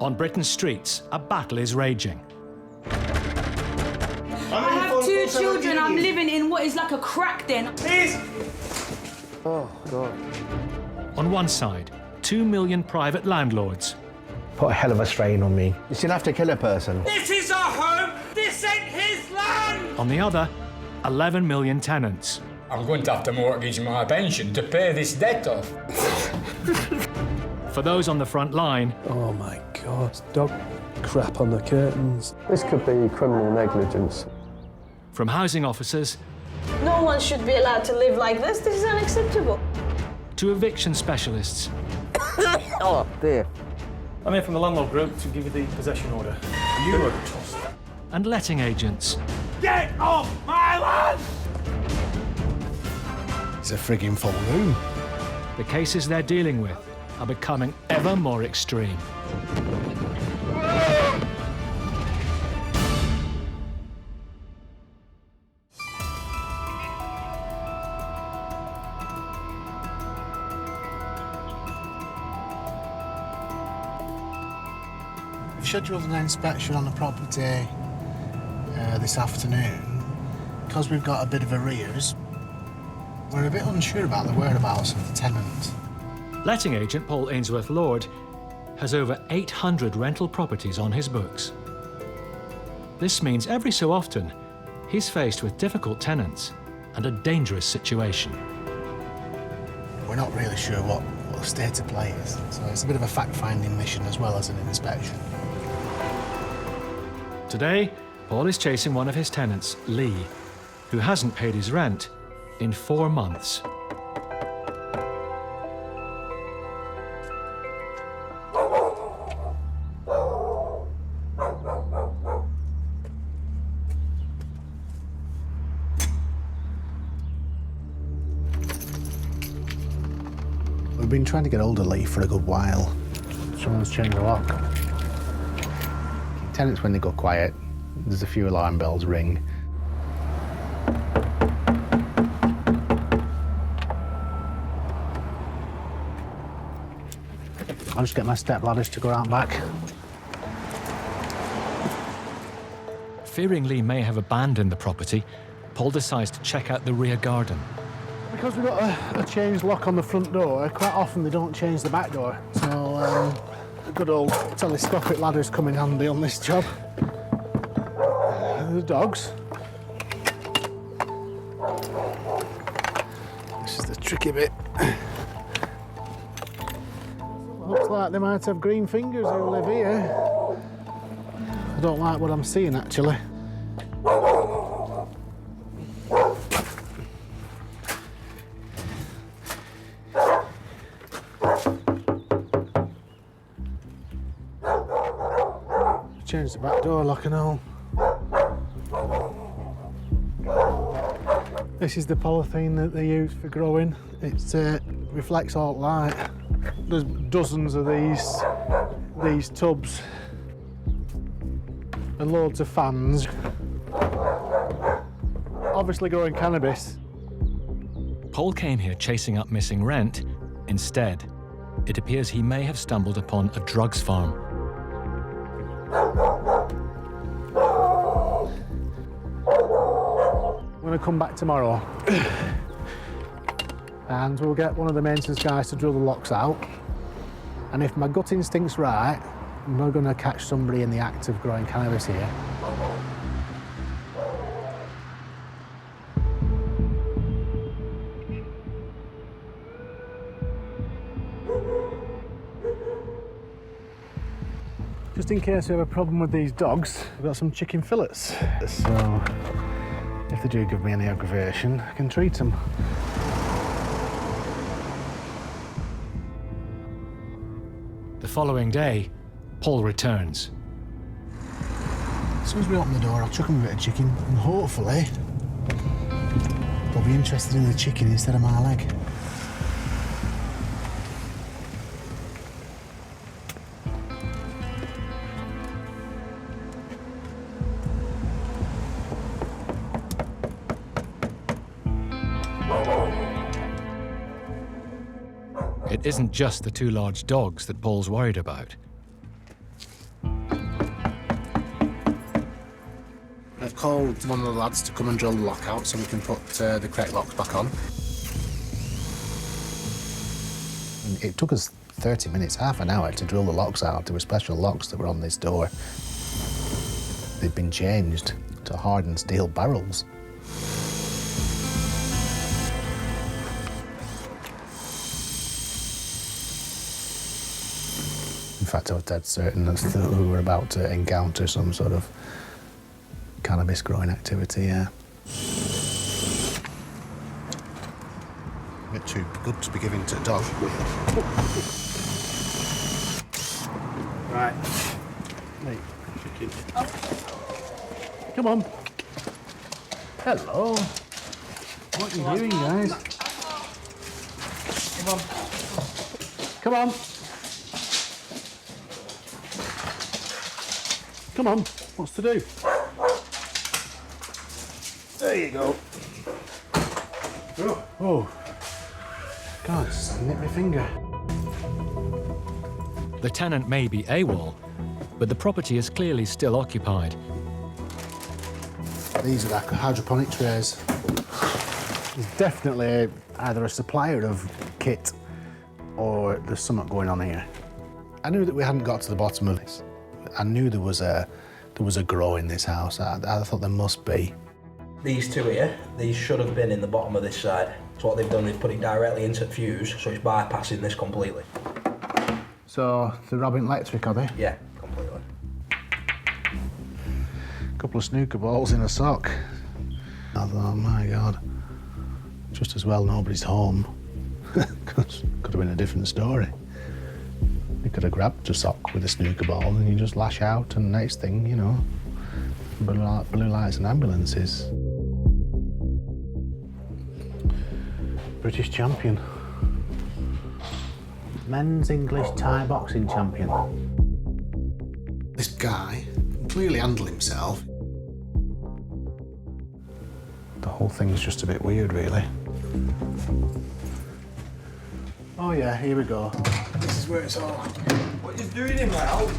On Britain's streets, a battle is raging. I have 2 children. I'm living in what is like a crack den. Please! Oh, God. On one side, 2 million private landlords. Put a hell of a strain on me. You should have to kill a person. This is our home! This ain't his land! On the other, 11 million tenants. I'm going to have to mortgage my pension to pay this debt off. For those on the front line, Oh my God, it's dog crap on the curtains. This could be criminal negligence. from housing officers No one should be allowed to live like this. This is unacceptable. to eviction specialists, Oh, dear. I'm here from the landlord group to give you the possession order. You are a trust. and letting agents. Get off my land! It's a frigging full room. The cases they're dealing with are becoming ever more extreme. We've scheduled an inspection on the property this afternoon. Because we've got a bit of arrears, we're a bit unsure about the whereabouts of the tenant. Letting agent Paul Ainsworth-Lord has over 800 rental properties on his books. This means every so often he's faced with difficult tenants and a dangerous situation. We're not really sure what the state of play is, so it's a bit of a fact-finding mission as well as an inspection. Today, Paul is chasing one of his tenants, Lee, who hasn't paid his rent in 4 months. We've been trying to get hold of Lee for a good while. Someone's changed the lock. Tenants, when they go quiet, there's a few alarm bells ring. I'll just get my step ladders to go out and back. Fearing Lee may have abandoned the property, Paul decides to check out the rear garden. Because we've got a changed lock on the front door, quite often they don't change the back door. So a good old telescopic ladder's come in handy on this job. The dogs. This is the tricky bit. Looks like they might have green fingers who live here. I don't like what I'm seeing, actually. Change the back door lock and all. This is the polythene that they use for growing. It reflects all light. There's dozens of these tubs and loads of fans. Obviously growing cannabis. Paul came here chasing up missing rent. Instead, it appears he may have stumbled upon a drugs farm. I'm going to come back tomorrow and we'll get one of the maintenance guys to drill the locks out. And if my gut instinct's right, I'm not going to catch somebody in the act of growing cannabis here. Just in case we have a problem with these dogs, we've got some chicken fillets. So if they do give me any aggravation, I can treat them. The following day, Paul returns. As soon as we open the door, I'll chuck them a bit of chicken, and hopefully they'll be interested in the chicken instead of my leg. It isn't just the 2 large dogs that Paul's worried about. I've called one of the lads to come and drill the lock out so we can put the correct locks back on. It took us 30 minutes, half an hour to drill the locks out. There were special locks that were on this door. They'd been changed to hardened steel barrels. In fact, I was dead certain that we were about to encounter some sort of cannabis growing activity, yeah. A bit too good to be giving to a dog. Right. Wait. Come on. Hello. What are you doing, guys? Come on. Come on. Come on. What's to do? There you go. Oh. God, it's nipped my finger. The tenant may be AWOL, but the property is clearly still occupied. These are like hydroponic trays. There's definitely either a supplier of kit or there's something going on here. I knew that we hadn't got to the bottom of this. I knew there was a grow in this house. I thought there must be. These two here, these should have been in the bottom of this side. So what they've done is put it directly into the fuse, so it's bypassing this completely. So they're robbing electric, are they? Yeah, completely. A couple of snooker balls in a sock. I thought, oh my God, just as well nobody's home. Could have been a different story. You could have grabbed a sock with a snooker ball and you just lash out, and next thing, you know, blue lights and ambulances. British champion. Men's English Thai boxing champion. This guy can clearly handle himself. The whole thing's just a bit weird, really. Oh yeah, here we go. This is where it's all. What are you doing in my house?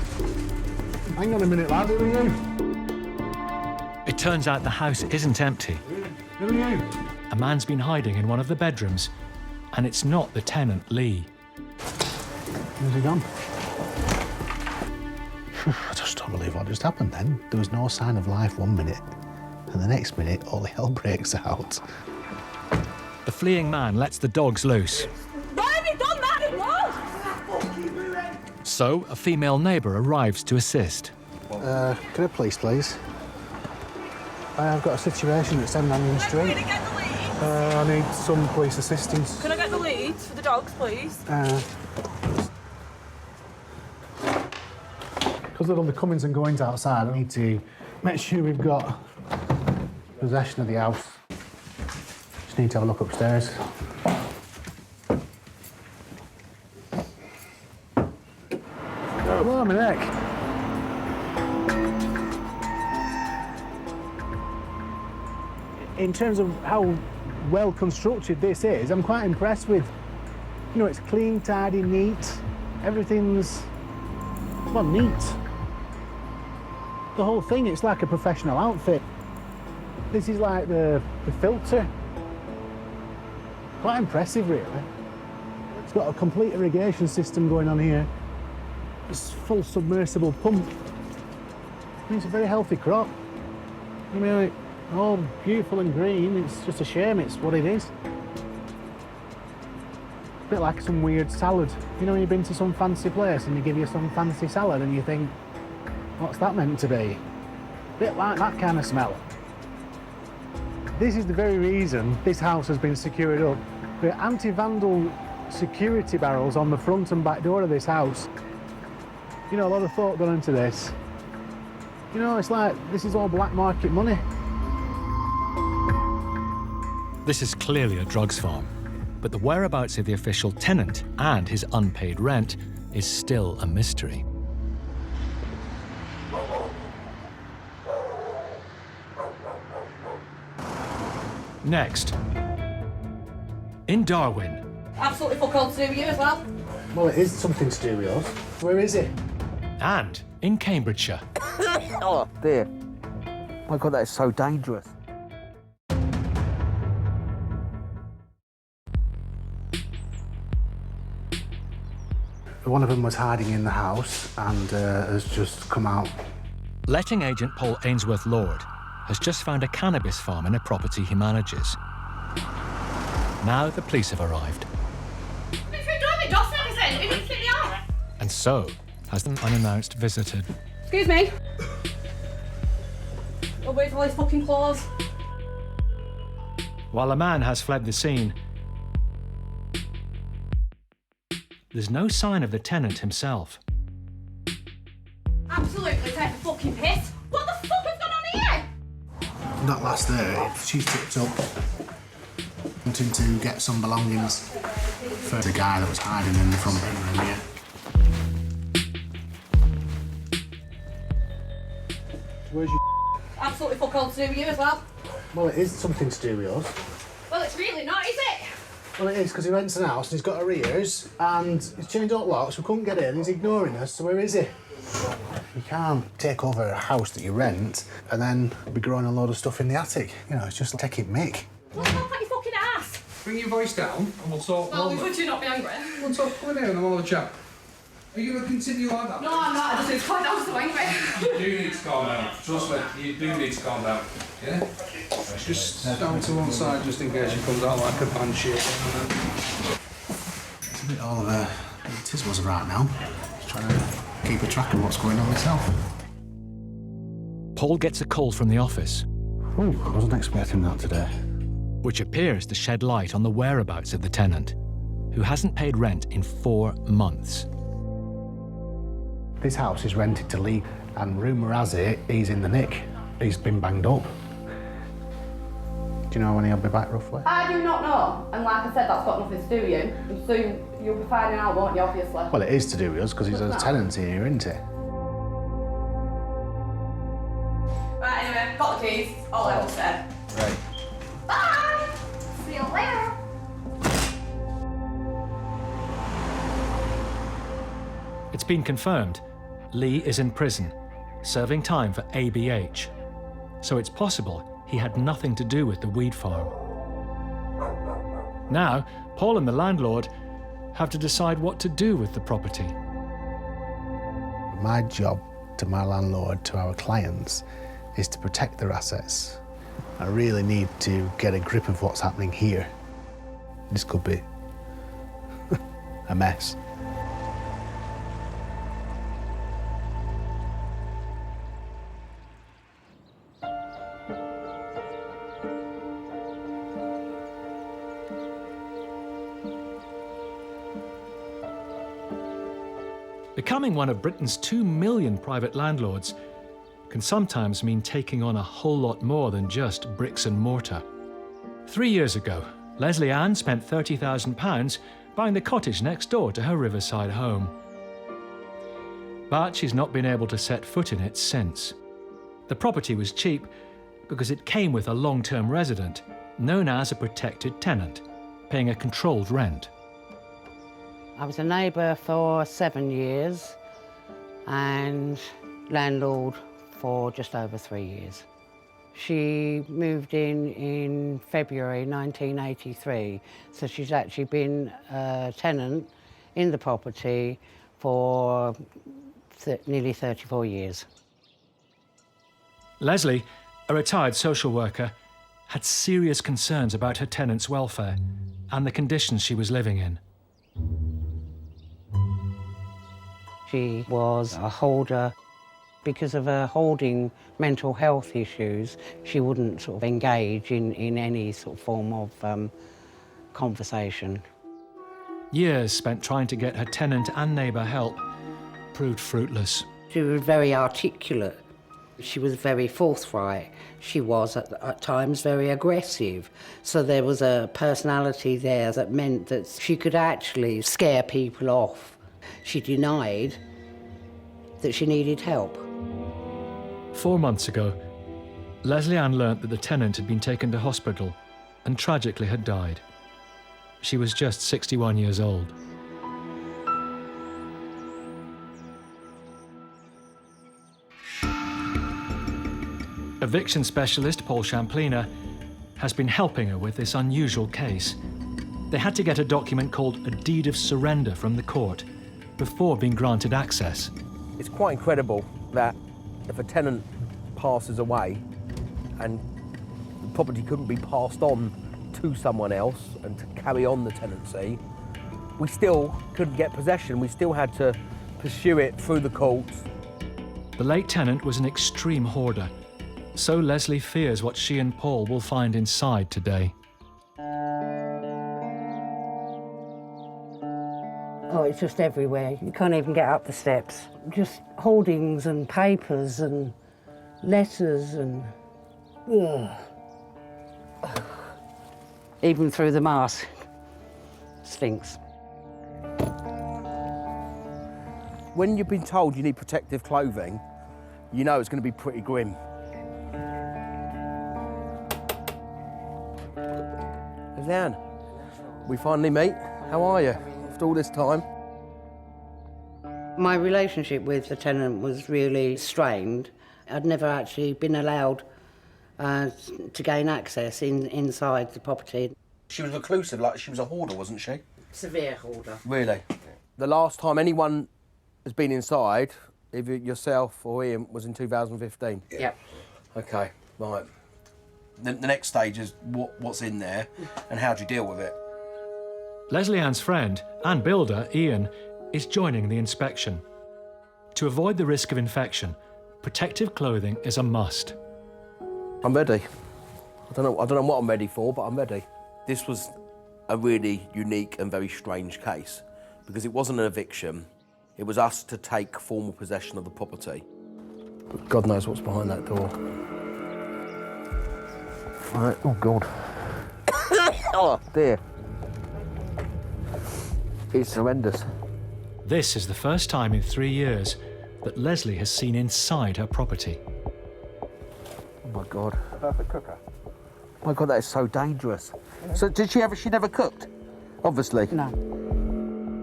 Hang on a minute, lad, who are you? It turns out the house isn't empty. Who are you? A man's been hiding in one of the bedrooms, and it's not the tenant, Lee. Where's he gone? I just don't believe what just happened then. There was no sign of life one minute, and the next minute, all the hell breaks out. The fleeing man lets the dogs loose. Why have you done that? So, a female neighbour arrives to assist. Can I please? I've got a situation at 7 Union Street. I need some police assistance. Can I get the leads for the dogs, please? Because of all the comings and goings outside, I need to make sure we've got possession of the house. Just need to have a look upstairs. Oh, my neck. In terms of how well constructed this is, I'm quite impressed with, you know, it's clean, tidy, neat. Everything's, well, neat. The whole thing, it's like a professional outfit. This is like the filter. Quite impressive, really. It's got a complete irrigation system going on here. It's full submersible pump. I mean, it's a very healthy crop. I mean, like, all beautiful and green. It's just a shame it's what it is. A bit like some weird salad. You know, when you've been to some fancy place and they give you some fancy salad and you think, what's that meant to be? A bit like that kind of smell. This is the very reason this house has been secured up. There are anti-vandal security barrels on the front and back door of this house. You know, a lot of thought gone into this. You know, it's like, this is all black market money. This is clearly a drugs farm, but the whereabouts of the official tenant and his unpaid rent is still a mystery. Next, in Darwin. Absolutely fuck all to do with you as well. Well, it is something to do with us. Where is it? And in Cambridgeshire. Oh, dear. My God, that is so dangerous. One of them was hiding in the house and has just come out. Letting agent Paul Ainsworth Lord has just found a cannabis farm in a property he manages. Now the police have arrived. And so has an unannounced visitor. Excuse me. Oh, where's all these fucking claws? While a man has fled the scene, there's no sign of the tenant himself. Absolutely take a fucking piss. What the fuck has gone on here? That last there, she tipped up, wanting to get some belongings for the guy that was hiding in the front bedroom here. Where's your... Absolutely fuck all to do with you as well. Well, it is something to do with us. Well, it's really not, is it? Well, it is, because he rents an house and he's got arrears and he's changed up locks, we couldn't get in, he's ignoring us, so where is he? You can't take over a house that you rent and then be growing a load of stuff in the attic. You know, it's just taking mick. Well, look at your fucking ass. Bring your voice down and we'll talk. Well, would you not be angry? We'll talk. Come in here and we'll have a chat. Are you going to continue like that? No, I'm not. I just need to calm down, so angry. You do need to calm down. Trust me, you do need to calm down. Yeah? Just stand to one side just in case she comes out like a banshee. It's a bit all of a tiswas right now. Just trying to keep a track of what's going on myself. Paul gets a call from the office, Ooh, I wasn't expecting that today. which appears to shed light on the whereabouts of the tenant, who hasn't paid rent in 4 months. This house is rented to Lee, and rumour has it he's in the nick. He's been banged up. Do you know when he'll be back roughly? I do not know, and like I said, that's got nothing to do with you. And soon you'll be finding out, won't you, obviously? Well, it is to do with us because he's a tenant here, isn't he? Right, anyway, got the keys, all I will say. Right. Bye! See you later. It's been confirmed Lee is in prison, serving time for ABH. So it's possible he had nothing to do with the weed farm. Now, Paul and the landlord have to decide what to do with the property. My job to my landlord, to our clients, is to protect their assets. I really need to get a grip of what's happening here. This could be a mess. Becoming one of Britain's 2 million private landlords can sometimes mean taking on a whole lot more than just bricks and mortar. 3 years ago, Leslie Ann spent £30,000 buying the cottage next door to her riverside home. But she's not been able to set foot in it since. The property was cheap because it came with a long-term resident, known as a protected tenant, paying a controlled rent. I was a neighbour for 7 years and landlord for just over 3 years. She moved in February 1983, so she's actually been a tenant in the property for nearly 34 years. Leslie, a retired social worker, had serious concerns about her tenant's welfare and the conditions she was living in. She was a hoarder. Because of her holding mental health issues, she wouldn't sort of engage in any sort of form of conversation. Years spent trying to get her tenant and neighbour help proved fruitless. She was very articulate. She was very forthright. She was at times very aggressive. So there was a personality there that meant that she could actually scare people off. She denied that she needed help. 4 months ago, Leslie Ann learnt that the tenant had been taken to hospital and tragically had died. She was just 61 years old. Eviction specialist Paul Champlina has been helping her with this unusual case. They had to get a document called a deed of surrender from the court before being granted access. It's quite incredible that if a tenant passes away and the property couldn't be passed on to someone else and to carry on the tenancy, we still couldn't get possession. We still had to pursue it through the courts. The late tenant was an extreme hoarder, so Leslie fears what she and Paul will find inside today. Oh, it's just everywhere. You can't even get up the steps. Just hoardings and papers and letters and... Ugh. Even through the mask. Stinks. When you've been told you need protective clothing, you know it's going to be pretty grim. Leanne, we finally meet. How are you after all this time? My relationship with the tenant was really strained. I'd never actually been allowed to gain access inside the property. She was reclusive, like she was a hoarder, wasn't she? Severe hoarder. Really? The last time anyone has been inside, either yourself or Ian, was in 2015? Yep. Okay, right. The next stage is what's in there and how do you deal with it? Leslie Ann's friend and builder, Ian, is joining the inspection. To avoid the risk of infection, protective clothing is a must. I'm ready. I don't know what I'm ready for, but I'm ready. This was a really unique and very strange case because it wasn't an eviction. It was us to take formal possession of the property. But God knows what's behind that door. Right, oh God. Oh dear. It's horrendous. This is the first time in 3 years that Leslie has seen inside her property. Oh my God. Perfect cooker. Oh my God, that is so dangerous. So she never cooked? Obviously. No.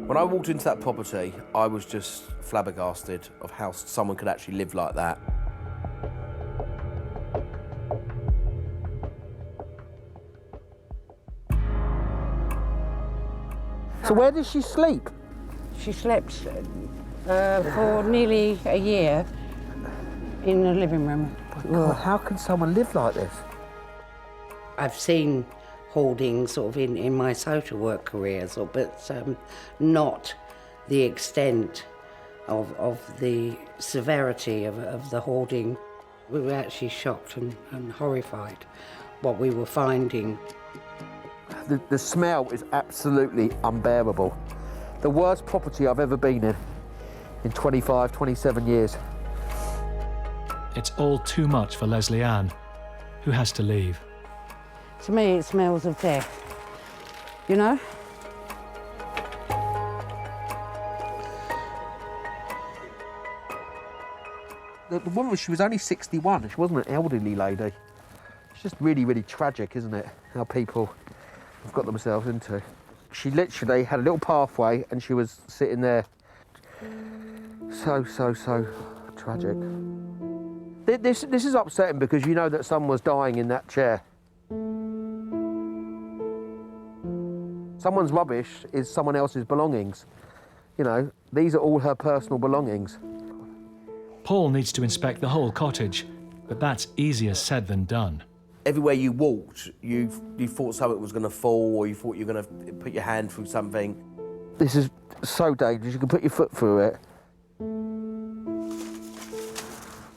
When I walked into that property, I was just flabbergasted of how someone could actually live like that. So where does she sleep? She slept for nearly a year in the living room. God, how can someone live like this? I've seen hoarding sort of in my social work career, but not the extent of the severity of the hoarding. We were actually shocked and horrified what we were finding. The smell is absolutely unbearable. The worst property I've ever been in 25, 27 years. It's all too much for Leslie Ann, who has to leave. To me, it smells of death, you know? The woman, she was only 61. She wasn't an elderly lady. It's just really, really tragic, isn't it? How people have got themselves into. She literally had a little pathway and she was sitting there. So tragic. This is upsetting because you know that someone was dying in that chair. Someone's rubbish is someone else's belongings. You know, these are all her personal belongings. Paul needs to inspect the whole cottage, but that's easier said than done. Everywhere you walked, you thought something was going to fall or you thought you were going to put your hand through something. This is so dangerous, you can put your foot through it.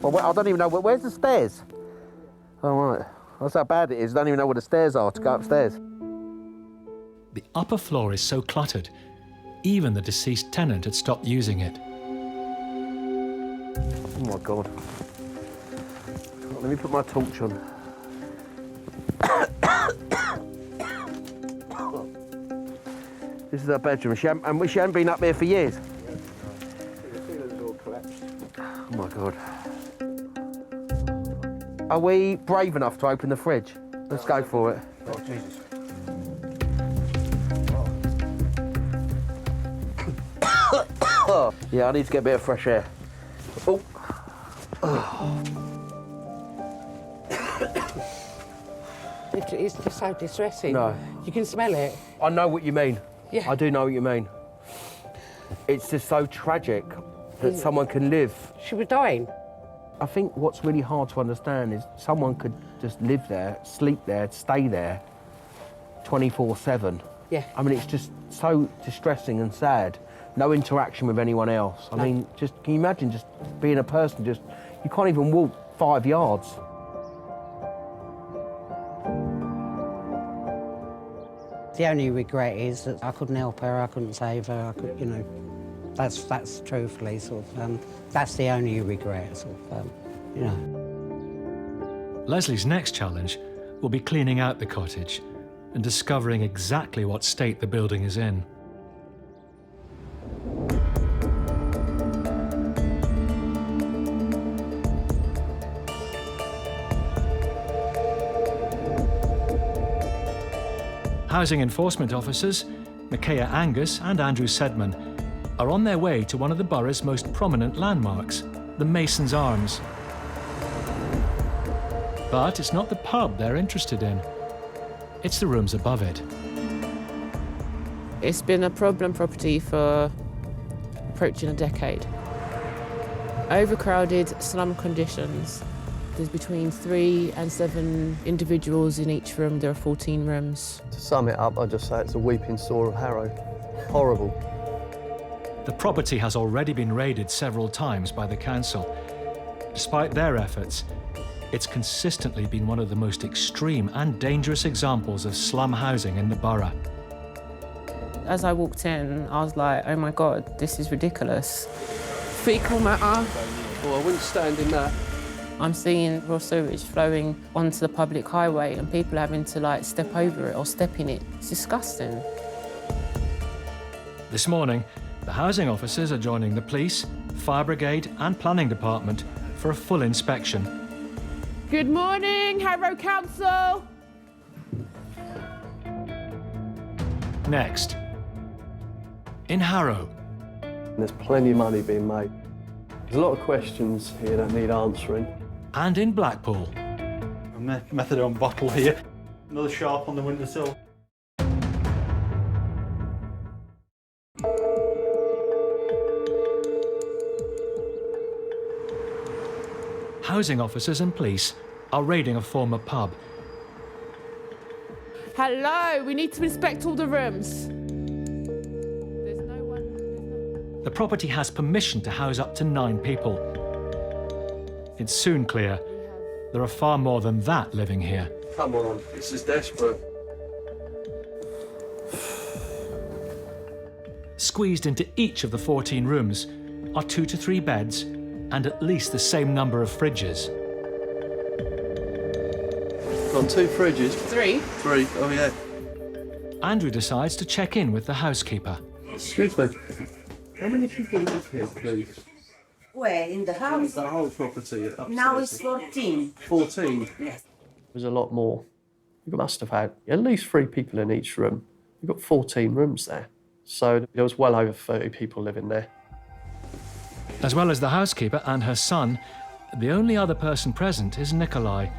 Well, I don't even know, where's the stairs? Oh, right. That's how bad it is, I don't even know where the stairs are to go upstairs. The upper floor is so cluttered, even the deceased tenant had stopped using it. Oh my God. Let me put my torch on. This is her bedroom. She hadn't been up there for years. Oh my God. Are we brave enough to open the fridge? Let's go for it. Oh, Jesus. Yeah, I need to get a bit of fresh air. Oh. It's just so distressing. No. You can smell it. I know what you mean. Yeah. I do know what you mean. It's just so tragic that someone can live. She was dying. I think what's really hard to understand is someone could just live there, sleep there, stay there 24/7. Yeah. I mean, it's just so distressing and sad. No interaction with anyone else. I mean, just can you imagine just being a person, just, you can't even walk 5 yards. The only regret is that I couldn't help her, I couldn't save her, I could, you know, that's truthfully sort of, that's the only regret, sort of, you know. Leslie's next challenge will be cleaning out the cottage and discovering exactly what state the building is in. Housing enforcement officers, Micaiah Angus and Andrew Sedman, are on their way to one of the borough's most prominent landmarks, the Mason's Arms. But it's not the pub they're interested in. It's the rooms above it. It's been a problem property for approaching a decade. Overcrowded slum conditions. There's between 3 and 7 individuals in each room. There are 14 rooms. To sum it up, I'd just say it's a weeping sore of Harrow. Horrible. The property has already been raided several times by the council. Despite their efforts, it's consistently been one of the most extreme and dangerous examples of slum housing in the borough. As I walked in, I was like, oh my God, this is ridiculous. Fecal matter. Well, I wouldn't stand in that. I'm seeing raw sewage flowing onto the public highway and people having to like step over it or step in it. It's disgusting. This morning, the housing officers are joining the police, fire brigade and planning department for a full inspection. Good morning, Harrow Council. Next, in Harrow. There's plenty of money being made. There's a lot of questions here that need answering. And in Blackpool. A methadone bottle here. Another sharp on the windowsill. Housing officers and police are raiding a former pub. Hello, we need to inspect all the rooms. The property has permission to house up to 9 people. It's soon clear there are far more than that living here. Come on, this is desperate. Squeezed into each of the 14 rooms are 2 to 3 beds and at least the same number of fridges. Got 2 fridges. 3. 3, oh yeah. Andrew decides to check in with the housekeeper. Excuse me. How many people live here, please? Where? In the house? The whole property upstairs. Now it's 14. 14? Yes. There's a lot more. You must have had at least 3 people in each room. You've got 14 rooms there. So there was well over 30 people living there. As well as the housekeeper and her son, the only other person present is Nikolai,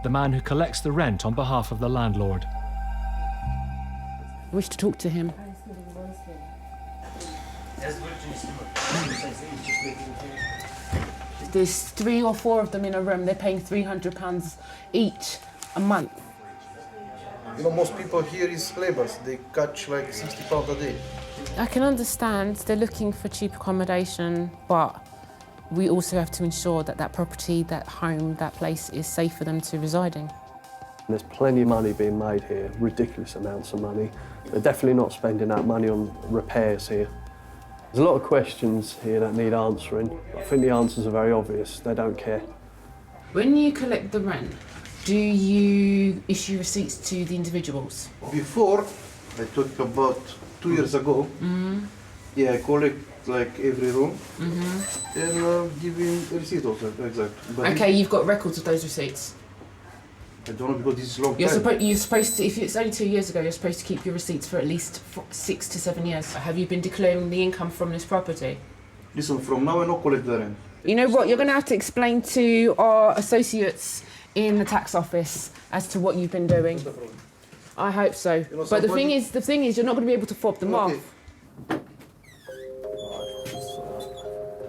the man who collects the rent on behalf of the landlord. I wish to talk to him. There's 3 or 4 of them in a room. They're paying £300 each a month. You know, most people here is labourers. They catch like £60 a day. I can understand they're looking for cheap accommodation, but we also have to ensure that that property, that home, that place is safe for them to reside in. There's plenty of money being made here, ridiculous amounts of money. They're definitely not spending that money on repairs here. There's a lot of questions here that need answering. I think the answers are very obvious. They don't care. When you collect the rent, do you issue receipts to the individuals? Before, I talked about 2 years ago, yeah, I collect like every room and give him a receipt also, exactly. But Okay, you've got records of those receipts. I don't know because this is long You're time. supposed to, if it's only 2 years ago, you're supposed to keep your receipts for at least 6 to 7 years. Have you been declaring the income from this property? Listen, from now I no collect the rent. You know what, you're going to have to explain to our associates in the tax office as to what you've been doing. I hope so. But the thing is, you're not going to be able to fob them off.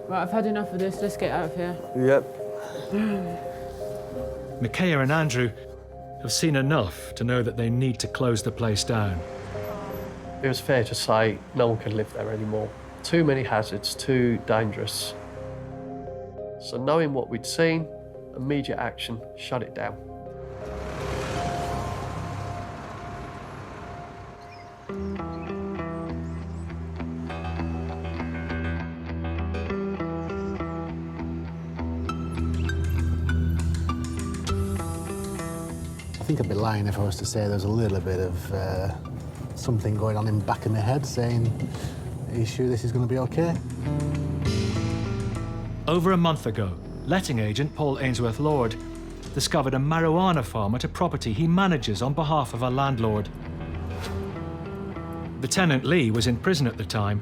Right, I've had enough of this. Let's get out of here. Yep. Micaiah and Andrew have seen enough to know that they need to close the place down. It was fair to say no one can live there anymore. Too many hazards, too dangerous. So knowing what we'd seen, immediate action, shut it down. I think I'd be lying if I was to say there's a little bit of something going on in the back of my head saying, are you sure this is going to be okay? Over a month ago, letting agent Paul Ainsworth-Lord discovered a marijuana farm at a property he manages on behalf of a landlord. The tenant Lee was in prison at the time,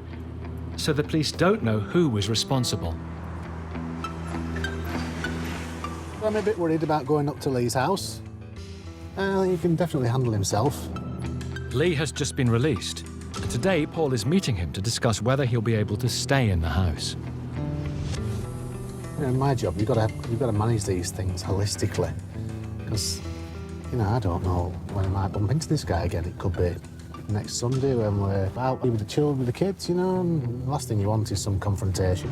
so the police don't know who was responsible. I'm a bit worried about going up to Lee's house. He can definitely handle himself. Lee has just been released, and today Paul is meeting him to discuss whether he'll be able to stay in the house. You know, my job, you've got to manage these things holistically, because, you know, I don't know when I might bump into this guy again. It could be next Sunday when we're out with the children, with the kids, you know, and the last thing you want is some confrontation.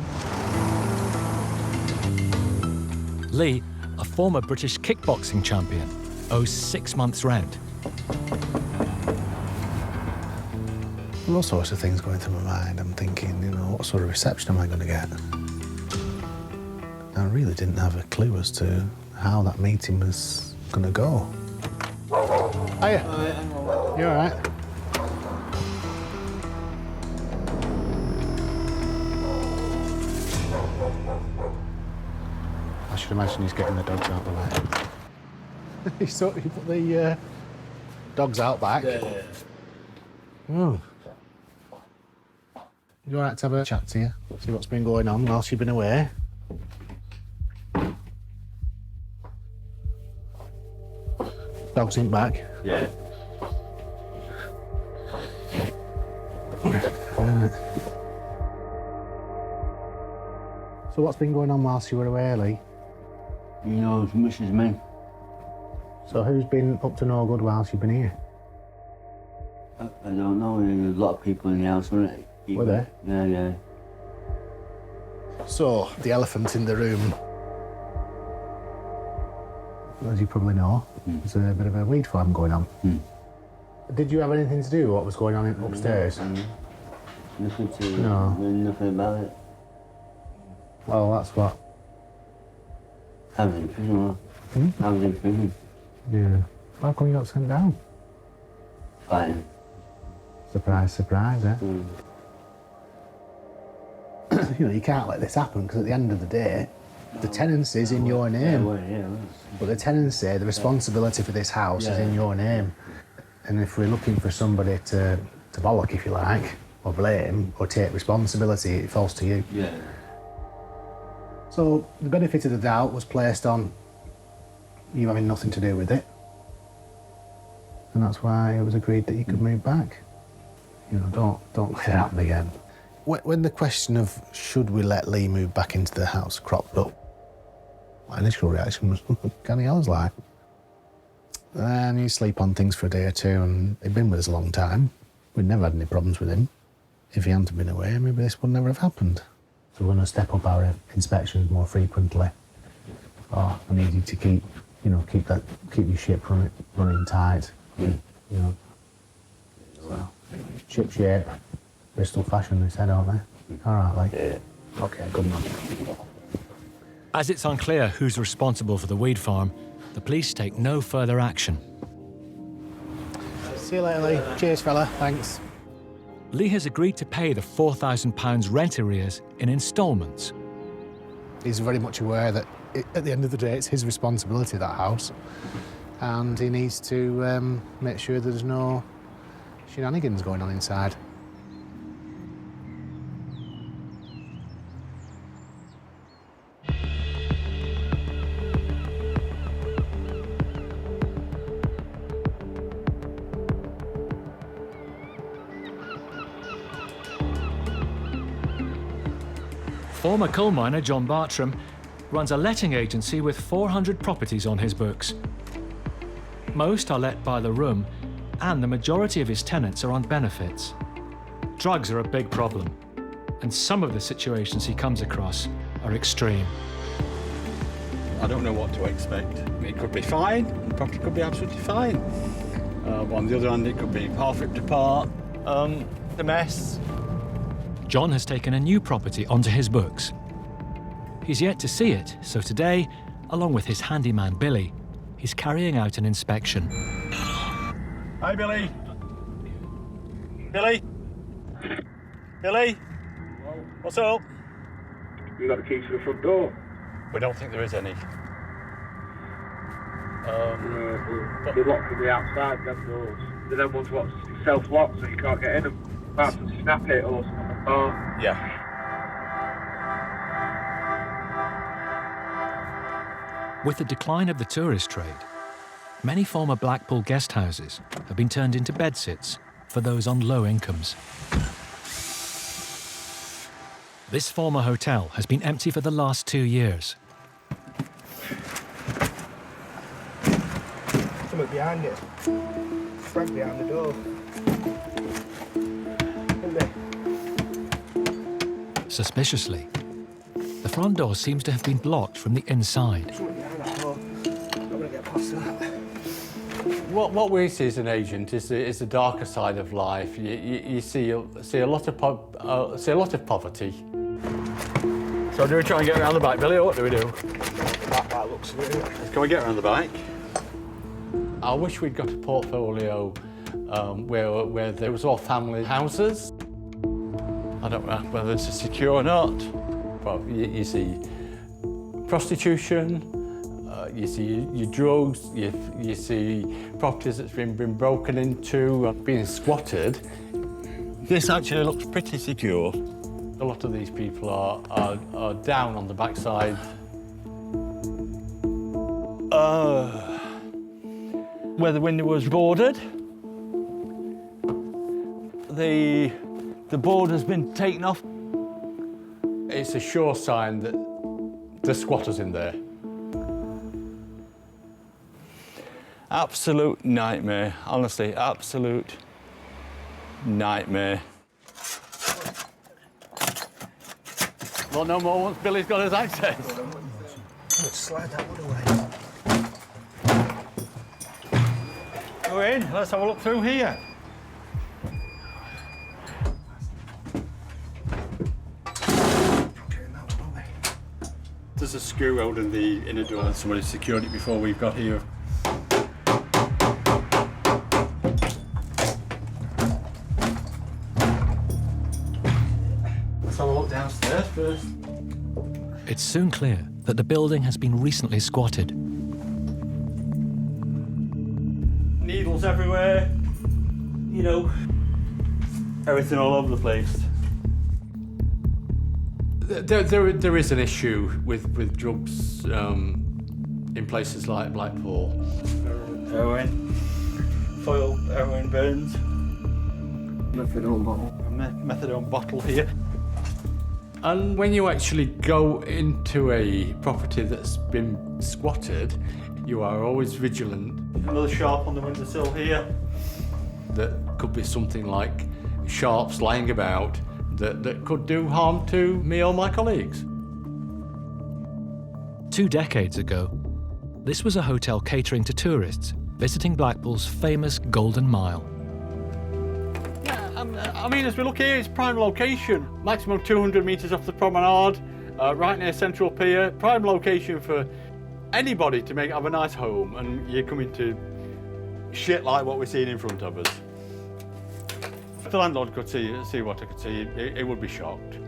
Lee, a former British kickboxing champion, owes 6 months' rent. All sorts of things going through my mind. I'm thinking, you know, what sort of reception am I going to get? I really didn't have a clue as to how that meeting was going to go. Hiya. You all right? I should imagine he's getting the dogs out the way. You put the dogs out back? Yeah. Oh. You all right to have a chat to you? See what's been going on whilst you've been away? Dogs ain't back? Yeah. So what's been going on whilst you were away, Lee? You know as much as me. So who's been up to no good whilst you've been here? I don't know. There's a lot of people in the house, weren't it? Were there? Yeah, yeah. So, the elephant in the room. As you probably know, there's a bit of a weed farm going on. Did you have anything to do with what was going on upstairs? Nothing to... No. Nothing about it. Well, that's what... I was in prison. I was in prison. Yeah. How come you got sent down? Fine. Surprise, surprise, eh? You know, you can't let this happen, because at the end of the day, the tenancy's in your name. But the tenancy, the responsibility for this house is in your name. And if we're looking for somebody to bollock, if you like, or blame, or take responsibility, it falls to you. Yeah. So the benefit of the doubt was placed on you having nothing to do with it. And that's why it was agreed that you could move back. You know, don't let it happen again. When the question of should we let Lee move back into the house cropped up, my initial reaction was, can I was like, and you sleep on things for a day or two, and he'd been with us a long time. We'd never had any problems with him. If he hadn't been away, maybe this would never have happened. So we're going to step up our inspections more frequently. Oh, I need you to keep your ship running tight. You know. So, ship shape, Bristol fashion, they said, aren't they? All right, like. Yeah. Okay, good man. As it's unclear who's responsible for the weed farm, the police take no further action. See you later, Lee. Cheers, fella. Thanks. Lee has agreed to pay the £4,000 rent arrears in instalments. He's very much aware that at the end of the day, it's his responsibility, that house. And he needs to make sure there's no shenanigans going on inside. Former coal miner John Bartram runs a letting agency with 400 properties on his books. Most are let by the room, and the majority of his tenants are on benefits. Drugs are a big problem, and some of the situations he comes across are extreme. I don't know what to expect. It could be fine, the property could be absolutely fine. On the other hand, it could be half ripped apart, the mess. John has taken a new property onto his books. He's yet to see it, so today, along with his handyman Billy, he's carrying out an inspection. Hi, Billy. Billy? Billy? What's up? You got the keys to the front door? We don't think there is any. They're locked from the outside, them doors. They're them ones what self-lock, so you can't get in them. Apart from snap it or something on the car. Yeah. With the decline of the tourist trade, many former Blackpool guest houses have been turned into bedsits for those on low incomes. This former hotel has been empty for the last 2 years. Something behind it. Right behind the door. Suspiciously, the front door seems to have been blocked from the inside. Something behind that door. Not gonna get past that. What we see as an agent is the darker side of life. You see a lot of poverty. So do we try and get around the back, Billy, or what do we do? That looks really. Can we get around the back? I wish we'd got a portfolio where there was all family houses. I don't know whether this is secure or not. But you see prostitution, you see your drugs, you see properties that's been broken into, being squatted. This actually looks pretty secure. A lot of these people are down on the backside. Where the window was boarded. The board has been taken off. It's a sure sign that the squatters in there. Absolute nightmare, honestly, absolute nightmare. Well, no more once Billy's got his access. Let's slide that one away. Go in, let's have a look through here. There's a screw holding the inner door and somebody secured it before we got here. Let's have a look downstairs first. It's soon clear that the building has been recently squatted. Needles everywhere, you know, everything all over the place. There is an issue with drugs in places like Blackpool. Heroin, foil heroin burns. Methadone bottle. A methadone bottle here. And when you actually go into a property that's been squatted, you are always vigilant. Another sharp on the windowsill here. That could be something like sharps lying about that could do harm to me or my colleagues. 2 decades ago, this was a hotel catering to tourists visiting Blackpool's famous Golden Mile. Yeah, I mean, as we look here, it's prime location. Maximum 200 metres off the promenade, right near Central Pier. Prime location for anybody to have a nice home, and you come into shit like what we're seeing in front of us. If the landlord could see what I could see, he would be shocked.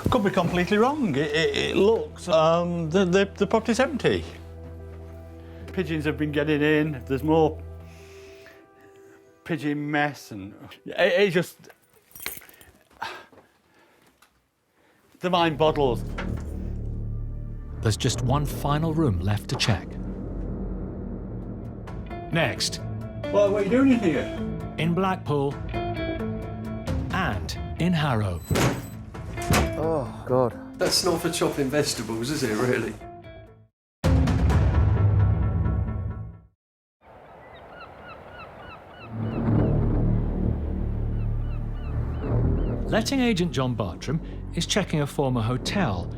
Could be completely wrong. It looks the property's empty. Pigeons have been getting in. There's more pigeon mess, and it just the mind boggles. There's just one final room left to check. Next. What are you doing in here? In Blackpool, in Harrow. Oh, God. That's not for chopping vegetables, is it, really? Letting agent John Bartram is checking a former hotel,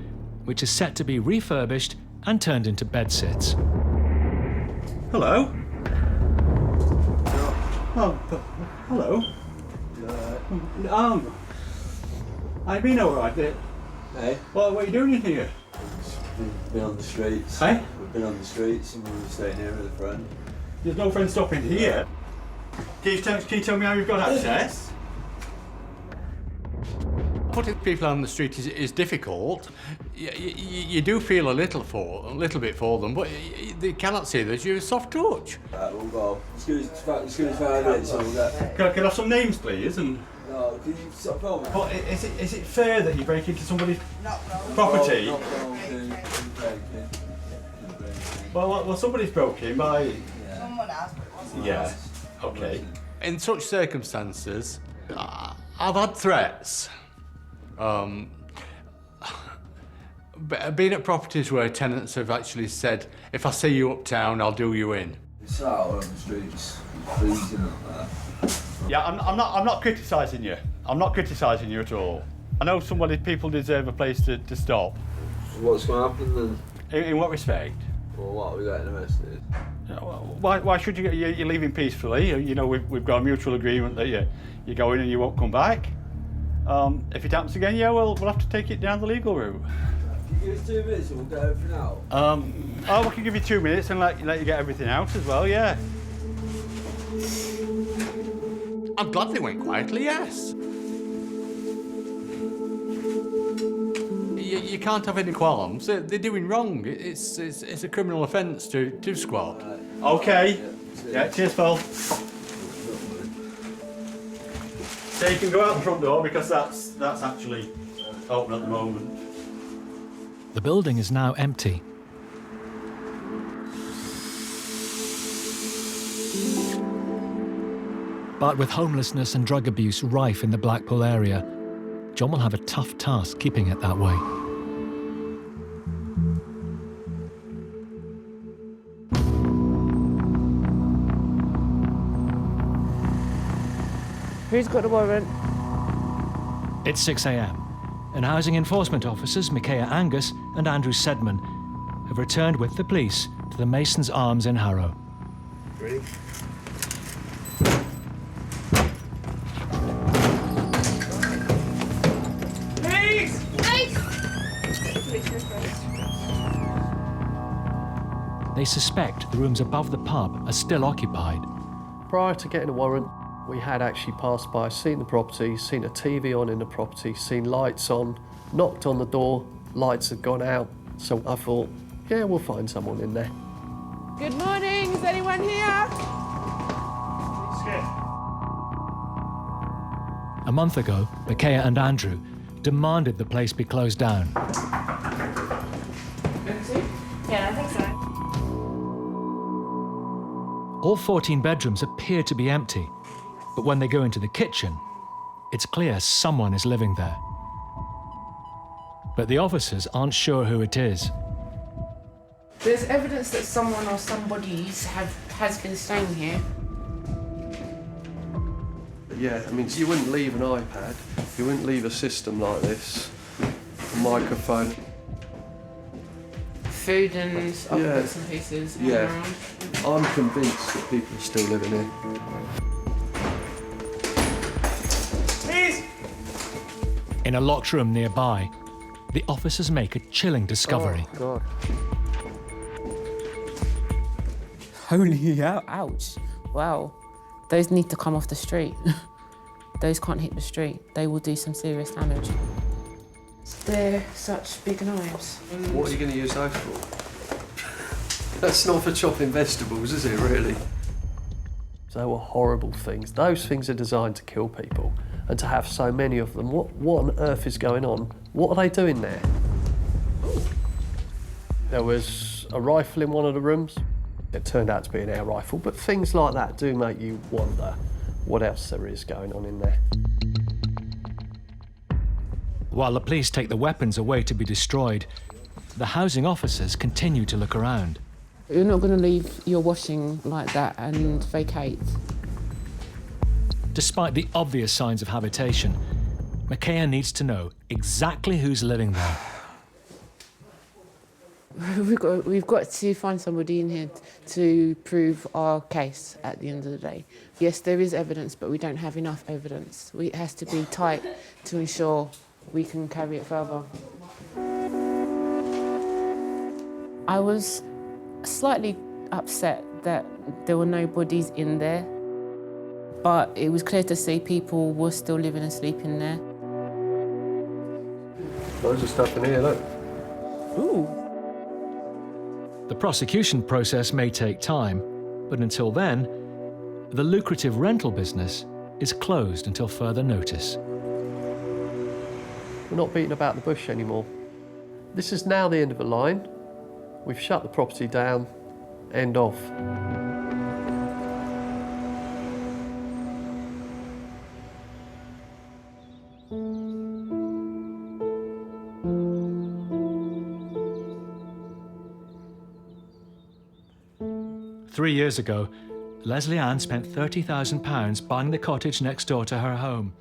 which is set to be refurbished and turned into bedsits. Hello. Oh, hello. I've been all right. Hey? What are you doing in here? We've been on the streets. Hey? We've been on the streets and we were staying here with a friend. There's no friend stopping here. Can you tell me how you've got access? Putting people on the street is difficult. You do feel a little bit for them, but they cannot see that you're a soft touch. Right, we'll go. Excuse 5 minutes, so we'll get... Can I have some names, please? And No, can you stop filming? but is it fair that you break into somebody's property? Not broken. Well, somebody's broken by... Someone else, but it wasn't Yeah, us. okay. In such circumstances, I've had threats. Being at properties where tenants have actually said, if I see you uptown, I'll do you in. It's out on the streets, freezing like that. Yeah, I'm not criticising you. I'm not criticising you at all. I know people deserve a place to stop. So what's going to happen then? In what respect? Well, what are we getting arrested? Why should you? You're leaving peacefully. You know we've got a mutual agreement that you go in and you won't come back. If it happens again, yeah, we'll have to take it down the legal route. Can you give us 2 minutes and we'll get everything out? We can give you 2 minutes and let you get everything out as well, yeah. I'm glad they went quietly, yes. You can't have any qualms. They're doing wrong. It's a criminal offence to squat. Right. Okay. Yeah, cheers, Phil. So you can go out the front door because that's actually open at the moment. The building is now empty. But with homelessness and drug abuse rife in the Blackpool area, John will have a tough task keeping it that way. Who's got a warrant? It's 6 a.m. and housing enforcement officers Micaiah Angus and Andrew Sedman have returned with the police to the Mason's Arms in Harrow. Ready? Please! They suspect the rooms above the pub are still occupied. Prior to getting a warrant, we had actually passed by, seen the property, seen a TV on in the property, seen lights on, knocked on the door, lights had gone out. So I thought, yeah, we'll find someone in there. Good morning, is anyone here? A month ago, Micaiah and Andrew demanded the place be closed down. Yeah, I think so. All 14 bedrooms appear to be empty, but when they go into the kitchen, it's clear someone is living there. But the officers aren't sure who it is. There's evidence that someone or somebody's has been staying here. Yeah, I mean, you wouldn't leave an iPad, you wouldn't leave a system like this, a microphone. Food and other bits and pieces hanging around. I'm convinced that people are still living here. Please! In a locked room nearby, the officers make a chilling discovery. Oh, God. Holy ouch. Wow. Those need to come off the street. Those can't hit the street. They will do some serious damage. They're such big knives. What are you going to use those for? That's not for chopping vegetables, is it, really? They were horrible things. Those things are designed to kill people. And to have so many of them, what on earth is going on? What are they doing there? There was a rifle in one of the rooms. It turned out to be an air rifle, but things like that do make you wonder what else there is going on in there. While the police take the weapons away to be destroyed, the housing officers continue to look around. You're not going to leave your washing like that and vacate. Despite the obvious signs of habitation, Micaiah needs to know exactly who's living there. We've got to find somebody in here to prove our case at the end of the day. Yes, there is evidence, but we don't have enough evidence. It has to be tight to ensure we can carry it further. I was slightly upset that there were no bodies in there, but it was clear to see people were still living and sleeping there. Loads of stuff in here, look. Ooh. The prosecution process may take time, but until then, the lucrative rental business is closed until further notice. We're not beating about the bush anymore. This is now the end of a line. We've shut the property down, end of. Three years ago, Leslie Ann spent £30,000 buying the cottage next door to her home.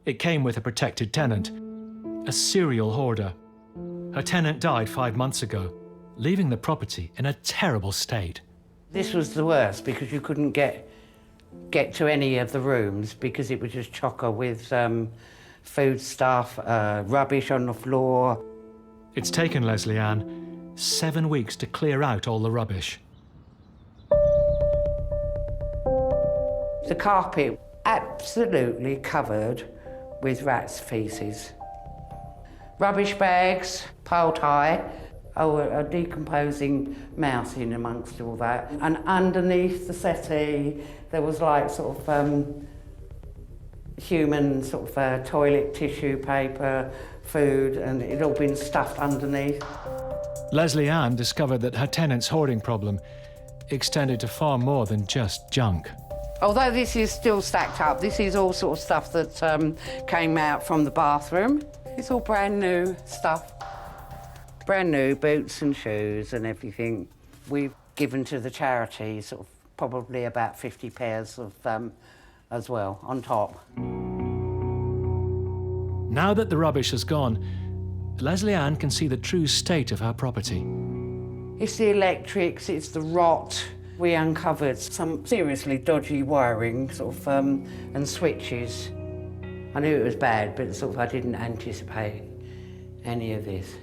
It came with a protected tenant, a serial hoarder. Her tenant died 5 months ago, leaving the property in a terrible state. This was the worst because you couldn't get to any of the rooms because it was just chocker with food stuff, rubbish on the floor. It's taken Leslie Ann 7 weeks to clear out all the rubbish. The carpet absolutely covered with rats' feces. Rubbish bags piled high. A decomposing mouse in amongst all that. And underneath the settee, there was like sort of human sort of toilet tissue paper, food, and it had all been stuffed underneath. Leslie Ann discovered that her tenant's hoarding problem extended to far more than just junk. Although this is still stacked up, this is all sort of stuff that came out from the bathroom. It's all brand new stuff. Brand new boots and shoes and everything. We've given to the charity sort of probably about 50 pairs of as well, on top. Now that the rubbish has gone, Leslie Ann can see the true state of her property. It's the electrics, it's the rot. We uncovered some seriously dodgy wiring, sort of, and switches. I knew it was bad, but sort of I didn't anticipate any of this.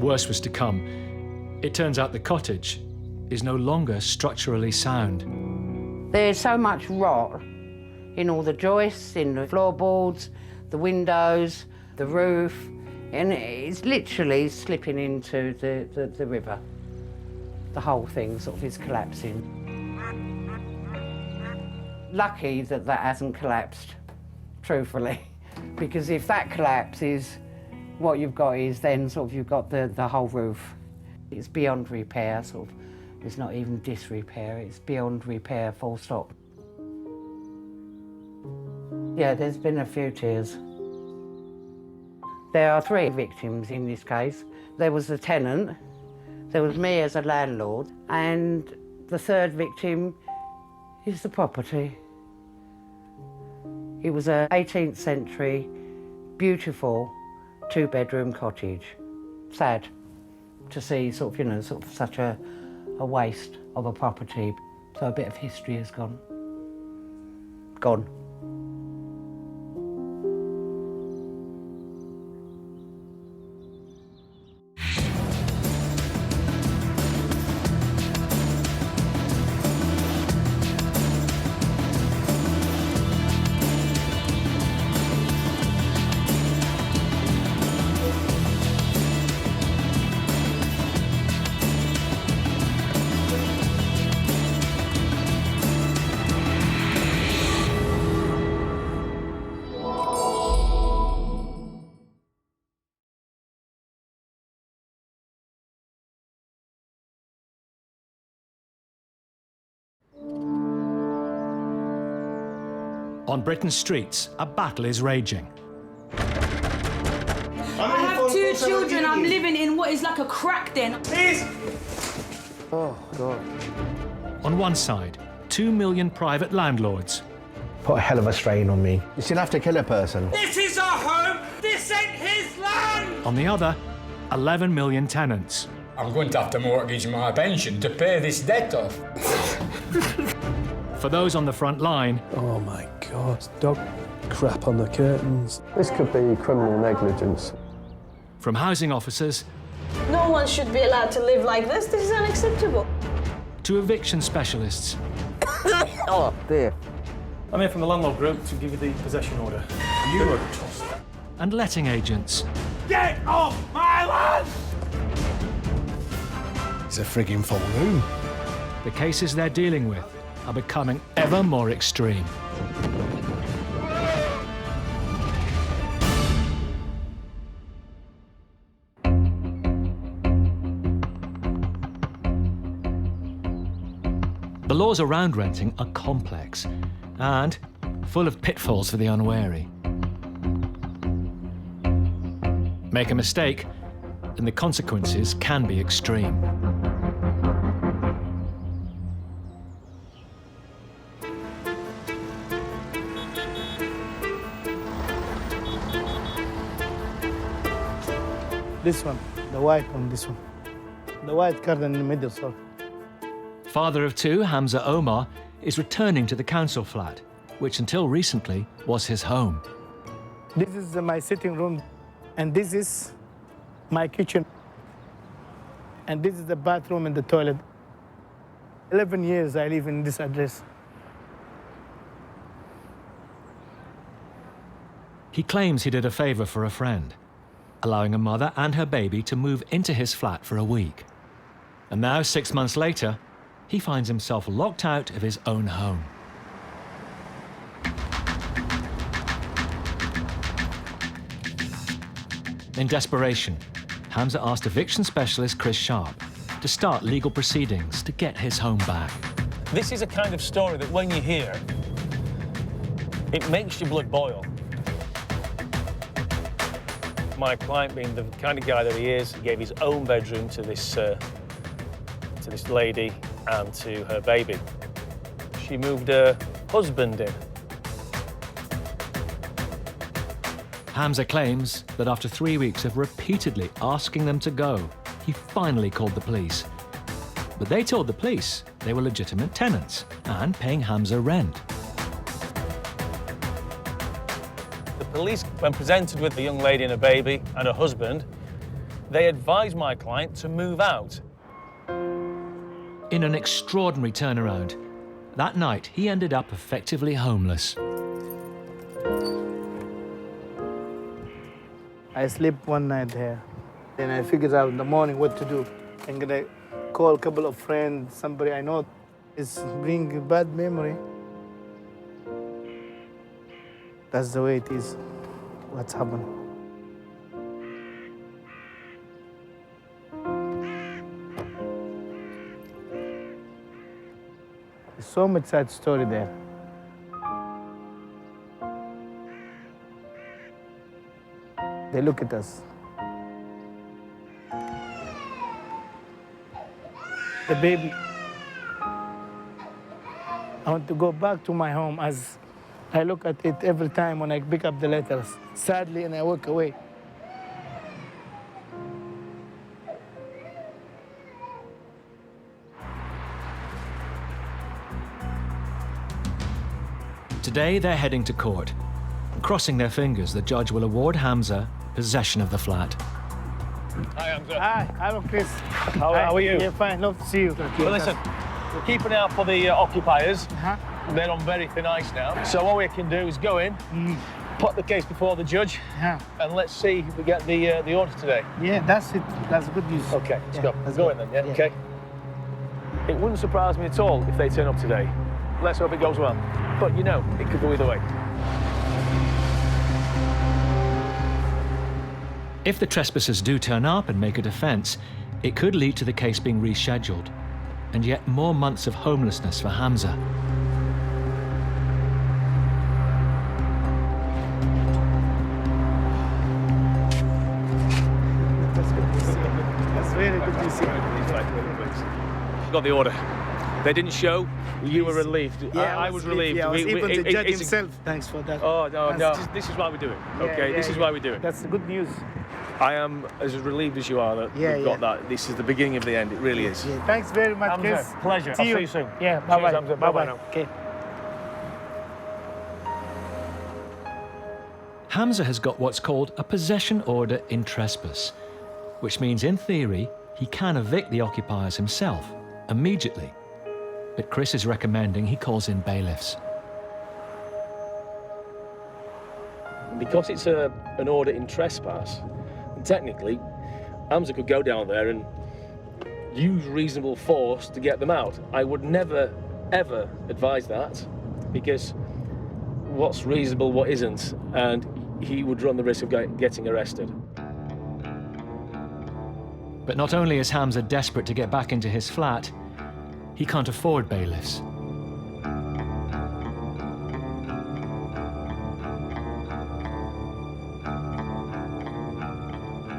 Worse was to come. It turns out the cottage is no longer structurally sound. There's so much rot in all the joists, in the floorboards, the windows, the roof, and it's literally slipping into the river. The whole thing sort of is collapsing. Lucky that that hasn't collapsed, truthfully, because if that collapses, what you've got is then sort of you've got the whole roof. It's beyond repair, sort of. It's not even disrepair, it's beyond repair, full stop. Yeah, there's been a few tears. There are 3 victims in this case. There was the tenant, there was me as a landlord, and the 3rd victim is the property. It was an 18th century, beautiful 2-bedroom cottage. Sad to see sort of, you know, sort of such a waste of a property. So a bit of history has gone. Gone. On Britain's streets, a battle is raging. 2 children. I'm living in what is like a crack den. Please. Oh, God. On one side, 2 million private landlords. Put a hell of a strain on me. You shouldn't have to kill a person. This is our home. This ain't his land. On the other, 11 million tenants. I'm going to have to mortgage my pension to pay this debt off. For those on the front line... Oh my God, dog crap on the curtains. This could be criminal negligence. From housing officers... No one should be allowed to live like this. This is unacceptable. To eviction specialists. Oh, dear. I'm here from the landlord group to give you the possession order. You are tossed. And letting agents. Get off my land! It's a frigging full moon. The cases they're dealing with are becoming ever more extreme. The laws around renting are complex and full of pitfalls for the unwary. Make a mistake, and the consequences can be extreme. This one, the white one, this one. The white card in the middle, sorry. Father of 2, Hamza Omar, is returning to the council flat, which until recently was his home. This is my sitting room, and this is my kitchen. And this is the bathroom and the toilet. 11 years I live in this address. He claims he did a favor for a friend, allowing a mother and her baby to move into his flat for a week. And now, 6 months later, he finds himself locked out of his own home. In desperation, Hamza asked eviction specialist Chris Sharp to start legal proceedings to get his home back. This is a kind of story that when you hear, it makes your blood boil. My client, being the kind of guy that he is, gave his own bedroom to this lady and to her baby. She moved her husband in. Hamza claims that after 3 weeks of repeatedly asking them to go, he finally called the police. But they told the police they were legitimate tenants and paying Hamza rent. The police, when presented with the young lady and her baby and her husband, they advised my client to move out. In an extraordinary turnaround, that night he ended up effectively homeless. I sleep one night here. Then I figured out in the morning what to do. I'm gonna call a couple of friends, somebody I know is bringing a bad memory. That's the way it is, what's happened. There's so much sad story there. They look at us. The baby. I want to go back to my home as I look at it every time when I pick up the letters. Sadly, and I walk away. Today they're heading to court. Crossing their fingers, the judge will award Hamza possession of the flat. Hi, Hamza. Hi, I'm Chris. How are you? Yeah, fine. Love to see you. Well, listen, we're keeping an eye out for the occupiers. They're on very thin ice now. So all we can do is go in, put the case before the judge, and let's see if we get the order today. Yeah, that's it. That's good news. Okay, let's go. Let's go in then, yeah? Okay. It wouldn't surprise me at all if they turn up today. Let's hope it goes well. But you know, it could go either way. If the trespassers do turn up and make a defence, it could lead to the case being rescheduled, and yet more months of homelessness for Hamza. You see please. Got the order. They didn't show. You were relieved. Yeah, I was relieved. Yeah, I was able to judge it's himself. Thanks for that. Oh, no. This is why we do it. Okay, this is why we do it. That's good news. I am as relieved as you are that we've got that. This is the beginning of the end. It really is. Yeah, thanks very much, Hamza, Chris. pleasure. See I'll see you soon. Yeah, bye-bye. Cheers, Hamza. Bye-bye now. Okay. Hamza has got what's called a possession order in trespass, which means in theory he can evict the occupiers himself immediately. But Chris is recommending he calls in bailiffs. Because it's an order in trespass, technically, Hamza could go down there and use reasonable force to get them out. I would never, ever advise that, because what's reasonable, what isn't, and he would run the risk of getting arrested. But not only is Hamza desperate to get back into his flat, he can't afford bailiffs.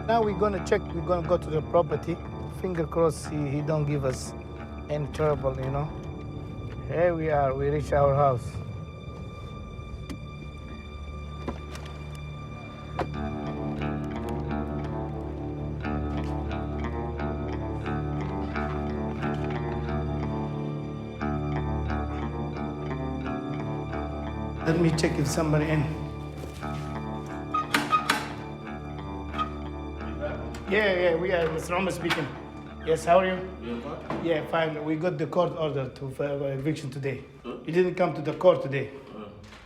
Now we're gonna check, we're gonna go to the property. Finger crossed he don't give us any trouble, you know. Here we are, we reach our house. Let me check if somebody in. Yeah, we are. Mr. Omar speaking. Yes, how are you? Yeah, fine. We got the court order for eviction today. You didn't come to the court today.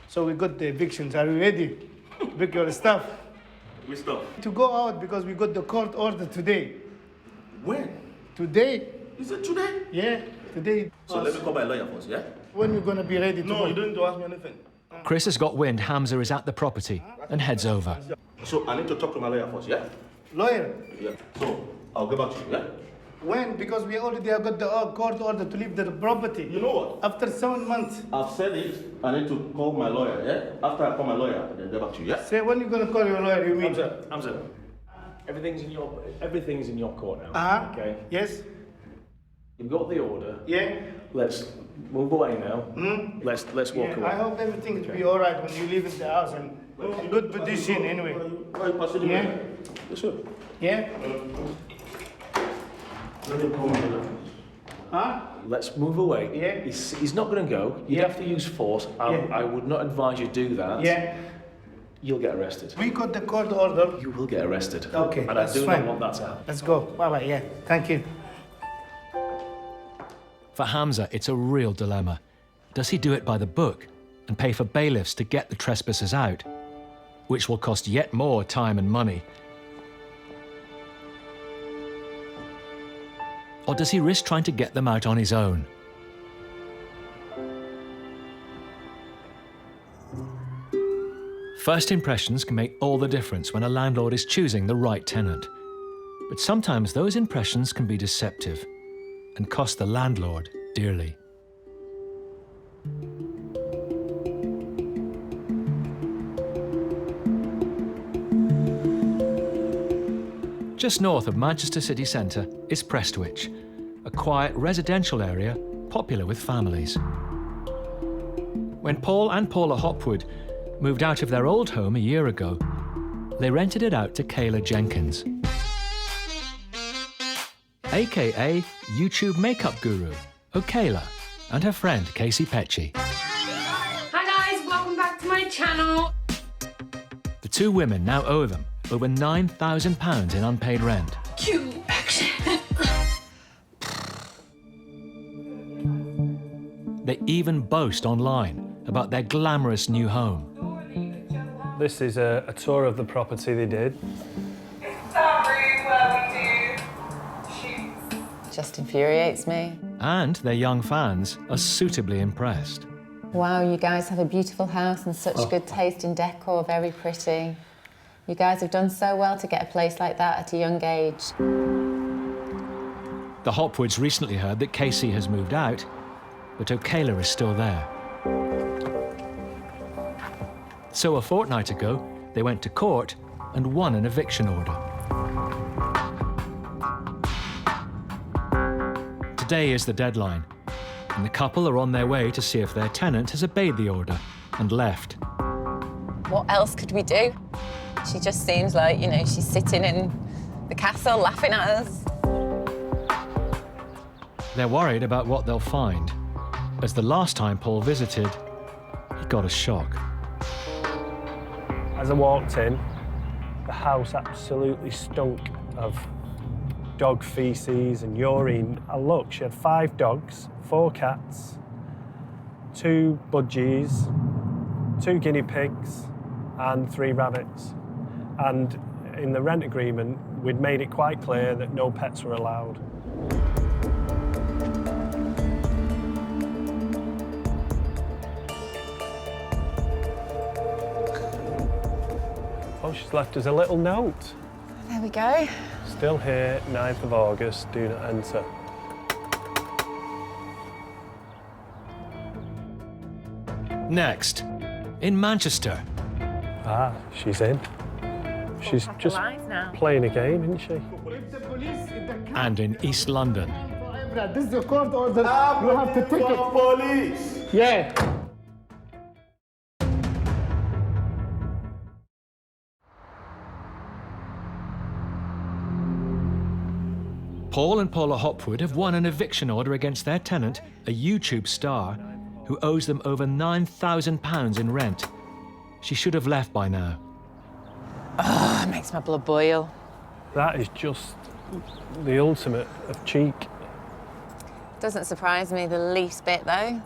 So we got the evictions. Are you ready? Pick your stuff. Which stuff? To go out because we got the court order today. When? Today. Is it today? Yeah, today. So let me call my lawyer first, yeah? When you gonna be ready to go? No, you don't need to ask me anything. Chris has got wind Hamza is at the property and heads over. So I need to talk to my lawyer first, yeah? Lawyer? Yeah. So I'll get back to you, yeah? When? Because we already have got the court order to leave the property. You know what? After 7 months. I've said it. I need to call my lawyer, yeah? After I call my lawyer, then get back to you, yeah? Say, when you gonna call your lawyer, you mean? Hamza, everything's in your court now. Uh-huh. Okay. Yes. You've got the order. Yeah. Let's move away now. Hmm? Let's walk away. I hope everything will be all right when you leave in the house and good position anyway. Yeah. Yes, sir. Yeah. Let me call my lawyer. Huh? Let's move away. Yeah. He's not going to go. You'd have to use force. I would not advise you do that. Yeah. You'll get arrested. We got the court order. You will get arrested. Okay, And that's I do fine. not want that to happen. Let's go. Bye-bye, yeah. Thank you. For Hamza, it's a real dilemma. Does he do it by the book and pay for bailiffs to get the trespassers out, which will cost yet more time and money? Or does he risk trying to get them out on his own? First impressions can make all the difference when a landlord is choosing the right tenant. But sometimes those impressions can be deceptive and cost the landlord dearly. Just north of Manchester city centre is Prestwich, a quiet residential area popular with families. When Paul and Paula Hopwood moved out of their old home a year ago, they rented it out to Kayla Jenkins, aka YouTube makeup guru Okayla, and her friend Casey Pecci. Hi guys, welcome back to my channel. The two women now owe them over £9,000 in unpaid rent. Cue action. They even boast online about their glamorous new home. This is a tour of the property they did. It's our room where we do shoots. Just infuriates me. And their young fans are suitably impressed. Wow, you guys have a beautiful house and such good taste in decor, very pretty. You guys have done so well to get a place like that at a young age. The Hopwoods recently heard that Casey has moved out, but Okayla is still there. So a fortnight ago, they went to court and won an eviction order. Today is the deadline, and the couple are on their way to see if their tenant has obeyed the order and left. What else could we do? She just seems like, you know, she's sitting in the castle laughing at us. They're worried about what they'll find, as the last time Paul visited, he got a shock. As I walked in, the house absolutely stunk of dog feces and urine. I looked, she had 5 dogs, 4 cats, 2 budgies, 2 guinea pigs, and 3 rabbits. And in the rent agreement, we'd made it quite clear that no pets were allowed. Oh, she's left us a little note. There we go. Still here, 9th of August, do not enter. Next, in Manchester. Ah, she's in. She's just playing a game, isn't she? And in East London. This is a court order. You have to take it. Police. Yeah. Paul and Paula Hopwood have won an eviction order against their tenant, a YouTube star, who owes them over £9,000 in rent. She should have left by now. Oh, it makes my blood boil. That is just the ultimate of cheek. Doesn't surprise me the least bit, though.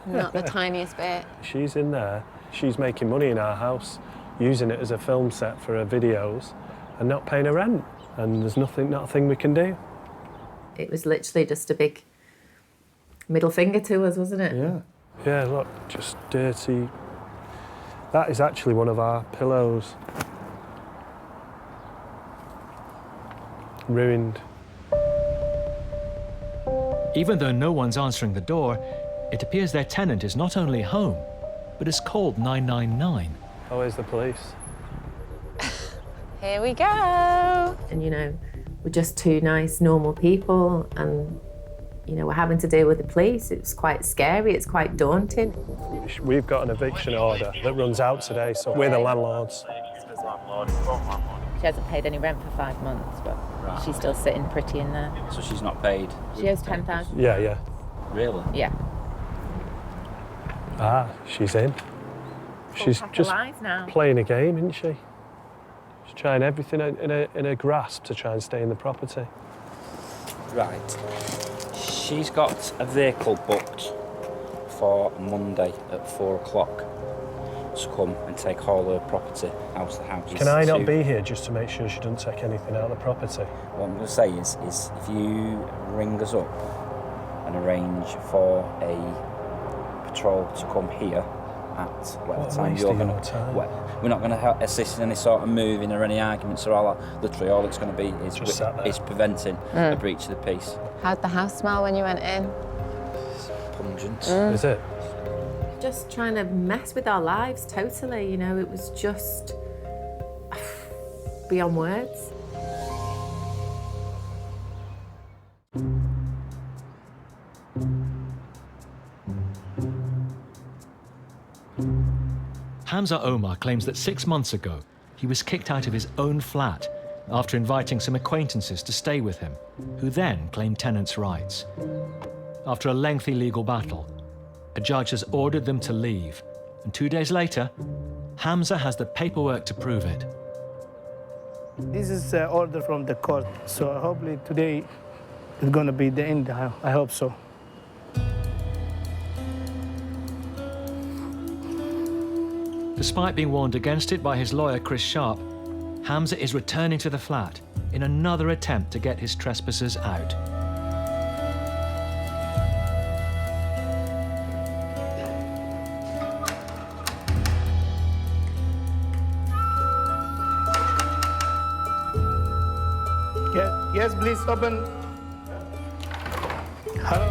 Not the tiniest bit. She's in there. She's making money in our house, using it as a film set for her videos, and not paying her rent. And there's not a thing we can do. It was literally just a big middle finger to us, wasn't it? Yeah. Yeah, look, just dirty. That is actually one of our pillows. Ruined. Even though no one's answering the door, it appears their tenant is not only home, but has called 999. Oh, where's the police? Here we go. And, you know, we're just 2 nice, normal people, and, you know, we're having to deal with the police. It's quite scary, it's quite daunting. We've got an eviction order that runs out today, so we're the landlords. She hasn't paid any rent for 5 months, but she's still sitting pretty in there. So she's not paid? She owes 10,000. Yeah, yeah. Really? Yeah. Ah, she's in. She's just playing a game, isn't she? She's trying everything in her grasp to try and stay in the property. Right. She's got a vehicle booked for Monday at 4 o'clock to come and take all her property out of the house. Can I not be here just to make sure she doesn't take anything out of the property? What I'm going to say is if you ring us up and arrange for a patrol to come here at whatever time you're going to... We're not going to assist in any sort of moving or any arguments or all that. Literally, all it's going to be is preventing a breach of the peace. How'd the house smell when you went in? It's pungent. Is it? Just trying to mess with our lives totally, you know, it was just beyond words. Hamza Omar claims that 6 months ago, he was kicked out of his own flat after inviting some acquaintances to stay with him, who then claimed tenants' rights. After a lengthy legal battle, a judge has ordered them to leave, and 2 days later, Hamza has the paperwork to prove it. This is an order from the court, so hopefully today is going to be the end. I hope so. Despite being warned against it by his lawyer, Chris Sharp, Hamza is returning to the flat in another attempt to get his trespassers out. Yes, please open. Hello.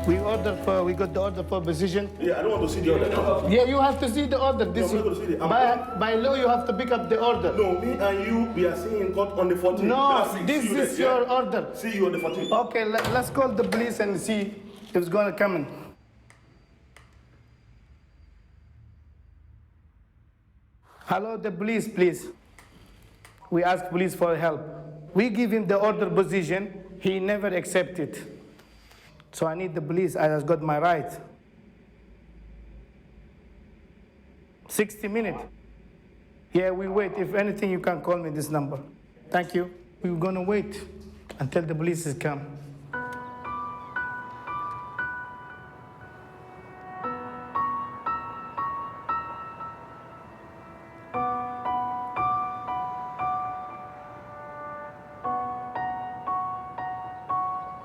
We got the order for position. Yeah, I don't want to see the order. No. Yeah, you have to see the order. This I'm not going to see it. by law, you have to pick up the order. No, me and you, we are seeing in court on the 14th. No, this is your order. See you on the 14th. Okay, let's call the police and see if it's gonna come in. Hello, the police, please. We ask police for help. We give him the order position. He never accepted. So I need the police. I just got my right. 60 minutes. Yeah, we wait. If anything, you can call me this number. Thank you. We're gonna wait until the police is come.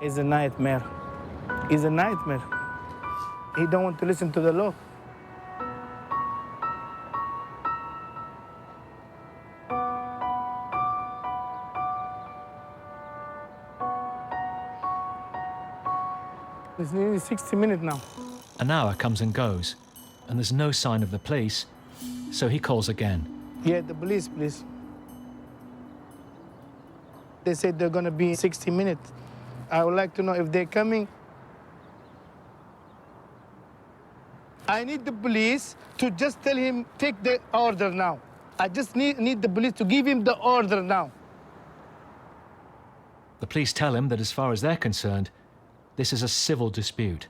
It's a nightmare. It's a nightmare. He don't want to listen to the law. It's nearly 60 minutes now. An hour comes and goes, and there's no sign of the police, so he calls again. Yeah, the police, please. They said they're gonna be 60 minutes. I would like to know if they're coming. I need the police to just tell him, take the order now. I just need the police to give him the order now. The police tell him that as far as they're concerned, this is a civil dispute.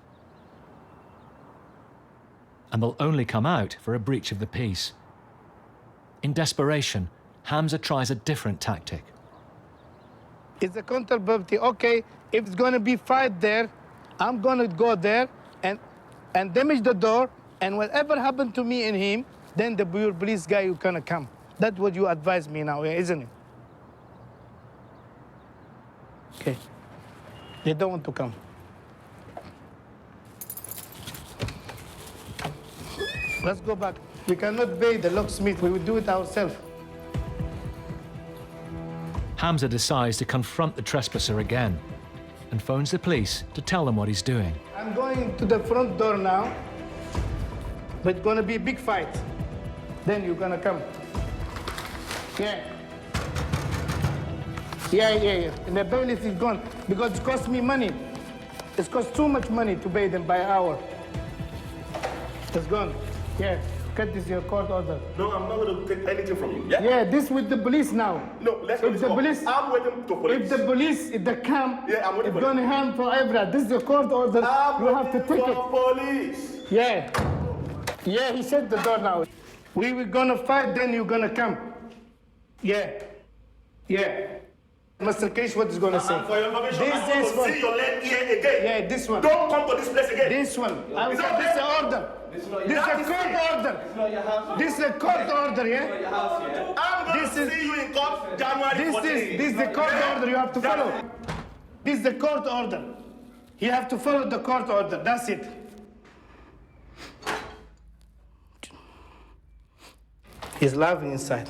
And they'll only come out for a breach of the peace. In desperation, Hamza tries a different tactic. It's a counter property. Okay, if it's gonna be fight there, I'm gonna go there and damage the door, and whatever happened to me and him, then the police guy is gonna come. That's what you advise me now, isn't it? Okay. They don't want to come. Let's go back. We cannot pay the locksmith. We will do it ourselves. Hamza decides to confront the trespasser again and phones the police to tell them what he's doing. I'm going to the front door now, but it's gonna be a big fight. Then you're gonna come. Yeah. Yeah. And the bailiff is gone because it costs me money. It costs too much money to pay them by hour. It's gone. Yeah. Cut this your court order. No, I'm not going to take anything from you. Yeah, this with the police now. No, let's go. I'm waiting to police. If the police, if they come, yeah, I'm waiting it's going to hand forever. This is your court order. You have to take it. Police. Yeah. Yeah, he shut the door now. We were going to fight, then you're going to come. Yeah. Mr. Case, what is going to say? For your information, I want to see your leg here again. Yeah, this one. Don't come to this place again. This one. This is the order. This is a court order. This is a court order, yeah? I'm going to see you in court January 14th. This is the court order you have to follow. This is the court order. You have to follow the court order. That's it. He's laughing inside.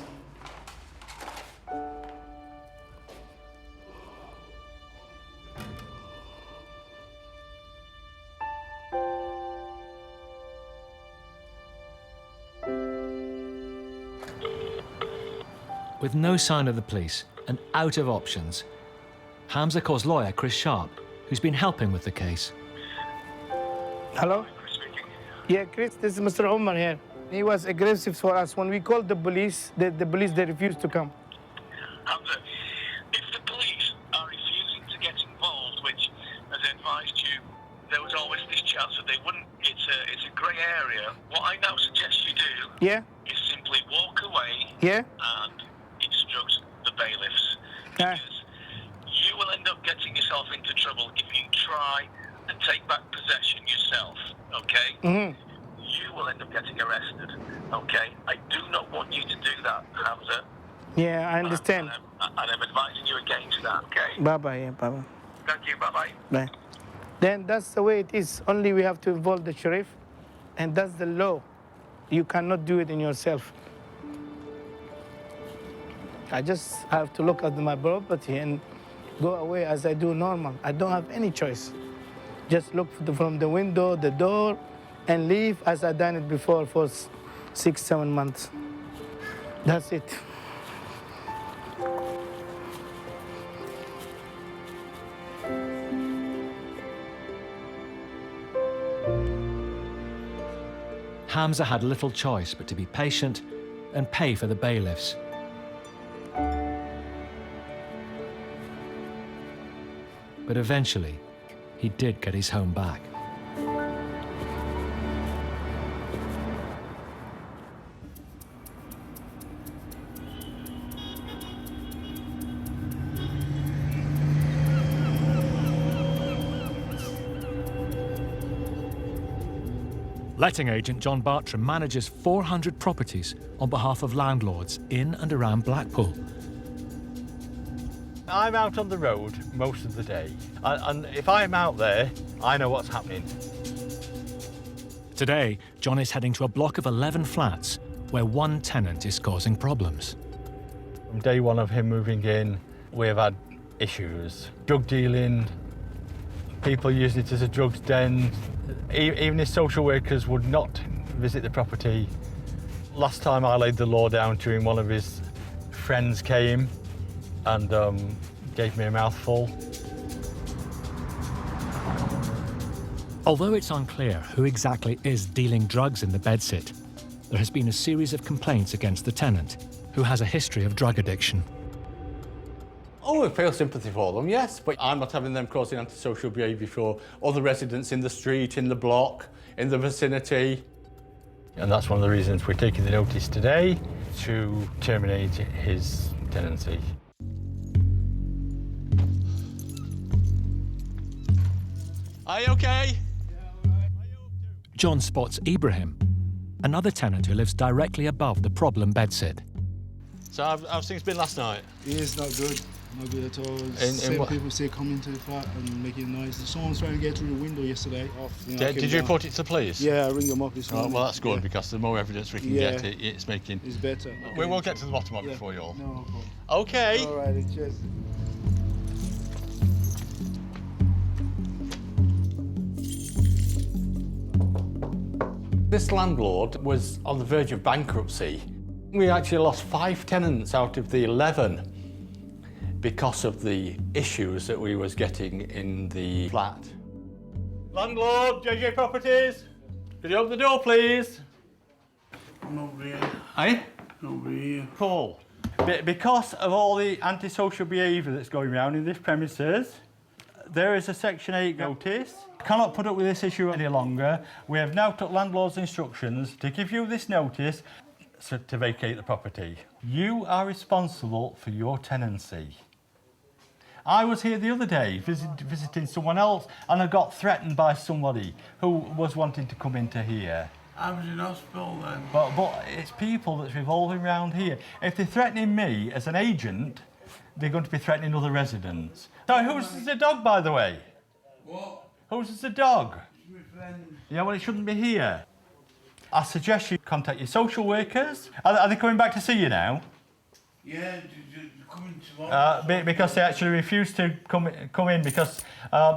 With no sign of the police and out of options, Hamza calls lawyer Chris Sharp, who's been helping with the case. Hello? Yeah, Chris, this is Mr. Omar here. He was aggressive for us. When we called the police, they refused to come. Hamza, if the police are refusing to get involved, which, as I advised you, there was always this chance that they wouldn't, it's a grey area. What I now suggest you do is simply walk away and instruct the bailiffs. Because you will end up getting yourself into trouble if you try and take back possession yourself, okay? Mm-hmm. You will end up getting arrested, okay? I do not want you to do that, Hamza. Yeah, I understand. And I'm advising you against that, okay? Bye-bye, yeah, bye-bye. Thank you, bye-bye. Bye. Then that's the way it is. Only we have to involve the sheriff, and that's the law. You cannot do it in yourself. I just have to look at my property and go away as I do normal. I don't have any choice. Just look from the window, the door, and leave as I done it before for 6-7 months. That's it. Hamza had little choice but to be patient and pay for the bailiffs. But eventually, he did get his home back. Letting agent John Bartram manages 400 properties on behalf of landlords in and around Blackpool. I'm out on the road most of the day, and if I'm out there, I know what's happening. Today, John is heading to a block of 11 flats where one tenant is causing problems. From day one of him moving in, we have had issues. Drug dealing, people using it as a drugs den. Even his social workers would not visit the property. Last time I laid the law down to him, one of his friends came and gave me a mouthful. Although it's unclear who exactly is dealing drugs in the bedsit, there has been a series of complaints against the tenant, who has a history of drug addiction. Oh, I feel sympathy for them, yes, but I'm not having them causing antisocial behaviour for other residents in the street, in the block, in the vicinity. And that's one of the reasons we're taking the notice today to terminate his tenancy. Are you okay? John spots Ibrahim, another tenant who lives directly above the problem bedsit. So how's things been last night? It's not good. Not good at all. Same people say come into the flat and making noise. Someone's trying to get through the window yesterday. Did you report it to the police? Yeah, I ring them up this morning. Well, that's good because the more evidence we can get, it's making... It's better. We will get to the bottom of it for you all. No problem. Okay. All right, cheers. This landlord was on the verge of bankruptcy. We actually lost 5 tenants out of the 11 because of the issues that we was getting in the flat. Landlord, JJ Properties, could you open the door, please? I'm over here. Eh? Over here. Paul, because of all the antisocial behaviour that's going around in this premises, there is a Section 8 notice. Cannot put up with this issue any longer. We have now took landlord's instructions to give you this notice to vacate the property. You are responsible for your tenancy. I was here the other day visiting someone else and I got threatened by somebody who was wanting to come into here. I was in hospital then. But it's people that's revolving around here. If they're threatening me as an agent, they're going to be threatening other residents. So who's the dog, by the way? What? Who's the dog? It's my friend. Yeah, well, it shouldn't be here. I suggest you contact your social workers. Are they coming back to see you now? Yeah, they're coming tomorrow. Because they actually refused to come in because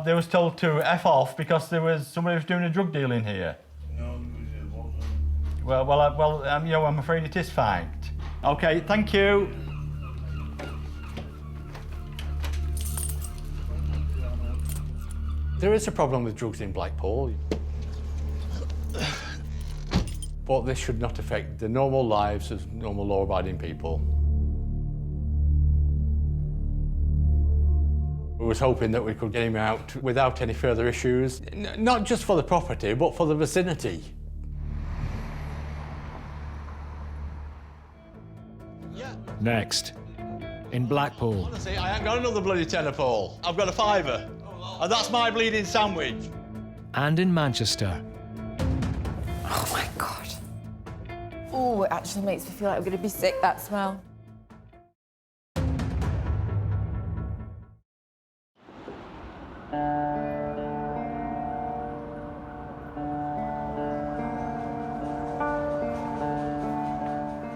they was told to F off because there was somebody who was doing a drug deal in here. No, it wasn't. Well, you know, I'm afraid it is fact. Okay, thank you. There is a problem with drugs in Blackpool. But this should not affect the normal lives of normal law-abiding people. We was hoping that we could get him out without any further issues, not just for the property, but for the vicinity. Next, in Blackpool. Honestly, I ain't got another bloody tenner, Paul. I've got a £5, and that's my bleeding sandwich. And in Manchester. Oh my God. Oh, it actually makes me feel like I'm going to be sick, that smell.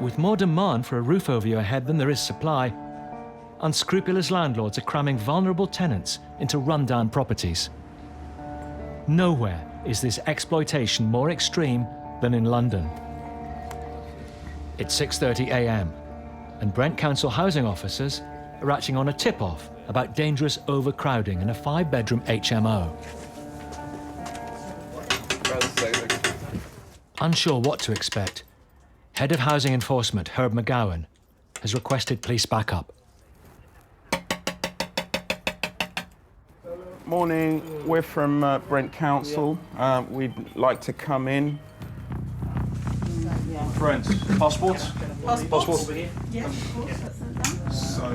With more demand for a roof over your head than there is supply, unscrupulous landlords are cramming vulnerable tenants into run-down properties. Nowhere is this exploitation more extreme than in London. It's 6:30 a.m. and Brent Council housing officers are acting on a tip-off about dangerous overcrowding in a 5-bedroom HMO. Unsure what to expect, Head of Housing Enforcement Herb McGowan has requested police backup. Morning, we're from Brent Council. We'd like to come in. Brent, passports? Passports? Yeah. So.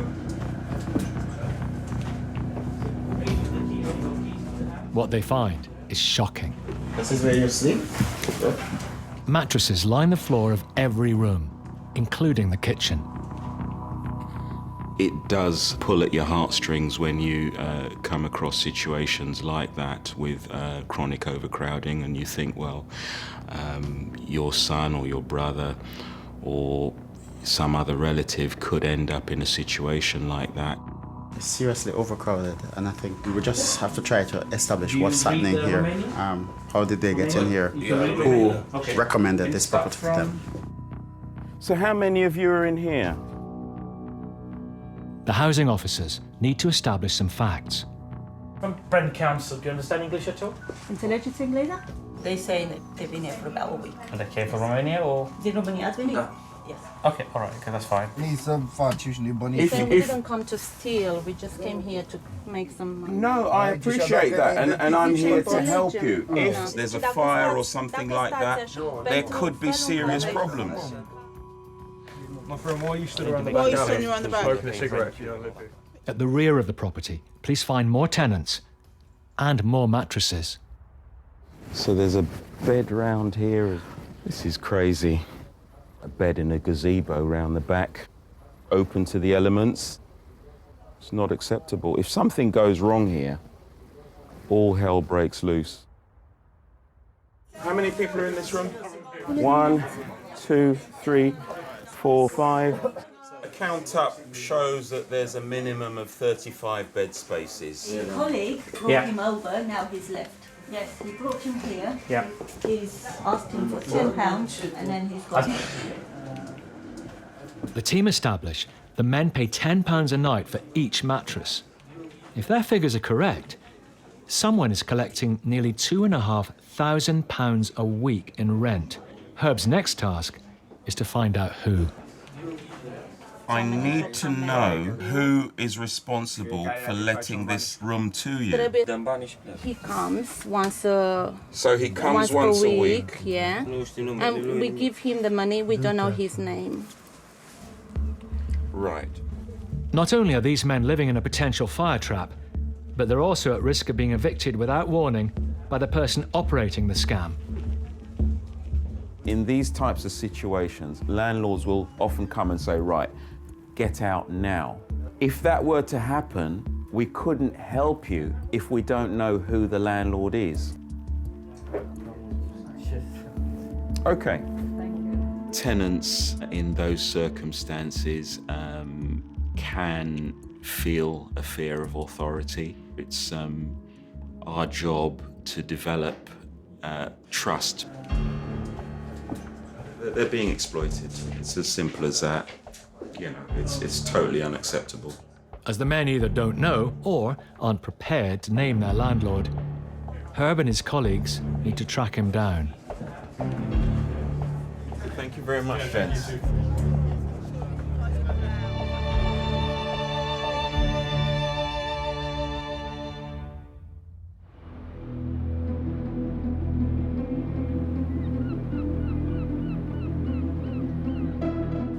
What they find is shocking. This is where you sleep? Mattresses line the floor of every room, including the kitchen. It does pull at your heartstrings when you come across situations like that with chronic overcrowding, and you think, well, your son or your brother or some other relative could end up in a situation like that. It's seriously overcrowded, and I think we just have to try to establish what's happening here. How did they get in here? Who recommended this property for them? So how many of you are in here? The housing officers need to establish some facts. From Brent Council, do you understand English at all? Intelligence English? They say that they've been here for about a week. And they came from Romania or? The Romania has been here? Yes. Okay, all right, okay, that's fine. They say we didn't come to steal, we just came here to make some money. No, I appreciate that, and I'm here to help you. If there's a fire or something like that, there could be serious problems. My friend, why are you stood around the Why are you back? standing around the back? Smoking a cigarette. You don't live here. At the rear of the property, police find more tenants and more mattresses. So there's a bed round here. This is crazy. A bed in a gazebo round the back, open to the elements. It's not acceptable. If something goes wrong here, all hell breaks loose. How many people are in this room? 1, 2, 3, 4, 5. A count up shows that there's a minimum of 35 bed spaces. A colleague brought him over, now he's left. Yes, he brought him here. Yeah. He's asked him for £10 and then he's got The team establish the men pay £10 a night for each mattress. If their figures are correct, someone is collecting nearly £2,500 a week in rent. Herb's next task is to find out who. I need to know who is responsible for letting this room to you. He comes once a So he comes once a week. Yeah. And we give him the money, we don't know his name. Right. Not only are these men living in a potential fire trap, but they're also at risk of being evicted without warning by the person operating the scam. In these types of situations, landlords will often come and say, right, get out now. If that were to happen, we couldn't help you if we don't know who the landlord is. Okay. Tenants in those circumstances can feel a fear of authority. It's our job to develop trust. They're being exploited. It's as simple as that. You know, it's totally unacceptable. As the men either don't know or aren't prepared to name their landlord, Herb and his colleagues need to track him down. Thank you very much, gents.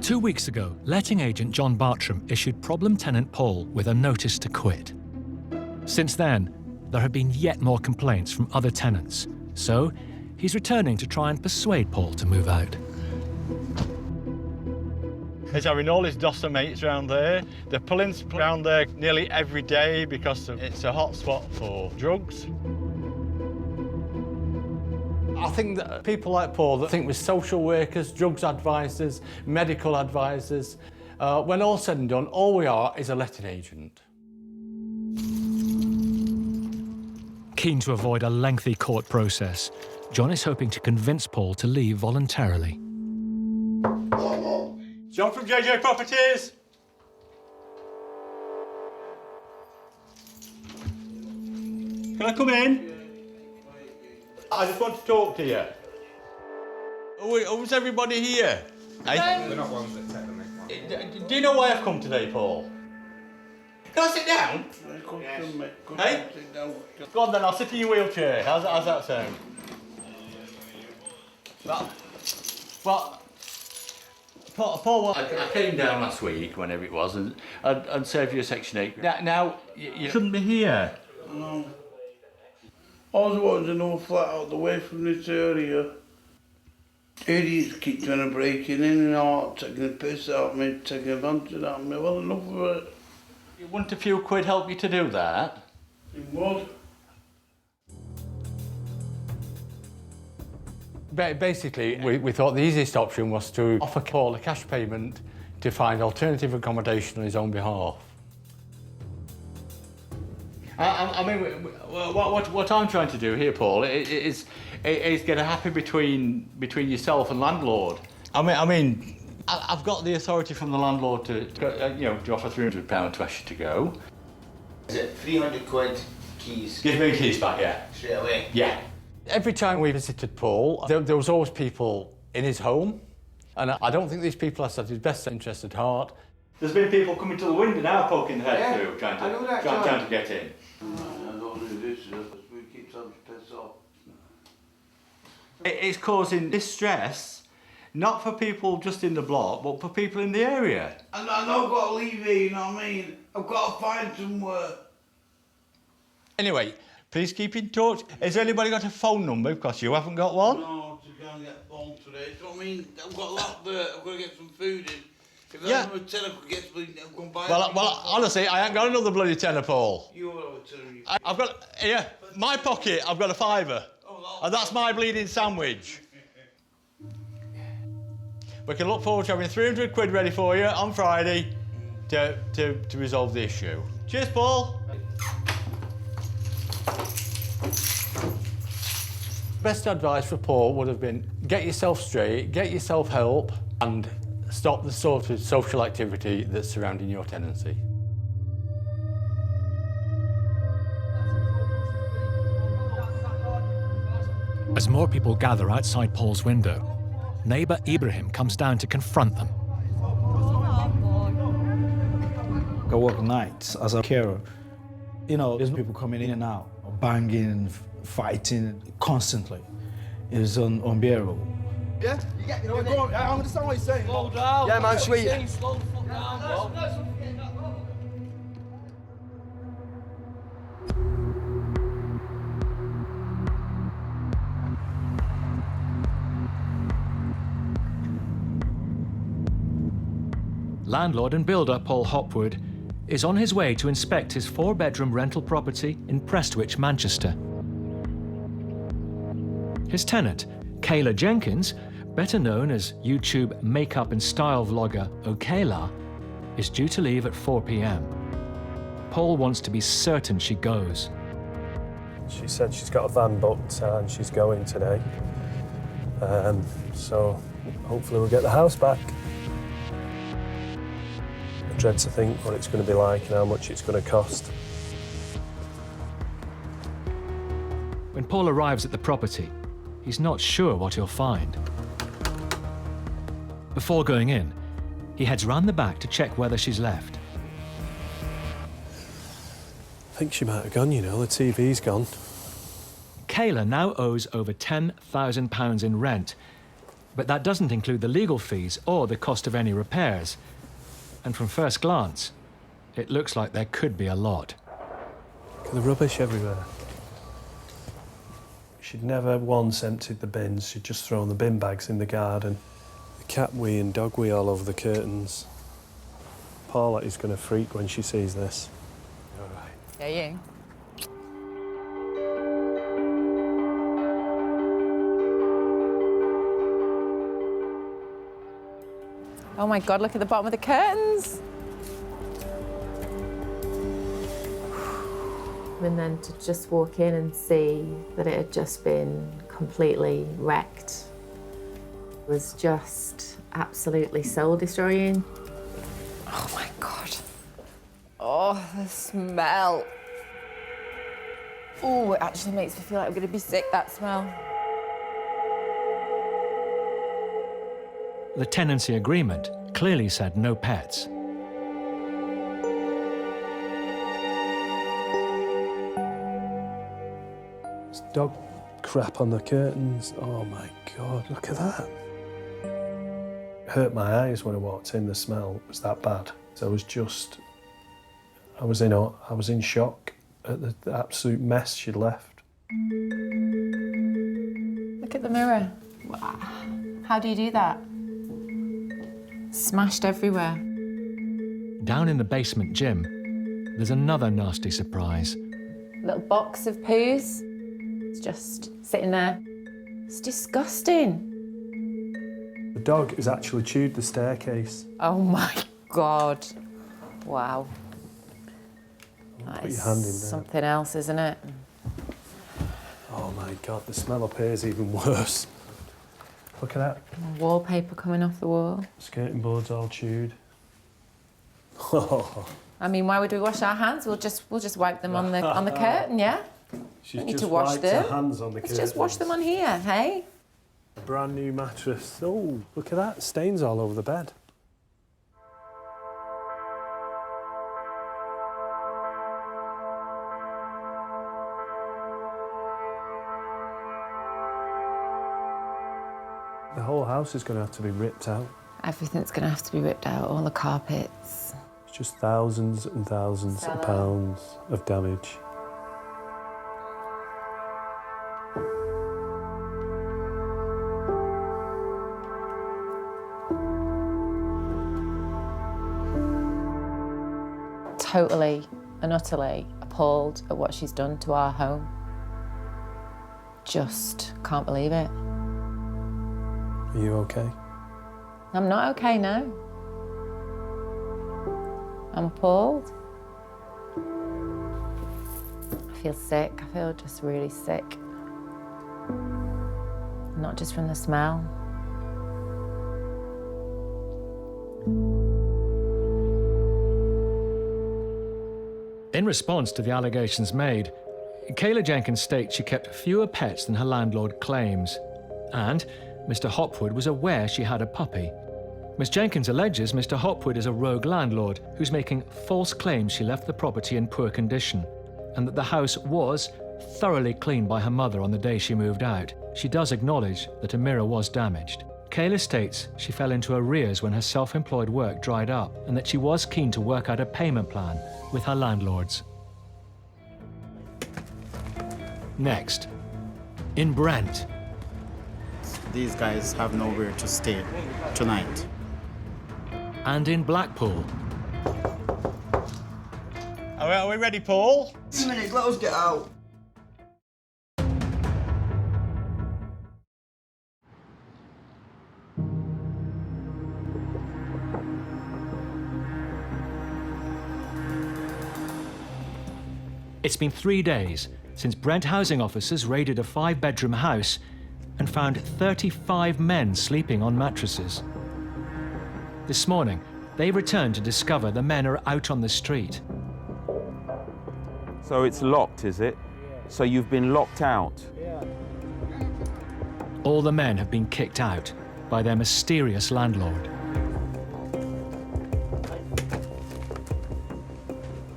2 weeks ago, letting agent John Bartram issued problem tenant Paul with a notice to quit. Since then, there have been yet more complaints from other tenants, so he's returning to try and persuade Paul to move out. He's having all his DOSA mates around there. They're pulling around there nearly every day because it's a hot spot for drugs. I think that people like Paul that think we're social workers, drugs advisors, medical advisors, when all's said and done, all we are is a letting agent. Keen to avoid a lengthy court process, John is hoping to convince Paul to leave voluntarily. John from JJ Properties! Can I come in? I just want to talk to you. Was everybody here? We're not ones that take them. Do you know why I've come today, Paul? Can I sit down? Hey? Go on then, I'll sit in your wheelchair. How's that sound? Well, Paul, I came down last week, whenever it was, and served you a Section 8. Now you shouldn't be here. No. All I want to know flat out the way from this area. Idiots keep trying to break in and out, taking the piss out of me, taking advantage out of me. Well, enough of it. Wouldn't a few quid help you to do that? It would. Basically, we thought the easiest option was to offer Paul a cash payment to find alternative accommodation on his own behalf. I mean, what I'm trying to do here, Paul, is get a happy between yourself and landlord. I mean, I've got the authority from the landlord to offer £300 to ask you to go. Is it 300 quid keys? Give me the keys back, yeah. Straight away? Yeah. Every time we visited Paul, there was always people in his home, and I don't think these people have his best interest at heart. There's been people coming to the window now, poking their head through, trying to get in. I don't know who this is, we keep trying to piss off. It's causing distress, not for people just in the block, but for people in the area. And I know I've got to leave here, you know what I mean? I've got to find somewhere. Anyway, please keep in touch. Has anybody got a phone number? Because you haven't got one. No, to go and get a phone today. Do you know what I mean? I've got a lot there. I've got to get some food in. If Yeah. I have a tenner, I could get something, I'll go and buy Well, honestly, I ain't got another bloody tenner, Paul. You will have a tenner. I've got, my pocket, I've got a £5. And that's my bleeding sandwich. We can look forward to having 300 quid ready for you on Friday to resolve the issue. Cheers, Paul. Best advice for Paul would have been get yourself straight, get yourself help, and stop the sort of social activity that's surrounding your tenancy. As more people gather outside Paul's window, neighbour Ibrahim comes down to confront them. I work nights as a carer. You know, there's people coming in and out, banging, fighting constantly. It's unbearable. Yeah? Go on, I understand what you're saying. Slow down. Yeah, man, sweet. Slow the fuck down, bro. Landlord and builder Paul Hopwood is on his way to inspect his 4-bedroom rental property in Prestwich, Manchester. His tenant, Kayla Jenkins, better known as YouTube makeup and style vlogger Okayla, is due to leave at 4 p.m. Paul wants to be certain she goes. She said she's got a van booked and she's going today. So hopefully we'll get the house back. I dread to think what it's going to be like and how much it's going to cost. When Paul arrives at the property, he's not sure what he'll find. Before going in, he heads round the back to check whether she's left. I think she might have gone, you know, the TV's gone. Kayla now owes over £10,000 in rent, but that doesn't include the legal fees or the cost of any repairs. And from first glance, it looks like there could be a lot. Look at the rubbish everywhere. She'd never once emptied the bins, she'd just thrown the bin bags in the garden. The cat wee and dog wee all over the curtains. Paula is going to freak when she sees this. All right. Yeah, you. Oh my God, look at the bottom of the curtains. And then to just walk in and see that it had just been completely wrecked was just absolutely soul-destroying. Oh my God. Oh, the smell. Oh, it actually makes me feel like I'm going to be sick, that smell. The tenancy agreement clearly said no pets. There's dog crap on the curtains. Oh my God, look at that. It hurt my eyes when I walked in, the smell was that bad. So I was in shock at the absolute mess she'd left. Look at the mirror. How do you do that? Smashed everywhere. Down in the basement gym, there's another nasty surprise. Little box of poos. It's just sitting there. It's disgusting. The dog has actually chewed the staircase. Oh my God. Wow. That Put is your hand in there. something else, isn't it? Oh my God, the smell up here is even worse. Look at that. Wallpaper coming off the wall. Skirting boards all chewed. I mean, why would we wash our hands? We'll just wipe them on the curtain, yeah? She's Don't need just to wash wiped them. her hands on the Let's just wash them on here, hey? A brand new mattress. Oh, look at that. Stains all over the bed. The whole house is going to have to be ripped out. Everything's going to have to be ripped out, all the carpets. It's just thousands and thousands of pounds of damage. Totally and utterly appalled at what she's done to our home. Just can't believe it. Are you okay? I'm not okay now. I'm appalled. I feel sick. I feel just really sick. Not just from the smell. In response to the allegations made, Kayla Jenkins states she kept fewer pets than her landlord claims, and Mr. Hopwood was aware she had a puppy. Ms. Jenkins alleges Mr. Hopwood is a rogue landlord who's making false claims she left the property in poor condition, and that the house was thoroughly cleaned by her mother on the day she moved out. She does acknowledge that a mirror was damaged. Kayla states she fell into arrears when her self-employed work dried up, and that she was keen to work out a payment plan with her landlords. Next, in Brent. These guys have nowhere to stay tonight. And in Blackpool. Are we ready, Paul? 2 minutes, let us get out. It's been 3 days since Brent housing officers raided a 5-bedroom house and found 35 men sleeping on mattresses. This morning, they returned to discover the men are out on the street. So it's locked, is it? So you've been locked out? All the men have been kicked out by their mysterious landlord.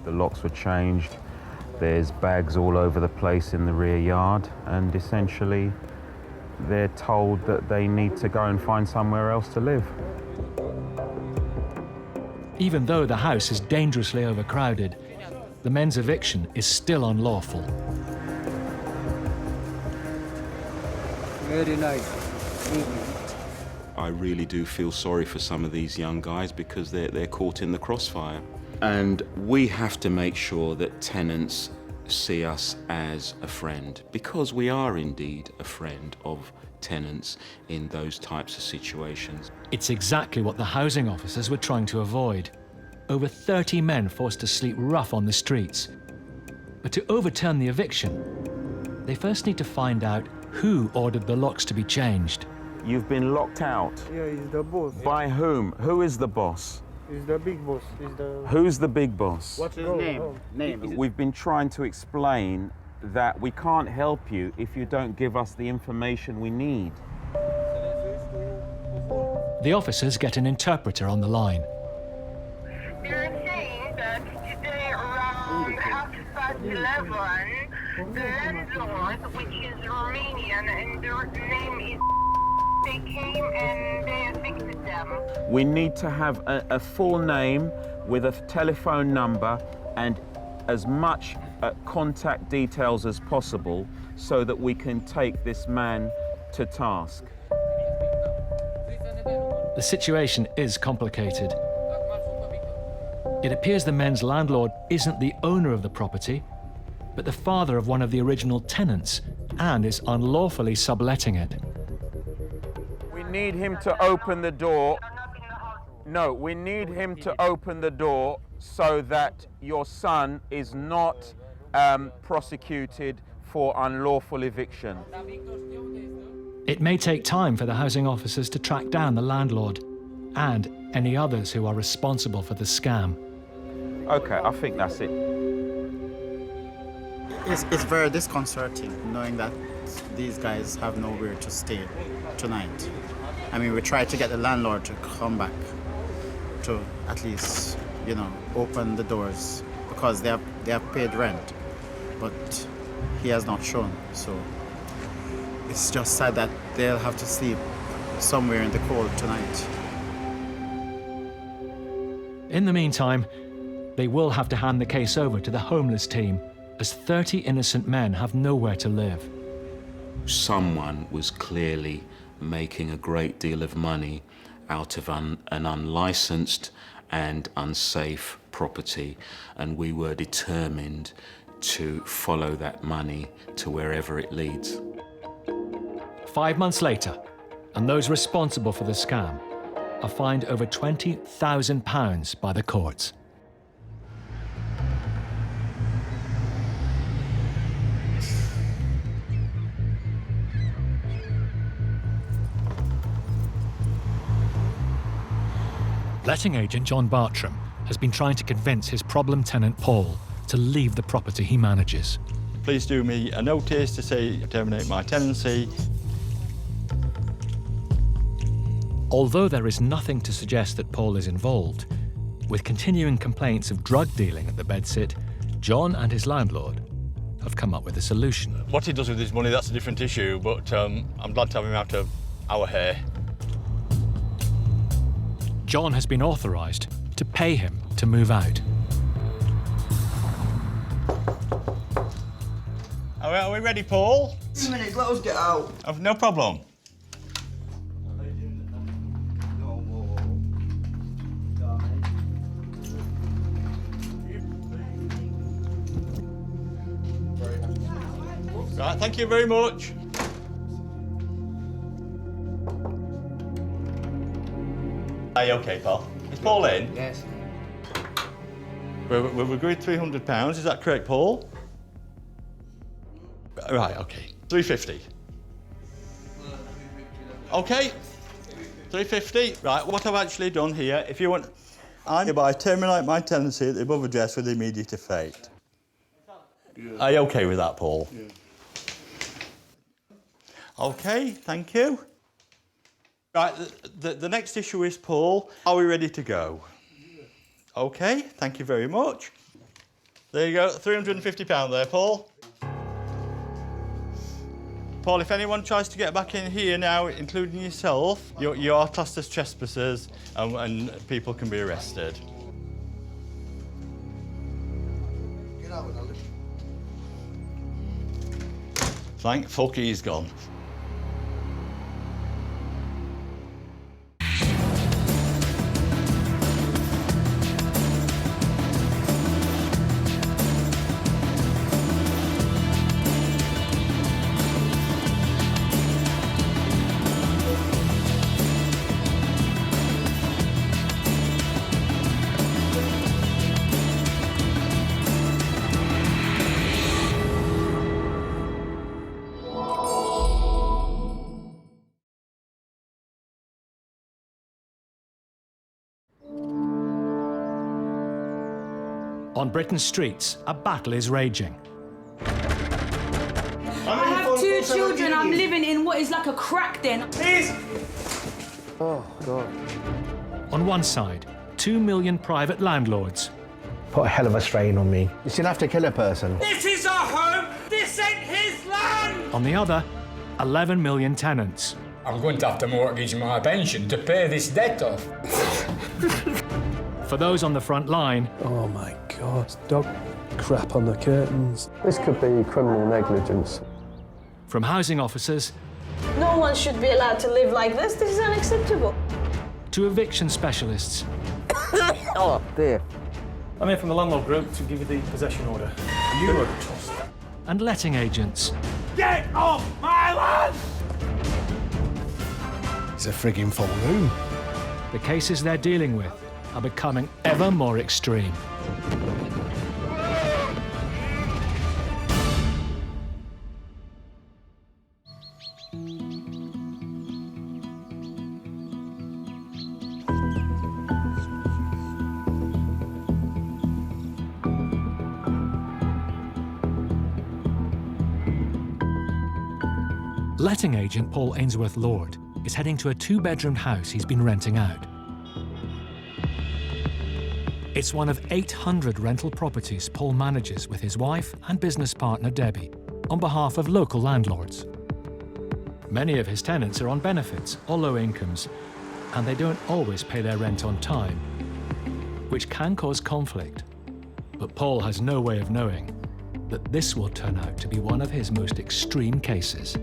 The locks were changed. There's bags all over the place in the rear yard, and essentially they're told that they need to go and find somewhere else to live. Even though the house is dangerously overcrowded, the men's eviction is still unlawful. Very nice. I really do feel sorry for some of these young guys because they're caught in the crossfire. And we have to make sure that tenants see us as a friend, because we are indeed a friend of tenants in those types of situations. It's exactly what the housing officers were trying to avoid. Over 30 men forced to sleep rough on the streets. But to overturn the eviction, they first need to find out who ordered the locks to be changed. You've been locked out. Yeah, he's the boss. By whom? Who is the boss? He's the big boss. Who's the big boss? What's his name? We've been trying to explain that we can't help you if you don't give us the information we need. The officers get an interpreter on the line. They're saying that today around 11:30, the landlord, which is Romanian, and their name is, they came and they evicted them. We need to have a full name with a telephone number and as much contact details as possible so that we can take this man to task. The situation is complicated. It appears the men's landlord isn't the owner of the property, but the father of one of the original tenants, and is unlawfully subletting it. We need him to open the door. No, we need him to open the door so that your son is not prosecuted for unlawful eviction. It may take time for the housing officers to track down the landlord and any others who are responsible for the scam. Okay, I think that's it. It's very disconcerting knowing that these guys have nowhere to stay tonight. I mean, we tried to get the landlord to come back to at least, you know, open the doors because they have paid rent, but he has not shown. So it's just sad that they'll have to sleep somewhere in the cold tonight. In the meantime, they will have to hand the case over to the homeless team, as 30 innocent men have nowhere to live. Someone was clearly making a great deal of money out of an unlicensed and unsafe property, and we were determined to follow that money to wherever it leads. 5 months later, and those responsible for the scam are fined over £20,000 by the courts. Letting agent John Bartram has been trying to convince his problem tenant Paul to leave the property he manages. Please do me a notice to say terminate my tenancy. Although there is nothing to suggest that Paul is involved, with continuing complaints of drug dealing at the bedsit, John and his landlord have come up with a solution. What he does with his money, that's a different issue, but I'm glad to have him out of our hair. John has been authorised to pay him to move out. Are we ready, Paul? 2 minutes, let us get out. Oh, no problem. Right, thank you very much. Are you okay, pal? Is Paul in? Yes. We've agreed £300, is that correct, Paul? Right, okay. 350. Okay. 350. Right, what I've actually done here, if you want, I hereby terminate my tenancy at the above address with immediate effect. Yeah. Are you okay with that, Paul? Yeah. Okay, thank you. Right, the next issue is, Paul, are we ready to go? Yeah. Okay, thank you very much. There you go, £350 there, Paul. Paul, if anyone tries to get back in here now, including yourself, you are classed as trespassers and people can be arrested. Get out with that. Thank fuck he's gone. On Britain's streets, a battle is raging. I have 2 children. I'm living in what is like a crack den. Please. Oh, God. On one side, 2 million private landlords. Put a hell of a strain on me. You still have to kill a person. This is our home. This ain't his land. On the other, 11 million tenants. I'm going to have to mortgage my pension to pay this debt off. For those on the front line... Oh, my God. It's dog crap on the curtains. This could be criminal negligence. From housing officers... No one should be allowed to live like this. This is unacceptable. To eviction specialists. Oh, dear. I'm here from the landlord group to give you the possession order. You are a toss. And letting agents. Get off my land! It's a frigging full room. The cases they're dealing with are becoming ever more extreme. Letting agent Paul Ainsworth-Lord is heading to a 2-bedroom house he's been renting out. It's one of 800 rental properties Paul manages with his wife and business partner Debbie on behalf of local landlords. Many of his tenants are on benefits or low incomes, and they don't always pay their rent on time, which can cause conflict. But Paul has no way of knowing that this will turn out to be one of his most extreme cases.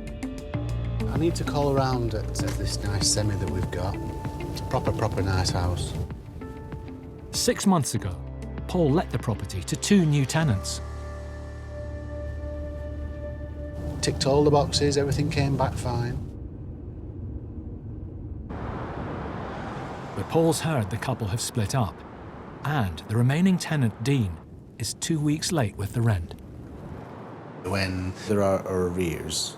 I need to call around at this nice semi that we've got. It's a proper nice house. 6 months ago, Paul let the property to 2 new tenants. Ticked all the boxes, everything came back fine. But Paul's heard the couple have split up, and the remaining tenant, Dean, is 2 weeks late with the rent. When there are arrears,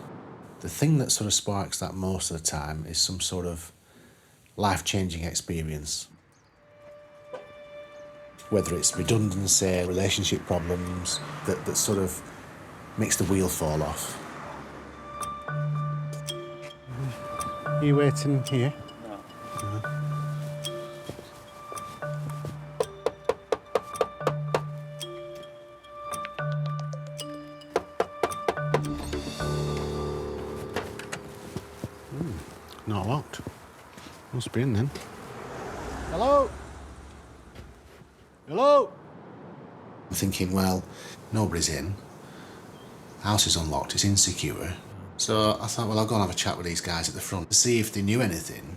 the thing that sort of sparks that most of the time is some sort of life-changing experience. Whether it's redundancy, relationship problems, that sort of makes the wheel fall off. Are you waiting here? No. Not locked. Must be in then. Hello? Hello? I'm thinking, well, nobody's in. House is unlocked, it's insecure. So I thought, well, I'll go and have a chat with these guys at the front to see if they knew anything.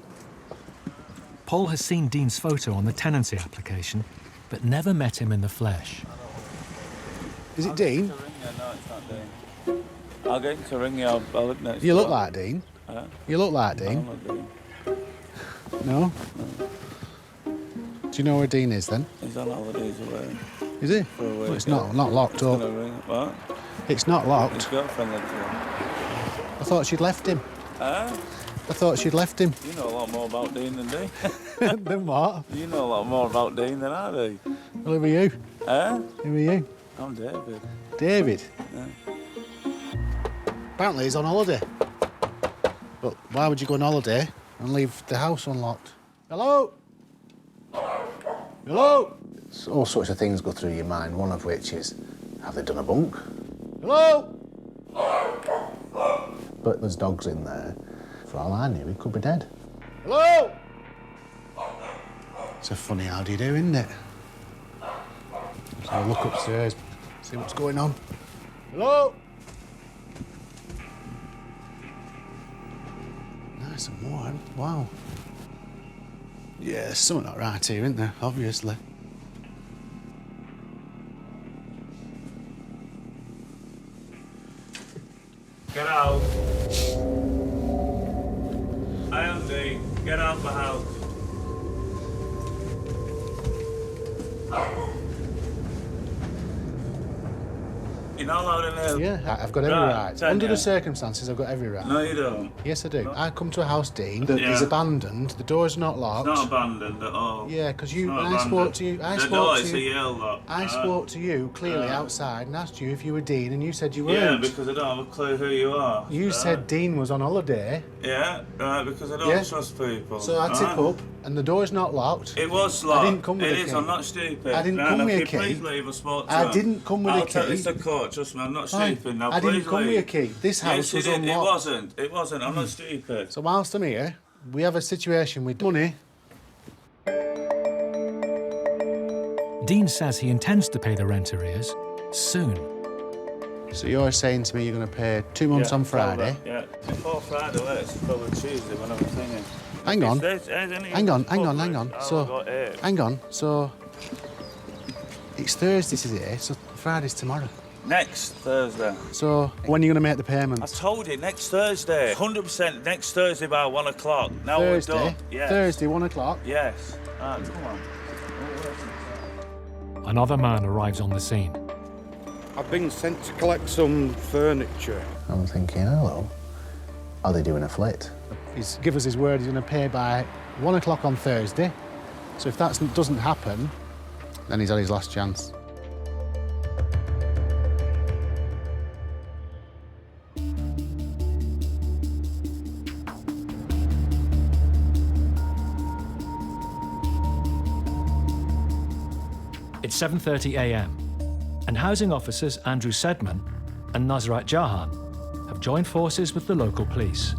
Paul has seen Dean's photo on the tenancy application, but never met him in the flesh. Is it Dean? No, it's not Dean. I'll get him to ring you. I'll look next. You look like Dean. Huh? You look like Dean. I'm not Dean. No? Do you know where Dean is then? He's on holidays away. Is he? For a week. Well, it's not locked up. What? It's not locked. His girlfriend lives here. I thought she'd left him. Huh? I thought she'd left him. You know a lot more about Dean than Dean. Then what? You know a lot more about Dean than I do. Well, who are you? Huh? Who are you? I'm David. David? Yeah. Apparently he's on holiday. But why would you go on holiday and leave the house unlocked? Hello? Hello? All sorts of things go through your mind, one of which is, have they done a bunk? Hello? But there's dogs in there. For all I knew, he could be dead. Hello? It's a funny how do you do, isn't it? So I'll look upstairs, see what's going on. Hello? Nice and warm. Wow. Yeah, there's something not right here, isn't there? Obviously. Get out. I am Dean. Get out the house. fucking all out in there. Yeah, I've got every right. Under the circumstances, I've got every right. No, you don't. Yes, I do. I come to a house, Dean, that is abandoned. The door's not locked. It's not abandoned at all. Yeah, because It's not I spoke to you. the door is a yell lock. I spoke to you clearly outside and asked you if you were Dean, and you said you weren't. Yeah, because I don't have a clue who you are. You said Dean was on holiday. Yeah, right, because I don't trust people. So I tip up, and the door's not locked. It was locked. I didn't come with a key. It is, I'm not stupid. I didn't come with a key. Please leave, I spoke to I him. didn't come with a I'll key. take this to court, trust me, I'm not Fine. stupid. Now, I didn't please come leave. with a key. This house was unlocked. It wasn't, I'm not stupid. So whilst I'm here, we have a situation with money. Dean says he intends to pay the rent arrears soon. So you're saying to me you're going to pay 2 months on Friday? Yeah, before Friday, well, it's probably Tuesday when I'm thinking. Hang on. Hang on. So, hang on. So, it's Thursday today, so Friday's tomorrow. Next Thursday. So, when are you going to make the payment? I told you, next Thursday. 100% next Thursday by 1 o'clock. Now Thursday? we're done. Yes. Thursday, 1 o'clock? Yes. All right, come on. Another man arrives on the scene. I've been sent to collect some furniture. I'm thinking, hello. Are they doing a flit? He's give us his word he's going to pay by 1 o'clock on Thursday. So if that doesn't happen, then he's had his last chance. It's 7:30 a.m. and housing officers Andrew Sedman and Nasrat Jahan have joined forces with the local police.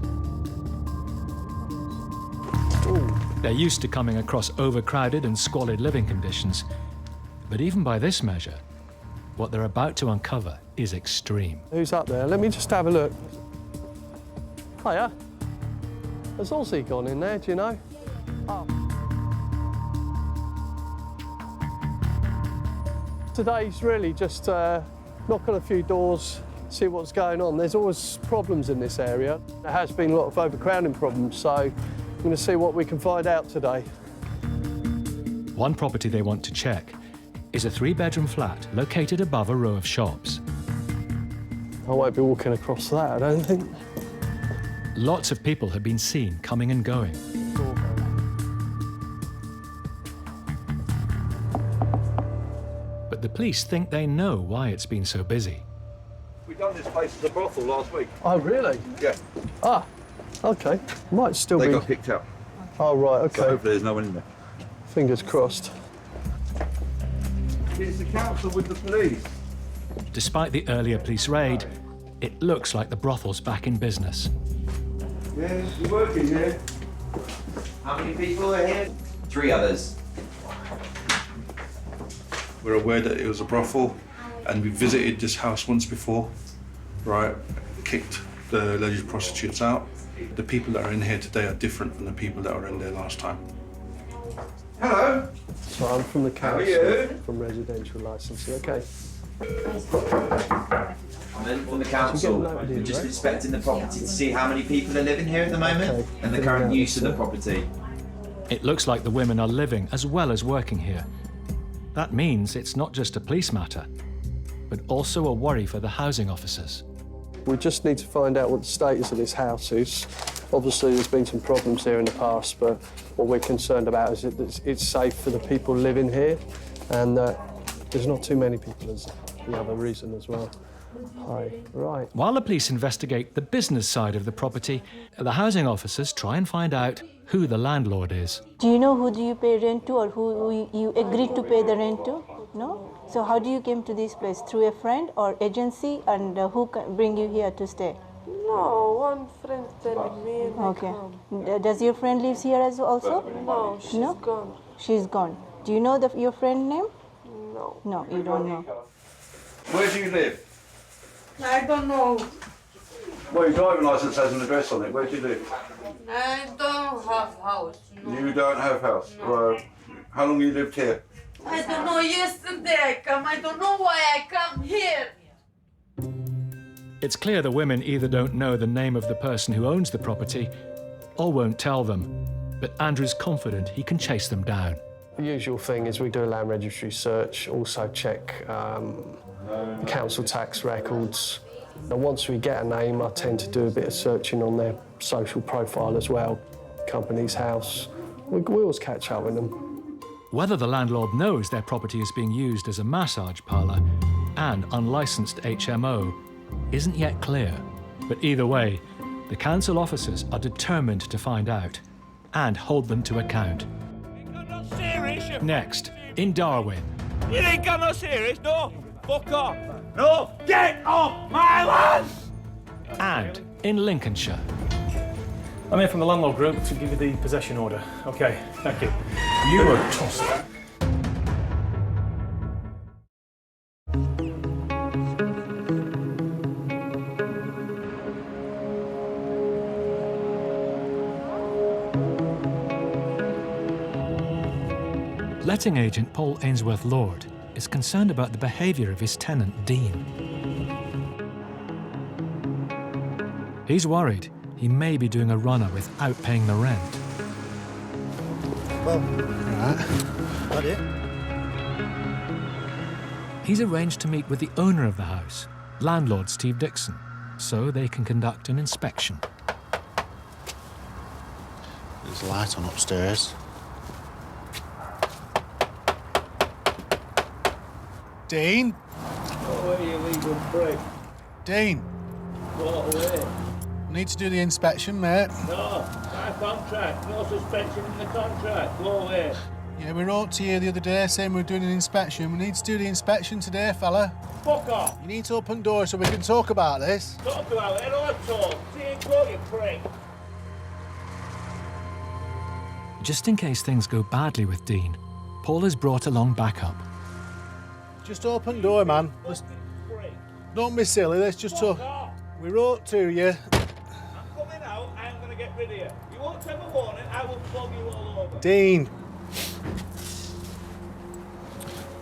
They're used to coming across overcrowded and squalid living conditions, but even by this measure, what they're about to uncover is extreme. Who's up there? Let me just have a look. Hiya. Has Ozzy gone in there, do you know? Oh. Today's really just knock on a few doors, see what's going on. There's always problems in this area. There has been a lot of overcrowding problems, so I'm going to see what we can find out today. One property they want to check is a 3-bedroom flat located above a row of shops. I won't be walking across that, I don't think. Lots of people have been seen coming and going. But the police think they know why it's been so busy. We done this place as a brothel last week. Oh, really? Yeah. Ah, OK. Might still be... They got kicked out. Oh, right, OK. So hopefully there's no one in there. Fingers crossed. It's the council with the police. Despite the earlier police raid, it looks like the brothel's back in business. Yeah, you're working here. How many people are here? 3 others. We're aware that it was a brothel, and we visited this house once before, right? Kicked the alleged prostitutes out. The people that are in here today are different from the people that were in there last time. Hello. So I'm from the council. How are you? From residential licensing. OK. I'm in from the council. We're just inspecting the property to see how many people are living here at the moment and the current use of the property. It looks like the women are living as well as working here. That means it's not just a police matter, but also a worry for the housing officers. We just need to find out what the status of this house is. Obviously, there's been some problems here in the past, but what we're concerned about is that it's safe for the people living here, and there's not too many people as the other reason as well. Hi. Right. While the police investigate the business side of the property, the housing officers try and find out who the landlord is. Do you know who do you pay rent to, or who you agreed to pay the rent to? No? So how do you came to this place? Through a friend or agency, and who can bring you here to stay? No, one friend telling me. Okay. Does your friend lives here as also? No, she's gone. She's gone. Do you know your friend name? No. No, you don't know. Where do you live? I don't know. Well, your driving licence has an address on it. Where do you live? I don't have house. No. You don't have house? No. How long you lived here? I don't know. Yesterday I come. I don't know why I come here. It's clear the women either don't know the name of the person who owns the property or won't tell them. But Andrew's confident he can chase them down. The usual thing is we do a land registry search, also check the council tax records. And once we get a name, I tend to do a bit of searching on their social profile as well. Company's house, we always catch up with them. Whether the landlord knows their property is being used as a massage parlour and unlicensed HMO isn't yet clear. But either way, the council officers are determined to find out and hold them to account. Next, in Darwin. You ain't got no serious, no? Fuck off. No, get off my land! And in Lincolnshire. I'm here from the landlord group to give you the possession order. Okay, thank you. You were tossed. Letting agent Paul Ainsworth-Lord is concerned about the behaviour of his tenant, Dean. He's worried he may be doing a runner without paying the rent. Well, alright. Got it. He's arranged to meet with the owner of the house, landlord Steve Dixon, so they can conduct an inspection. There's a light on upstairs. Dean? Go away, you legal prick. Dean? Go away. Need to do the inspection, mate. No, my contract. No suspension in the contract. Go away. Yeah, we wrote to you the other day saying we were doing an inspection. We need to do the inspection today, fella. Fuck off. You need to open doors so we can talk about this. Talk about it or talk. See and go, you prick. Just in case things go badly with Dean, Paul has brought along backup. Just open door, man. Don't be silly, let's just talk. We wrote to you. I'm coming out, I'm going to get rid of you. You won't have a warning, I will flog you all over. Dean.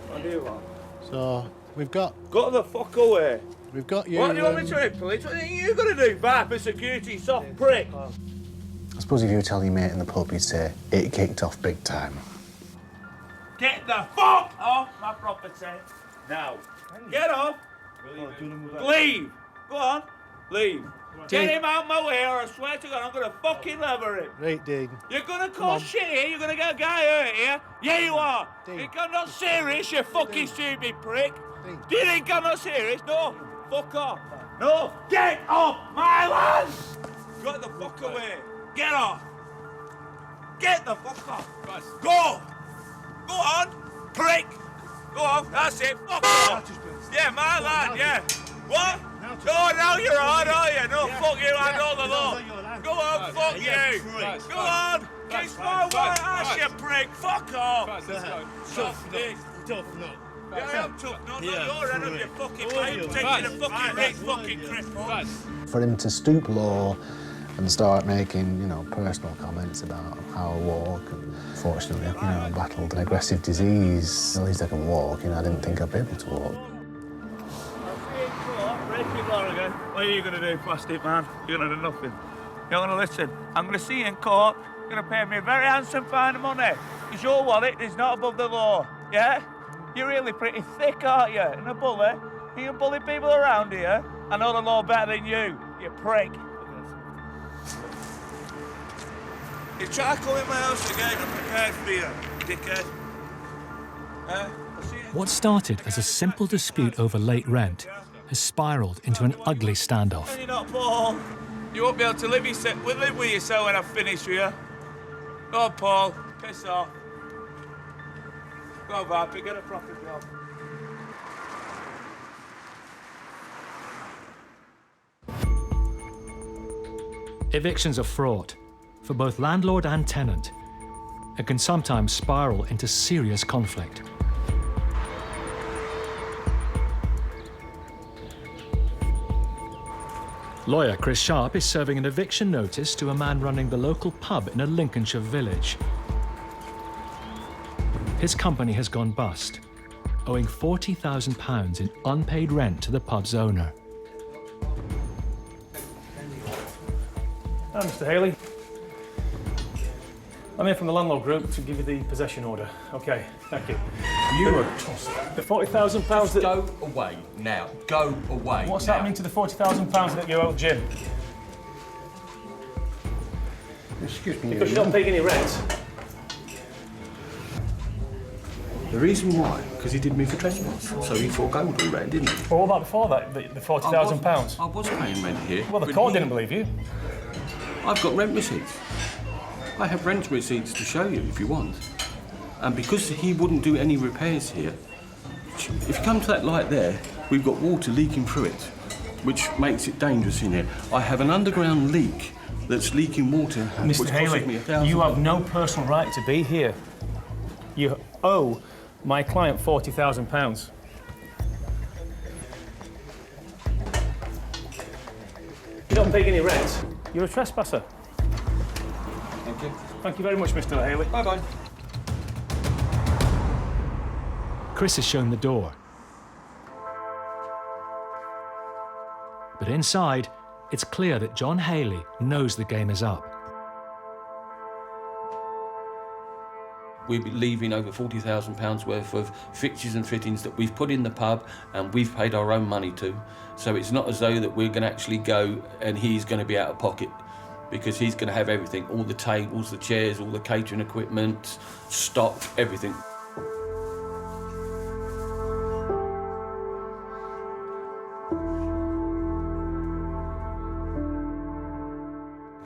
What do you want? So, we've got... Go the fuck away. We've got you... What do you want me to do, police? What are you going to do? Viper security, soft prick. I suppose if you were telling your mate in the pub, he'd say, it kicked off big time. Get the fuck off my property now. Get off. Leave. Go on. Leave. Get him out my way or I swear to God I'm going to fucking lever him. Right, Dean. You're going to cause shit here? You're going to get a guy hurt here? Yeah, you are. Dean. You think I'm not serious, you fucking stupid prick? Do you think I'm not serious? No. Fuck off. No. Get off my land. Get the fuck away. Get off. Get the fuck off. Go. Go on, prick! Go on, that's it, fuck off! Yeah, my lad, yeah. What? No, now you're on, are you? No, fuck you, I know the law. Go on, fuck you! Go on! Kiss my white ass, you prick! Fuck off! Tough dick. Tough nut. Yeah, I am tough nut, not your end of your fucking pipe, taking a fucking rich fucking cripple. For him to stoop low and start making, you know, personal comments about how I walk. And fortunately, you know, I battled an aggressive disease. At least I can walk, you know, I didn't think I'd be able to walk. What are you going to do, plastic man? You're going to do nothing. You're going to listen. I'm going to see you in court. You're going to pay me a very handsome fine of money. Because your wallet is not above the law, yeah? You're really pretty thick, aren't you? And a bully. You bully people around here. I know the law better than you prick. You try to come in my house again, I'm prepared for you, dickhead. What started as a simple dispute over late rent has spiralled into an ugly standoff. You're not Paul. You won't be able to live with yourself when I finish with you. Go on, Paul. Piss off. Go on, Viper, get a proper job. Evictions are fraught for both landlord and tenant, and can sometimes spiral into serious conflict. Lawyer Chris Sharp is serving an eviction notice to a man running the local pub in a Lincolnshire village. His company has gone bust, owing £40,000 in unpaid rent to the pub's owner. Hi, Mr. Haley. I'm here from the landlord group to give you the possession order. Okay, thank you. You are tossed. The £40,000 that... Go away now. Go away. What's now. happening to the £40,000 that you owe Jim? Excuse me. Because you don't pay any rent. The reason why? Because he did me for trespass. So he forgoed the rent, didn't he? Well, what about before that, the £40,000? I was paying rent here. Well, the court didn't believe you. I've got rent receipts. I have rent receipts to show you if you want. And because he wouldn't do any repairs here, if you come to that light there, we've got water leaking through it, which makes it dangerous in here. I have an underground leak that's leaking water. Mr. Haley, you have no personal right to be here. You owe my client £40,000. You don't pay any rent. You're a trespasser. Thank you. Thank you very much, Mr. Haley. Bye-bye. Chris is shown the door. But inside, it's clear that John Haley knows the game is up. We'll be leaving over £40,000 worth of fixtures and fittings that we've put in the pub and we've paid our own money to. So it's not as though that we're going to actually go and he's going to be out of pocket, because he's going to have everything, all the tables, the chairs, all the catering equipment, stock, everything.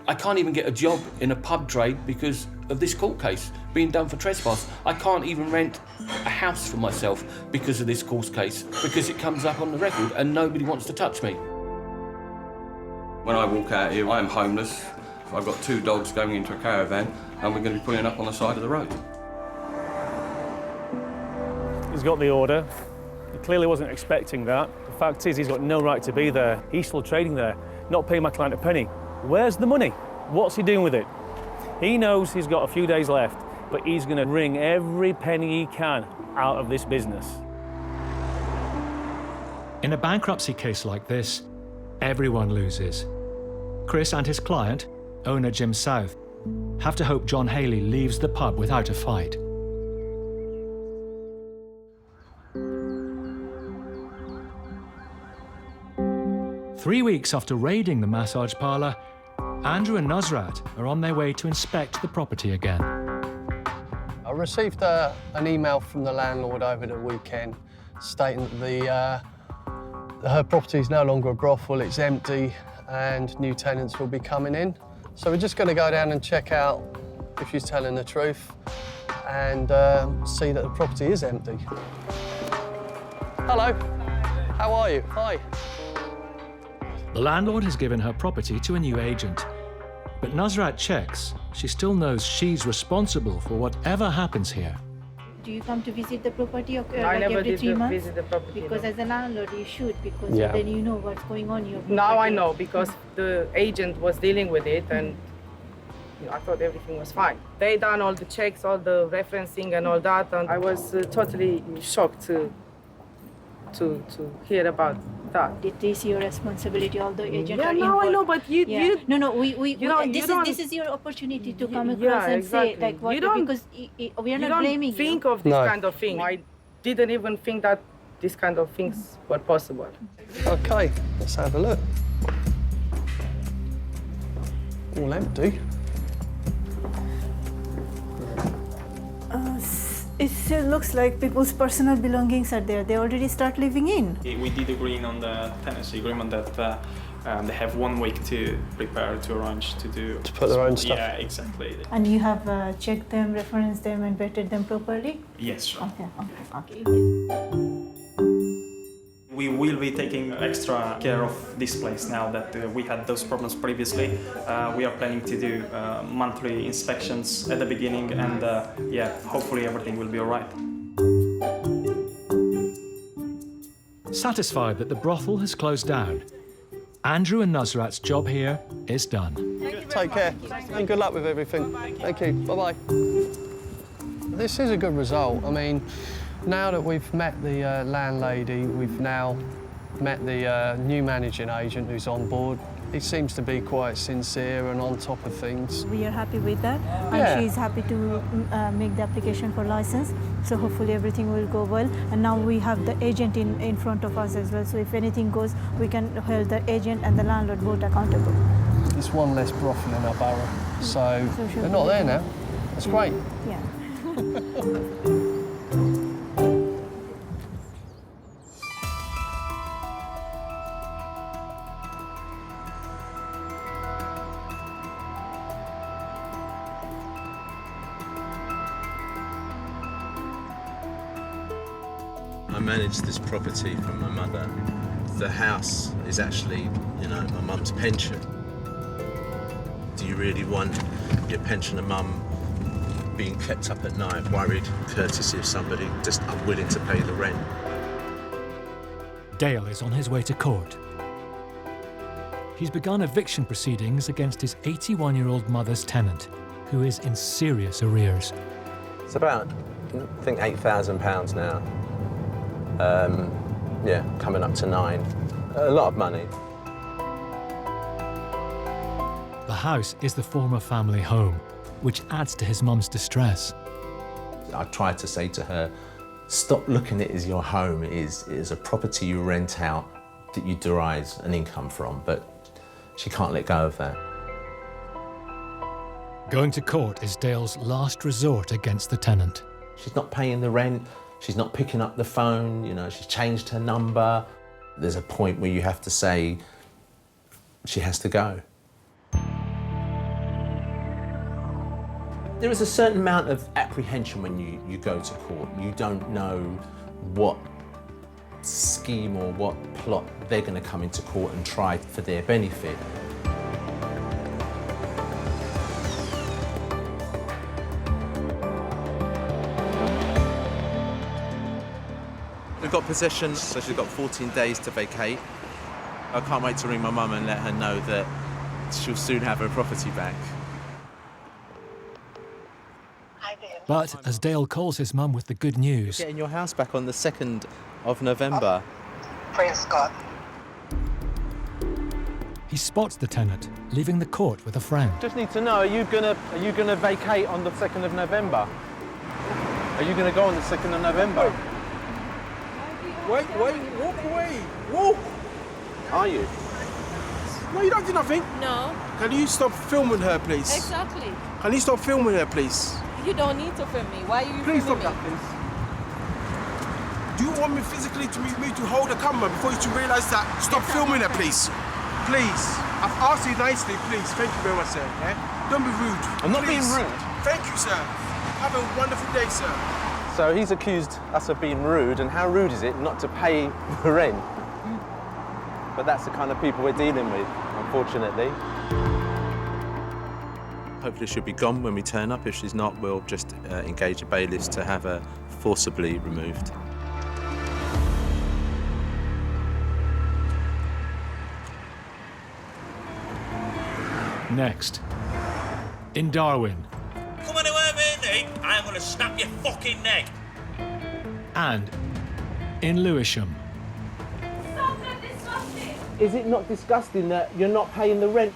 I can't even get a job in a pub trade because of this court case being done for trespass. I can't even rent a house for myself because of this court case, because it comes up on the record and nobody wants to touch me. When I walk out here, I'm homeless. I've got 2 dogs going into a caravan and we're going to be pulling up on the side of the road. He's got the order. He clearly wasn't expecting that. The fact is, he's got no right to be there. He's still trading there, not paying my client a penny. Where's the money? What's he doing with it? He knows he's got a few days left, but he's going to wring every penny he can out of this business. In a bankruptcy case like this, everyone loses. Chris and his client, owner Jim South, have to hope John Haley leaves the pub without a fight. Three weeks after raiding the massage parlour, Andrew and Nusrat are on their way to inspect the property again. I received an email from the landlord over the weekend stating that her property is no longer a brothel, it's empty, and new tenants will be coming in. So we're just going to go down and check out if she's telling the truth and see that the property is empty. Hello. How are you? Hi. The landlord has given her property to a new agent. But Nusrat checks she still knows she's responsible for whatever happens here. Do you come to visit the property or I like never every did 3 months? visit the property. Because as a landlord, you should, because Yeah. then you know what's going on in your property. Now I know, because the agent was dealing with it and I thought everything was fine. They done all the checks, all the referencing and all that, and I was totally shocked to hear about that. It is your responsibility, although agent Yeah, are now involved. I know, but you this is your opportunity to come across yeah, and exactly. say like what, You don't- because we are you not don't blaming think you. of this kind of thing. I didn't even think that this kind of things were possible. Okay, let's have a look. All empty. It still looks like people's personal belongings are there. They already start living in. We did agree on the tenancy agreement that they have 1 week to prepare, to arrange, to do... To put their own stuff. Yeah, exactly. And you have checked them, referenced them, and vetted them properly? Yes, sure. Okay. We will be taking extra care of this place now that we had those problems previously. We are planning to do monthly inspections at the beginning, and yeah, hopefully everything will be all right. Satisfied that the brothel has closed down, Andrew and Nusrat's job here is done. Take care and good luck with everything. Thank you. Bye-bye. This is a good result. I mean, now that we've met the landlady, we've now met the new managing agent who's on board. He seems to be quite sincere and on top of things. We are happy with that, and Yeah. she's happy to make the application for license. So hopefully everything will go well. And now we have the agent in front of us as well. So if anything goes, we can hold the agent and the landlord both accountable. It's one less brothel in our borough, so they're not there now. That's great. Yeah. I manage this property from my mother. The house is actually, my mum's pension. Do you really want your pensioner mum being kept up at night, worried, courtesy of somebody just unwilling to pay the rent? Dale is on his way to court. He's begun eviction proceedings against his 81-year-old mother's tenant, who is in serious arrears. It's about, I think, £8,000 now. Coming up to 9. A lot of money. The house is the former family home, which adds to his mum's distress. I tried to say to her, stop looking at it as your home. It is a property you rent out that you derive an income from, but she can't let go of that. Going to court is Dale's last resort against the tenant. She's not paying the rent, she's not picking up the phone, she's changed her number. There's a point where you have to say she has to go. There is a certain amount of apprehension when you go to court. You don't know what scheme or what plot they're going to come into court and try for their benefit. We've got possession, so she's got 14 days to vacate. I can't wait to ring my mum and let her know that she'll soon have her property back. But as Dale calls his mum with the good news... Getting your house back on the 2nd of November. Praise God. He spots the tenant, leaving the court with a friend. Just need to know, are you gonna vacate on the 2nd of November? Are you gonna go on the 2nd of November? Wait, walk away, walk! Are you? No, you don't do nothing. No. Can you stop filming her, please? Exactly. Can you stop filming her, please? You don't need to film me. Why are you Please filming stop me? that, please. Do you want me physically to me to hold the camera before you to realise that? Stop filming her, please. Please. I've asked you nicely, please. Thank you very much, sir. Yeah? Don't be rude. I'm not being Please. rude. Thank you, sir. Have a wonderful day, sir. So he's accused us of being rude, and how rude is it not to pay the rent? But that's the kind of people we're dealing with, unfortunately. Hopefully she'll be gone when we turn up. If she's not, we'll just engage the bailiffs to have her forcibly removed. Next, in Darwin. Come anywhere near me, I'm gonna snap your fucking neck. And in Lewisham. Is it not disgusting that you're not paying the rent?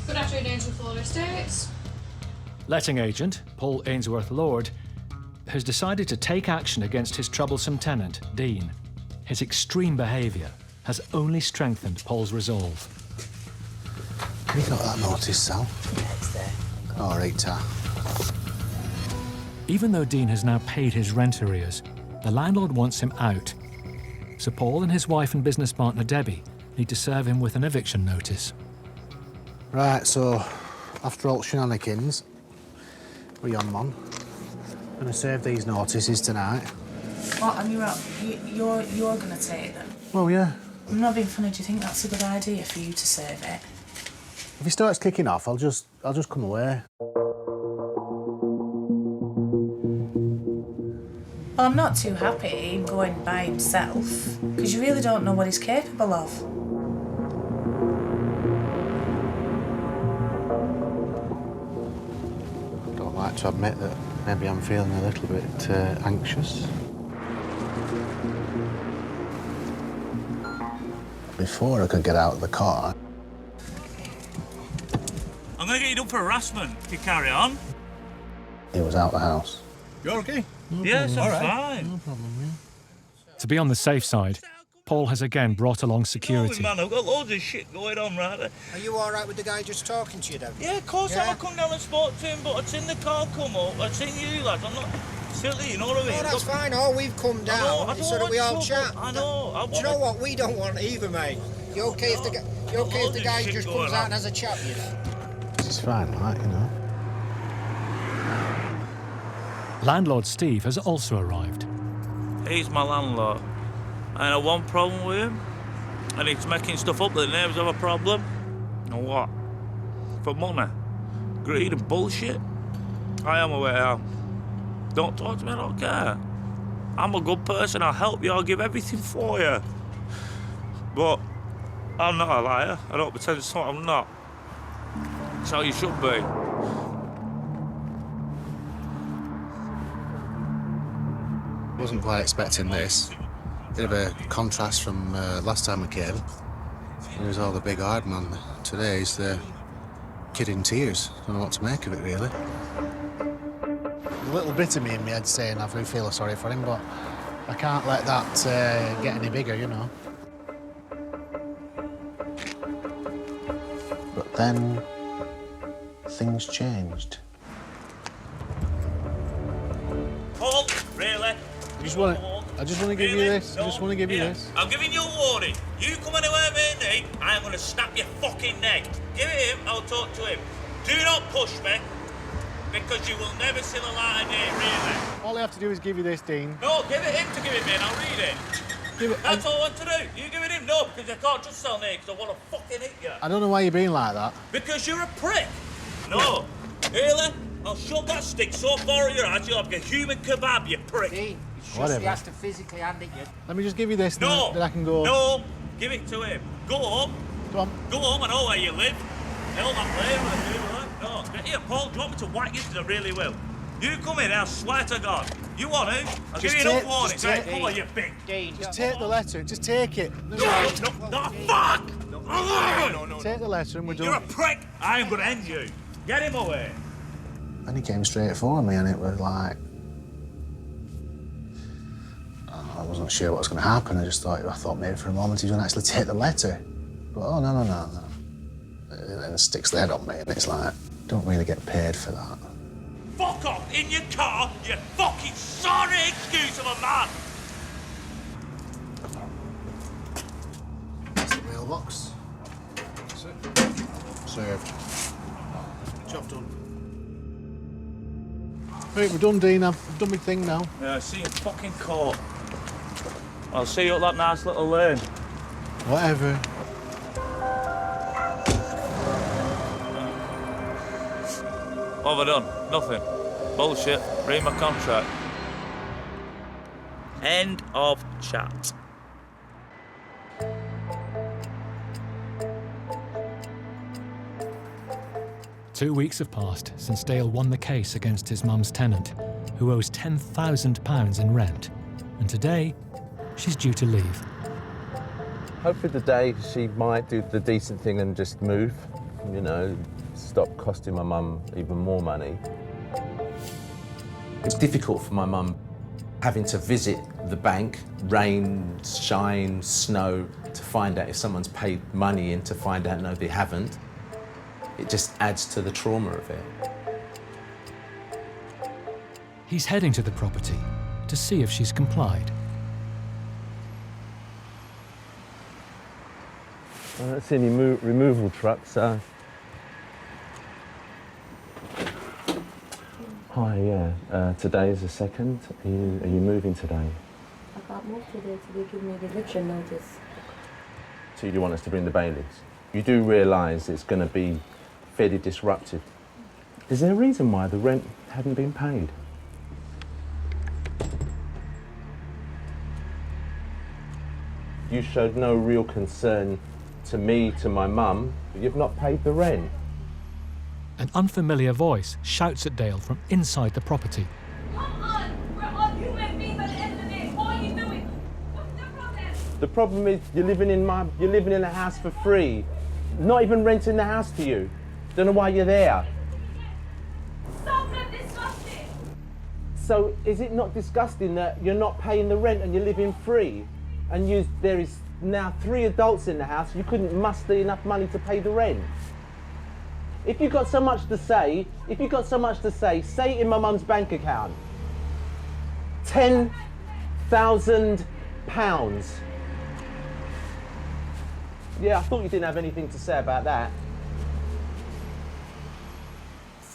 Good afternoon, Ainsworth Estates. Letting agent, Paul Ainsworth Lord, has decided to take action against his troublesome tenant, Dean. His extreme behaviour has only strengthened Paul's resolve. Have you got that notice, Sal? Yeah, it's there. All right, Ta. Even though Dean has now paid his rent arrears, the landlord wants him out. So Paul and his wife and business partner Debbie need to serve him with an eviction notice. Right, so after all shenanigans, we're on, Mum. Gonna serve these notices tonight. What? And you're gonna take them? Well, yeah. I'm not being funny. Do you think that's a good idea for you to serve it? If he starts kicking off, I'll just come away. Well, I'm not too happy him going by himself, because you really don't know what he's capable of. have to admit that maybe I'm feeling a little bit anxious. Before I could get out of the car... I'm going to get you done for harassment if you carry on. He was out of the house. You're okay? Yes, I'm fine. No problem, yeah. To be on the safe side, Paul has again brought along security. Man, I've got loads of shit going on right there. Are you all right with the guy just talking to you, Dad? Yeah, of course I come down and spoke to him, but I'd seen the car come up, I'd seen you lads, I'm not silly, you know what I mean? Oh, that's fine. Oh, we've come down so that we all chat. I know. Do you know what? We don't want either, mate. You okay if the guy just comes out and has a chat with you? It's fine, right, you know. Landlord Steve has also arrived. He's my landlord. I have one problem with him, and he's making stuff up that the neighbours have a problem. And what? For money? Greed and bullshit? I am aware how. Don't talk to me, I don't care. I'm a good person, I'll help you, I'll give everything for you. But I'm not a liar, I don't pretend to something I'm not. That's how you should be. Wasn't quite expecting this. Bit of a contrast from last time we came. There was all the big hard man. Today he's the kid in tears. Don't know what to make of it, really. There's a little bit of me in my head saying I do feel sorry for him, but I can't let that get any bigger, you know. But then things changed. Paul, really? I just want to give you this. I just want to give you this. I'm giving you a warning. You come anywhere near me, I'm going to snap your fucking neck. Give it him, I'll talk to him. Do not push me, because you will never see the light of day, really. All I have to do is give you this, Dean. No, give it him to give it me and I'll read it. That's all I want to do. You give it him? No, because I can't just sell me, because I want to fucking hit you. I don't know why you're being like that. Because you're a prick. No. Really? I'll shove that stick so far in your eyes you'll have a human kebab, you prick. Dean, Whatever. he has to physically hand it you. Let me just give you this, No. then I can go. No. Give it to him. Go home. Come on. Go home, I know where you live. Hell, that way, no. Get here, Paul. Do you want me to whack you? I really will. You come in, I swear to God. You want to? I'll give you enough warning. Right, come on, you big. Just take the letter. Just take it. No, fuck! No. Take the letter and we're done. You're a prick. I am going to end you. Get him away. And he came straight for me, and it was like... I wasn't sure what was going to happen. I thought maybe for a moment he was going to actually take the letter. But, oh, no. And then sticks the head on me, and it's like, don't really get paid for that. Fuck off in your car, you fucking sorry excuse of a man! That's the mailbox. That's it. Served. Job done. Right, we're done, Dean. I've done my thing now. Yeah, see you fucking court. I'll see you up that nice little lane. Whatever. What have I done? Nothing. Bullshit. Read my contract. End of chat. Two weeks have passed since Dale won the case against his mum's tenant, who owes £10,000 in rent. And today, she's due to leave. Hopefully today she might do the decent thing and just move, you know, stop costing my mum even more money. It's difficult for my mum having to visit the bank, rain, shine, snow, to find out if someone's paid money in, to find out no, they haven't. It just adds to the trauma of it. He's heading to the property to see if she's complied. I don't see any removal trucks, so... Hi, yeah. Today is the 2nd. Are you moving today? I can't move today till they give me the eviction notice. So you want us to bring the bailiffs? You do realise it's going to be fairly disruptive. Is there a reason why the rent hadn't been paid? You showed no real concern to me, to my mum, but you've not paid the rent. An unfamiliar voice shouts at Dale from inside the property. Come on! We're all human beings at the end of the day. What are you doing? What's the problem? The problem is you're living in a house for free. Not even renting the house to you. Don't know why you're there. Stop being disgusting! So is it not disgusting that you're not paying the rent and you're living free? And there is now 3 adults in the house, you couldn't muster enough money to pay the rent. If you've got so much to say, say it in my mum's bank account. £10,000. Yeah, I thought you didn't have anything to say about that.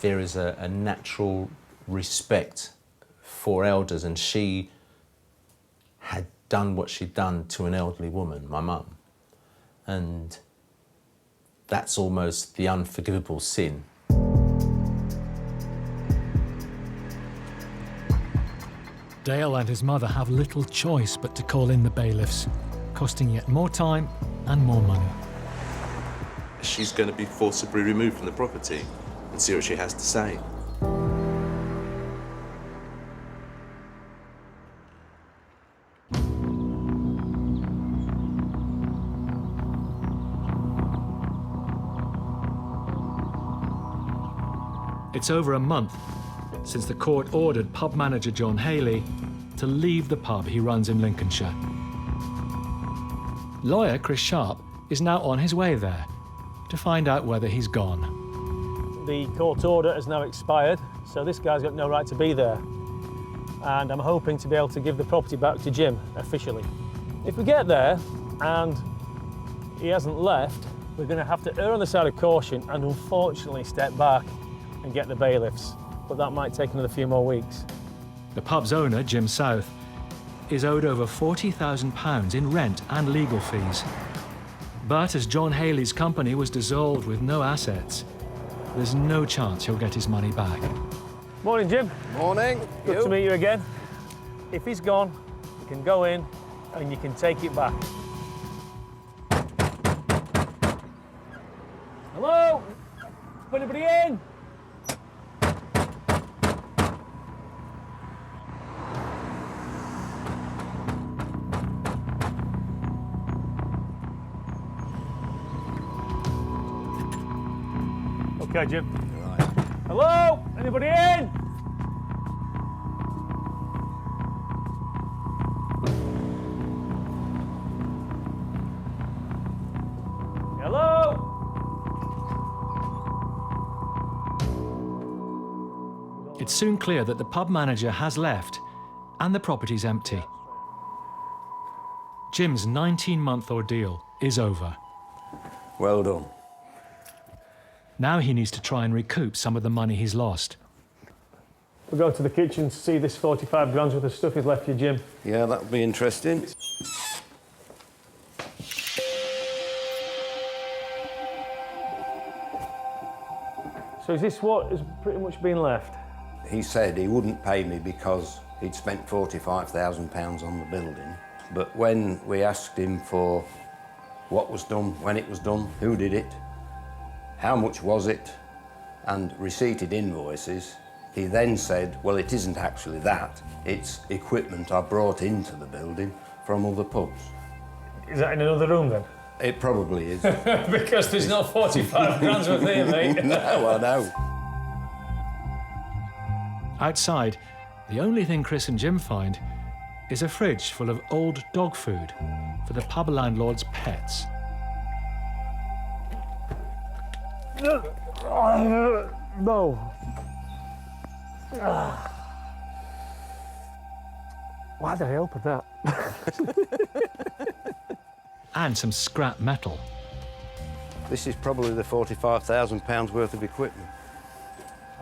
There is a natural respect for elders, and she had done what she'd done to an elderly woman, my mum. And that's almost the unforgivable sin. Dale and his mother have little choice but to call in the bailiffs, costing yet more time and more money. She's going to be forcibly removed from the property and see what she has to say. It's over a month since the court ordered pub manager John Haley to leave the pub he runs in Lincolnshire. Lawyer Chris Sharp is now on his way there to find out whether he's gone. The court order has now expired, so this guy's got no right to be there. And I'm hoping to be able to give the property back to Jim officially. If we get there and he hasn't left, we're going to have to err on the side of caution and unfortunately step back and get the bailiffs, but that might take another few more weeks. The pub's owner, Jim South, is owed over £40,000 in rent and legal fees. But as John Haley's company was dissolved with no assets, there's no chance he'll get his money back. Morning, Jim. Morning. Good to meet you again. If he's gone, you can go in and you can take it back. Hello? Anybody in? Okay, Jim. Right. Hello? Anybody in? Hello? It's soon clear that the pub manager has left and the property's empty. Jim's 19-month ordeal is over. Well done. Now he needs to try and recoup some of the money he's lost. We'll go to the kitchen to see this 45 grand's worth of stuff he's left you, Jim. Yeah, that'll be interesting. So is this what has pretty much been left? He said he wouldn't pay me because he'd spent £45,000 on the building. But when we asked him for what was done, when it was done, who did it, how much was it, and receipted invoices, he then said, well, it isn't actually that. It's equipment I brought into the building from other pubs. Is that in another room, then? It probably is. Because there's not 45 grand's worth here, mate. No, I know. Outside, the only thing Chris and Jim find is a fridge full of old dog food for the pub landlord's pets. No. Why did I open that? And some scrap metal. This is probably the £45,000 worth of equipment.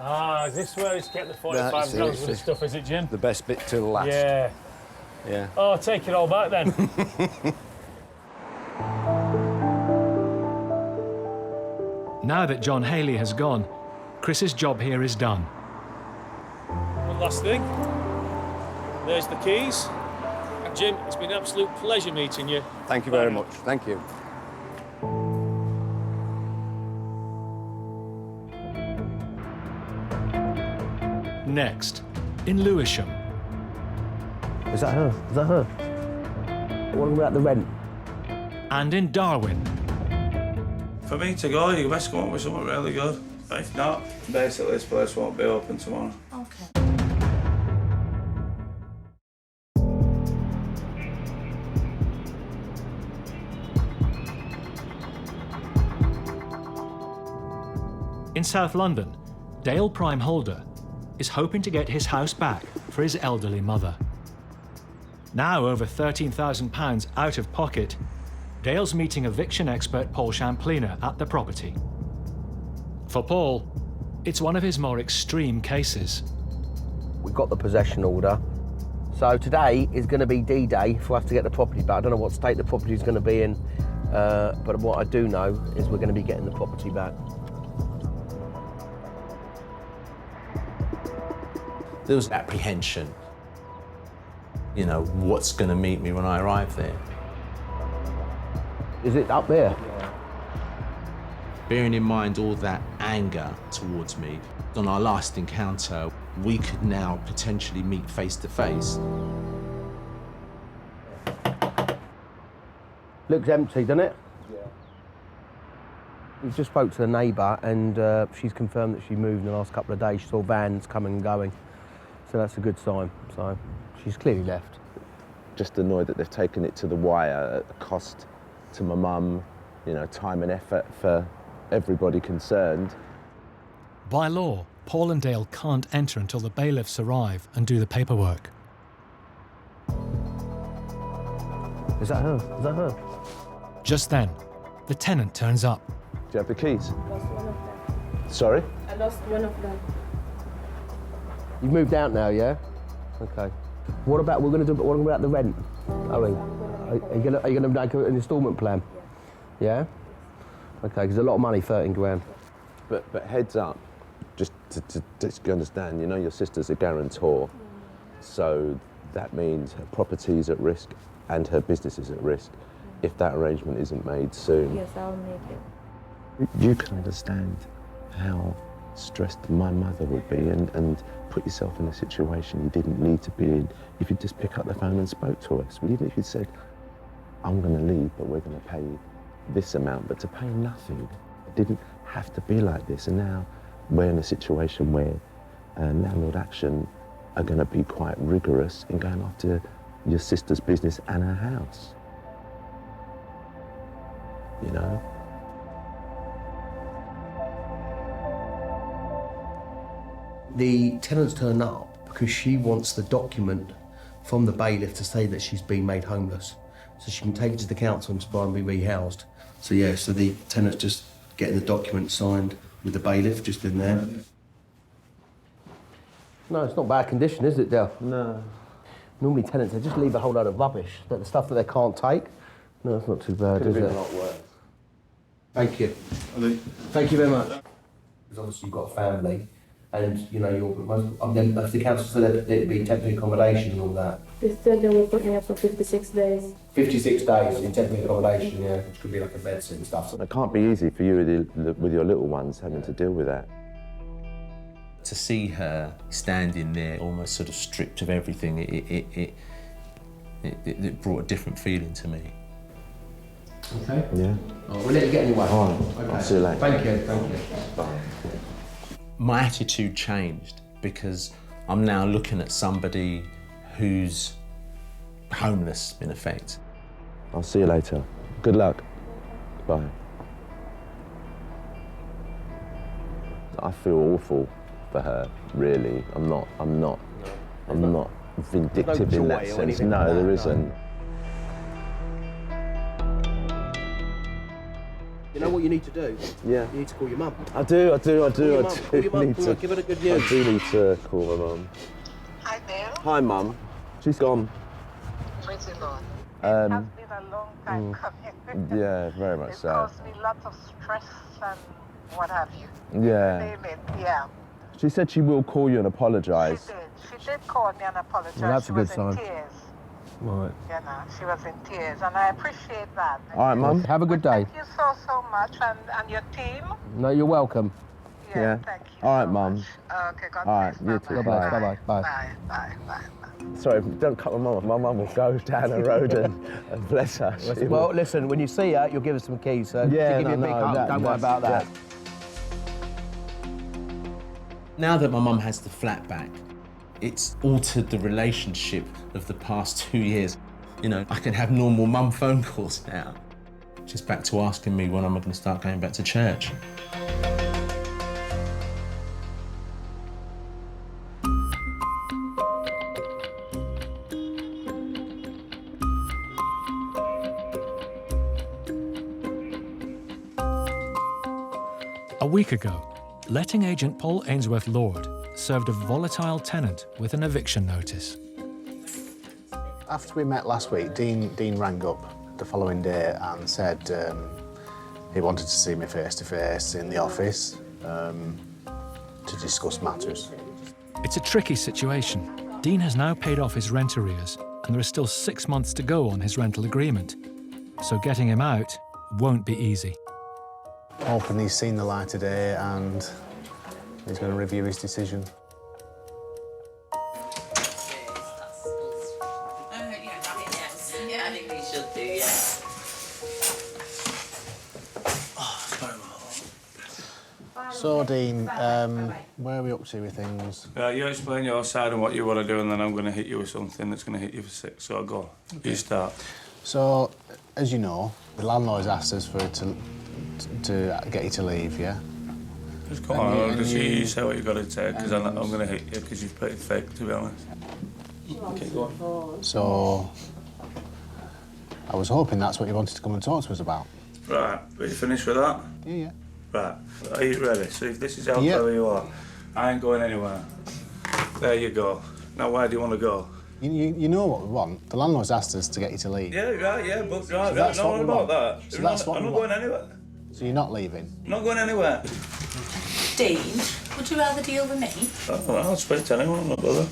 Ah, is this where it's kept the 45 grams worth of stuff, is it, Jim? The best bit till last. Yeah. Yeah. Oh, take it all back then. Now that John Haley has gone, Chris's job here is done. One last thing. There's the keys. Jim, it's been an absolute pleasure meeting you. Thank you very much. Thank you. next, in Lewisham. Is that her? Is that her? What about the rent? And in Darwin. For me to go, you best come up with something really good. If not, basically this place won't be open tomorrow. Okay. In South London, Dale Prime Hoarder is hoping to get his house back for his elderly mother. Now over £13,000 out of pocket, Dale's meeting eviction expert Paul Champliner at the property. For Paul, it's one of his more extreme cases. We've got the possession order. So today is going to be D-Day for us to get the property back. I don't know what state the property is going to be in, but what I do know is we're going to be getting the property back. There was apprehension. You know, what's going to meet me when I arrive there? Is it up there? Bearing in mind all that anger towards me, on our last encounter, we could now potentially meet face to face. Looks empty, doesn't it? Yeah. We just spoke to the neighbour and she's confirmed that she moved in the last couple of days. She saw vans coming and going. So that's a good sign. So she's clearly left. Just annoyed that they've taken it to the wire at a cost to my mum, you know, time and effort for everybody concerned. By law, Paul and Dale can't enter until the bailiffs arrive and do the paperwork. Is that her? Is that her? Just then, the tenant turns up. Do you have the keys? I lost one of them. Sorry? I lost one of them. You've moved out now, yeah? Okay. What about what about the rent? Are you gonna make an instalment plan? Yeah. Okay, because a lot of money, 13 grand. But heads up, just to understand, you know, your sister's a guarantor, so that means her property is at risk and her business is at risk if that arrangement isn't made soon. Yes, I'll make it. You can understand how stressed my mother would be and put yourself in a situation you didn't need to be in if you'd just pick up the phone and spoke to us. Even if you'd said, I'm going to leave, but we're going to pay this amount, but to pay nothing. It didn't have to be like this. And now we're in a situation where Landlord Action are going to be quite rigorous in going after your sister's business and her house. You know? The tenant's turned up because she wants the document from the bailiff to say that she's been made homeless. So she can take it to the council and try and be rehoused. So yeah, so the tenant's just getting the document signed with the bailiff just in there. No, it's not bad condition, is it, Dale? No. Normally tenants, they just leave a whole load of rubbish, the stuff that they can't take. No, it's not too bad, is it? Could have been a lot worse. Thank you. Thank you very much. Because obviously you've got a family, and you know if the council said that it'd be temporary accommodation and all that. They said they will put me up for 56 days. 56 days in temporary accommodation, yeah, which could be like a bed sit and stuff. It can't be easy for you with your little ones having to deal with that. To see her standing there, almost sort of stripped of everything, it brought a different feeling to me. Okay. Yeah. Oh, we'll let you get anyway. All right. Okay. I'll see you later. Thank you. Thank you. Bye. My attitude changed because I'm now looking at somebody who's homeless, in effect. I'll see you later. Good luck. Bye. I feel awful for her, really. I'm not vindictive in that sense. No, there isn't. You know what you need to do? Yeah. You need to call your mum. I do. Call your mum. Give her the good news. I do need to call my mum. Hi, Dale. Hi, Mum. She's gone. Pretty long. It has been a long time coming. Yeah, very much so. It caused me lots of stress and what have you. Yeah. Name it, yeah. She said she will call you and apologise. She did call me and apologize. Well, that's she a good was sign. in tears. Right. You know, she was in tears, and I appreciate that. All right, Mum. Have a good day. Thank you so much, and your team. No, you're welcome. Yeah. Thank you. All right, Mum. Okay, God All right, bless. you too. God bless. Bye-bye. Bye. Bye, bye, bye. Sorry, don't cut my mum off. My mum will go down the road and bless her. She will- Well, listen, when you see her, you'll give us some keys, so Yeah, she'll give you a big hug. Don't worry about that. Now that my mum has the flat back, it's altered the relationship of the past 2 years. You know, I can have normal mum phone calls now. Just back to asking me when I'm going to start going back to church. A week ago, letting agent Paul Ainsworth-Lord served a volatile tenant with an eviction notice. After we met last week, Dean rang up the following day and said he wanted to see me face-to-face in the office to discuss matters. It's a tricky situation. Dean has now paid off his rent arrears, and there are still 6 months to go on his rental agreement. So getting him out won't be easy. Hoping he's seen the light of day and he's going to review his decision. Yeah, I think we should do, yeah. So, Dean, where are we up to with things? You explain your side and what you want to do, and then I'm going to hit you with something that's going to hit you for 6. So go. Okay. You start. So, as you know, the landlord's asked us for to get you to leave, yeah? Just come on, just you say what you've got to take, because I'm going to hit you, because you're pretty fake, to be honest. Okay, go on. So, I was hoping that's what you wanted to come and talk to us about. Right, are you finished with that? Yeah. Right, are you ready? So if this is how clever you are, I ain't going anywhere. There you go. Now where do you want to go? You know what we want. The landlord's asked us to get you to leave. Yeah, right, yeah, but So right, that's no what we about want. that. So that's what I'm we not want. going anywhere. So you're not leaving? Not going anywhere. Dean, would you rather deal with me? Oh, I'll speak to anyone, not bother.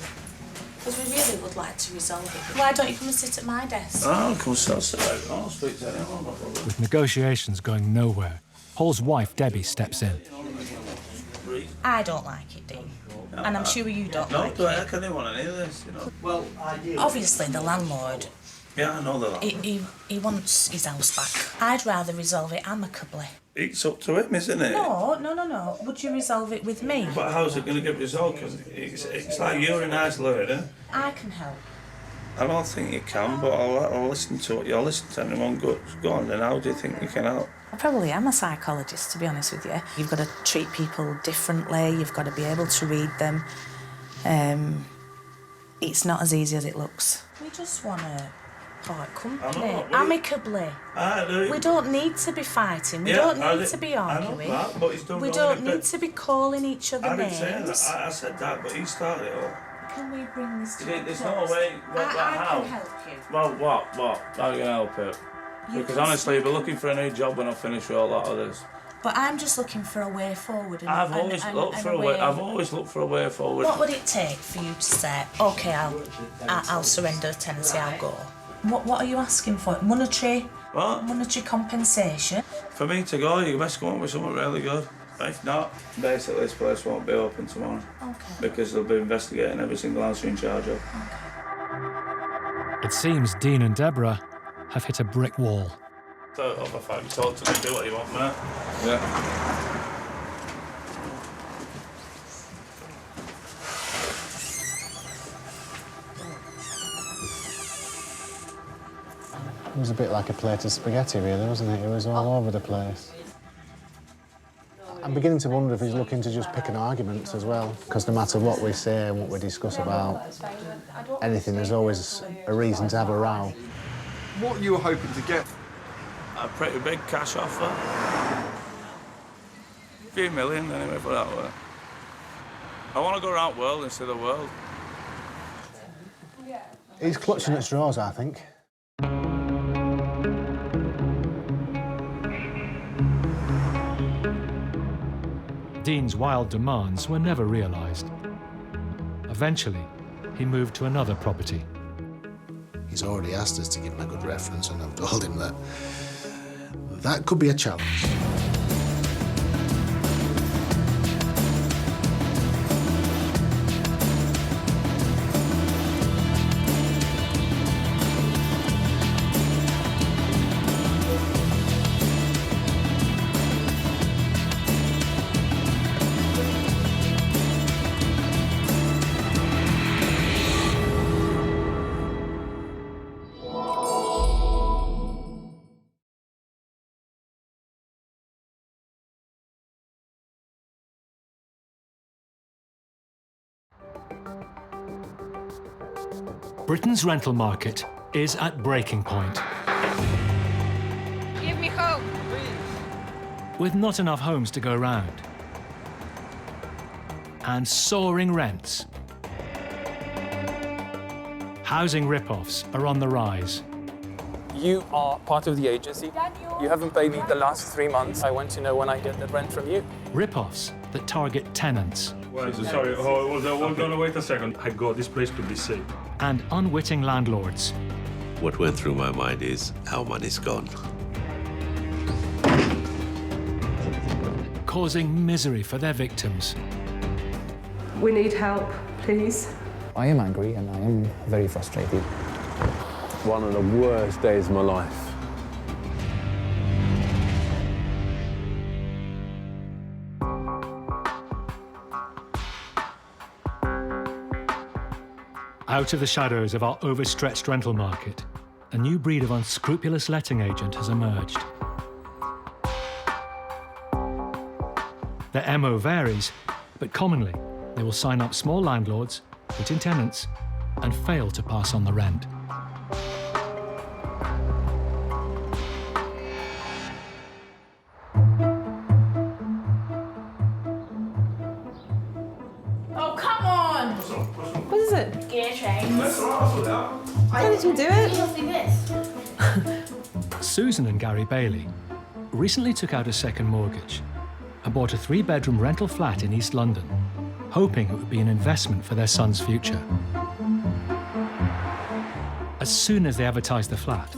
Because we really would like to resolve it. Why don't you come and sit at my desk? I'll come sit out. I'll speak to anyone, not bother. With negotiations going nowhere, Paul's wife, Debbie, steps in. I don't like it, Dean. And I'm sure you don't like it. No, I can't want any of this, you know. Well, Obviously, the landlord, yeah, I know that. he wants his house back. I'd rather resolve it amicably. It's up to him, isn't it? No. Would you resolve it with me? But how's it going to get resolved? Because it's like you're an isolator. I can help. I don't think you can, but I'll listen to what you'll listen to anyone. Go on, then how do you think you can help? I probably am a psychologist, to be honest with you. You've got to treat people differently. You've got to be able to read them. It's not as easy as it looks. We just want to part company, amicably. We don't need to be fighting. We don't need to be arguing. I know that, but he's done we don't need to be calling each other names. I didn't say that. I said that, but he started it all. Can we bring this to There's no way. I how? can help you. Well, what? How are you going to help it? Because honestly, you'll be looking for a new job when I finish with all that of this. But I'm just looking for a way forward. I've always looked for a way forward. What would it take for you to say, OK, I'll surrender the tenancy, I'll go? What are you asking for? Monetary? What? Monetary compensation? For me to go, you best come up with something really good. If not, basically this place won't be open tomorrow. Okay. Because they'll be investigating every single house you're in charge of. It seems Dean and Deborah have hit a brick wall. So, the fact you talk to me, do what you want, mate. Yeah. It was a bit like a plate of spaghetti, really, wasn't it? It was all over the place. I'm beginning to wonder if he's looking to just pick an argument as well, because no matter what we say and what we discuss about anything, there's always a reason to have a row. What you were hoping to get? A pretty big cash offer. A few million, anyway, for that way. I want to go around the world and see the world. He's clutching at straws, I think. Dean's wild demands were never realised. Eventually, he moved to another property. He's already asked us to give him a good reference, and I've told him that that could be a challenge. Britain's rental market is at breaking point. Give me hope, please. With not enough homes to go round. And soaring rents. Housing rip-offs are on the rise. You are part of the agency. You haven't paid me the last 3 months. I want to know when I get the rent from you. Rip-offs that target tenants. Well, sorry, hold on, wait a second. I got this place to be safe. And unwitting landlords. What went through my mind is how money's gone. Causing misery for their victims. We need help, please. I am angry and I am very frustrated. One of the worst days of my life. Out of the shadows of our overstretched rental market, a new breed of unscrupulous letting agent has emerged. Their MO varies, but commonly they will sign up small landlords, put in tenants, and fail to pass on the rent. Oh, come on! What is it? Gear change. How did you do it? Susan and Gary Bailey recently took out a second mortgage and bought a 3-bedroom rental flat in East London, hoping it would be an investment for their son's future. As soon as they advertised the flat,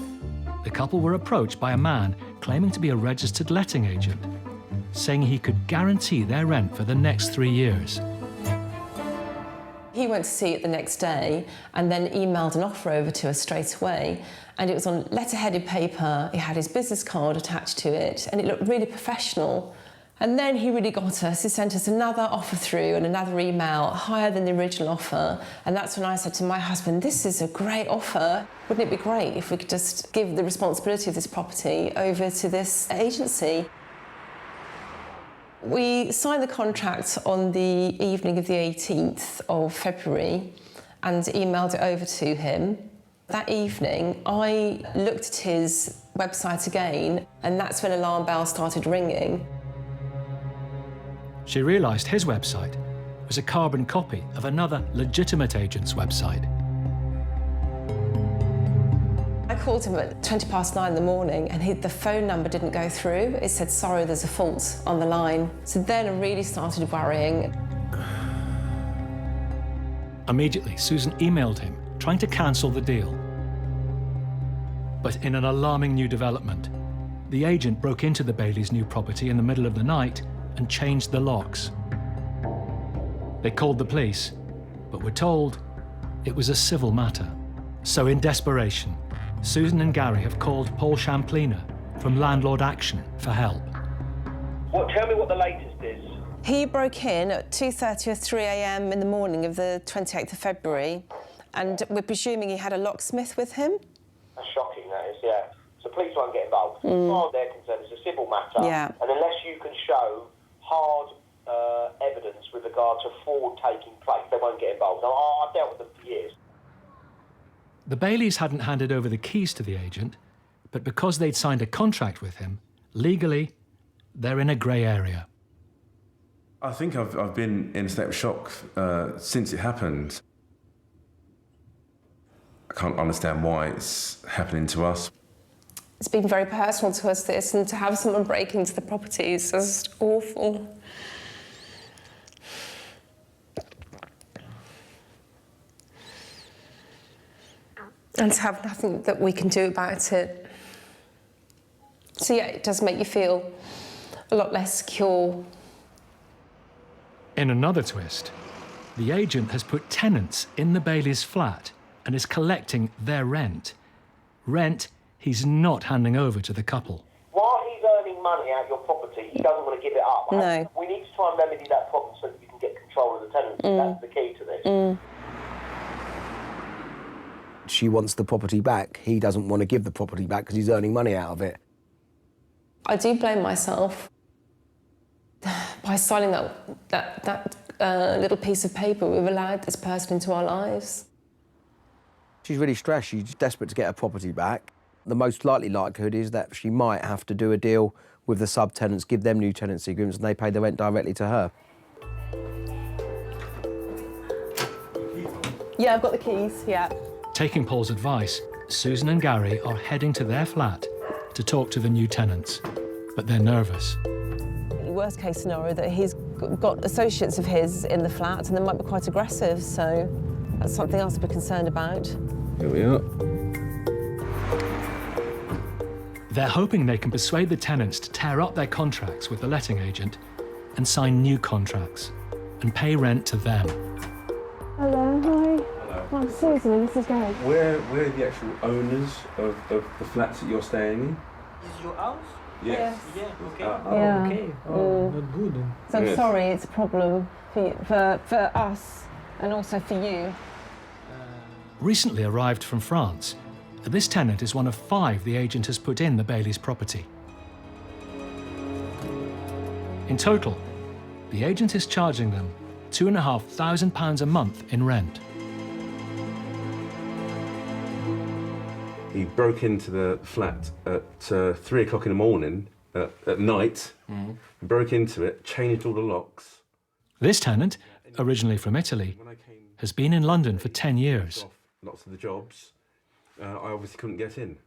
the couple were approached by a man claiming to be a registered letting agent, saying he could guarantee their rent for the next 3 years. He went to see it the next day and then emailed an offer over to us straight away. And it was on letter-headed paper, it had his business card attached to it, and it looked really professional. And then he really got us. He sent us another offer through and another email higher than the original offer. And that's when I said to my husband, this is a great offer. Wouldn't it be great if we could just give the responsibility of this property over to this agency? We signed the contract on the evening of the 18th of February and emailed it over to him. That evening, I looked at his website again, and that's when alarm bells started ringing. She realised his website was a carbon copy of another legitimate agent's website. I called him at 9:20 in the morning and the phone number didn't go through. It said, sorry, there's a fault on the line. So then I really started worrying. Immediately, Susan emailed him, trying to cancel the deal. But in an alarming new development, the agent broke into the Baileys' new property in the middle of the night and changed the locks. They called the police, but were told it was a civil matter. So in desperation, Susan and Gary have called Paul Champlina from Landlord Action for help. Tell me what the latest is. He broke in at 2:30 or 3 a.m. in the morning of the 28th of February, and we're presuming he had a locksmith with him. That's shocking, that is, yeah. So police won't get involved. As far as they're concerned, it's a civil matter. Yeah. And unless you can show hard evidence with regard to fraud taking place, they won't get involved. Now, I've dealt with them for years. The Baileys hadn't handed over the keys to the agent, but because they'd signed a contract with him, legally, they're in a grey area. I think I've been in a state of shock since it happened. I can't understand why it's happening to us. It's been very personal to us, this, and to have someone break into the property is just awful. And to have nothing that we can do about it. So yeah, it does make you feel a lot less secure. In another twist, the agent has put tenants in the Baileys' flat and is collecting their rent. Rent he's not handing over to the couple. While he's earning money out of your property, he doesn't want to give it up. No. We need to try and remedy that problem so that you can get control of the tenants. That's the key to this. She wants the property back. He doesn't want to give the property back because he's earning money out of it. I do blame myself. By signing that little piece of paper, we've allowed this person into our lives. She's really stressed. She's desperate to get her property back. The most likely likelihood is that she might have to do a deal with the subtenants, give them new tenancy agreements, and they pay the rent directly to her. Yeah, I've got the keys, yeah. Taking Paul's advice, Susan and Gary are heading to their flat to talk to the new tenants, but they're nervous. Worst case scenario that he's got associates of his in the flat and they might be quite aggressive, so that's something else to be concerned about. Here we are. They're hoping they can persuade the tenants to tear up their contracts with the letting agent and sign new contracts and pay rent to them. Hello, hi. Hello. I'm Susan and this is Gary. We're the actual owners of the flats that you're staying in. Is your house? Yes. Yeah, okay. Yeah. Okay. Oh, not good. So I'm Yes. sorry, it's a problem for us and also for you. Recently arrived from France, this tenant is one of 5 the agent has put in the Bailey's property. In total, the agent is charging them £2,500 a month in rent. He broke into the flat at 3 o'clock in the morning, at night, broke into it, changed all the locks. This tenant, originally from Italy, has been in London for 10 years. Lots of the jobs. I obviously couldn't get in.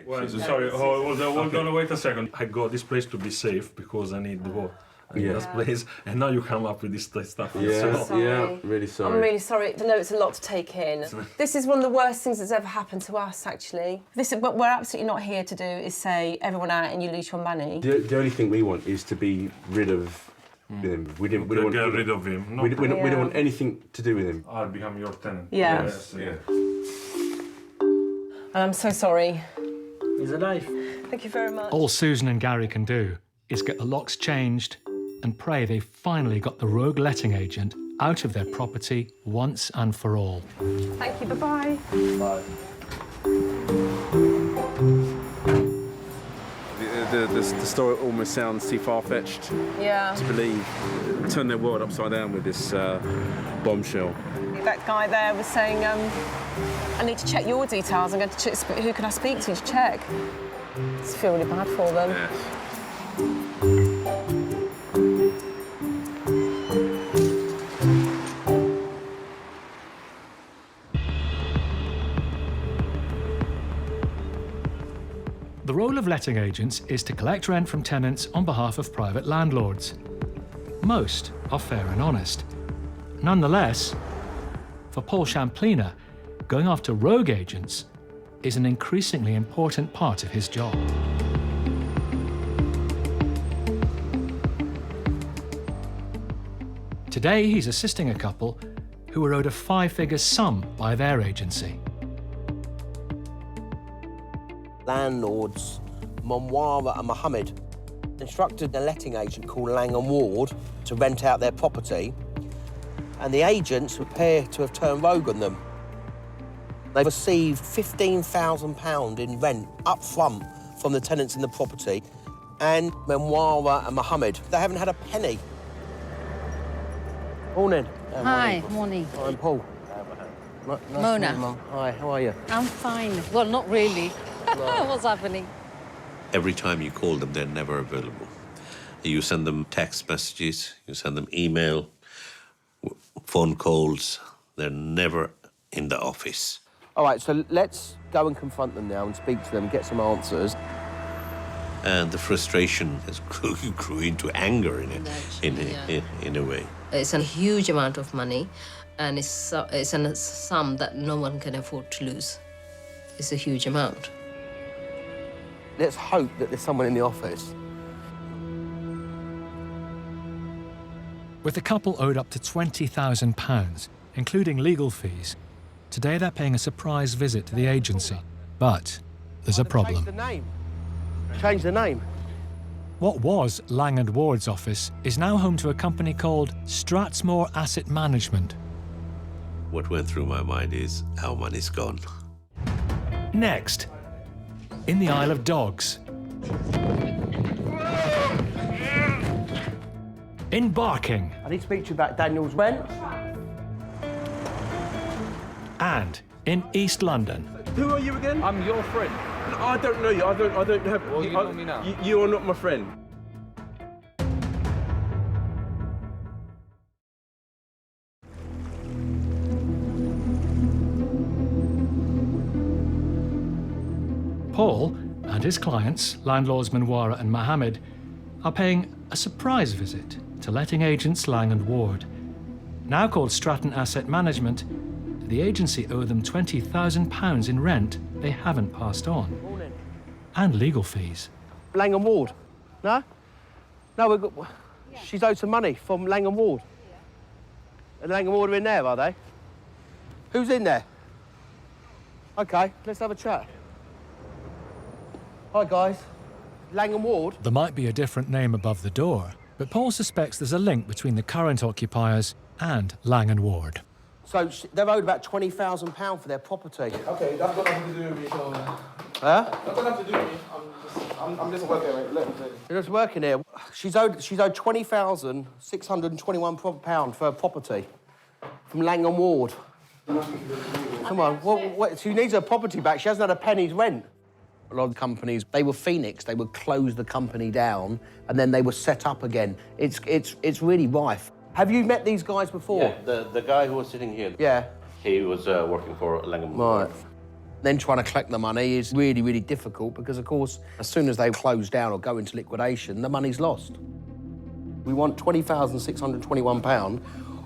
Well, sorry, hold on, wait a second. I got this place to be safe because I need the work. Yeah. This place, and now you come up with this stuff. Yeah, Sorry. yeah, really sorry. I'm really sorry. I know it's a lot to take in. This is one of the worst things that's ever happened to us, actually. What we're absolutely not here to do is say everyone out and you lose your money. The only thing we want is to be rid of him. We don't want get rid of him. No. We don't want anything to do with him. I'll become your tenant. Yeah. Yes, yeah. And I'm so sorry. He's alive. Thank you very much. All Susan and Gary can do is get the locks changed and pray they finally got the rogue letting agent out of their property once and for all. Thank you, bye-bye. Bye. The story almost sounds too far-fetched Yeah. to believe. Turn their world upside down with this bombshell. That guy there was saying, I need to check your details. I'm going to check, who can I speak to check? I just feel really bad for them. Yes. The role of letting agents is to collect rent from tenants on behalf of private landlords. Most are fair and honest. Nonetheless, for Paul Champliner, going after rogue agents is an increasingly important part of his job. Today, he's assisting a couple who were owed a 5-figure sum by their agency. Landlords, Monwara and Mohammed, instructed a letting agent called Lang & Ward to rent out their property, and the agents appear to have turned rogue on them. They received £15,000 in rent up front from the tenants in the property, and Monwara and Mohammed, they haven't had a penny. Morning. Hi, morning. I'm Paul. Nice to Mona. meet you, Mum. Hi, how are you? I'm fine. Well, not really. What's happening? Every time you call them, they're never available. You send them text messages, you send them email, phone calls. They're never in the office. All right, so let's go and confront them now and speak to them, get some answers. And the frustration has grew into anger in a way. It's a huge amount of money, and it's a sum that no one can afford to lose. It's a huge amount. Let's hope that there's someone in the office. With the couple owed up to £20,000, including legal fees, today they're paying a surprise visit to the agency. But there's a problem. Change the name. Change the name. What was Lang & Ward's office is now home to a company called Strathmore Asset Management. What went through my mind is our money's gone. Next, in the Isle of Dogs. In Barking. I need to speak to you about Daniel's rent. And in East London. Who are you again? I'm your friend. I don't know you. I don't have. Well, you know me now. You are not my friend. Paul and his clients, landlords Manwara and Mohammed, are paying a surprise visit to letting agents Lang and Ward. Now called Stratton Asset Management, the agency owe them £20,000 in rent they haven't passed on. And legal fees. Lang and Ward? No? No, we've got... She's owed some money from Lang and Ward. And Lang and Ward are in there, are they? Who's in there? OK, let's have a chat. Hi, guys. Lang and Ward? There might be a different name above the door, but Paul suspects there's a link between the current occupiers and Lang and Ward. So they're owed about £20,000 for their property. OK, that's got nothing to do with me, so... Huh? That's got nothing to do with me. I'm just working, mate. Let me tell you. You're just working here. She's owed £20,621 for her property from Lang and Ward. Come on, what, she needs her property back. She hasn't had a penny's rent. A lot of companies, they were Phoenix. They would close the company down and then they were set up again. It's really rife. Have you met these guys before? Yeah, the guy who was sitting here. Yeah. He was working for Langham. Right. Then trying to collect the money is really, really difficult because, of course, as soon as they close down or go into liquidation, the money's lost. We want £20,621.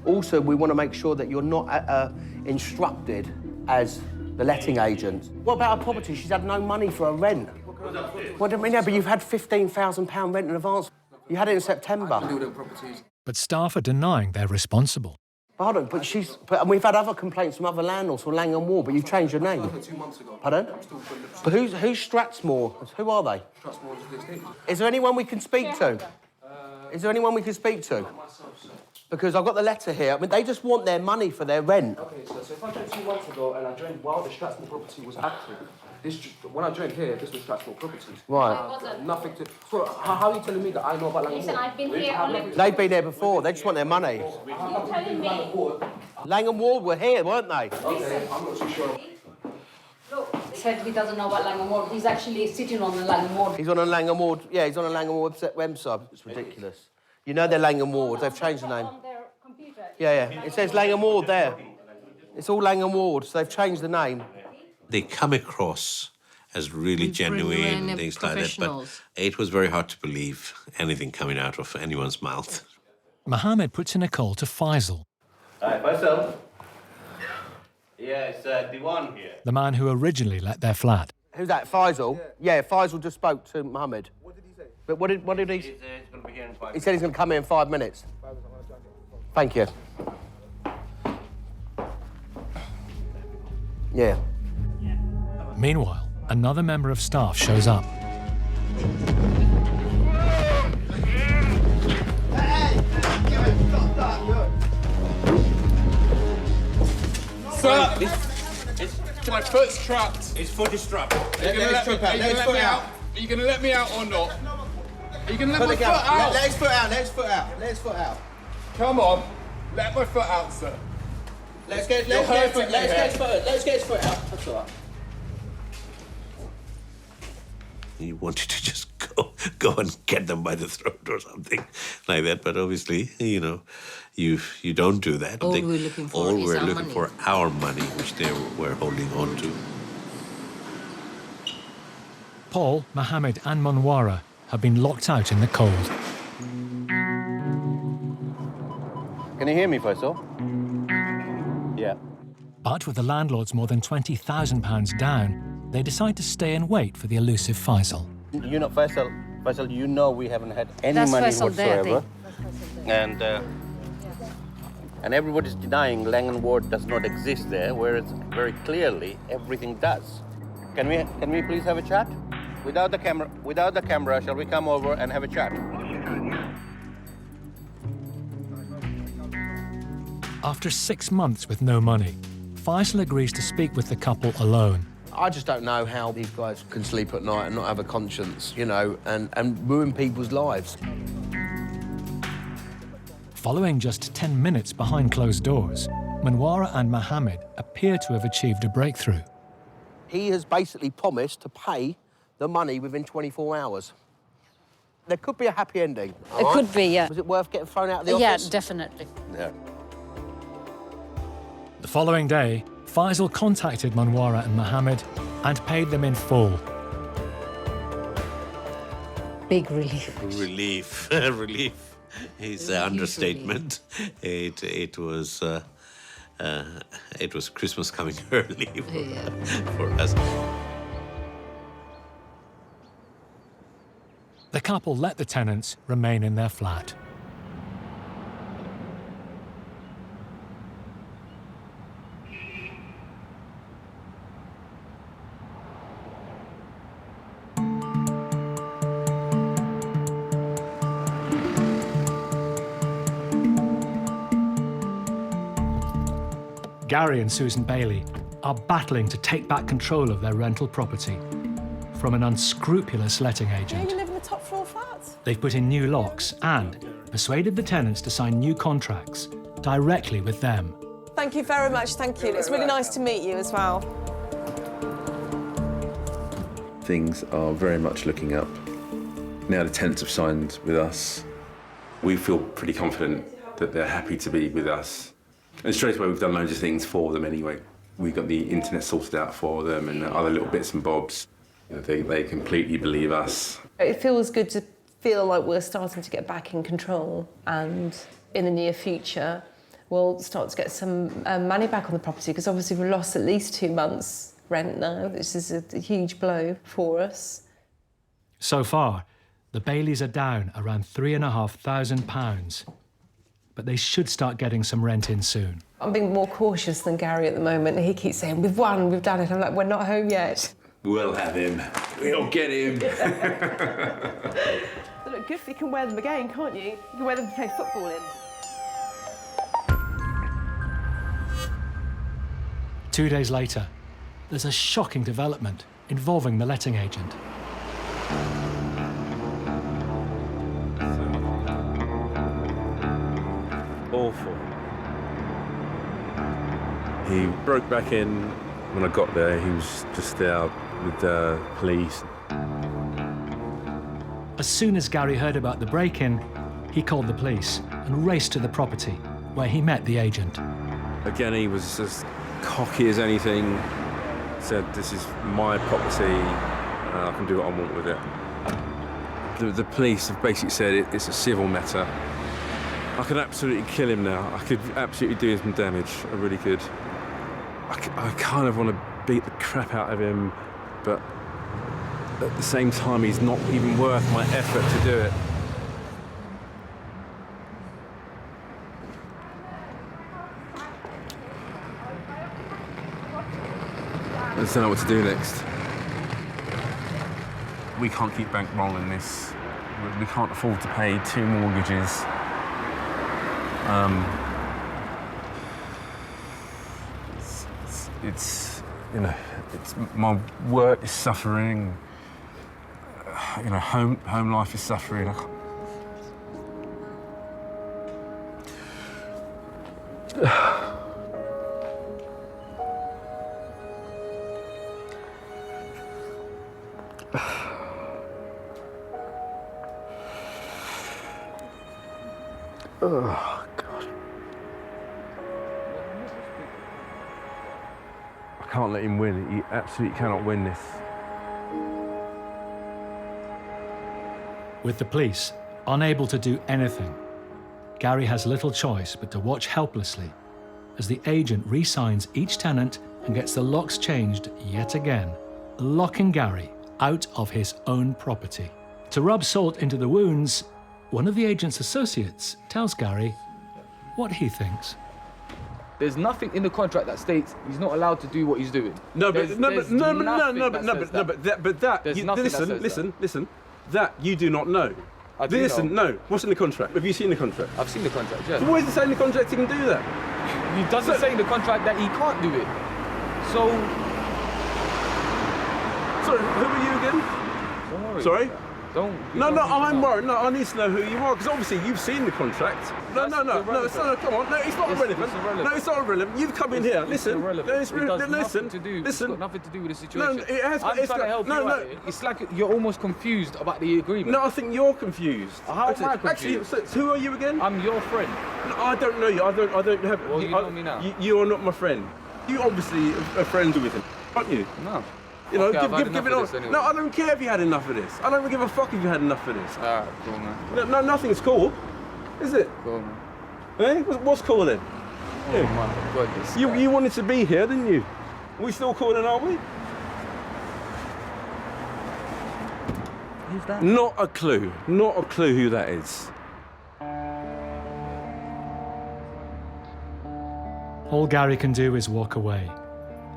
Also, we want to make sure that you're not instructed as the letting agent. What about her property? She's had no money for her rent. Well, I mean, yeah, but you've had £15,000 rent in advance. You had it in September. But staff are denying they're responsible. Pardon, but and we've had other complaints from other landlords from Lang and Ward, but you've changed your name. 2 months ago. Pardon? But who's Strathmore? Who are they? Strathmore is the estate. Is there anyone we can speak to? Is there anyone we can speak to? Because I've got the letter here. I mean, they just want their money for their rent. OK, so if I joined 2 months ago and I joined while the Strathmore property was active, when I joined here, this was Strathmore Properties. Right. Nothing to... So how are you telling me that I know about Lang and Ward? I've been here only... They've been there before. They just want their money. You're telling me... Lang and Ward were here, weren't they? OK, I'm not too sure. Look, he said he doesn't know about Lang and Ward. He's actually sitting on the Lang and Ward. He's on a Lang and Ward... Yeah, he's on a Lang and Ward website. It's ridiculous. You know they're Lang and Ward. They've changed the name. Yeah. It says Lang and Ward there. It's all Lang and Ward, so they've changed the name. They come across as really genuine, things like that, but it was very hard to believe anything coming out of anyone's mouth. Mohammed puts in a call to Faisal. Hi, Faisal. Yeah, it's Diwan here. The man who originally let their flat. Who's that, Faisal? Yeah, Faisal just spoke to Mohammed. What did he say? But what did he say? He's going to be here in 5 minutes. He said he's going to come here in 5 minutes. Thank you. Yeah. Meanwhile, another member of staff shows up. Sir, my foot's trapped. His foot is trapped. Are you going to let me out? Are you going to let me out or not? Are you going to let my foot out? Let his foot out, let his foot out, let his foot out. Come on, let my foot out, sir. Let's get his foot out. That's all right. He wanted to just go and get them by the throat or something like that, but obviously, you know, you don't do that. All we're looking for is our money. For our money, which they were holding on to. Paul, Mohammed and Manwara have been locked out in the cold. Can you hear me, Faisal? Yeah. But with the landlords more than £20,000 down, they decide to stay and wait for the elusive Faisal. You know, Faisal, you know we haven't had any That's money Faisal whatsoever. there, And everybody's denying Lang & Ward does not exist there, whereas very clearly everything does. Can we please have a chat? Without the camera, shall we come over and have a chat? After 6 months with no money, Faisal agrees to speak with the couple alone. I just don't know how these guys can sleep at night and not have a conscience, you know, and ruin people's lives. Following just 10 minutes behind closed doors, Manwara and Mohammed appear to have achieved a breakthrough. He has basically promised to pay the money within 24 hours. There could be a happy ending. It could be, yeah. Was it worth getting thrown out of the Yeah, office? definitely. Yeah. The following day, Faisal contacted Manwara and Mohammed and paid them in full. Big relief. Relief. Relief is an understatement. It was Christmas coming early for us. The couple let the tenants remain in their flat. Gary and Susan Bailey are battling to take back control of their rental property from an unscrupulous letting agent. You live in the top floor flats? They've put in new locks and persuaded the tenants to sign new contracts directly with them. Thank you very much, thank you. It's really nice to meet you as well. Things are very much looking up. Now the tenants have signed with us. We feel pretty confident that they're happy to be with us. And straight away we've done loads of things for them anyway. We got the internet sorted out for them and other little bits and bobs. You know, they completely believe us. It feels good to feel like we're starting to get back in control, and in the near future we'll start to get some money back on the property, because obviously we've lost at least 2 months' rent now. This is a huge blow for us. So far, the Baileys are down around £3,500, but they should start getting some rent in soon. I'm being more cautious than Gary at the moment. He keeps saying, we've won, we've done it. I'm like, we're not home yet. We'll have him. We'll get him. They look good, you can wear them again, can't you? You can wear them to play football in. 2 days later, there's a shocking development involving the letting agent. Awful. He broke back in when I got there. He was just there with the police. As soon as Gary heard about the break-in, he called the police and raced to the property, where he met the agent. Again, he was as cocky as anything. Said, "This is my property, I can do what I want with it." The police have basically said it's a civil matter. I could absolutely kill him now. I could absolutely do him some damage. I really could. I kind of want to beat the crap out of him, but at the same time, he's not even worth my effort to do it. I just don't know what to do next. We can't keep bankrolling this. We can't afford to pay 2 mortgages. It's you know, it's my work is suffering. You know, home life is suffering. Oh, God. I can't let him win. He absolutely cannot win this. With the police unable to do anything, Gary has little choice but to watch helplessly as the agent re-signs each tenant and gets the locks changed yet again, locking Gary out of his own property. To rub salt into the wounds, one of the agent's associates tells Gary what he thinks. There's nothing in the contract that states he's not allowed to do what he's doing. Listen. That you do not know. I do know. No. What's in the contract? Have you seen the contract? I've seen the contract, yeah. So why does it say in the contract he can do that? It doesn't say in the contract that he can't do it. So... Sorry, who are you again? Don't worry. Sorry? Don't. No, I'm worried. No, I need to know who you are, because obviously you've seen the contract. No, come on. No, it's not irrelevant. No, it's not irrelevant. You've come in here. Listen. Nothing to do. Listen. It's got nothing to do with the situation. No, it has. I'm trying to help you out here. It's like you're almost confused about the agreement. No, I think you're confused. How am I confused? Actually, so who are you again? I'm your friend. No, I don't know you. I don't have. Well, you know me now. You are not my friend. You obviously are friends with him, aren't you? No. You know, Okay, give it on. anyway. No, I don't care if you had enough of this. I don't give a fuck if you had enough of this. Alright, cool, man. No, nothing's cool, is it? Cool, man. Eh? What's cool then? Oh my goodness. You wanted to be here, didn't you? Are we still cool then, are we? Who's that? Not a clue. Not a clue who that is. All Gary can do is walk away,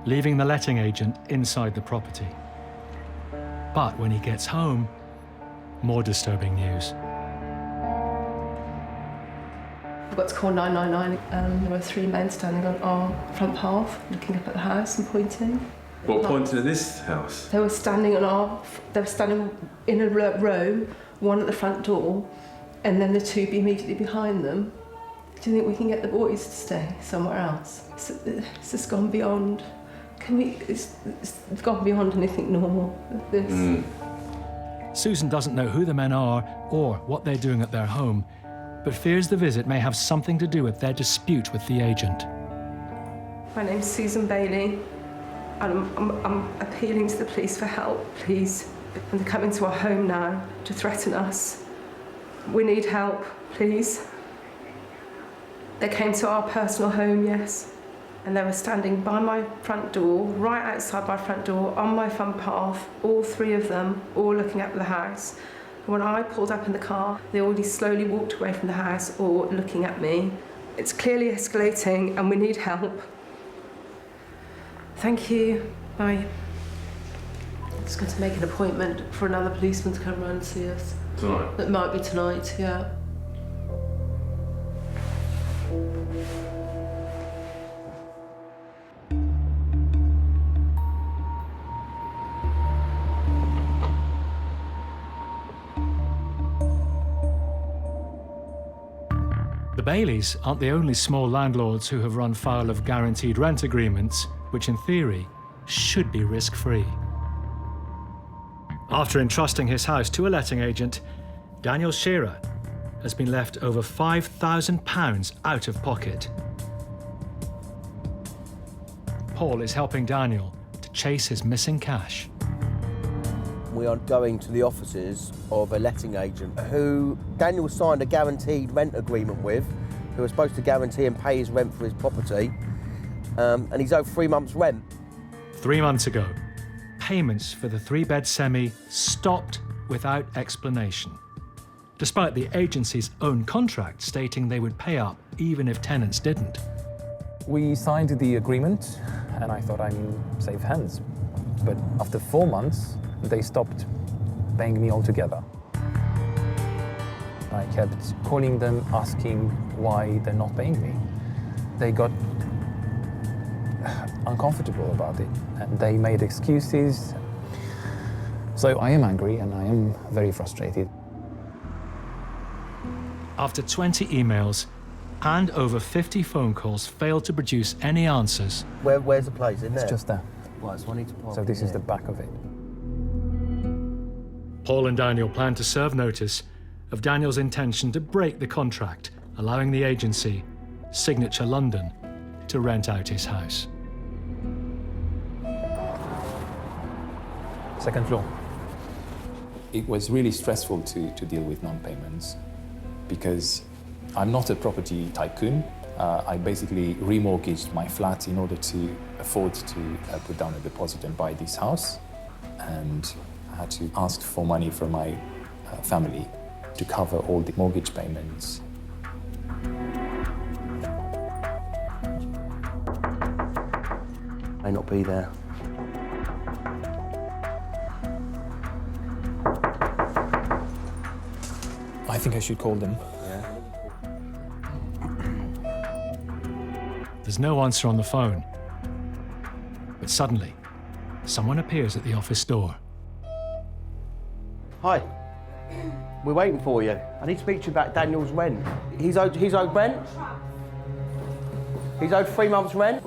leaving the letting agent inside the property. But when he gets home, more disturbing news. I got to call 999 and there were 3 men standing on our front path, looking up at the house and pointing. What, pointing at this house? They were standing in a row, one at the front door, and then the 2 immediately behind them. Do you think we can get the boys to stay somewhere else? It's just gone beyond. It's gone beyond anything normal. Susan doesn't know who the men are or what they're doing at their home, but fears the visit may have something to do with their dispute with the agent. My name's Susan Bailey, and I'm appealing to the police for help, please. And they're coming to our home now to threaten us. We need help, please. They came to our personal home, yes, and they were standing by my front door, right outside my front door, on my front path, all 3 of them, all looking at the house. And when I pulled up in the car, they already slowly walked away from the house, all looking at me. It's clearly escalating and we need help. Thank you. Bye. I'm just going to make an appointment for another policeman to come round and see us. Tonight? It might be tonight, yeah. The Baileys aren't the only small landlords who have run foul of guaranteed rent agreements, which in theory should be risk-free. After entrusting his house to a letting agent, Daniel Shearer has been left over £5,000 out of pocket. Paul is helping Daniel to chase his missing cash. We are going to the offices of a letting agent who Daniel signed a guaranteed rent agreement with, who was supposed to guarantee and pay his rent for his property, and he's owed 3 months' rent. 3 months ago, payments for the 3-bed semi stopped without explanation, despite the agency's own contract stating they would pay up even if tenants didn't. We signed the agreement, and I thought I'm in safe hands. But after 4 months, they stopped paying me altogether. I kept calling them, asking why they're not paying me. They got uncomfortable about it, and they made excuses. So I am angry, and I am very frustrated. After 20 emails and over 50 phone calls failed to produce any answers. Where's the place? In there? It's just there. Right, so I need to park So this in is there. the back of it. Paul and Daniel plan to serve notice of Daniel's intention to break the contract, allowing the agency, Signature London, to rent out his house. Second floor. It was really stressful to deal with non-payments because I'm not a property tycoon. I basically remortgaged my flat in order to afford to put down a deposit and buy this house. And I had to ask for money from my family to cover all the mortgage payments. May not be there. I think I should call them. There's no answer on the phone. But suddenly, someone appears at the office door. Hi. We're waiting for you. I need to speak to you about Daniel's rent. He's owed rent? He's owed 3 months' rent?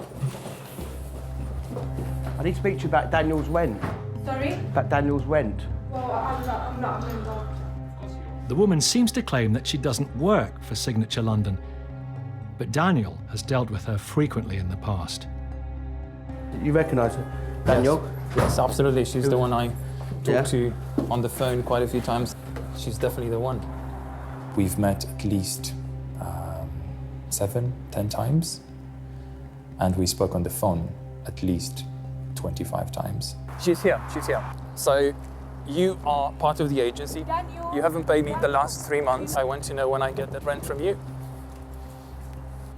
I need to speak to you about Daniel's rent. Sorry? About Daniel's rent. Well, I'm not involved. The woman seems to claim that she doesn't work for Signature London, but Daniel has dealt with her frequently in the past. You recognise her? Daniel? Yes, absolutely. She's the one I talked to on the phone quite a few times. She's definitely the one. We've met at least 7, 10 times, and we spoke on the phone at least 25 times. She's here. So, you are part of the agency. You haven't paid me the last 3 months. I want to know when I get that rent from you.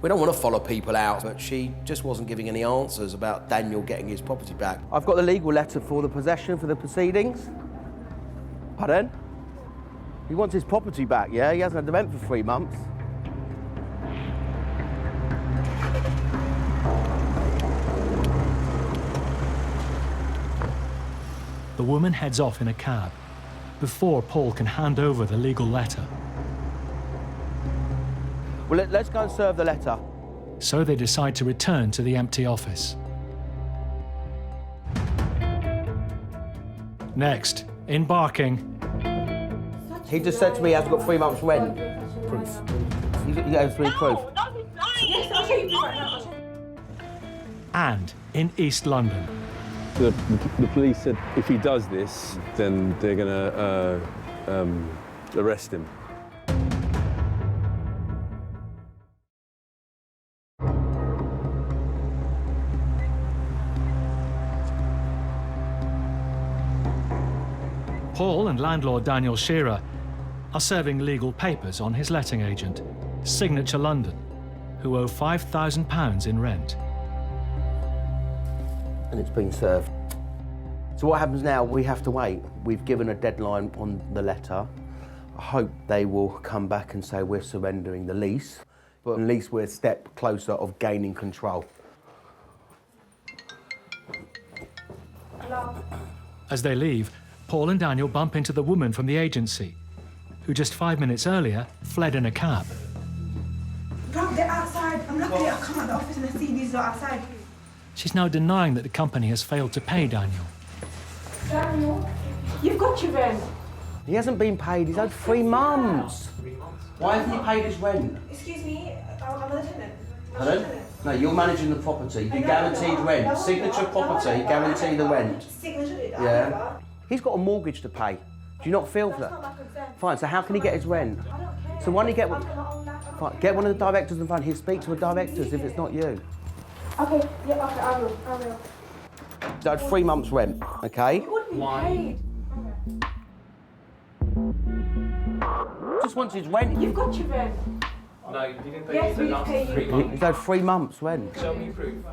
We don't want to follow people out, but she just wasn't giving any answers about Daniel getting his property back. I've got the legal letter for the possession for the proceedings. Pardon? He wants his property back, yeah? He hasn't had the rent for 3 months. The woman heads off in a cab before Paul can hand over the legal letter. Well, let's go and serve the letter. So they decide to return to the empty office. Next, embarking. He just said to me he hasn't got 3 months' rent. Proof. He has proof. Yes, I'll show you right now. And in East London. The police said if he does this, then they're going to arrest him. Paul and landlord Daniel Shearer are serving legal papers on his letting agent, Signature London, who owe £5,000 in rent. And it's been served. So what happens now? We have to wait. We've given a deadline on the letter. I hope they will come back and say we're surrendering the lease, but at least we're a step closer of gaining control. Hello? As they leave, Paul and Daniel bump into the woman from the agency, who just 5 minutes earlier fled in a cab. Rob, they're outside. I'm lucky I come out the office and I see these lot outside. She's now denying that the company has failed to pay Daniel. Daniel, you've got your rent. He hasn't been paid. He's had 3 months. Why hasn't he paid his rent? Excuse me, I'm a tenant. Pardon? No, you're managing the property. You guaranteed rent. Signature property, guarantee the rent. Signature, yeah. He's got a mortgage to pay. Do you not feel for that? Fine, so how can he get his rent? So why don't you get one? Fine, get one of the directors on the phone. He'll speak to the directors if it's not you. Okay, yeah, okay, I will. So it's 3 months' rent, okay? You wouldn't be paid. Just wants his rent. You've got your rent. No, you didn't pay Yes, me we the last pay 3 you. months. He's had 3 months' rent. Show me proof.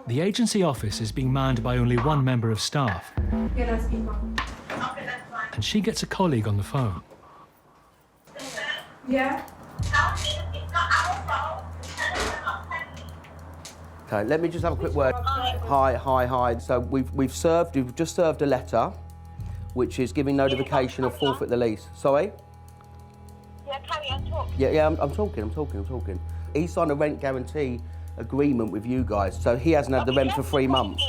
The agency office is being manned by only one member of staff, Yeah, no, speak on. and she gets a colleague on the phone. Yeah? Okay, let me just have a quick word. Hi. So we've just served a letter, which is giving notification of forfeit the lease. Sorry? Yeah, carry on, talk. Yeah, I'm talking. He signed a rent guarantee agreement with you guys, so he hasn't had the rent for 3 months.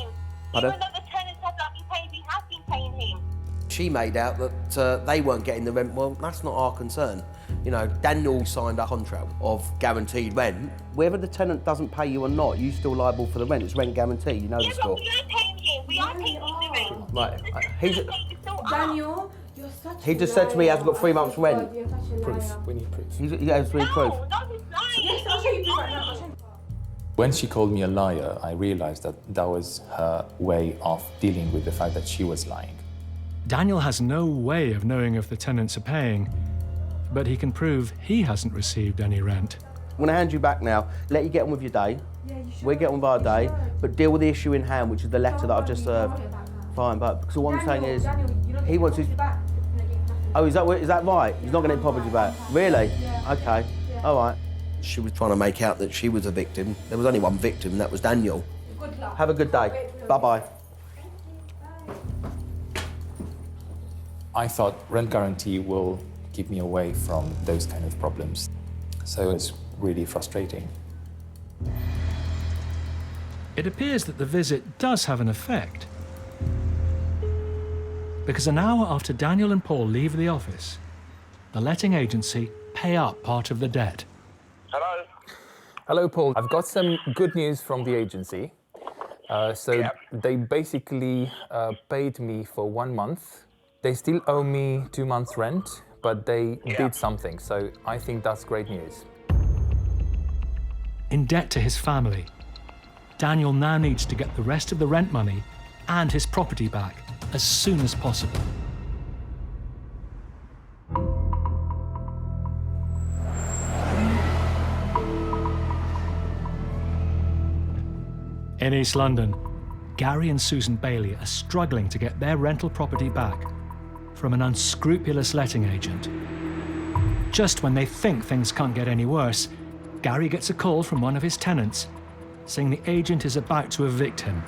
Pardon? Even though the tenant has not been paid, we have been paying him. She made out that they weren't getting the rent. Well, that's not our concern. You know, Daniel signed a contract of guaranteed rent. Whether the tenant doesn't pay you or not, you're still liable for the rent. It's rent guarantee, you know the score. We are paying him. We are paying him the rent. Right, Daniel, you're such he just said to me he hasn't got 3 months' rent. Proof. We need proof. He has proof. Yes, I'll show you proof right now. When she called me a liar, I realized that that was her way of dealing with the fact that she was lying. Daniel has no way of knowing if the tenants are paying, but he can prove he hasn't received any rent. I'm going to hand you back now, let you get on with your day. We'll get on with our day, but deal with the issue in hand, which is the letter that I've just served. Fine, but because what I'm saying is, he wants his... Oh, is that right? He's not going to get property back? Really? Okay, all right. She was trying to make out that she was a victim. There was only one victim, and that was Daniel. Have a good day. Bye-bye. I thought rent guarantee will keep me away from those kind of problems. So it's really frustrating. It appears that the visit does have an effect. Because an hour after Daniel and Paul leave the office, the letting agency pay up part of the debt. Hello? Hello, Paul. I've got some good news from the agency. They basically paid me for 1 month. They still owe me 2 months' rent, but they did something, so I think that's great news. In debt to his family, Daniel now needs to get the rest of the rent money and his property back as soon as possible. In East London, Gary and Susan Bailey are struggling to get their rental property back from an unscrupulous letting agent. Just when they think things can't get any worse, Gary gets a call from one of his tenants saying the agent is about to evict him.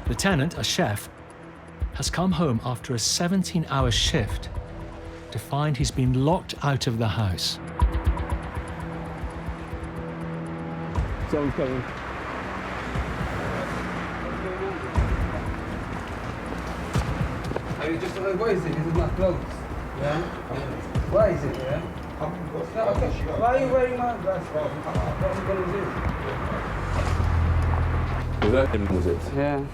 The tenant, a chef, has come home after a 17-hour shift to find he's been locked out of the house. Someone's coming. What is it? This is my clothes. Yeah? Why is it, yeah? Why are you wearing my glasses? What am I going to do? Was that him, was it? Yeah.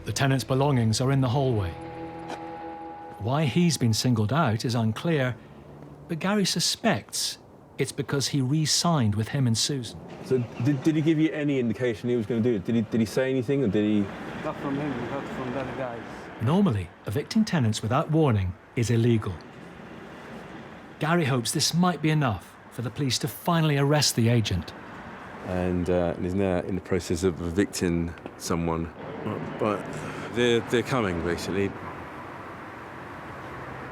The tenant's belongings are in the hallway. Why he's been singled out is unclear, but Gary suspects it's because he re-signed with him and Susan. So did he give you any indication he was going to do it? Did he say anything, or did he... Not from him, not from the other guys. Normally, evicting tenants without warning is illegal. Gary hopes this might be enough for the police to finally arrest the agent. And he's now in the process of evicting someone. But they're coming, basically.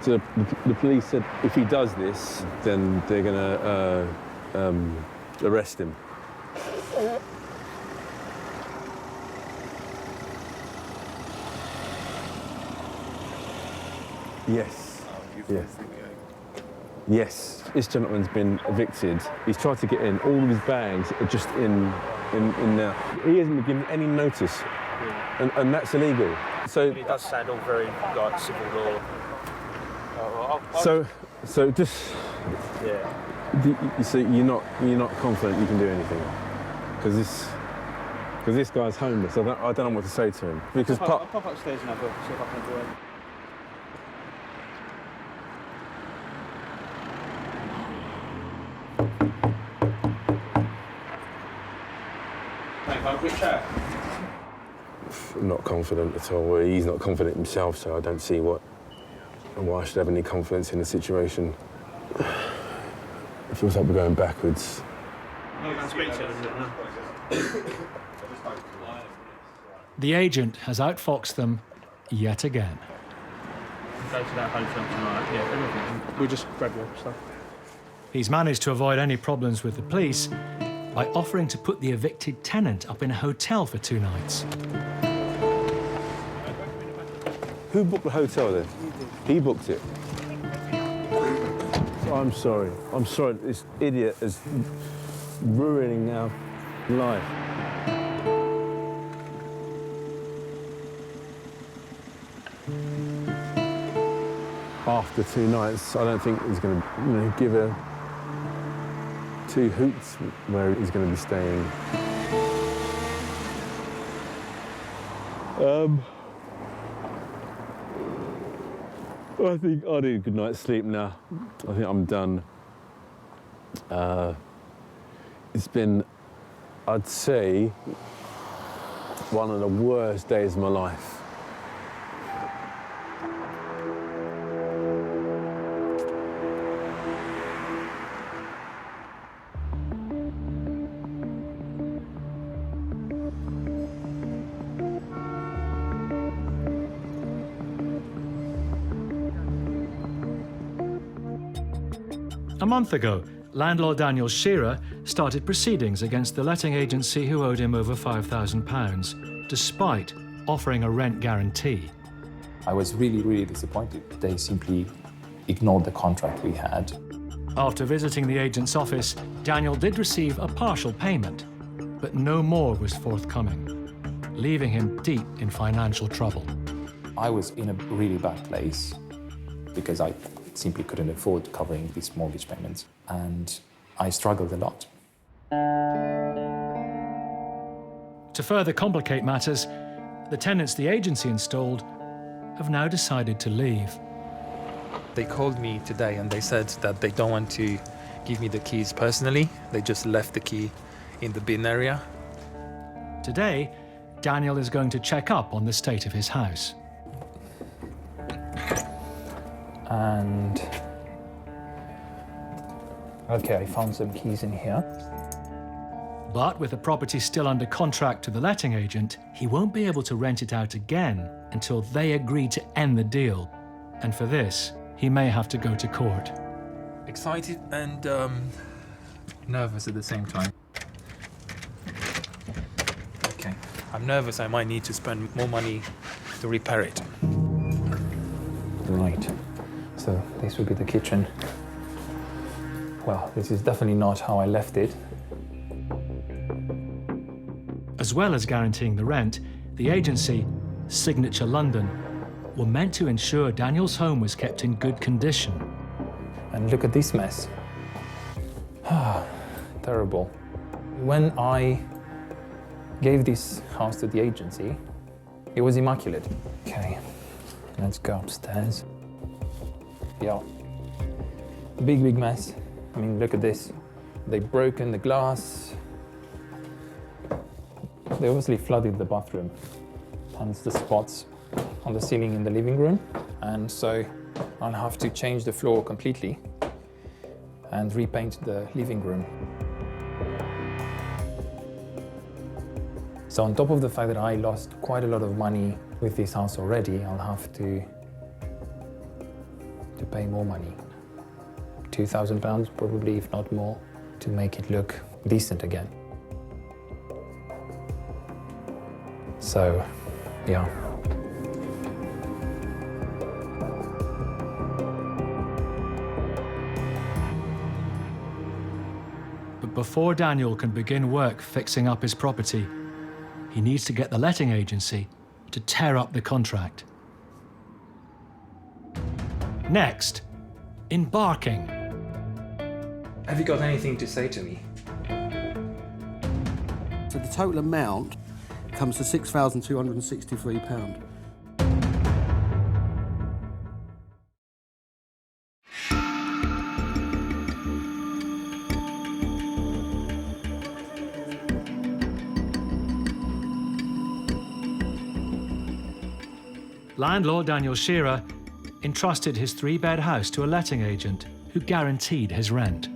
So the police said if he does this, then they're going to arrest him. Yes. Yeah. Yes. This gentleman's been evicted. He's tried to get in. All of his bags are just in now. He hasn't been given any notice, and that's illegal. So it does sound all very like civil law. So just yeah. So you're not confident you can do anything because this guy's homeless. I don't know what to say to him because I'll pop upstairs and have a look, see if I can do it. I'm not confident at all. He's not confident himself, so I don't see why I should have any confidence in the situation. It feels like we're going backwards. The agent has outfoxed them yet again. Go to that hotel tonight. Yeah, everything. We'll just grab your stuff. He's managed to avoid any problems with the police by offering to put the evicted tenant up in a hotel for 2 nights. Who booked the hotel then? He booked it. I'm sorry. I'm sorry. This idiot is ruining our life. After 2 nights, I don't think he's going to, give her 2 hoots where he's going to be staying. I think I'll do a good night's sleep now. I think I'm done. It's been, I'd say, one of the worst days of my life. A month ago, landlord Daniel Shearer started proceedings against the letting agency who owed him over £5,000, despite offering a rent guarantee. I was really, really disappointed. They simply ignored the contract we had. After visiting the agent's office, Daniel did receive a partial payment, but no more was forthcoming, leaving him deep in financial trouble. I was in a really bad place because I simply couldn't afford covering these mortgage payments, and I struggled a lot. To further complicate matters, the tenants the agency installed have now decided to leave. They called me today and they said that they don't want to give me the keys personally. They just left the key in the bin area. Today, Daniel is going to check up on the state of his house. And okay, I found some keys in here. But with the property still under contract to the letting agent, he won't be able to rent it out again until they agree to end the deal. And for this, he may have to go to court. Excited and nervous at the same time. Okay, I'm nervous. I might need to spend more money to repair it. Right, so this will be the kitchen. Well, this is definitely not how I left it. As well as guaranteeing the rent, the agency, Signature London, were meant to ensure Daniel's home was kept in good condition. And look at this mess. Terrible. When I gave this house to the agency, it was immaculate. Okay, let's go upstairs. Yeah, big mess. I mean, look at this. They've broken the glass. They obviously flooded the bathroom, hence the spots on the ceiling in the living room. And so I'll have to change the floor completely and repaint the living room. So on top of the fact that I lost quite a lot of money with this house already, I'll have to pay more money. £2,000 probably, if not more, to make it look decent again. So, yeah. But before Daniel can begin work fixing up his property, he needs to get the letting agency to tear up the contract. Next, embarking. Have you got anything to say to me? So the total amount comes to £6,263. Landlord Daniel Shearer entrusted his 3-bed house to a letting agent who guaranteed his rent.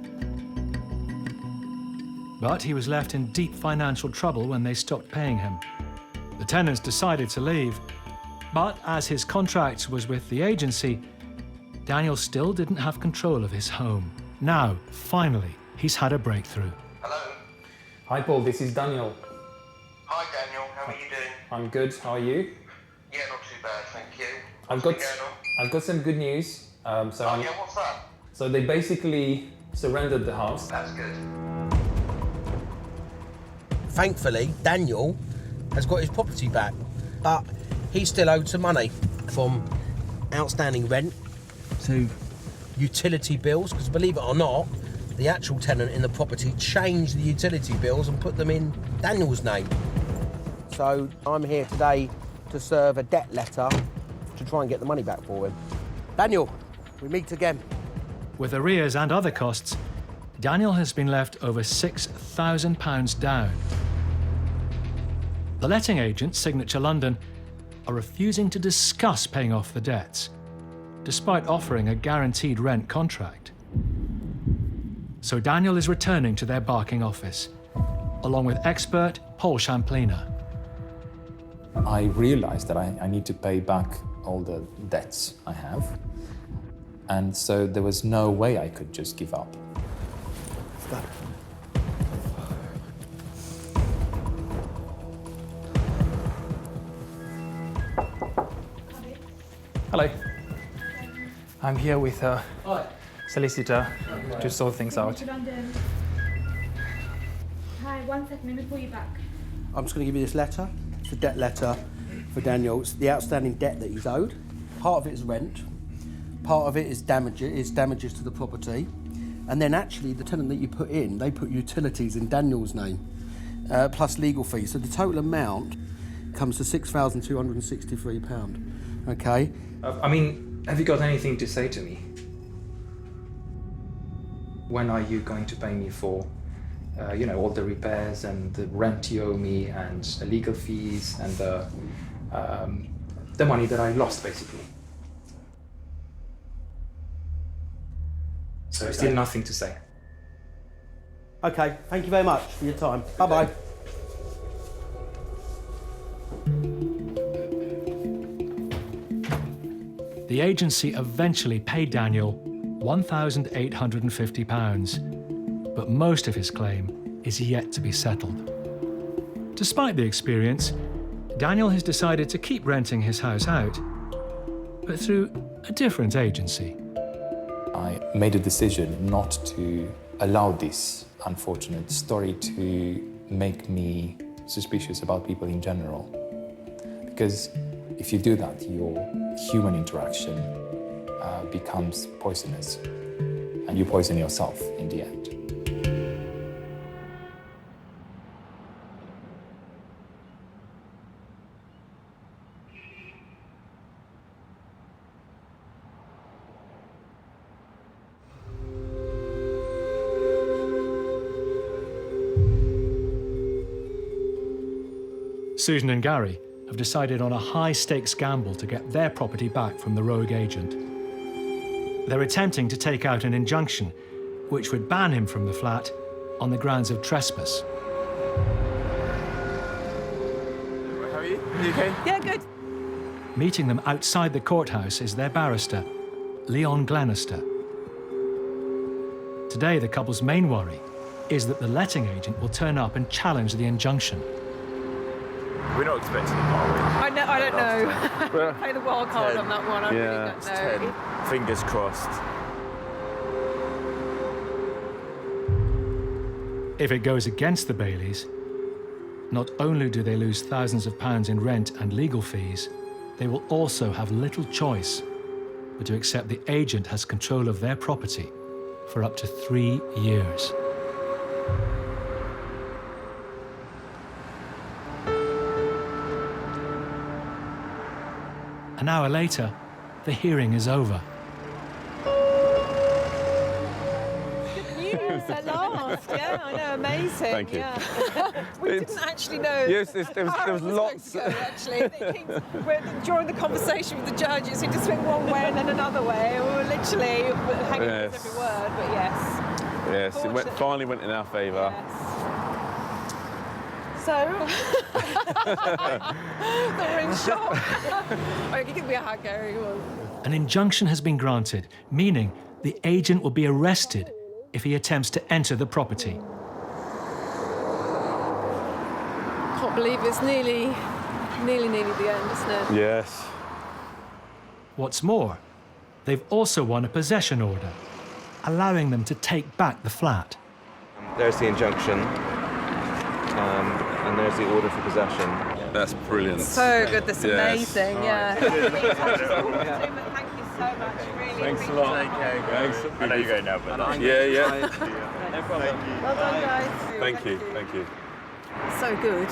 But he was left in deep financial trouble when they stopped paying him. The tenants decided to leave, but as his contract was with the agency, Daniel still didn't have control of his home. Now, finally, he's had a breakthrough. Hello. Hi Paul, this is Daniel. Hi Daniel, how are you doing? I'm good, how are you? Yeah, not too bad, thank you. I've got some good news. Yeah, what's that? So they basically surrendered the house. That's good. Thankfully, Daniel has got his property back, but he's still owed some money from outstanding rent to utility bills, because believe it or not, the actual tenant in the property changed the utility bills and put them in Daniel's name. So I'm here today to serve a debt letter to try and get the money back for him. Daniel, we meet again. With arrears and other costs, Daniel has been left over £6,000 down. The letting agent, Signature London, are refusing to discuss paying off the debts, despite offering a guaranteed rent contract. So Daniel is returning to their Barking office, along with expert Paul Champlina. I realized that I need to pay back all the debts I have, and so there was no way I could just give up. Hello. I'm here with a solicitor to sort things out. Hi, 1 second, let me call you back. I'm just going to give you this letter. It's a debt letter for Daniel. It's the outstanding debt that he's owed. Part of it is rent. Part of it is damages to the property. And then actually the tenant that you put in, they put utilities in Daniel's name, plus legal fees. So the total amount comes to £6,263. Okay? I mean, have you got anything to say to me? When are you going to pay me for, all the repairs and the rent you owe me and the legal fees and the money that I lost, basically? So still nothing to say. Okay, thank you very much for your time. Bye-bye. The agency eventually paid Daniel £1,850, but most of his claim is yet to be settled. Despite the experience, Daniel has decided to keep renting his house out, but through a different agency. I made a decision not to allow this unfortunate story to make me suspicious about people in general. Because if you do that, your human interaction becomes poisonous, and you poison yourself in the end. Susan and Gary have decided on a high-stakes gamble to get their property back from the rogue agent. They're attempting to take out an injunction which would ban him from the flat on the grounds of trespass. How are you? You okay? Yeah, good. Meeting them outside the courthouse is their barrister, Leon Glenister. Today, the couple's main worry is that the letting agent will turn up and challenge the injunction. We're not expecting him, are we? I don't know. Play the wild card on that one. I really don't know. 10. Fingers crossed. If it goes against the Baileys, not only do they lose thousands of pounds in rent and legal fees, they will also have little choice but to accept the agent has control of their property for up to 3 years. An hour later, the hearing is over. Good news at last. Yeah, I know, amazing. Thank you. Yeah. We didn't actually know. Yes, there was lots. Actually, during the conversation with the judges, it just went one way and then another way. We were literally hanging with every word, but yes. Yes, it finally went in our favour. Yes. So, they were in shock. You give me a hug, Gary. An injunction has been granted, meaning the agent will be arrested if he attempts to enter the property. Can't believe it's nearly the end, isn't it? Yes. What's more, they've also won a possession order, allowing them to take back the flat. There's the injunction. And there's the order for possession. That's brilliant. So good, that's amazing, yeah. Thank you so much, really. Thanks a lot. Thanks. I know you're going now, but... Yeah. No problem. Well done, guys. Thank you. So good.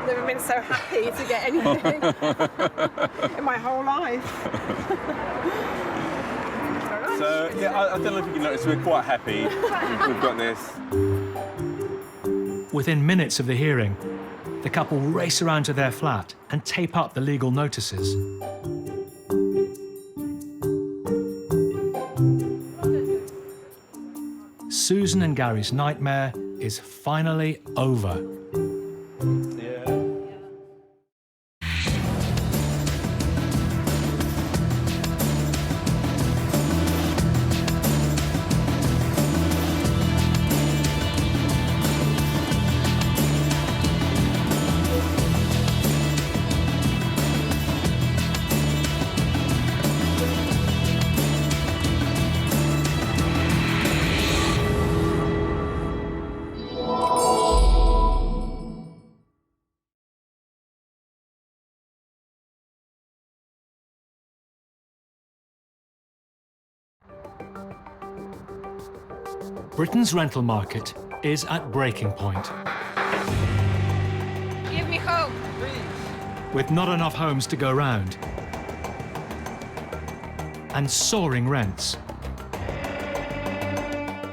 Never been so happy to get anything in my whole life. So, yeah, I don't know if you can notice, we're quite happy we've got this. Within minutes of the hearing, the couple race around to their flat and tape up the legal notices. Susan and Gary's nightmare is finally over. Britain's rental market is at breaking point. Give me hope, please. With not enough homes to go round and soaring rents.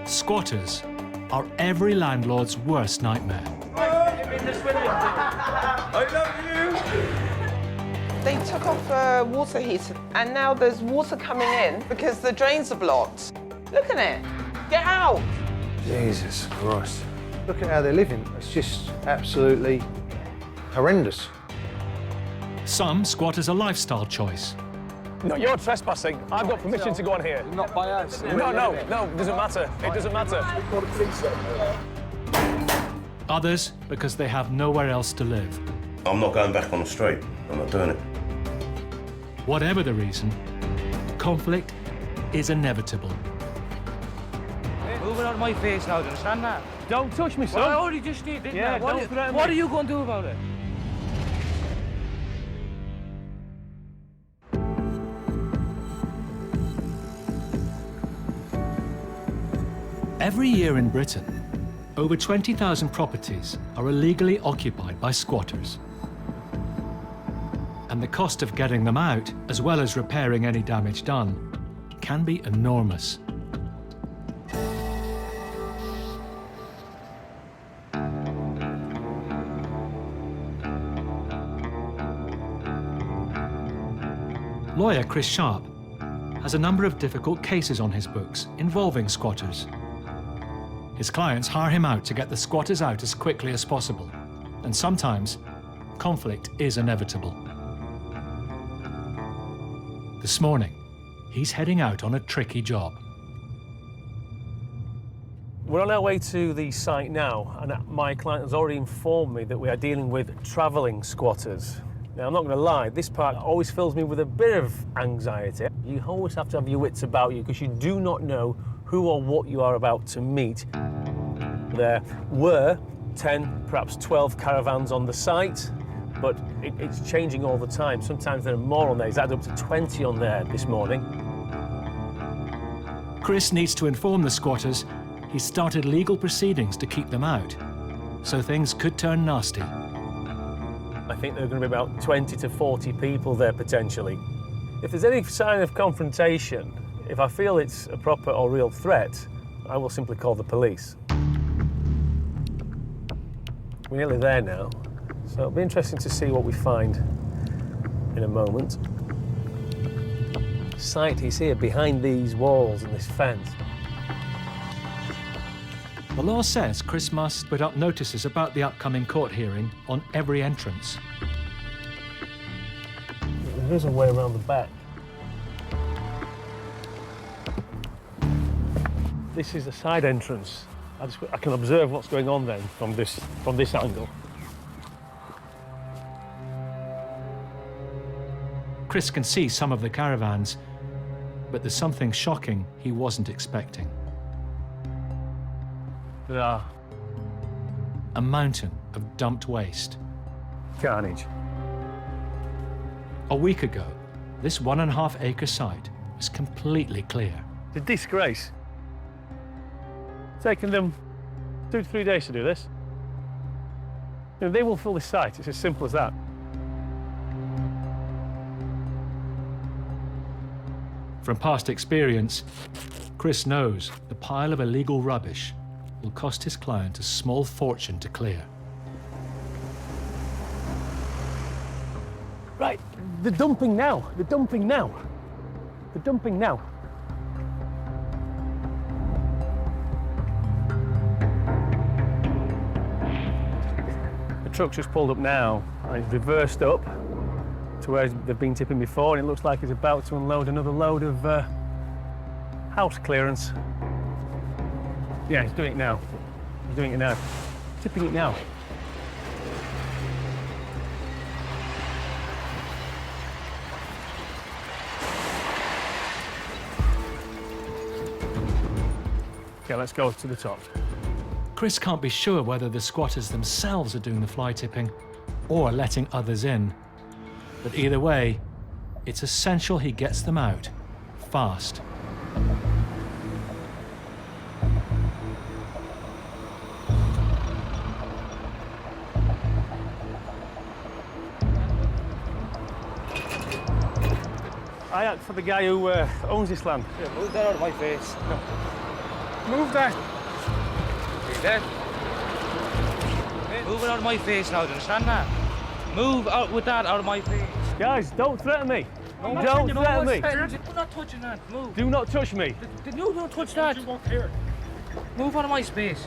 Squatters are every landlord's worst nightmare. I love you! They took off a water heater and now there's water coming in because the drains are blocked. Look at it. Get out! Jesus Christ. Look at how they're living. It's just absolutely horrendous. Some squat as a lifestyle choice. No, you're trespassing. I've got permission to go on here. Not by us. No, it doesn't matter. It doesn't matter. Others because they have nowhere else to live. I'm not going back on the street. I'm not doing it. Whatever the reason, conflict is inevitable. Move it out of my face now, do you understand that? Don't touch me, son. Well, I already just did, didn't I? What are you going to do about it? Every year in Britain, over 20,000 properties are illegally occupied by squatters. And the cost of getting them out, as well as repairing any damage done, can be enormous. Lawyer Chris Sharp has a number of difficult cases on his books involving squatters. His clients hire him out to get the squatters out as quickly as possible, and sometimes conflict is inevitable. This morning, he's heading out on a tricky job. We're on our way to the site now, and my client has already informed me that we are dealing with travelling squatters. Now, I'm not going to lie, this part always fills me with a bit of anxiety. You always have to have your wits about you because you do not know who or what you are about to meet. There were 10, perhaps 12 caravans on the site, but it's changing all the time. Sometimes there are more on there. It's added up to 20 on there this morning. Chris needs to inform the squatters he's started legal proceedings to keep them out, so things could turn nasty. I think there are going to be about 20 to 40 people there potentially. If there's any sign of confrontation, if I feel it's a proper or real threat, I will simply call the police. We're nearly there now, so it'll be interesting to see what we find in a moment. Site is here behind these walls and this fence. The law says Chris must put up notices about the upcoming court hearing on every entrance. There's a way around the back. This is the side entrance. I can observe what's going on then from this angle. Chris can see some of the caravans, but there's something shocking he wasn't expecting. There are. A mountain of dumped waste. Carnage. A week ago, this 1.5 acre site was completely clear. The disgrace. Taken them 2 to 3 days to do this. You know, they will fill this site. It's as simple as that. From past experience, Chris knows the pile of illegal rubbish will cost his client a small fortune to clear. Right, the dumping now, the dumping now, the dumping now. The truck's just pulled up now and it's reversed up to where they've been tipping before, and it looks like it's about to unload another load of house clearance. Yeah, he's doing it now. He's doing it now. Tipping it now. Okay, let's go to the top. Chris can't be sure whether the squatters themselves are doing the fly tipping or letting others in. But either way, it's essential he gets them out fast. I act for the guy who owns this land. Yeah, move that out of my face. No. Move that. You there? Move it out of my face now, do you understand that? Move out with that out of my face. Guys, don't threaten me. Don't threaten me. I'm not touching that. Move. Do not touch me. No, don't touch that. Move out of my space.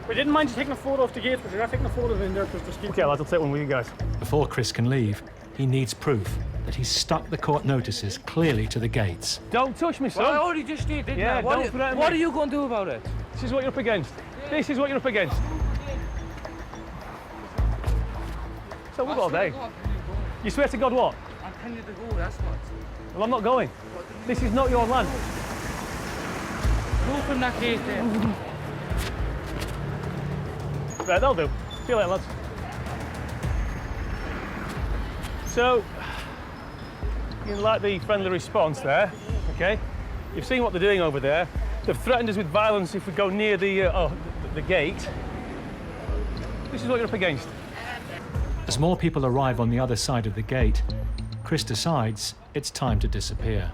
We didn't mind you taking a photo of the gate, but you're not taking a photo in there because there's people. Okay, lads, I'll take one with you guys. Before Chris can leave, he needs proof that he's stuck the court notices clearly to the gates. Don't touch me, son. Well, I already just did, didn't yeah, I? don't threaten me. What are you going to do about it? This is what you're up against. This is what you're up against. So we've all day. You swear to God what? I'm telling you to go, that's what. Well, I'm not going. This is not your land. Move from that gate there. Right, that'll do. See you later, lads. So, you like the friendly response there, okay? You've seen what they're doing over there. They've threatened us with violence if we go near the gate. This is what you're up against. As more people arrive on the other side of the gate, Chris decides it's time to disappear.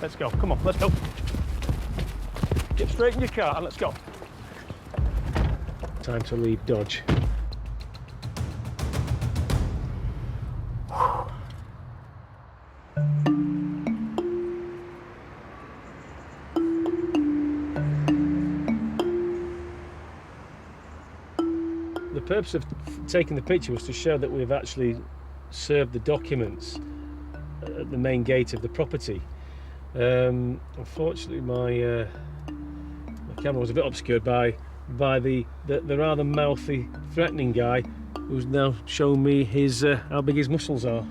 Let's go. Come on, let's go. Get straight in your car and let's go. Time to leave Dodge. The purpose of taking the picture was to show that we've actually served the documents at the main gate of the property. Unfortunately, my camera was a bit obscured by the rather mouthy, threatening guy who's now shown me his how big his muscles are.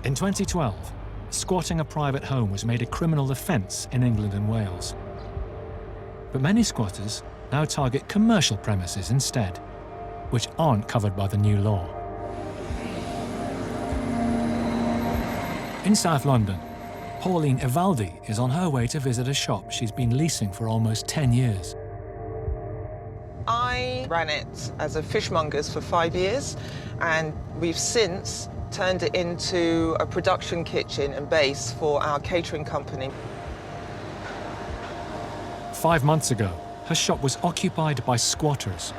In 2012, squatting a private home was made a criminal offence in England and Wales. But many squatters now target commercial premises instead, which aren't covered by the new law. In South London, Pauline Evaldi is on her way to visit a shop she's been leasing for almost 10 years. I ran it as a fishmonger's for 5 years, and we've since turned it into a production kitchen and base for our catering company. 5 months ago, her shop was occupied by squatters.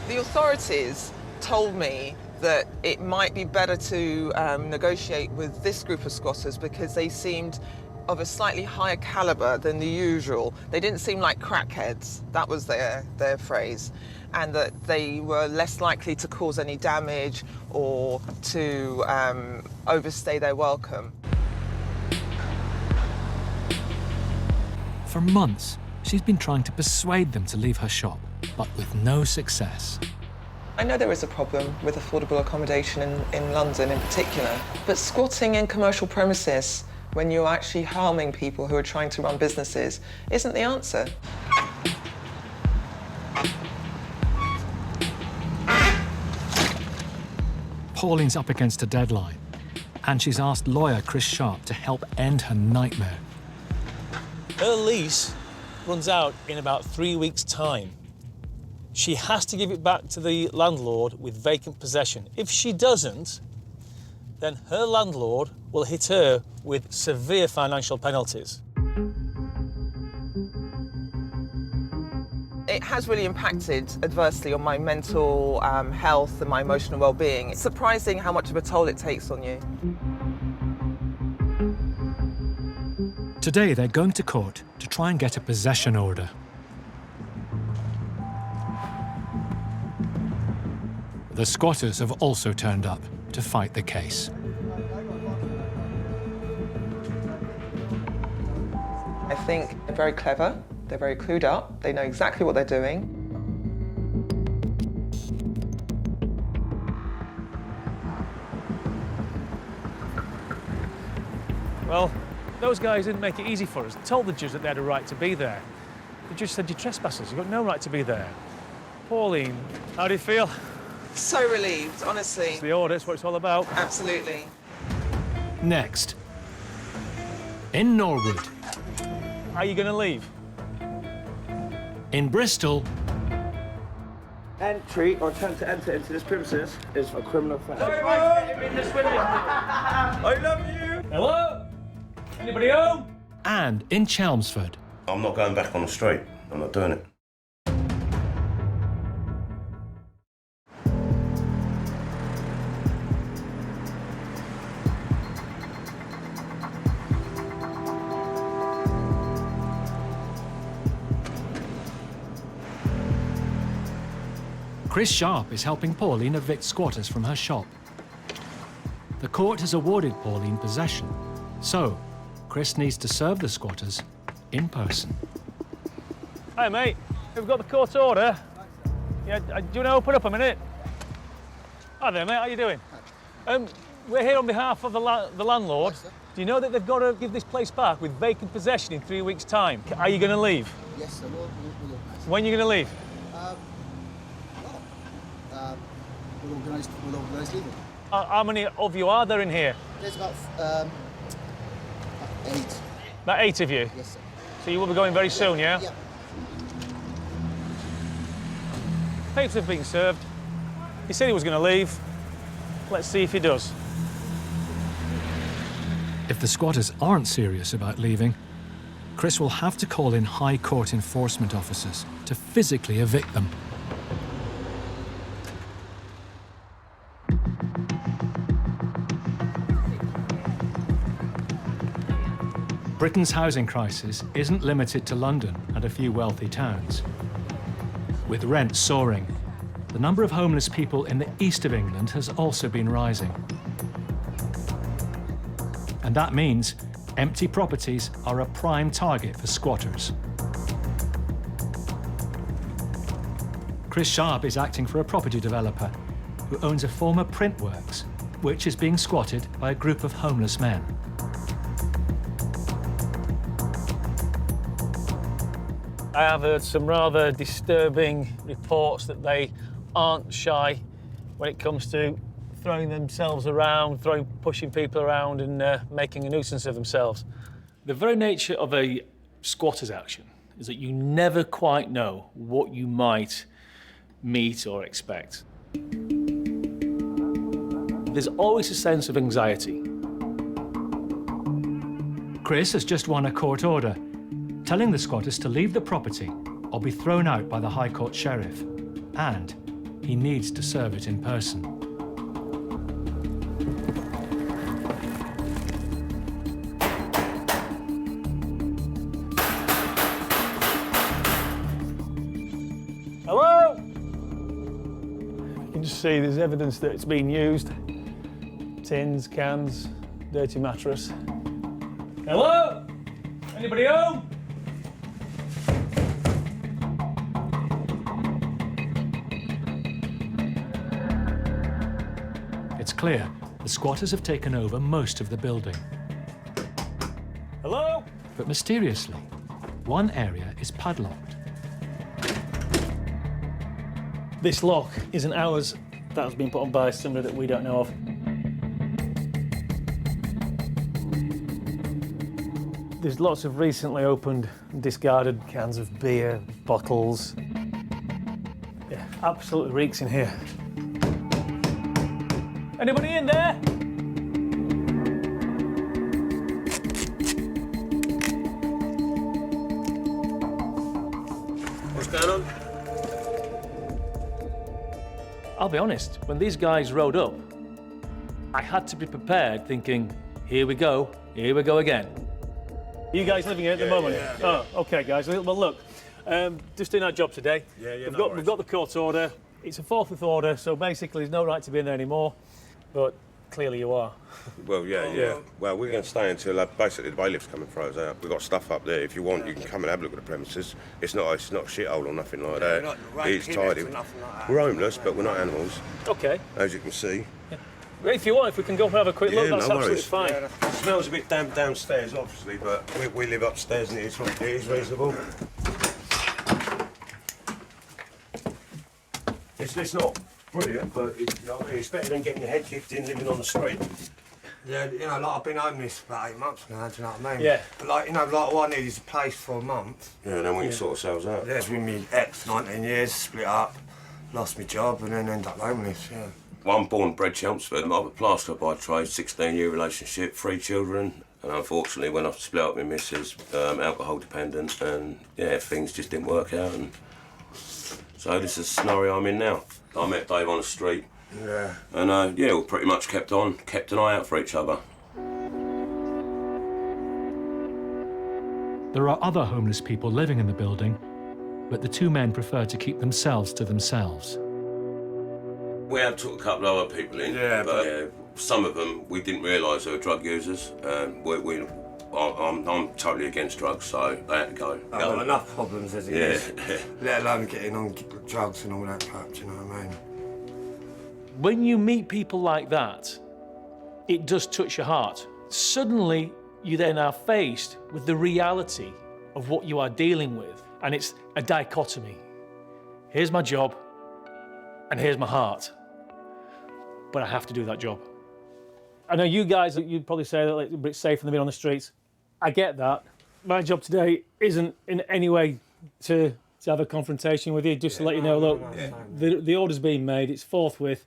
The authorities told me that it might be better to negotiate with this group of squatters because they seemed of a slightly higher caliber than the usual. They didn't seem like crackheads, that was their phrase, and that they were less likely to cause any damage or to overstay their welcome. For months, she's been trying to persuade them to leave her shop, but with no success. I know there is a problem with affordable accommodation in London in particular, but squatting in commercial premises when you're actually harming people who are trying to run businesses isn't the answer. Pauline's up against a deadline, and she's asked lawyer Chris Sharp to help end her nightmare. Her lease runs out in about 3 weeks' time. She has to give it back to the landlord with vacant possession. If she doesn't, then her landlord will hit her with severe financial penalties. It has really impacted adversely on my mental health and my emotional well-being. It's surprising how much of a toll it takes on you. Today, they're going to court to try and get a possession order. The squatters have also turned up to fight the case. I think they're very clever, they're very clued up, they know exactly what they're doing. Well, those guys didn't make it easy for us. They told the judge that they had a right to be there. The judge said, "You're trespassers, you've got no right to be there." Pauline, how do you feel? So relieved, honestly. It's the order, it's what it's all about. Absolutely. Next, in Norwood. Are you going to leave? In Bristol, Entry or attempt to enter into this premises is a criminal offence. I love you! Hello? Anybody home? and in Chelmsford. I'm not going back on the street. I'm not doing it. Chris Sharp is helping Pauline evict squatters from her shop. The court has awarded Pauline possession, so Chris needs to serve the squatters in person. Hi, mate. We've got the court order. Yeah, do you want to open up a minute? Hi there, mate. How you doing? We're here on behalf of the landlord. Do you know that they've got to give this place back with vacant possession in 3 weeks' time? Are you going to leave? Yes, sir. We'll When are you going to leave? We'll organise leaving. How many of you are there in here? There's about 8. About 8 of you? Yes, sir. So you will be going very soon, yeah? Yeah. Papers have been served. He said he was going to leave. Let's see if he does. If the squatters aren't serious about leaving, Chris will have to call in High Court enforcement officers to physically evict them. Britain's housing crisis isn't limited to London and a few wealthy towns. With rents soaring, the number of homeless people in the east of England has also been rising. And that means empty properties are a prime target for squatters. Chris Sharp is acting for a property developer who owns a former print works, which is being squatted by a group of homeless men. I have heard some rather disturbing reports that they aren't shy when it comes to throwing themselves around, pushing people around and making a nuisance of themselves. The very nature of a squatter's action is that you never quite know what you might meet or expect. There's always a sense of anxiety. Chris has just won a court order telling the squatters to leave the property or be thrown out by the High Court sheriff, and he needs to serve it in person. Hello? You can just see there's evidence that it's been used. Tins, cans, dirty mattress. Hello? Anybody home? It's clear the squatters have taken over most of the building. Hello? But mysteriously, one area is padlocked. This lock isn't ours. That has been put on by somebody that we don't know of. There's lots of recently opened and discarded cans of beer, bottles. Yeah, absolutely reeks in here. Anybody in there? What's going on? I'll be honest, when these guys rode up, I had to be prepared thinking, here we go again. You guys living here at the moment? Yeah. Oh, okay, guys. Well, look, just doing our job today. We've got the court order. It's a forthwith order, so basically there's no right to be in there anymore. But clearly you are. Well, yeah. Well, we're going to stay until basically the bailiffs come and throw us out. We've got stuff up there. If you want, you can come and have a look at the premises. It's not a shithole or nothing like that. It's tidy. We're homeless, but we're not animals. Okay. As you can see. If you want, if we can go and have a quick look, that's no absolutely worries. fine. Yeah, it smells a bit damp downstairs, obviously, but we live upstairs and it is reasonable. It's not brilliant, but it's better than getting your head kicked in living on the street. Yeah, you know, like I've been homeless for about 8 months now, do you know what I mean? Yeah. But like, you know, like all I need is a place for a month. Yeah, then we can sort ourselves out. Yeah, it's been me ex 19 years, split up, lost my job and then ended up homeless, yeah. Well, I'm born and bred Chelmsford. I'm a plasterer by trade, 16-year relationship, 3 children. And unfortunately, when I split up with missus, alcohol dependent, and yeah, things just didn't work out. And so this is the scenario I'm in now. I met Dave on the street. Yeah. And yeah, we pretty much kept an eye out for each other. There are other homeless people living in the building, but the two men prefer to keep themselves to themselves. We have took a couple of other people in, but yeah, some of them we didn't realise they were drug users. I'm totally against drugs, so they had to go. I've got enough problems as it is, let alone getting on drugs and all that crap, do you know what I mean? When you meet people like that, it does touch your heart. Suddenly, you then are faced with the reality of what you are dealing with, and it's a dichotomy. Here's my job, and here's my heart. But I have to do that job. I know you guys, you'd probably say that like, it's safer than being on the streets. I get that. My job today isn't in any way to have a confrontation with you, just to let you know, look, the order's been made, it's forthwith.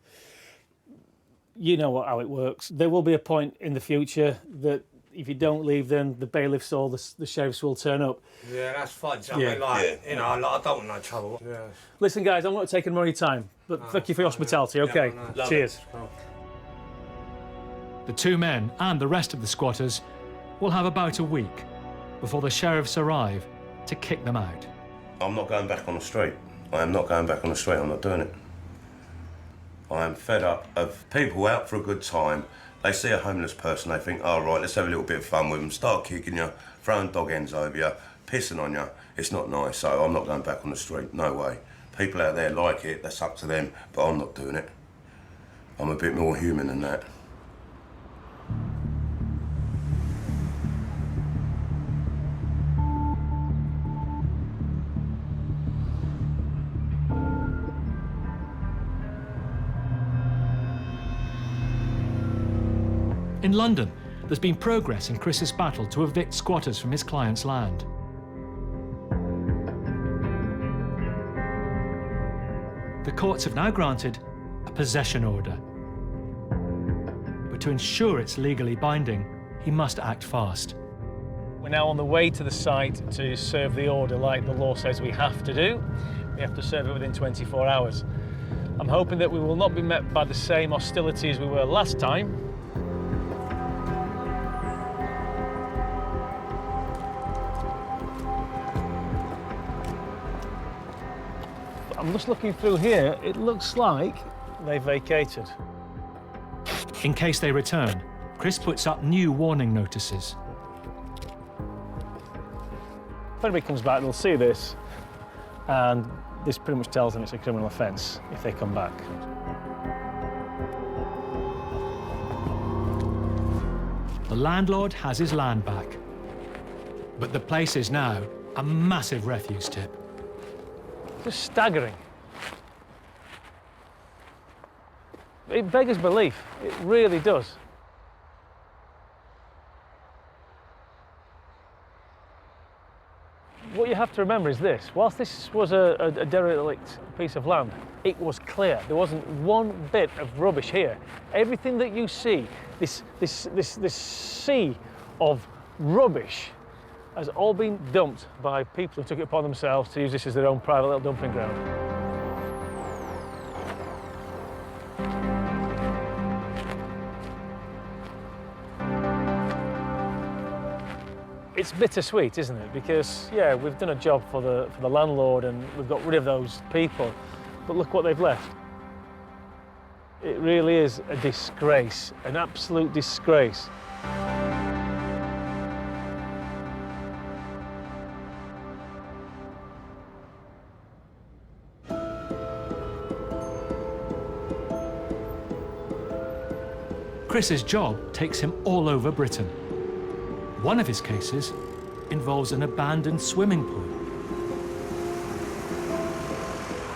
You know how it works. There will be a point in the future that if you don't leave, then the bailiffs or the sheriffs will turn up. Yeah, that's fine. I mean, like, you know, like, I don't want no trouble. Yeah. Listen, guys, I'm not taking more of your time, but thank you for your hospitality, okay? Cheers. The two men and the rest of the squatters will have about a week before the sheriffs arrive to kick them out. I'm not going back on the street. I am not going back on the street. I'm not doing it. I am fed up of people out for a good time. They see a homeless person, they think, oh, right, let's have a little bit of fun with them, start kicking you, throwing dog ends over you, pissing on you. It's not nice, so I'm not going back on the street, no way. People out there like it, that's up to them, but I'm not doing it. I'm a bit more human than that. In London, there's been progress in Chris's battle to evict squatters from his client's land. The courts have now granted a possession order. But to ensure it's legally binding, he must act fast. We're now on the way to the site to serve the order like the law says we have to do. We have to serve it within 24 hours. I'm hoping that we will not be met by the same hostility as we were last time. I'm just looking through here, it looks like they vacated. In case they return, Chris puts up new warning notices. If anybody comes back, they'll see this, and this pretty much tells them it's a criminal offence if they come back. The landlord has his land back, but the place is now a massive refuse tip. Just staggering. It beggars belief, it really does. What you have to remember is this, whilst this was a derelict piece of land, it was clear. There wasn't one bit of rubbish here. Everything that you see, this sea of rubbish, has all been dumped by people who took it upon themselves to use this as their own private little dumping ground. It's bittersweet, isn't it? Because, yeah, we've done a job for the landlord and we've got rid of those people, but look what they've left. It really is a disgrace, an absolute disgrace. Chris's job takes him all over Britain. One of his cases involves an abandoned swimming pool.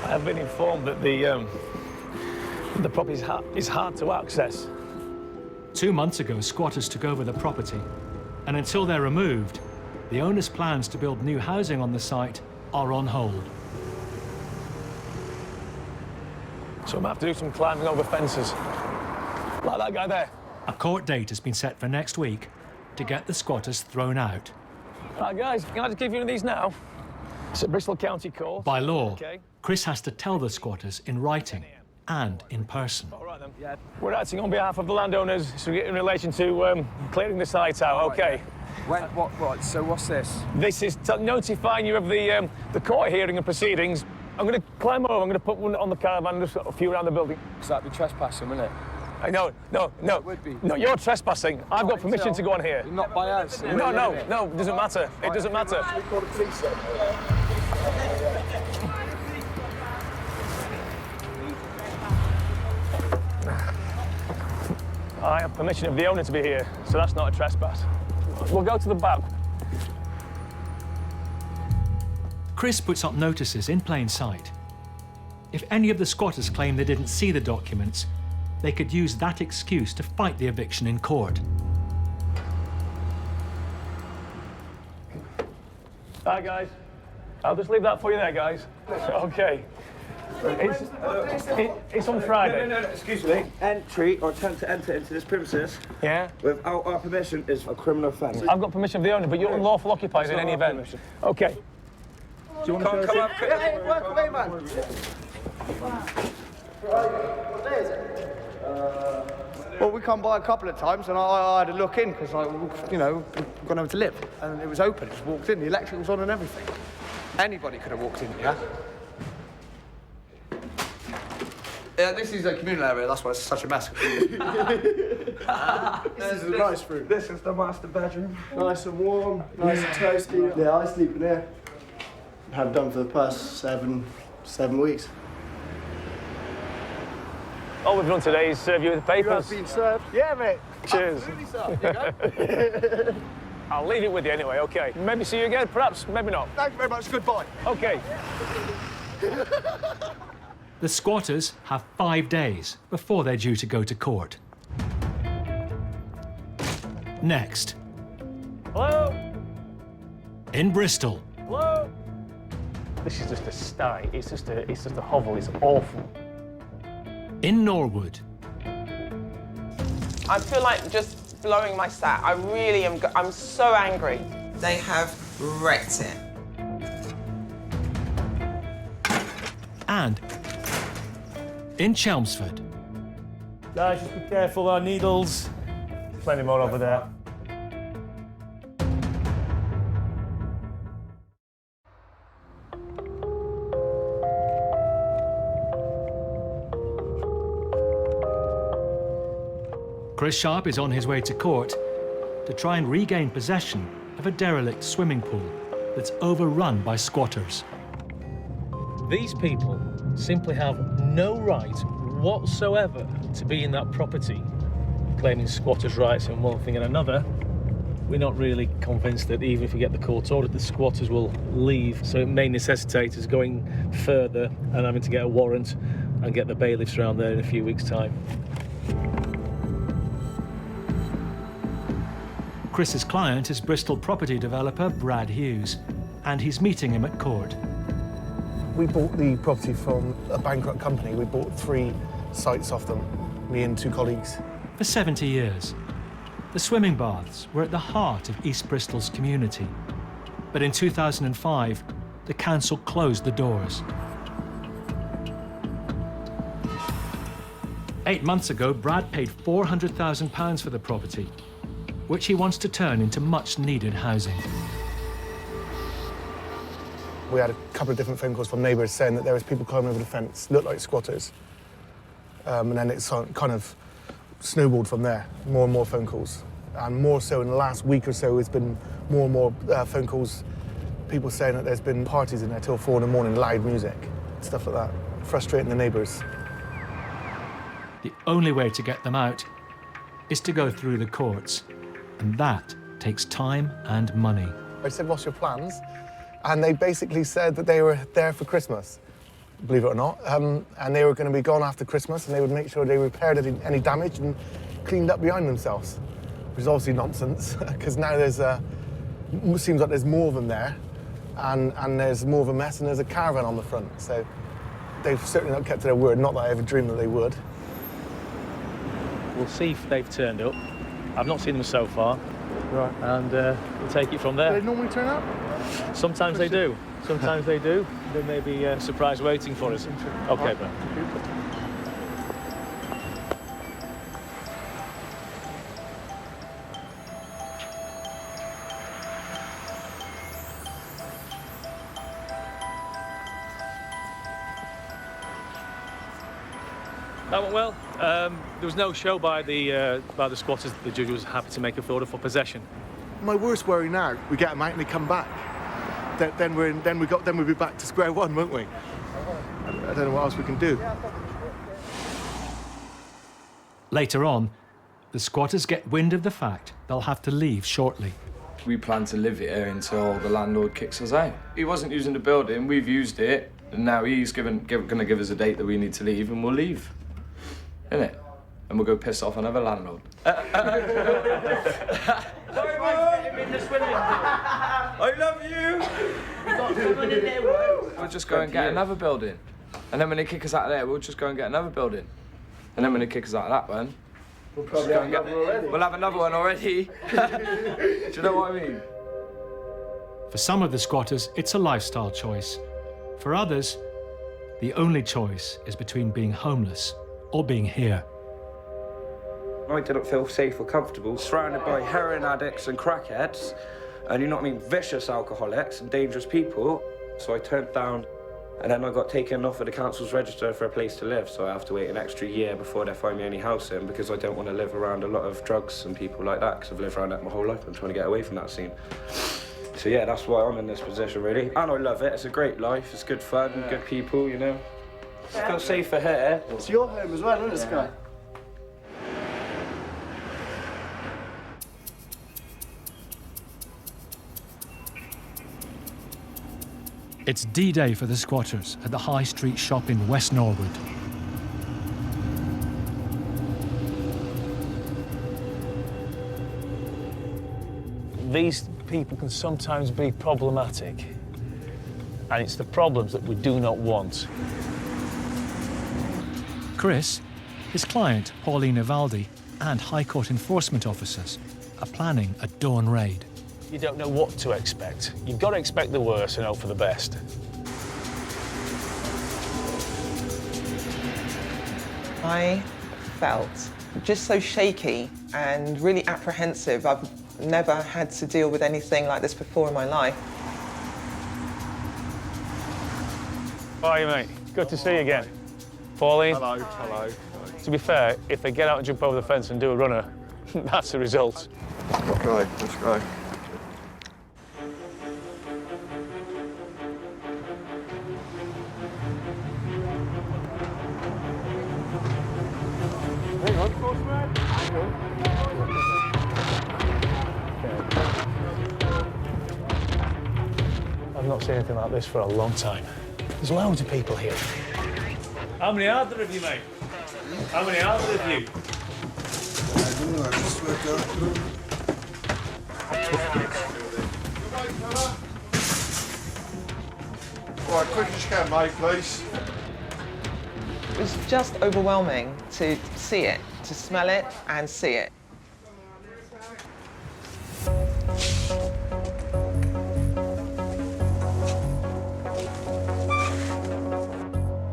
I have been informed that the property is hard to access. 2 months ago, squatters took over the property, and until they're removed, the owner's plans to build new housing on the site are on hold. So I'm going to have to do some climbing over fences. Like that guy there. A court date has been set for next week to get the squatters thrown out. Right, guys, can I just give you one of these now? It's a Bristol County Court. By law, Okay. Chris has to tell the squatters in writing and in person. All right, then. Yeah. We're acting on behalf of the landowners so in relation to clearing the site out, okay? Right, so what's this? This is notifying you of the court hearing and proceedings. I'm going to climb over, I'm going to put one on the caravan and just a few around the building. Because that'd be trespassing, wouldn't it? No. It would be. No, you're trespassing. I've got permission to go on here. Not by us. No, it doesn't matter. It doesn't matter. Call the police then. I have permission of the owner to be here, so that's not a trespass. We'll go to the back. Chris puts up notices in plain sight. If any of the squatters claim they didn't see the documents, they could use that excuse to fight the eviction in court. Hi, guys. I'll just leave that for you there, guys. Okay. It's on Friday. No, excuse me. Entry or attempt to enter into this premises without our permission is a criminal offence. I've got permission of the owner, but you're unlawful occupiers in any event. Okay. Do you want to come up? Hey, work away, man. What day is it? Well, we come by a couple of times, and I had a look in because gone over to live, and it was open. Just walked in. The electric was on and everything. Anybody could have walked in here. Yeah, this is a communal area. That's why it's such a mess. This is a nice room. This is the master bedroom. Nice and warm, nice and toasty. Yeah, I sleep in here. Have done for the past seven weeks. All we've done today is serve you with the papers. You have been served? Yeah, mate. Cheers. Absolutely, sir. Here you go. I'll leave it with you anyway, okay? Maybe see you again, perhaps, maybe not. Thank you very much. Goodbye. Okay. The squatters have 5 days before they're due to go to court. Next. Hello? In Bristol. Hello? This is just a sty. It's just a hovel. It's awful. In Norwood. I feel like just blowing my stat. I really am. I'm so angry. They have wrecked it. And in Chelmsford. Guys, just be careful, our needles. Plenty more over there. Chris Sharp is on his way to court to try and regain possession of a derelict swimming pool that's overrun by squatters. These people simply have no right whatsoever to be in that property, claiming squatters' rights and one thing and another. We're not really convinced that even if we get the court order, the squatters will leave, so it may necessitate us going further and having to get a warrant and get the bailiffs around there in a few weeks' time. Chris's client is Bristol property developer Brad Hughes, and he's meeting him at court. We bought the property from a bankrupt company. We bought 3 sites off them, me and 2 colleagues. For 70 years, the swimming baths were at the heart of East Bristol's community. But in 2005, the council closed the doors. 8 months ago, Brad paid £400,000 for the property, which he wants to turn into much-needed housing. We had a couple of different phone calls from neighbours saying that there was people climbing over the fence, looked like squatters. And then it's kind of snowballed from there, more and more phone calls. And more so in the last week or so, it's been more and more phone calls, people saying that there's been parties in there till 4 in the morning, loud music, stuff like that, frustrating the neighbours. The only way to get them out is to go through the courts, and that takes time and money. I said, what's your plans? And they basically said that they were there for Christmas, believe it or not, and they were going to be gone after Christmas, and they would make sure they repaired any damage and cleaned up behind themselves, which is obviously nonsense, because now there's seems like there's more of them there, and there's more of a mess, and there's a caravan on the front. So they've certainly not kept to their word. Not that I ever dreamed that they would. We'll see if they've turned up. I've not seen them so far. Right. And we'll take it from there. Do they normally turn up? Sometimes they do. Sometimes they do. There may be a surprise waiting for us. Okay, Ben. That went well. There was no show by the squatters. The judge was happy to make a order for possession. My worst worry now, we get them out and they come back. Then we'll be back to square one, won't we? I don't know what else we can do. Later on, the squatters get wind of the fact they'll have to leave shortly. We plan to live here until the landlord kicks us out. He wasn't using the building, we've used it, and now he's going to give us a date that we need to leave, and we'll leave. Innit? And we'll go piss off another landlord. I love you! We'll just go and get another building. And then when they kick us out of there, we'll just go and get another building. And then when they kick us out of that one, we'll probably have another already. We'll have another one already. Do you know what I mean? For some of the squatters, it's a lifestyle choice. For others, the only choice is between being homeless or being here. I didn't feel safe or comfortable, surrounded by heroin addicts and crackheads, and you know what I mean, vicious alcoholics and dangerous people. So I turned down, and then I got taken off of the council's register for a place to live, so I have to wait an extra year before they find me any housing, because I don't want to live around a lot of drugs and people like that, because I've lived around that my whole life. I'm trying to get away from that scene. So yeah, that's why I'm in this position, really. And I love it. It's a great life. It's good fun, good people, you know. I feel safer here. It's your home as well, isn't it, Sky? It's D-Day for the squatters at the High Street shop in West Norwood. These people can sometimes be problematic, and it's the problems that we do not want. Chris, his client, Pauline Ivaldi, and High Court enforcement officers are planning a dawn raid. You don't know what to expect. You've got to expect the worst and hope for the best. I felt just so shaky and really apprehensive. I've never had to deal with anything like this before in my life. How are you, mate? Good to see you again. Pauline? Hello, hello. To be fair, if they get out and jump over the fence and do a runner, that's the result. Okay, let's go. Hang on, Crossman. Hang on. I've not seen anything like this for a long time. There's loads of people here. How many are there of you, mate? How many are there of you? I don't know, I just worked out. Right, quick as you can, mate, please. It was just overwhelming to see it, to smell it and see it.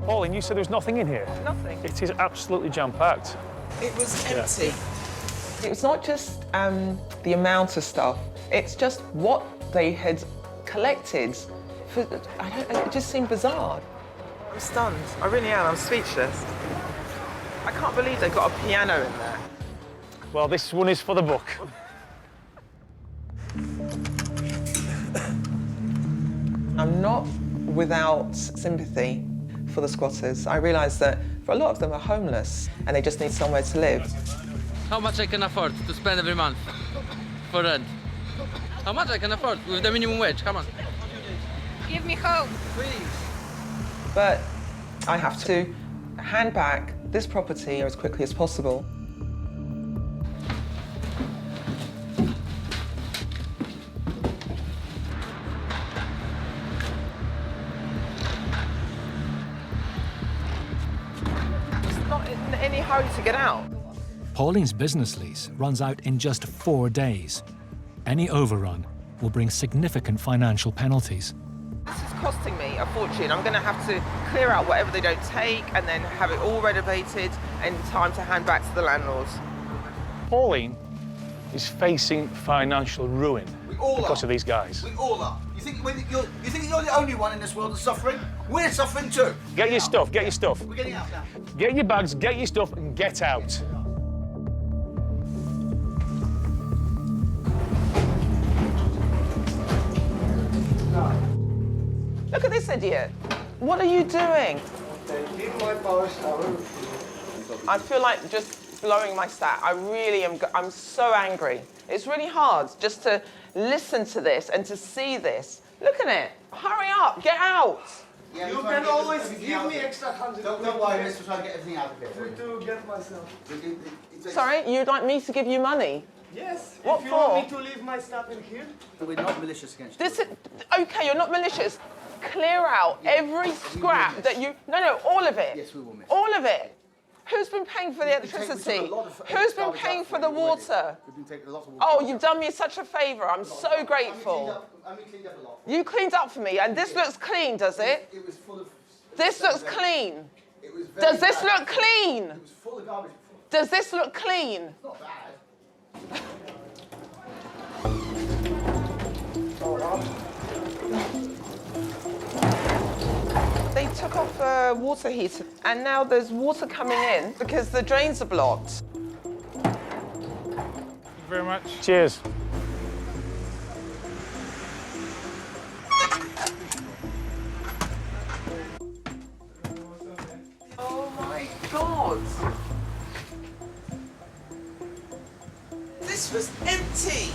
Pauline, you said there was nothing in here? Nothing. It is absolutely jam-packed. It was empty. It was not just the amount of stuff, it's just what they had collected. It just seemed bizarre. I'm stunned. I really am. I'm speechless. I can't believe they've got a piano in there. Well, this one is for the book. I'm not without sympathy for the squatters. I realise that for a lot of them are homeless and they just need somewhere to live. How much I can afford to spend every month for rent? How much I can afford with the minimum wage? Come on. Give me home, please. But I have to hand back this property as quickly as possible. hurry to get out. Pauline's business lease runs out in just 4 days. Any overrun will bring significant financial penalties. This is costing me a fortune. I'm going to have to clear out whatever they don't take and then have it all renovated in time to hand back to the landlords. Pauline is facing financial ruin because of these guys. We all are. You think you're the only one in this world that's suffering? We're suffering too. Get your stuff, get your stuff. We're getting out now. Get your bags, get your stuff, and get out. Look at this idiot. What are you doing? Keep my power shower. I feel like just blowing my stat. I really am. I'm so angry. It's really hard just to listen to this and to see this. Look at it. Hurry up. Get out. Yeah, You can always give me extra 100. Don't worry, let's try to get everything out of it. To get myself. Sorry, you'd like me to give you money? Yes. What if you for? want me to leave my stuff in here. We're not malicious against This is okay. You're not malicious. Clear out every scrap that you. No, all of it. Yes, we will miss. All of it. Who's been paying for the electricity? Who's been paying for the water? We've been taking a lot of water. Oh, you've done me such a favour. I'm so grateful. We cleaned up a lot. You cleaned up for me, and this looks clean, does it? It was full of. This looks clean. It was very Does this bad. look clean? It was full of garbage. Does this look clean? It's not bad. They took off a water heater, and now there's water coming in because the drains are blocked. Thank you very much. Cheers. Oh my God! This was empty!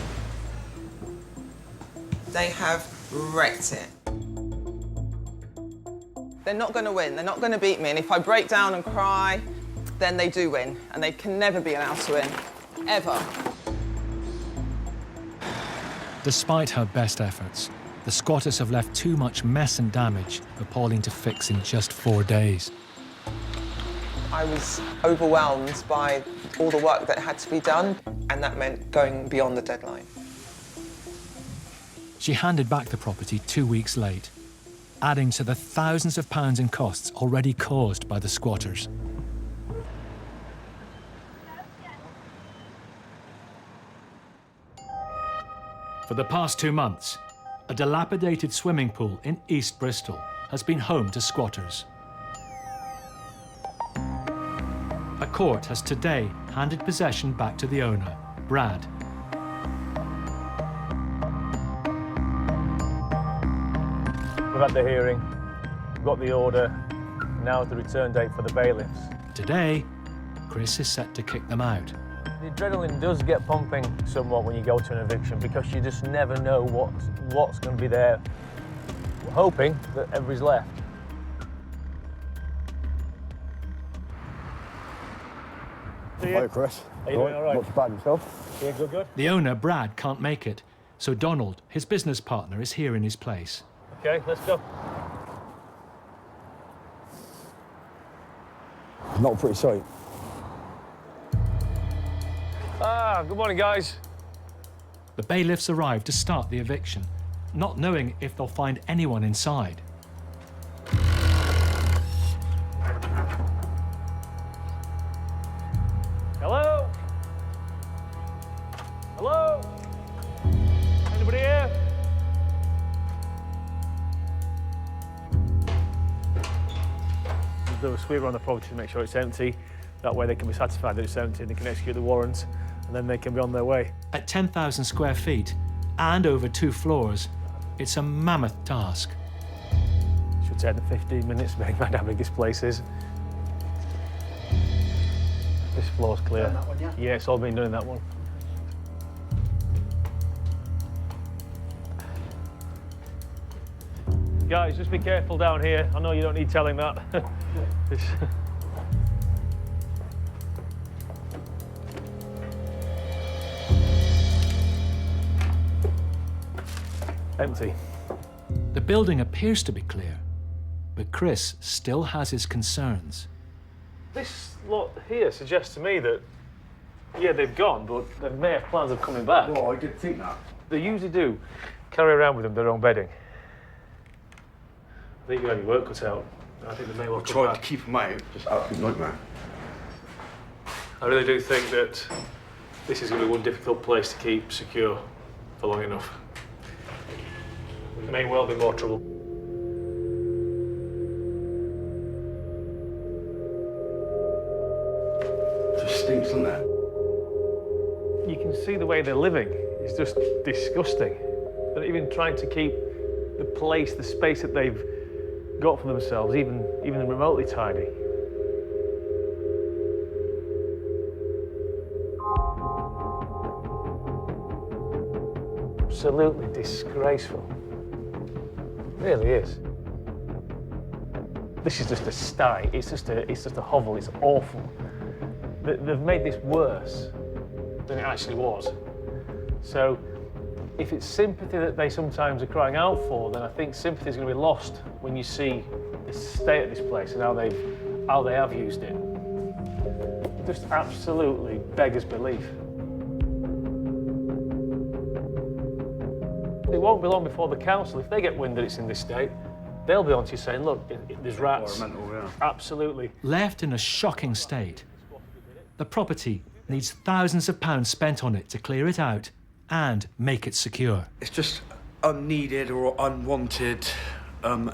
They have wrecked it. They're not going to win. They're not going to beat me. And if I break down and cry, then they do win. And they can never be allowed to win. Ever. Despite her best efforts, the squatters have left too much mess and damage for Pauline to fix in just 4 days. I was overwhelmed by all the work that had to be done, and that meant going beyond the deadline. She handed back the property 2 weeks late, adding to the thousands of pounds in costs already caused by the squatters. For the past 2 months, a dilapidated swimming pool in East Bristol has been home to squatters. A court has today handed possession back to the owner, Brad. We've had the hearing, we've got the order, now the return date for the bailiffs. Today, Chris is set to kick them out. The adrenaline does get pumping somewhat when you go to an eviction because you just never know what's going to be there. We're hoping that everybody's left. Hi, Chris. Are you doing all right? Not too bad yourself? Yeah, good. The owner, Brad, can't make it, so Donald, his business partner, is here in his place. Okay, let's go. Not a pretty sight. Good morning, guys. The bailiffs arrive to start the eviction, not knowing if they'll find anyone inside. Hello? Hello? Anybody here? We'll do a sweep around the property to make sure it's empty. That way they can be satisfied that it's empty and they can execute the warrant, and then they can be on their way. At 10,000 square feet and over 2 floors, it's a mammoth task. Should take them 15 minutes to make mind how big this place is. This floor's clear. Done that one, yeah? Yeah, it's all been done in that one. Guys, just be careful down here. I know you don't need telling that. This- Empty. The building appears to be clear, but Chris still has his concerns. This lot here suggests to me that, yeah, they've gone, but they may have plans of coming back. Well, I did think that. They usually do carry around with them their own bedding. I think you have your work cut out. I think they may well I come tried back. to keep them out, just absolute nightmare. I really do think that this is going to be one difficult place to keep secure for long enough. There may well be more trouble. It just stinks, doesn't it? You can see the way they're living. It's just disgusting. They're even trying to keep the place, the space that they've got for themselves, even remotely tidy. Absolutely disgraceful. It really is. This is just a sty. It's just a hovel. It's awful. They've made this worse than it actually was. So, if it's sympathy that they sometimes are crying out for, then I think sympathy is going to be lost when you see the state of this place and how they have used it. It just absolutely beggars belief. It won't be long before the council, if they get wind that it's in this state, they'll be on to you saying, look, there's rats. Environmental, yeah. Absolutely. Left in a shocking state, the property needs thousands of pounds spent on it to clear it out and make it secure. It's just unneeded or unwanted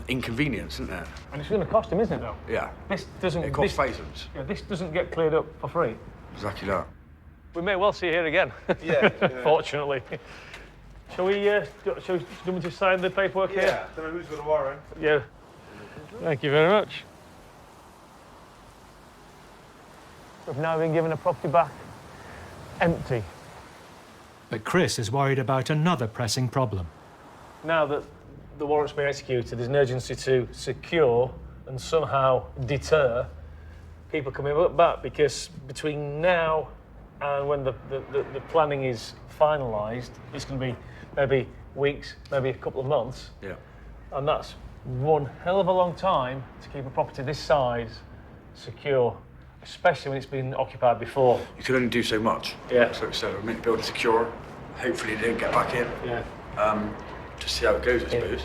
inconvenience, isn't it? And it's going to cost them, isn't it, though? Yeah. This doesn't... It costs thousands. Yeah, this doesn't get cleared up for free. Exactly that. We may well see you here again. Yeah. Fortunately. Shall we, do you want me to sign the paperwork here? Yeah, don't know who's got a warrant. Yeah. Thank you very much. We've now been given a property back empty. But Chris is worried about another pressing problem. Now that the warrant's been executed, there's an urgency to secure and somehow deter people coming back, because between now and when the planning is finalised, it's going to be maybe weeks, maybe a couple of months. Yeah. And that's one hell of a long time to keep a property this size secure, especially when it's been occupied before. You can only do so much. Yeah. So make the building secure. Hopefully they don't get back in. Yeah. Just see how it goes, I suppose.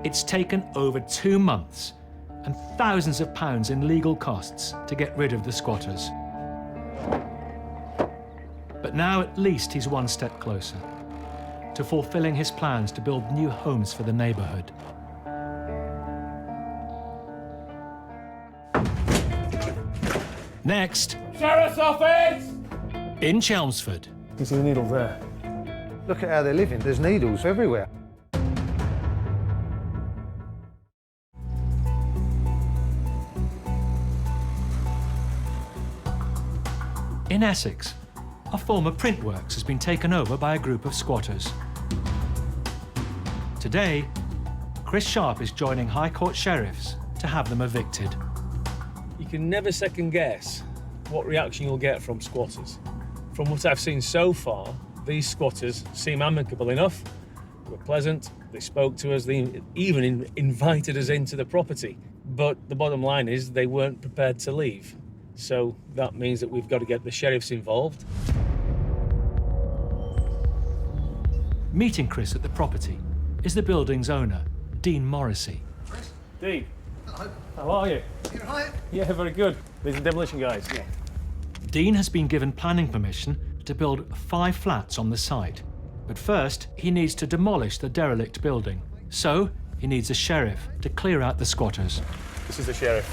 It's taken over 2 months and thousands of pounds in legal costs to get rid of the squatters. But now at least he's one step closer to fulfilling his plans to build new homes for the neighbourhood. Next, Sheriff's office! in Chelmsford. You see the needle there? Look at how they're living. There's needles everywhere. In Essex, a former print works has been taken over by a group of squatters. Today, Chris Sharp is joining High Court sheriffs to have them evicted. You can never second guess what reaction you'll get from squatters. From what I've seen so far, these squatters seem amicable enough. They were pleasant, they spoke to us, they even invited us into the property. But the bottom line is they weren't prepared to leave. So that means that we've got to get the sheriffs involved. Meeting Chris at the property is the building's owner, Dean Morrissey. Dean. Hello. How are you? You all right? Yeah, very good. These are demolition guys. Yeah. Dean has been given planning permission to build 5 flats on the site. But first, he needs to demolish the derelict building. So, he needs a sheriff to clear out the squatters. This is the sheriff.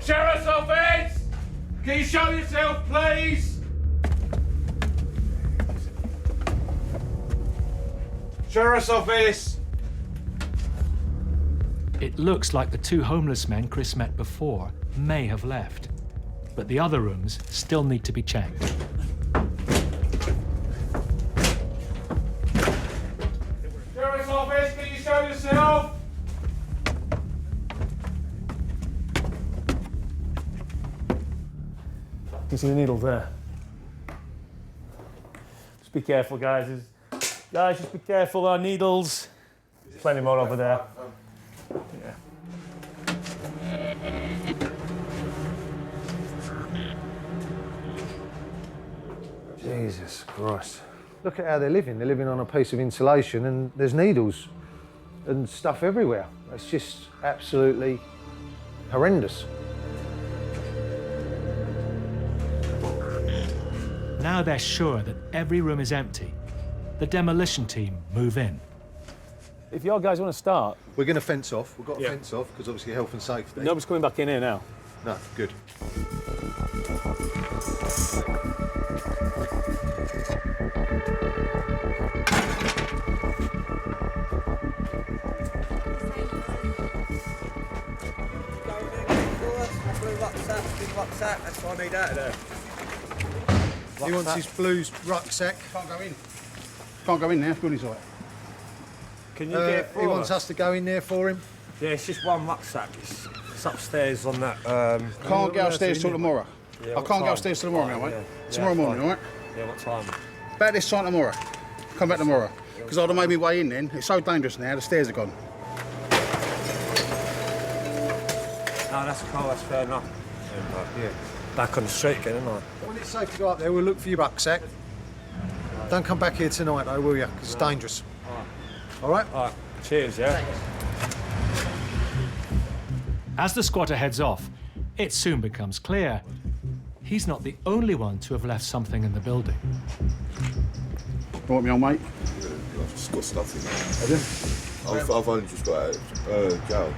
Sheriff's office! Can you show yourself, please? Sheriff's office! It looks like the 2 homeless men Chris met before may have left. But the other rooms still need to be checked. Sheriff's office, can you show yourself? You see the needle there? Just be careful, guys. Guys, just be careful. Our needles. There's plenty more over there. Yeah. Jesus Christ. Look at how they're living. They're living on a piece of insulation and there's needles and stuff everywhere. It's just absolutely horrendous. Now they're sure that every room is empty. The demolition team move in. If your guys want to start... We're going to fence off. We've got to fence off because obviously health and safety. Nobody's coming back in here now. No, good. Rucksack, that's what I need out of there. He wants his blue rucksack. Can't go in. Can't go in there, building's all right. Can you get it for He wants us to go in there for him. Yeah, it's just one rucksack. It's upstairs on that. Can't get upstairs till tomorrow. Yeah, I can't go upstairs till tomorrow now, mate. Yeah. Tomorrow morning, all right? Yeah, what time? About this time tomorrow. Come back tomorrow. Because I'd have made me way in then. It's so dangerous now, the stairs are gone. No, that's cool, that's fair enough. Yeah. Back on the street again, isn't I? When it's safe to go up there, we'll look for your rucksack. Don't come back here tonight, though, will you? Because it's dangerous. All right? All right. Cheers, yeah? As the squatter heads off, it soon becomes clear he's not the only one to have left something in the building. You want me on, mate? Yeah, I've just got stuff in there. I've only just got out of jail.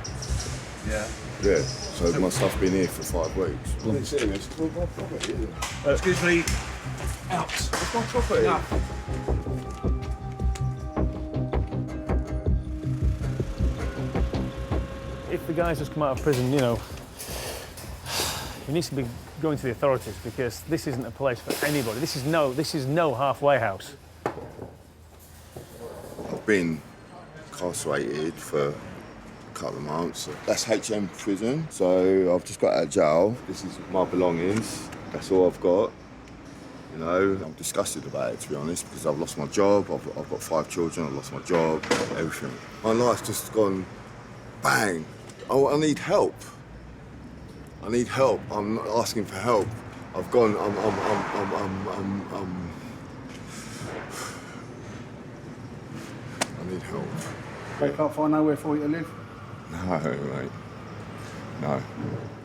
Yeah. Yeah, so my stuff's been here for 5 weeks. I'm not serious. It's my property, isn't it? Excuse me. Out. It's my property. No. If the guy's just come out of prison, you know, he needs to be going to the authorities because this isn't a place for anybody. This is no halfway house. I've been incarcerated for a couple of months. That's HM prison, so I've just got out of jail. This is my belongings. That's all I've got. You know, I'm disgusted about it, to be honest, because I've lost my job. I've got 5 children. I've lost my job, everything. My life's just gone bang. I need help. I need help. I'm not asking for help. I've gone. I need help. They can't find nowhere for you to live? No, mate. No.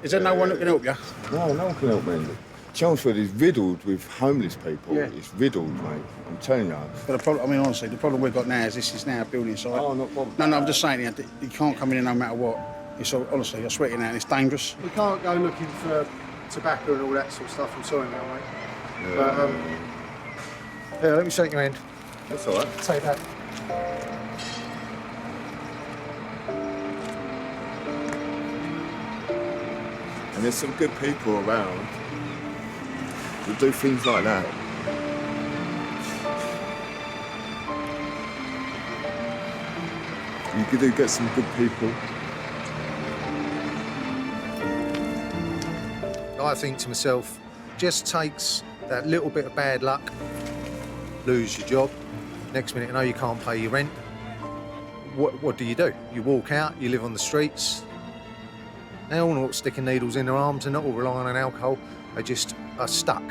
Is there no one that can help you? No, no one can help me. Chelmsford is riddled with homeless people. Yeah. It's riddled, mate. I'm telling you. But the problem, I mean, honestly, the problem we've got now is this is now a building site. Oh, not problem. No, I'm just saying, you can't come in here no matter what. It's honestly, I swear to you now, it's dangerous. We can't go looking for tobacco and all that sort of stuff. I'm sorry, now, mate. Yeah. But, here, let me shake your hand. That's all right. Take that. And there's some good people around who do things like that. You do get some good people. I think to myself, just takes that little bit of bad luck, lose your job, next minute you know you can't pay your rent. What do? You walk out, you live on the streets. They all not sticking needles in their arms and not all relying on alcohol, they just are stuck.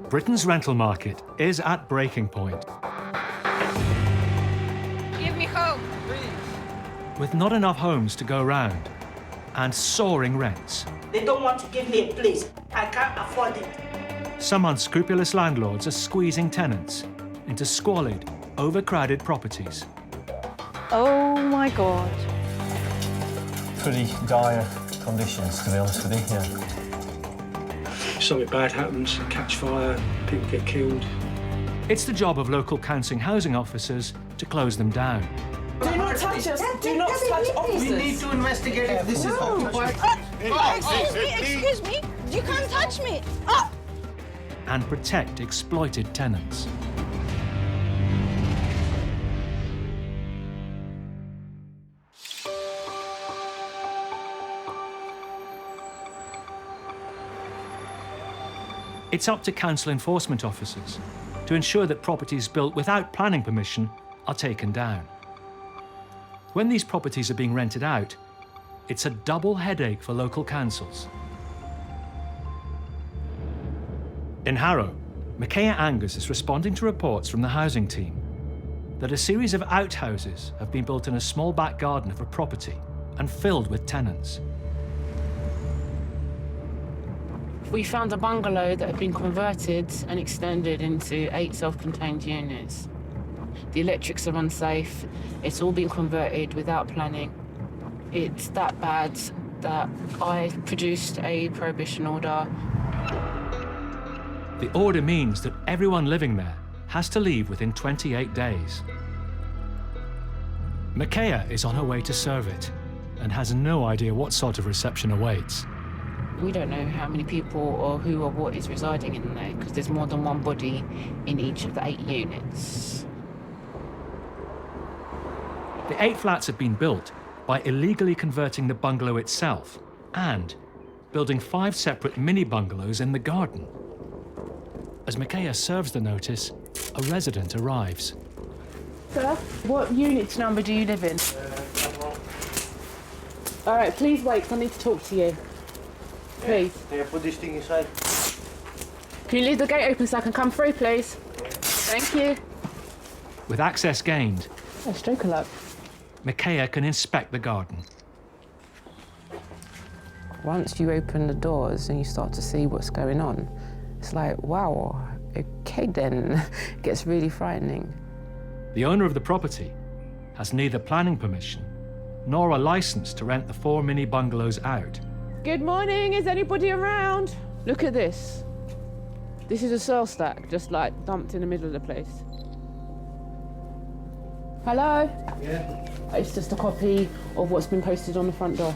Britain's rental market is at breaking point. Give me hope, With not enough homes to go round and soaring rents, They don't want to give me a place. I can't afford it. some unscrupulous landlords are squeezing tenants into squalid, overcrowded properties. Oh my God. pretty dire conditions, to be honest with you, yeah. Something bad happens, catch fire, people get killed. It's the job of local council housing officers to close them down. Do not touch us. Do not touch officers. We need to investigate if this is occupied. Excuse me. You can't touch me. And protect exploited tenants. It's up to council enforcement officers to ensure that properties built without planning permission are taken down. When these properties are being rented out, it's a double headache for local councils. In Harrow, Micaiah Angus is responding to reports from the housing team that a series of outhouses have been built in a small back garden of a property and filled with tenants. We found a bungalow that had been converted and extended into 8 self-contained units. The electrics are unsafe. It's all been converted without planning. It's that bad that I produced a prohibition order. The order means that everyone living there has to leave within 28 days. Micaiah is on her way to serve it and has no idea what sort of reception awaits. We don't know how many people or who or what is residing in there because there's more than one body in each of the 8 units. The 8 flats have been built by illegally converting the bungalow itself and building 5 separate mini bungalows in the garden. As Micaiah serves the notice, a resident arrives. Sir, what unit number do you live in? All right, please wait, 'cause I need to talk to you. Please. Yeah, put this thing inside. Can you leave the gate open so I can come through, please? Thank you. With access gained, Oh, stroke alert. Micaiah can inspect the garden. Once you open the doors and you start to see what's going on, it's like, wow, okay then. It gets really frightening. The owner of the property has neither planning permission nor a license to rent the 4 mini bungalows out. Good morning, is anybody around? Look at this. This is a cell stack, just like dumped in the middle of the place. Hello? Yeah. It's just a copy of what's been posted on the front door.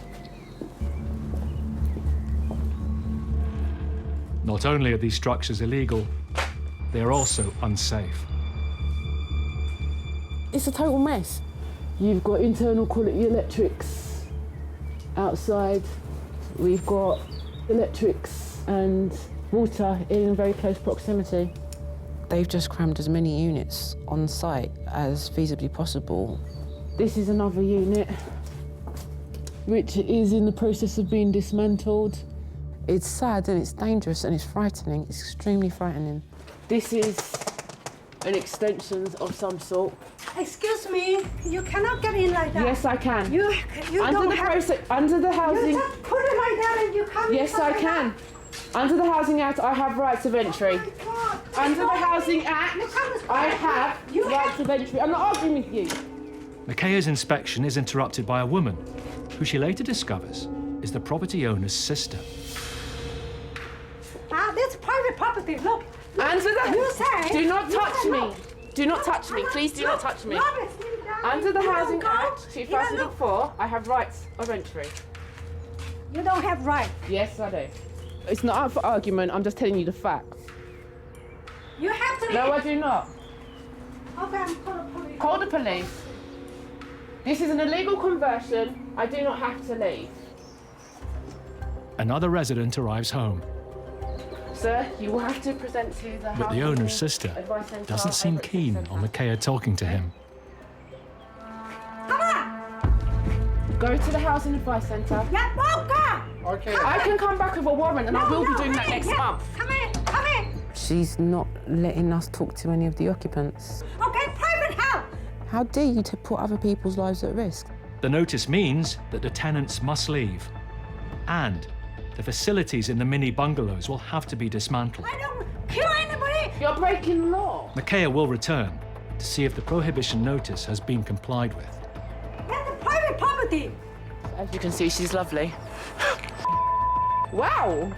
Not only are these structures illegal, they are also unsafe. It's a total mess. You've got internal quality electrics outside. We've got electrics and water in very close proximity. They've just crammed as many units on site as feasibly possible. This is another unit, which is in the process of being dismantled. It's sad and it's dangerous and it's frightening. It's extremely frightening. This is an extension of some sort. Excuse me, you cannot get in like that. Yes, I can. You under don't the have... process, under the housing. You just put it like that and you come. Yes, I can. Under the Housing Act, I have rights of entry. Under the Housing Act, I have rights of entry. I'm not arguing with you. Micaiah's inspection is interrupted by a woman, who she later discovers is the property owner's sister. This is private property. Look. Under the. You say. Do not you touch cannot. me. Do not touch me. Please do not touch me. Under the You don't Housing go. Act 2004, I have rights of entry. You don't have right. Yes, I do. It's not up for argument. I'm just telling you the facts. You have to. No, I do not. Okay, I'm call the police. Call the police. This is an illegal conversion. I do not have to leave. Another resident arrives home, Sir, you will have to present to the but the Housing owner's sister Advice Centre doesn't seem over at keen Centre. on Micaiah talking to him. Go to the Housing Advice Centre. Yeah, walk. Okay. I can come back with a warrant and I will be doing that next month. Come in, come in. She's not letting us talk to any of the occupants. Okay, private house. How dare you to put other people's lives at risk? The notice means that the tenants must leave, and the facilities in the mini bungalows will have to be dismantled. I don't kill anybody. You're breaking law. Micaiah will return to see if the prohibition notice has been complied with. That's a private property. As you can see, she's lovely. Wow!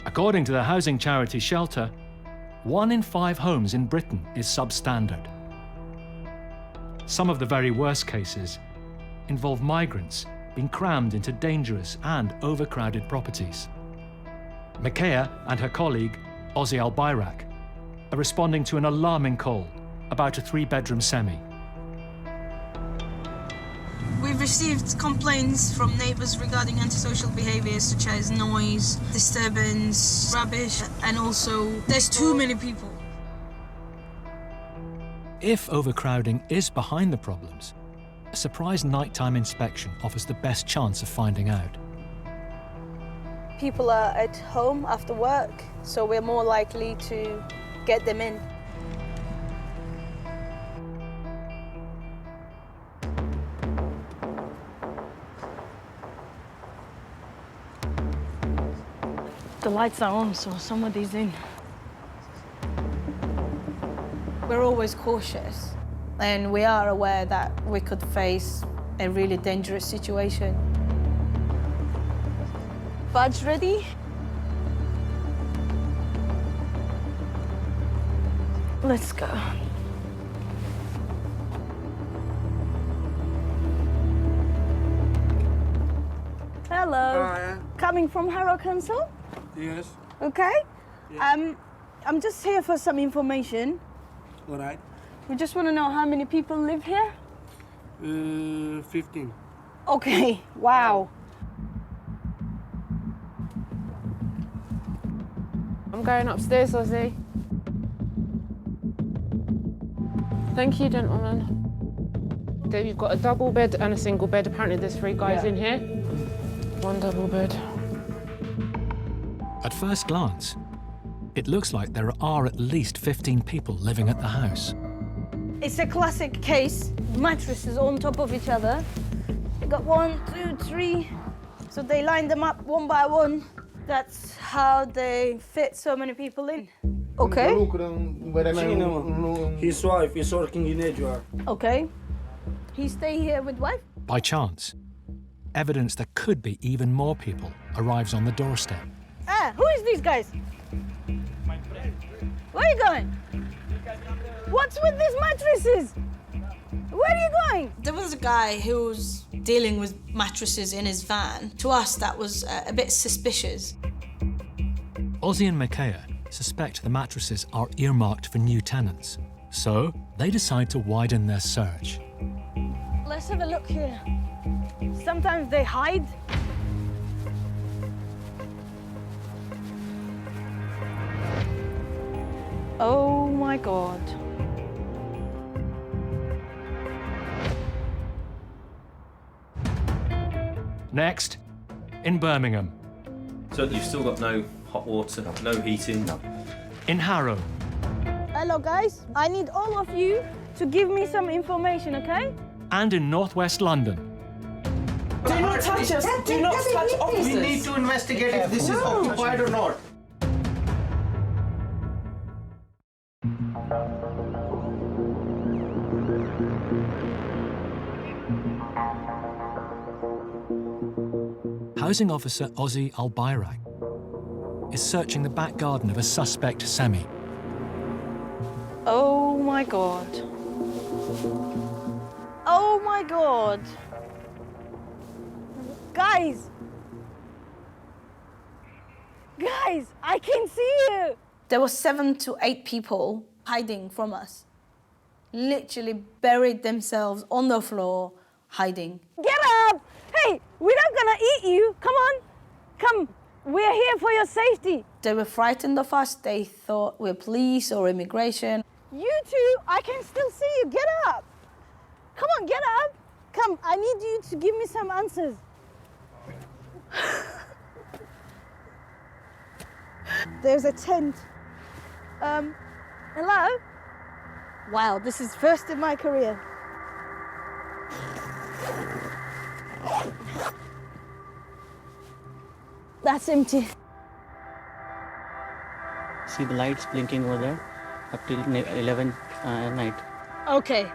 According to the housing charity Shelter, 1 in 5 homes in Britain is substandard. Some of the very worst cases involve migrants being crammed into dangerous and overcrowded properties. Makaya and her colleague, Ozzy Al-Bayrak, are responding to an alarming call about a 3-bedroom semi. We've received complaints from neighbours regarding antisocial behaviours such as noise, disturbance, rubbish, and also there's too many people. If overcrowding is behind the problems, a surprise nighttime inspection offers the best chance of finding out. People are at home after work, so we're more likely to get them in. The lights are on, so somebody's in. We're always cautious, and we are aware that we could face a really dangerous situation. Badge ready? Let's go. Hello. Hi. Coming from Harrow Council? Yes. Okay. I'm just here for some information. All right. We just want to know how many people live here. 15. Okay. Wow. I'm going upstairs, Ozzy. Thank you, gentlemen. There you've got a double bed and a single bed. Apparently there's 3 guys in here. 1 double bed. At first glance, it looks like there are at least 15 people living at the house. It's a classic case. Mattresses on top of each other. You got 1, 2, 3. So they line them up one by one. That's how they fit so many people in. Okay. His wife is working in Edgeware. Okay. He stay here with wife? By chance, evidence that could be even more people arrives on the doorstep. Ah, who is these guys? Where are you going? What's with these mattresses? Where are you going? There was a guy who was dealing with mattresses in his van. To us, that was a bit suspicious. Ozzy and Makaya suspect the mattresses are earmarked for new tenants, so they decide to widen their search. Let's have a look here. Sometimes they hide. Oh my God. Next, in Birmingham. So you've still got no hot water, no heating? No. In Harrow. Hello guys, I need all of you to give me some information, okay? And in northwest London. Do not touch us. Do not touch officers. We need to investigate if this is occupied or not. Housing officer Ozzy Al-Bayrak is searching the back garden of a suspect semi. Oh my God. Oh my God. Guys! Guys, I can see you! There were 7 to 8 people hiding from us. Literally buried themselves on the floor, hiding. Get up! Hey, we're not gonna eat you. Come on. Come. We're here for your safety. They were frightened of us. They thought we're police or immigration. You two, I can still see you. Get up. Come on, get up. Come, I need you to give me some answers. There's a tent. Hello? Wow, this is first in my career. That's empty. See the lights blinking over there up till 11 night. Okay.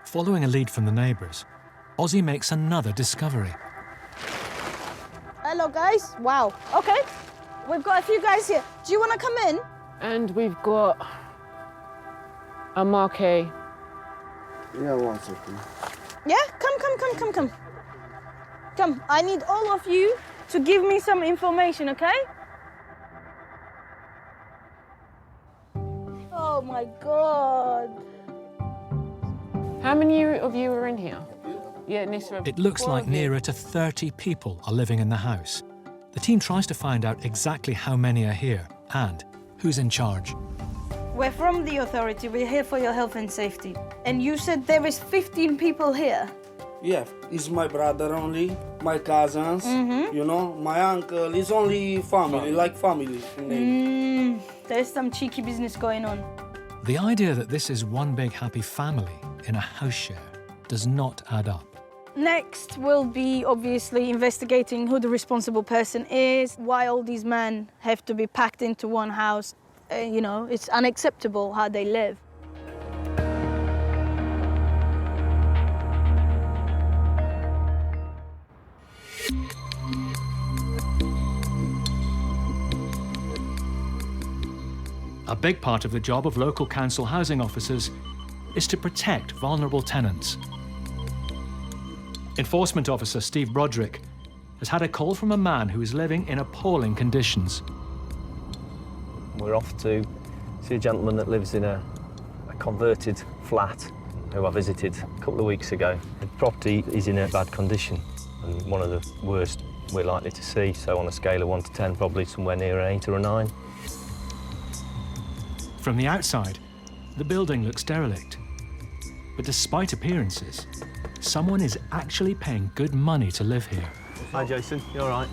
Following a lead from the neighbours, Ozzy makes another discovery. Hello, guys. Wow. Okay. We've got a few guys here. Do you want to come in? And we've got a marquee. Yeah, 1 second. Yeah? Come. Come. I need all of you to give me some information, okay? Oh my God. How many of you are in here? Yeah, Nisra. It looks like nearer to 30 people are living in the house. The team tries to find out exactly how many are here and who's in charge. We're from the authority. We're here for your health and safety. And you said there is 15 people here. Yeah, it's my brother only, my cousins, you know, my uncle. It's only family, like family. There's some cheeky business going on. The idea that this is one big happy family in a house share does not add up. Next, we'll be obviously investigating who the responsible person is, why all these men have to be packed into one house. You know, it's unacceptable how they live. A big part of the job of local council housing officers is to protect vulnerable tenants. Enforcement officer Steve Broderick has had a call from a man who is living in appalling conditions. We're off to see a gentleman that lives in a converted flat who I visited a couple of weeks ago. The property is in a bad condition and one of the worst we're likely to see, so on a scale of 1 to 10, probably somewhere near an 8 or a 9. From the outside, the building looks derelict. But despite appearances, someone is actually paying good money to live here. Hi, Jason. You all right?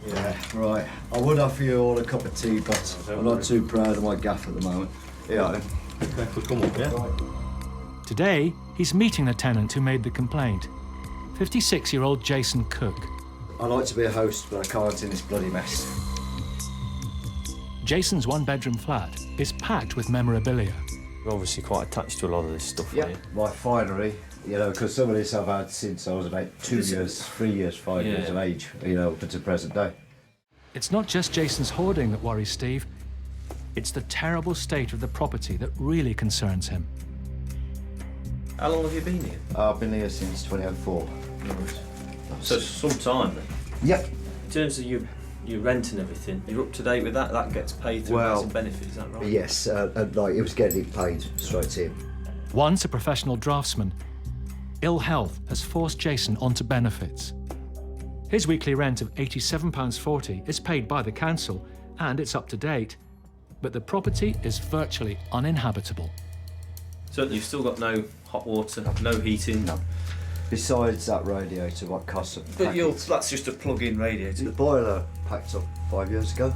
Yeah, right. I would offer you all a cup of tea, but I'm not too proud of my gaff at the moment. Yeah, then. Okay, we'll come up, yeah? Today, he's meeting the tenant who made the complaint, 56-year-old Jason Cook. I like to be a host, but I can't in this bloody mess. Jason's one-bedroom flat is packed with memorabilia. You're obviously quite attached to a lot of this stuff, Yeah, aren't you? my finery, you know, because some of this I've had since I was about 2 years, 3 years, 5 years of age, you know, up to present day. It's not just Jason's hoarding that worries Steve. It's the terrible state of the property that really concerns him. How long have you been here? I've been here since 2004. So some time then? Yep. In terms of your rent and everything, you're up to date with that? That gets paid through housing benefit, is that right? Yes, like it was getting paid straight in. Once a professional draftsman, ill health has forced Jason onto benefits. His weekly rent of £87.40 is paid by the council and it's up to date, but the property is virtually uninhabitable. So you've still got no hot water, no heating? No. Besides that radiator, what costs it? But that's just a plug-in radiator. The boiler packed up 5 years ago.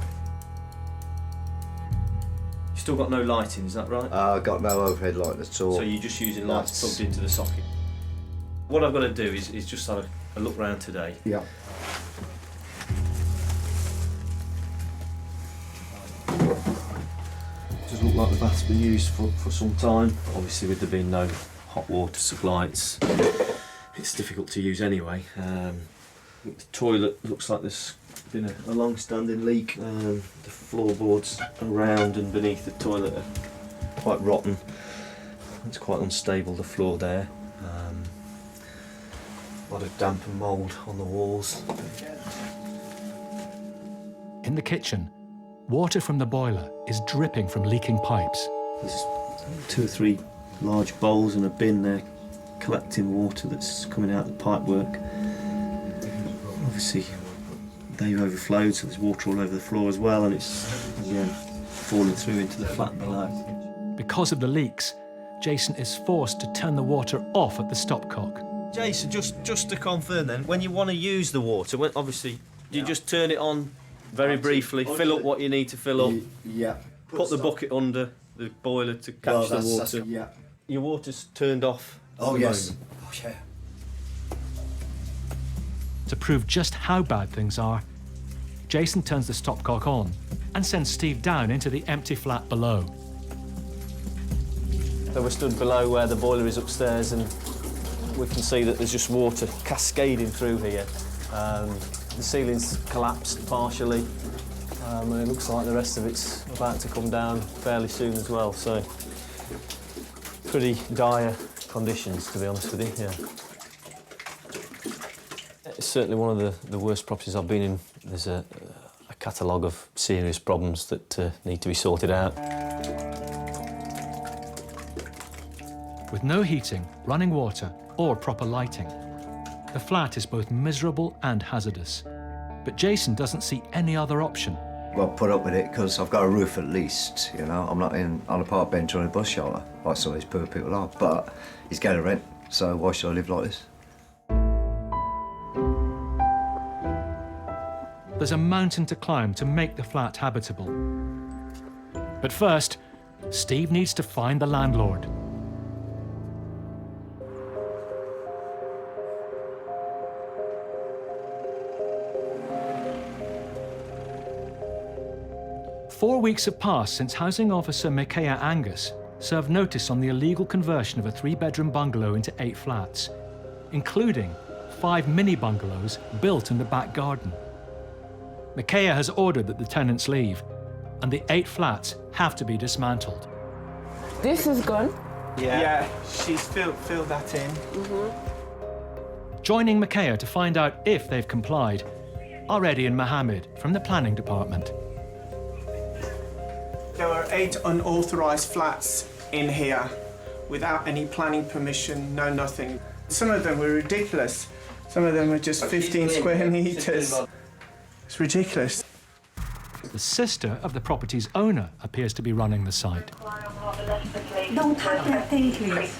You've still got no lighting, is that right? I've got no overhead light at all. So you're just using lights plugged into the socket? What I've got to do is just have a look round today. Yeah. Does look like the bath's been used for some time. Obviously with there being no hot water supply, it's difficult to use anyway. The toilet looks like there's been a long-standing leak. The floorboards around and beneath the toilet are quite rotten. It's quite unstable, the floor there. A lot of damp and mould on the walls. In the kitchen, water from the boiler is dripping from leaking pipes. There's 2 or 3 large bowls and a bin there collecting water that's coming out of the pipework. Obviously they've overflowed, so there's water all over the floor as well, and it's falling through into the flat below. Because of the leaks, Jason is forced to turn the water off at the stopcock. Jason, just to confirm then, when you want to use the water, obviously you just turn it on very briefly, fill up what you need to fill up. Yeah. Put the bucket under the boiler to catch the water. Yeah. Your water's turned off. Oh yes. Oh yeah. To prove just how bad things are, Jason turns the stopcock on and sends Steve down into the empty flat below. So we're stood below where the boiler is upstairs, and we can see that there's just water cascading through here. The ceiling's collapsed partially, and it looks like the rest of it's about to come down fairly soon as well. So pretty dire conditions, to be honest with you. Yeah. It's certainly one of the worst properties I've been in. There's a catalogue of serious problems that need to be sorted out. With no heating, running water, or proper lighting, the flat is both miserable and hazardous. But Jason doesn't see any other option. Well, put up with it because I've got a roof at least, you know. I'm not on a park bench or in a bus shelter like some of these poor people are, but he's getting rent, so why should I live like this? There's a mountain to climb to make the flat habitable. But first, Steve needs to find the landlord. Four weeks have passed since Housing Officer Micaiah Angus served notice on the illegal conversion of a 3-bedroom bungalow into 8 flats, including 5 mini bungalows built in the back garden. Micaiah has ordered that the tenants leave, and the 8 flats have to be dismantled. This is gone. Yeah, she's filled that in. Joining Micaiah to find out if they've complied are Eddie and Mohammed from the planning department. There are 8 unauthorised flats in here without any planning permission, no nothing. Some of them were ridiculous. Some of them were just 15 square metres. It's ridiculous. The sister of the property's owner appears to be running the site. Don't touch that thing, please.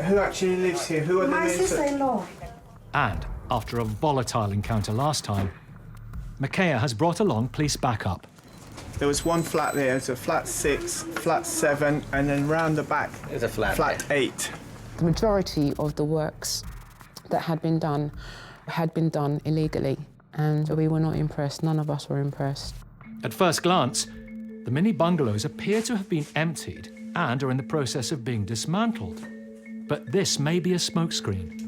Who actually lives here? Who are the My names? sister-in-law. And, after a volatile encounter last time, Micaiah has brought along police backup. There was one flat there, it's a flat 6, flat 7, and then round the back, there's a flat 8. The majority of the works that had been done illegally, and we were not impressed. None of us were impressed. At first glance, the mini bungalows appear to have been emptied and are in the process of being dismantled. But this may be a smokescreen.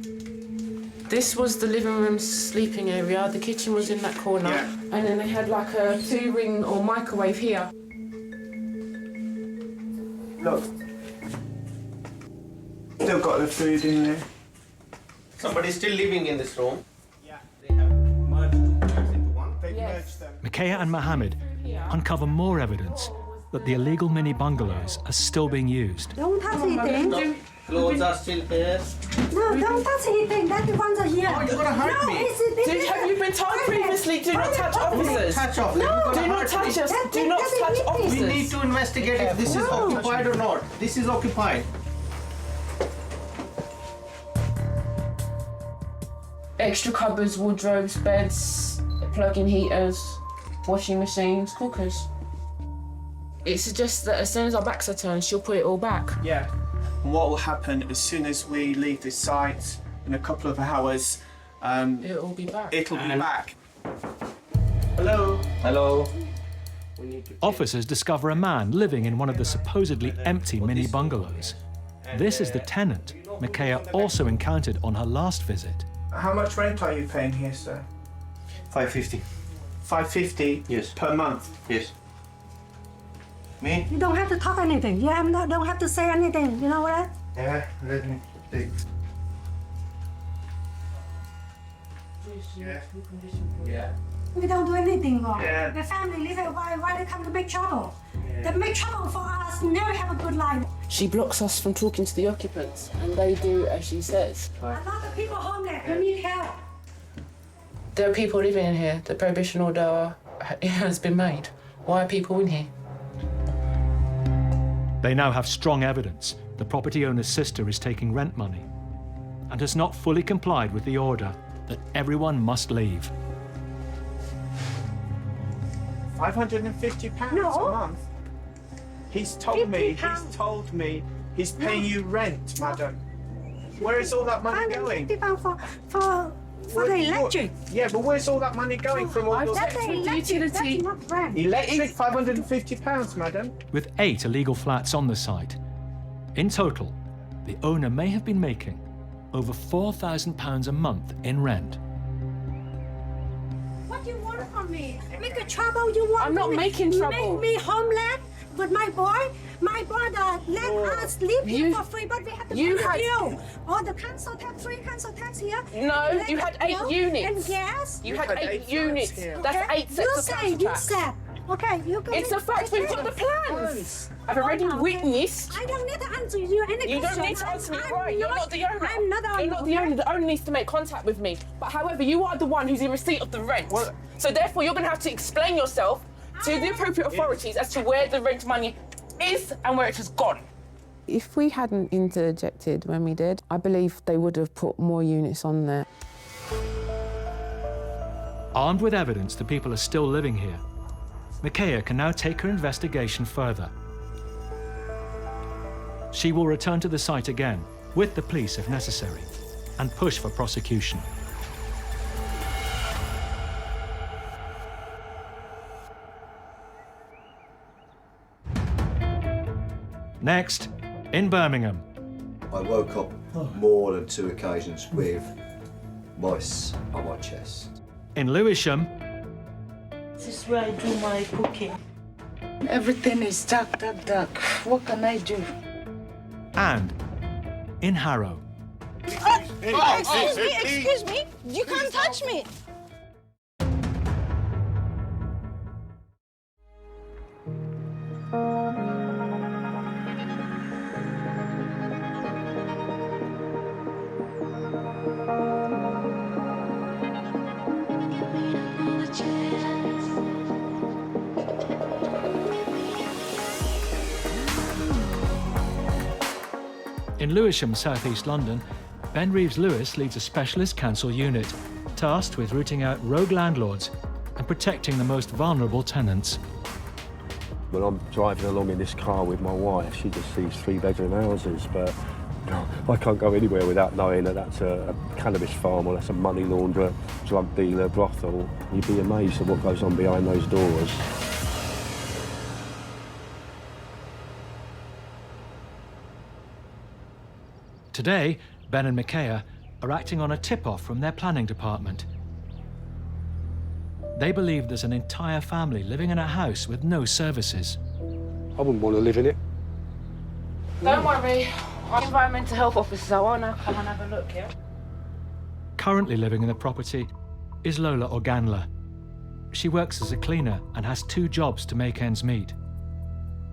This was the living room sleeping area. The kitchen was in that corner. Yeah. And then they had like a 2-ring or microwave here. Look. Still got the food in there. Somebody's still living in this room. Yeah, they have merged 2 flats into one. They've merged them. Micaiah and Mohammed uncover more evidence that the illegal mini bungalows are still being used. Don't touch anything. Clothes are still here. No, don't touch anything. That ones are here. Oh, you're gonna hurt me. Have you been told previously, do not touch officers? Touch off. No, do not touch us. Do not touch officers. We need to investigate if this is occupied or not. This is occupied. Extra cupboards, wardrobes, beds, plug-in heaters, washing machines, cookers. It suggests that as soon as our backs are turned, she'll put it all back. Yeah. And what will happen as soon as we leave this site in a couple of hours, it'll be back. It'll be back. Hello. Hello. Officers discover a man living in one of the supposedly empty mini bungalows. This is the tenant Micaiah also encountered on her last visit. How much rent are you paying here, sir? 550. 550? Yes. Per month? Yes. Me? You don't have to talk anything. You don't have to say anything. You know what? Yeah, let me take. Yeah. We don't do anything wrong. Yeah. The family live it. Why they come to make trouble? They make trouble for us. Never have a good life. She blocks us from talking to the occupants, and they do as she says. A lot of people homeless who need help. There are people living in here. The prohibition order has been made. Why are people in here? They now have strong evidence the property owner's sister is taking rent money and has not fully complied with the order that everyone must leave. £550 a month? He's told me he's paying you rent, madam. Where is all that money going? £550 For the electric. Yeah, but where's all that money going from all those... That's the electric, that's not rent. Electric, £550, madam. With 8 illegal flats on the site, in total, the owner may have been making over £4,000 a month in rent. What do you want from me? Make a trouble you want? I'm not making trouble. Make me homeland with my brother let us live here for free, but we have to pay the bill. Oh, the council tax, free council tax here. No, you had 8 units. And gas. You had 8 units. That's 8 sets of council tax. You said. Okay, you can. It's a fact. We've got the plans. I've already witnessed. I don't need to answer you any question. You don't need to answer me, right? You're not the owner. I'm not the owner. You're not the owner. The owner needs to make contact with me. But however, you are the one who's in receipt of the rent. What? So therefore, you're going to have to explain yourself to the appropriate authorities as to where the rent money is and where it has gone. If we hadn't interjected when we did, I believe they would have put more units on there. Armed with evidence that people are still living here, Micaiah can now take her investigation further. She will return to the site again, with the police if necessary, and push for prosecution. Next, in Birmingham. I woke up more than 2 occasions with mice on my chest. In Lewisham. This is where I do my cooking. Everything is dark. What can I do? And in Harrow. Excuse me, you can't touch me. In Lewisham, southeast London, Ben Reeves-Lewis leads a specialist council unit tasked with rooting out rogue landlords and protecting the most vulnerable tenants. When I'm driving along in this car with my wife, she just sees 3-bedroom houses, but I can't go anywhere without knowing that that's a cannabis farm or that's a money launderer, drug dealer, brothel. You'd be amazed at what goes on behind those doors. Today, Ben and Micaiah are acting on a tip-off from their planning department. They believe there's an entire family living in a house with no services. I wouldn't want to live in it. Don't worry, I'm environmental health officer, so I'll now come and have a look, yeah? Currently living in the property is Lola Organla. She works as a cleaner and has 2 jobs to make ends meet.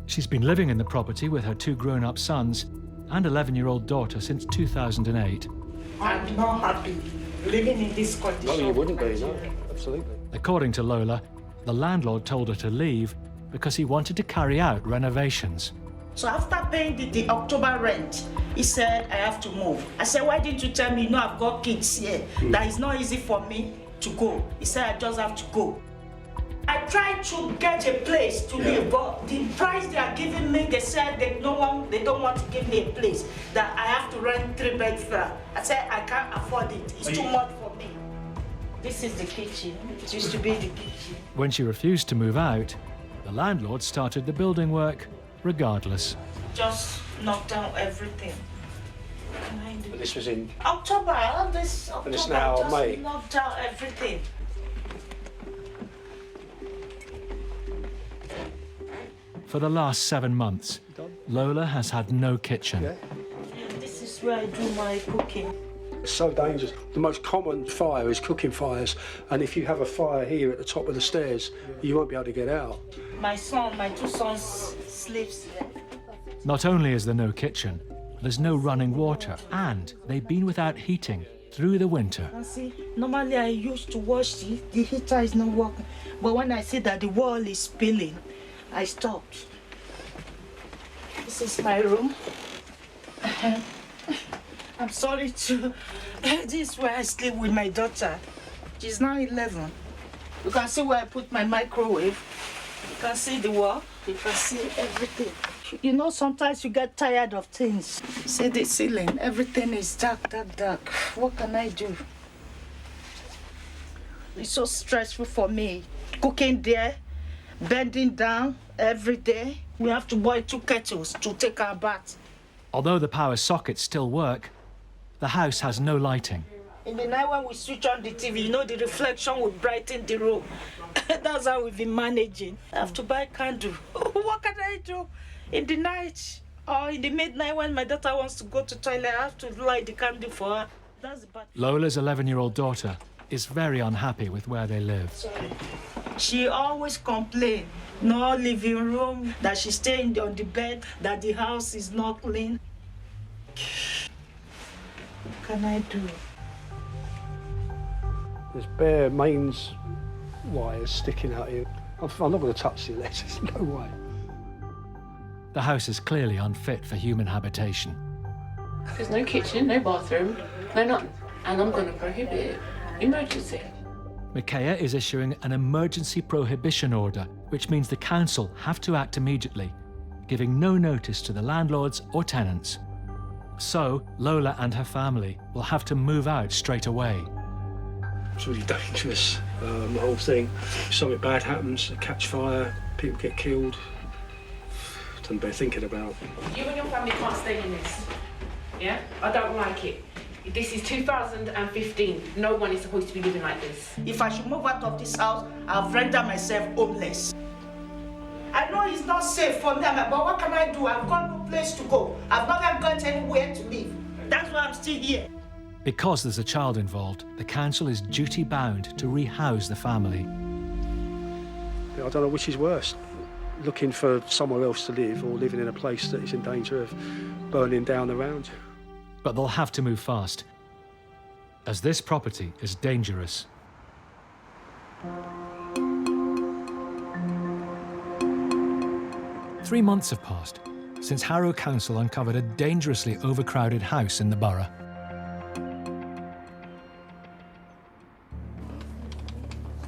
She's been living in the property with her 2 grown-up sons and 11-year-old daughter since 2008. I'm not happy living in this condition. No, you wouldn't be, no, absolutely. According to Lola, the landlord told her to leave because he wanted to carry out renovations. So after paying the October rent, he said, I have to move. I said, why didn't you tell me, no, I've got kids here, that it's not easy for me to go. He said, I just have to go. I tried to get a place to live, but the price they are giving me, they said they don't want to give me a place, that I have to rent 3-bed flat. I said, I can't afford it. It's too much for me. This is the kitchen. It used to be the kitchen. When she refused to move out, the landlord started the building work regardless. Just knocked down everything. But this was in October, October, and it's now just May. knocked down everything. For the last 7 months, Lola has had no kitchen. This is where I do my cooking. It's so dangerous. The most common fire is cooking fires, and if you have a fire here at the top of the stairs, you won't be able to get out. My 2 sons sleeps there. Not only is there no kitchen, there's no running water, and they've been without heating through the winter. See, normally I used to wash the heater is not working, but when I see that the wall is spilling, I stopped. This is my room. I'm sorry to... This is where I sleep with my daughter. She's now 11. You can see where I put my microwave. You can see the wall. You can see everything. You know, sometimes you get tired of things. See the ceiling. Everything is dark. What can I do? It's so stressful for me. Cooking there, bending down every day. We have to boil 2 kettles to take our bath. Although the power sockets still work, the house has no lighting. In the night when we switch on the TV, you know, the reflection will brighten the room. That's how we've been managing. I have to buy candle. What can I do in the night? Or in the midnight when my daughter wants to go to toilet, I have to light the candle for her. That's the bad. Lola's 11-year-old daughter is very unhappy with where they live. She always complains. No living room, that she's staying on the bed, that the house is not clean. What can I do? There's bare mains wires sticking out here. I'm not going to touch the electric, there's no way. The house is clearly unfit for human habitation. There's no kitchen, no bathroom, no nothing. And I'm going to prohibit it. Emergency. Micaiah is issuing an emergency prohibition order, which means the council have to act immediately, giving no notice to the landlords or tenants. So, Lola and her family will have to move out straight away. It's really dangerous, the whole thing. If something bad happens, they catch fire, people get killed. Something they're thinking about. You and your family can't stay in this. Yeah? I don't like it. This is 2015. No one is supposed to be living like this. If I should move out of this house, I'll render myself homeless. I know it's not safe for me, but what can I do? I've got no place to go. I've never got anywhere to live. That's why I'm still here. Because there's a child involved, the council is duty-bound to rehouse the family. I don't know which is worse, looking for somewhere else to live or living in a place that is in danger of burning down around you. But they'll have to move fast, as this property is dangerous. Three months have passed since Harrow Council uncovered a dangerously overcrowded house in the borough.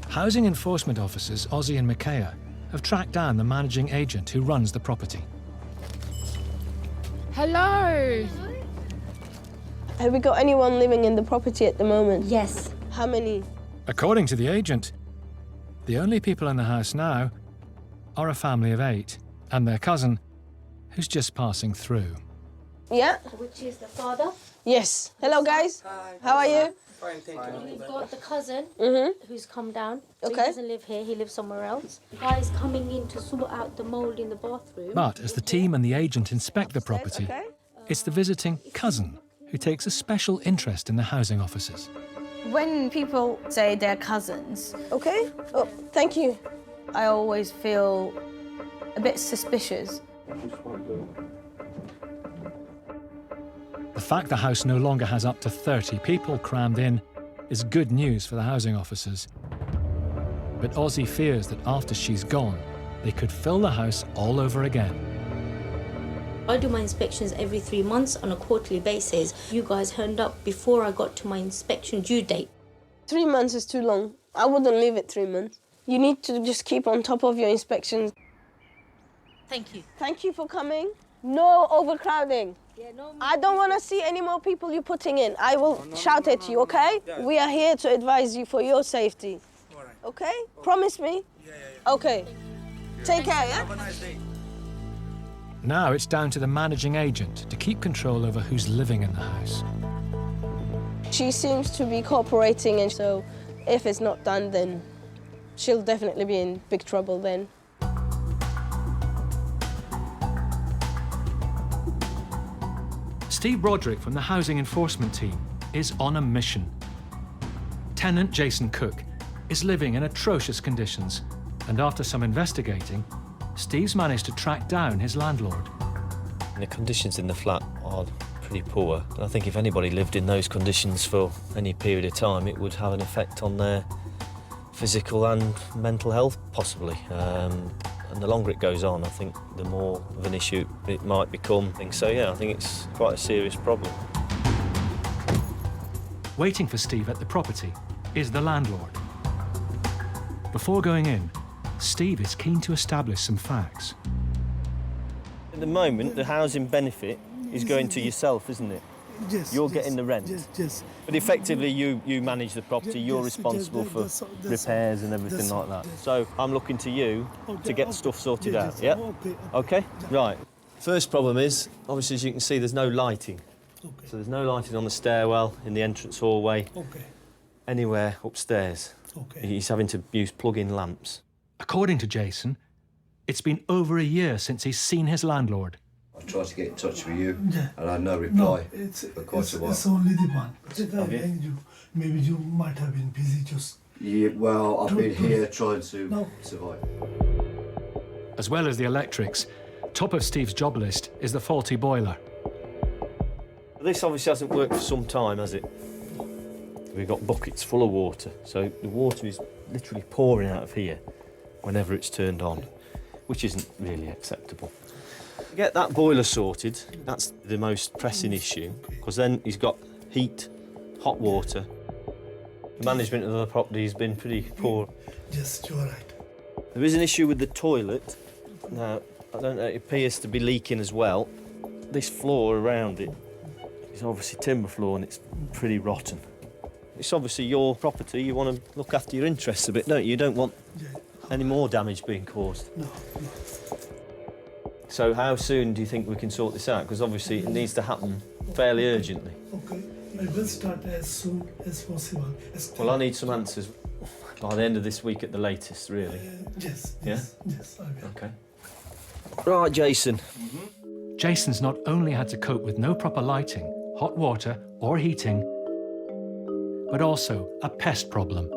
Housing enforcement officers Ozzy and Micaiah have tracked down the managing agent who runs the property. Hello. Have we got anyone living in the property at the moment? Yes. How many? According to the agent, the only people in the house now are a family of 8 and their cousin, who's just passing through. Yeah. Which is the father. Yes. Hello, guys. Hi. How are you? Fine, thank you. We've got the cousin who's come down. So Okay. He doesn't live here, he lives somewhere else. The guy's coming in to sort out the mould in the bathroom. But as the team and the agent inspect the property, it's the visiting cousin who takes a special interest in the housing officers. When people say they're cousins, okay. Oh, thank you. I always feel a bit suspicious. The fact the house no longer has up to 30 people crammed in is good news for the housing officers. But Ozzy fears that after she's gone, they could fill the house all over again. I do my inspections every 3 months on a quarterly basis. You guys turned up before I got to my inspection due date. 3 months is too long. I wouldn't leave it 3 months. You need to just keep on top of your inspections. Thank you. Thank you for coming. No overcrowding. Yeah, no. I don't want to see any more people you're putting in. I will shout at you, okay? Yeah. We are here to advise you for your safety. All right. Okay? Promise me? Yeah. Okay. Take care, yeah? Have a nice day. Now it's down to the managing agent to keep control over who's living in the house. She seems to be cooperating, and so if it's not done, then she'll definitely be in big trouble then. Steve Broderick from the housing enforcement team is on a mission. Tenant Jason Cook is living in atrocious conditions, and after some investigating, Steve's managed to track down his landlord. The conditions in the flat are pretty poor, and I think if anybody lived in those conditions for any period of time, it would have an effect on their physical and mental health, possibly. And the longer it goes on, I think the more of an issue it might become. So yeah, I think it's quite a serious problem. Waiting for Steve at the property is the landlord. Before going in, Steve is keen to establish some facts. At the moment, the housing benefit is going to yourself, isn't it? Yes. You're getting the rent. Yes. But effectively, you manage the property. You're responsible for repairs and everything like that. So I'm looking to you to get stuff sorted out. Yeah. Okay. Right. First problem is, obviously, as you can see, there's no lighting. So there's no lighting on the stairwell, in the entrance hallway, anywhere upstairs. He's having to use plug-in lamps. According to Jason, it's been over a year since he's seen his landlord. I tried to get in touch with you, and I had no reply for quite a while. It's only the one. Maybe you might have been busy just... Yeah, well, I've been here trying to survive. As well as the electrics, top of Steve's job list is the faulty boiler. This obviously hasn't worked for some time, has it? We've got buckets full of water, so the water is literally pouring out of here whenever it's turned on, which isn't really acceptable. To get that boiler sorted, that's the most pressing issue, because then he's got heat, hot water. The management of the property has been pretty poor. Yes, you're right. There is an issue with the toilet. Now, I don't know, it appears to be leaking as well. This floor around it is obviously timber floor and it's pretty rotten. It's obviously your property, you want to look after your interests a bit, don't you? You don't want any more damage being caused. No. So how soon do you think we can sort this out? Because obviously it needs to happen fairly urgently. Okay, I will start as soon as possible. Well, I need some answers by the end of this week at the latest, really. Yes, Yeah? yes, I will. Okay. Right, Jason. Jason's not only had to cope with no proper lighting, hot water or heating, but also a pest problem.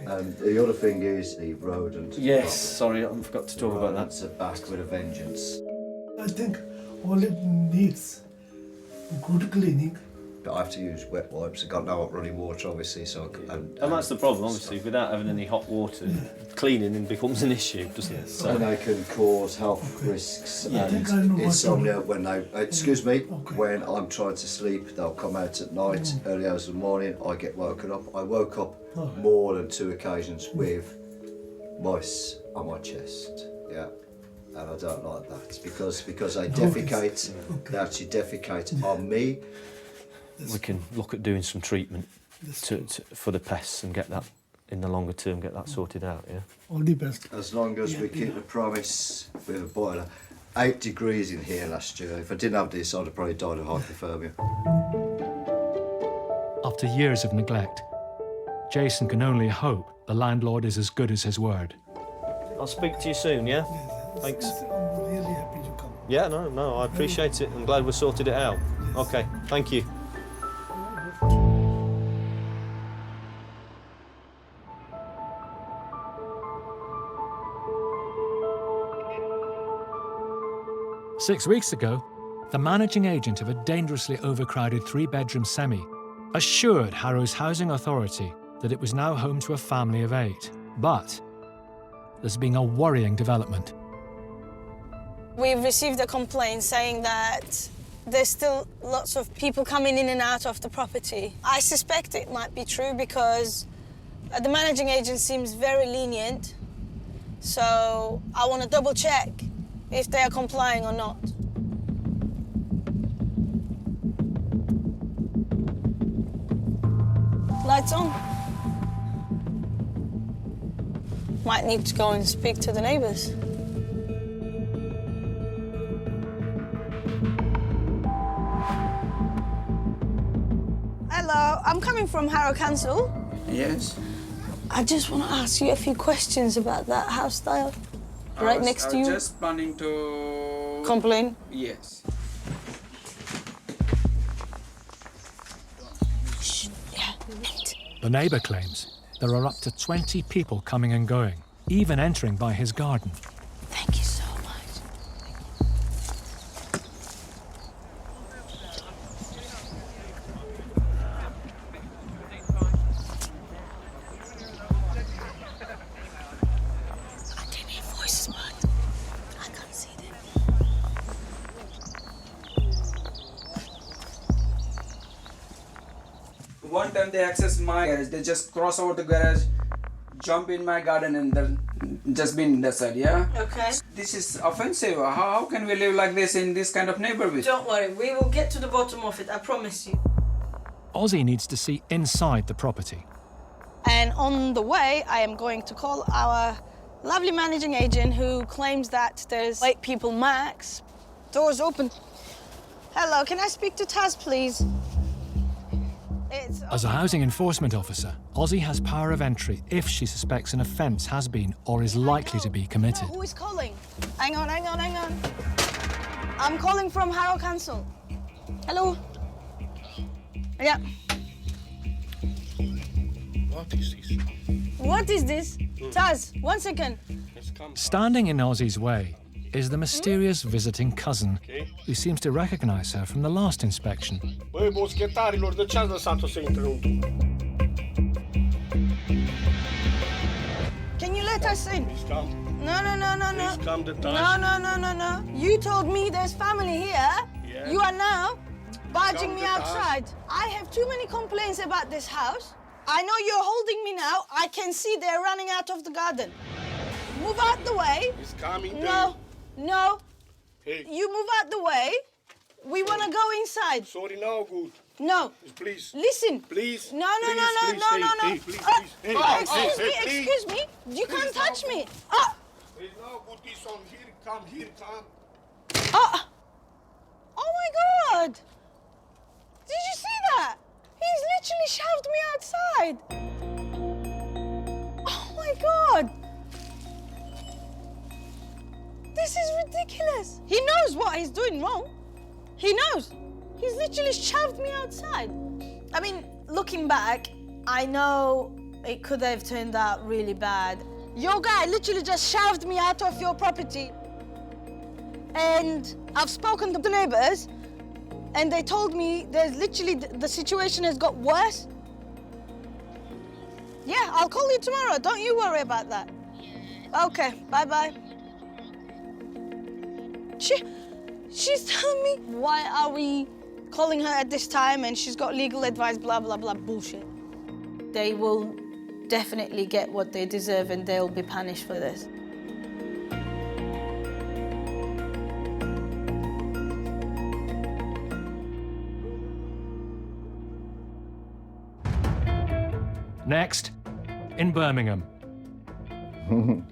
The other thing is the rodent. Yes, sorry, I forgot to talk about that. It's a back with a vengeance. I think all it needs good cleaning. I have to use wet wipes. I've got no hot running water, obviously, so... And that's the problem, obviously, without having any hot water, cleaning becomes an issue, doesn't it? So and they can cause health risks I think I know and what insomnia when they... Excuse me, when I'm trying to sleep, they'll come out at night, early hours of the morning, I get woken up. I woke up more than 2 occasions with mice on my chest, yeah. And I don't like that, because they defecate, they actually defecate on me. we can look at doing some treatment for the pests and get that, in the longer term, get that sorted out, yeah? All the best. As long as we keep the promise with a boiler. 8 degrees in here last year. If I didn't have this, I'd have probably died of hypothermia. After years of neglect, Jason can only hope the landlord is as good as his word. I'll speak to you soon, yeah? Thanks. I'm really happy you come. Yeah, no, I appreciate it. I'm glad we sorted it out. Okay, thank you. Six weeks ago, the managing agent of a dangerously overcrowded 3-bedroom semi assured Harrow's housing authority that it was now home to a family of 8. But there's been a worrying development. We've received a complaint saying that there's still lots of people coming in and out of the property. I suspect it might be true because the managing agent seems very lenient. So I want to double check if they are complying or not. Lights on. Might need to go and speak to the neighbours. Hello, I'm coming from Harrow Council. Yes? I just want to ask you a few questions about that house style right next to you. I was just planning to... Complain? Yes. The neighbour claims there are up to 20 people coming and going, even entering by his garden. Thank you so much. I can hear voices, but I can't see them. One time they access my garage, they just cross over the garage, jump in my garden and then Just been that side, yeah? Okay. This is offensive. How can we live like this in this kind of neighborhood? Don't worry, we will get to the bottom of it, I promise you. Ozzy needs to see inside the property. And on the way, I am going to call our lovely managing agent who claims that there's 8 people max. Doors open. Hello, can I speak to Taz, please? As a housing enforcement officer, Ozzy has power of entry if she suspects an offence has been or is likely to be committed. Who is calling? Hang on. I'm calling from Harrow Council. Hello? Yeah. What is this? What is this? Taz, 1 second. Standing in Ozzy's way is the mysterious visiting cousin, who seems to recognise her from the last inspection. Voi moschettarilor, de ce ați lăsat-o să intre înăuntru? Can you let us in? No. Please come the time. No. You told me there's family here. Yeah. You are now barging me Come the outside. I have too many complaints about this house. I know you're holding me now. I can see they're running out of the garden. Move out the way. He's coming No. Hey. You move out the way. We want to go inside. Sorry, no good. No. Please. Listen. Please. No. Hey, please. Excuse me. You can't touch me. There's no good this on here. Come. Oh my God. Did you see that? He's literally shoved me outside. Oh my God. This is ridiculous. He knows what he's doing wrong. He knows. He's literally shoved me outside. I mean, looking back, I know it could have turned out really bad. Your guy literally just shoved me out of your property. And I've spoken to the neighbors, and they told me there's literally, the situation has got worse. Yeah, I'll call you tomorrow. Don't you worry about that. Okay, bye-bye. She's telling me, why are we calling her at this time and she's got legal advice, blah, blah, blah, bullshit. They will definitely get what they deserve and they'll be punished for this. Next, in Birmingham. You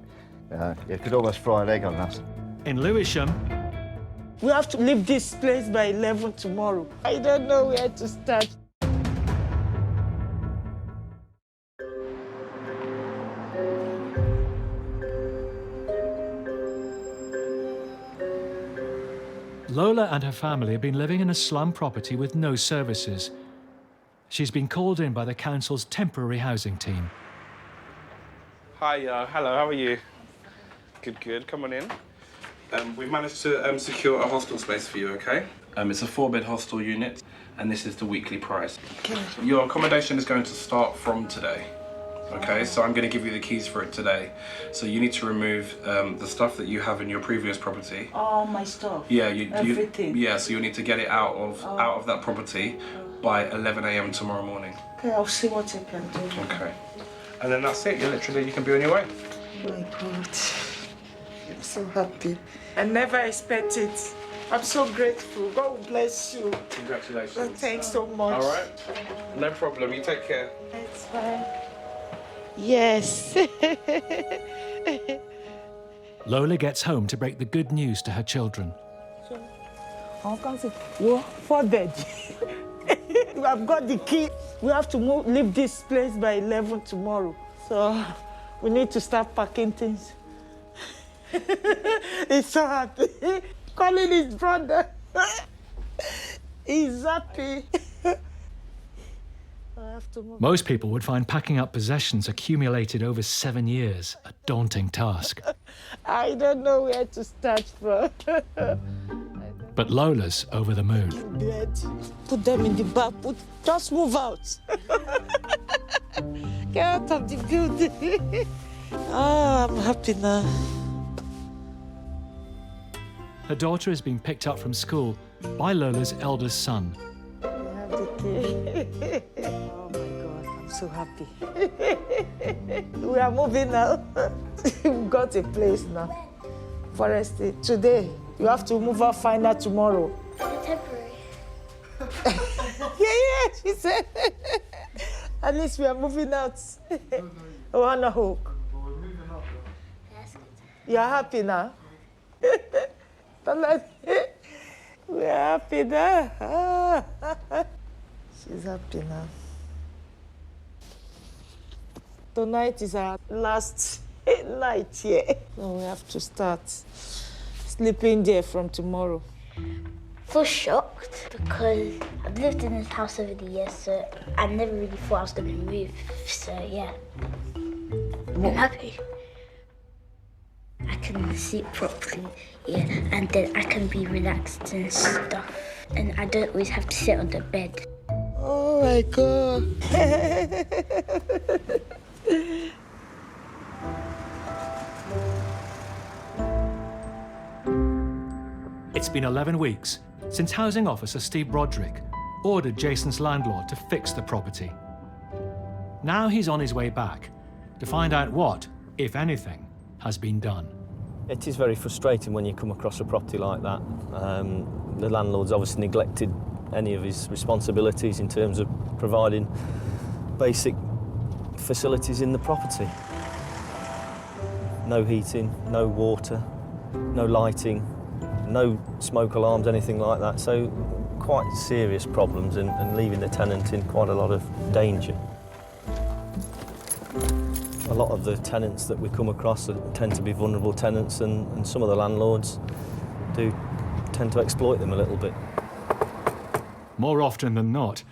could almost fry an egg on that. In Lewisham. We have to leave this place by 11 tomorrow. I don't know where to start. Lola and her family have been living in a slum property with no services. She's been called in by the council's temporary housing team. Hi, hello, how are you? Good, come on in. We managed to secure a hostel space for you, okay? It's a 4-bed hostel unit, and this is the weekly price. Okay. Your accommodation is going to start from today, okay? So I'm going to give you the keys for it today. So you need to remove the stuff that you have in your previous property. All my stuff. Yeah, everything. Yeah, so you'll need to get it out of that property by 11 a.m. tomorrow morning. Okay, I'll see what I can do. Okay. And then that's it. You can be on your way. Oh my God. I'm so happy. I never expected. I'm so grateful. God will bless you. Congratulations. Oh, thanks so much. All right. No problem. You take care. It's fine. Yes. Lola gets home to break the good news to her children. You're 4 bed. I've got the key. We have to leave this place by 11 tomorrow. So we need to start packing things. He's so happy. Calling his brother. He's happy. I have to move. Most people would find packing up possessions accumulated over 7 years a daunting task. I don't know where to start from. But Lola's over the moon. Put them in the bag. Just move out. Get out of the building. I'm happy now. Her daughter is being picked up from school by Lola's eldest son. I have the key. Oh my God, I'm so happy. We are moving now. We've got a place now. Forest today. You have to move out final tomorrow. Temporary. Yeah, she said. At least we are moving out. On a hook. You are happy now? We are happy now. She's happy now. Tonight is our last night here. So we have to start sleeping there from tomorrow. I feel shocked because I've lived in this house over the years, so I never really thought I was going to move. So yeah, I'm happy. I can sleep properly, yeah, and then I can be relaxed and stuff. And I don't always have to sit on the bed. Oh my God. It's been 11 weeks since Housing Officer Steve Broderick ordered Jason's landlord to fix the property. Now he's on his way back to find out what, if anything, has been done. It is very frustrating when you come across a property like that. The landlord's obviously neglected any of his responsibilities in terms of providing basic facilities in the property. No heating, no water, no lighting, no smoke alarms, anything like that. So quite serious problems and leaving the tenant in quite a lot of danger. A lot of the tenants that we come across tend to be vulnerable tenants, and some of the landlords do tend to exploit them a little bit. More often than not,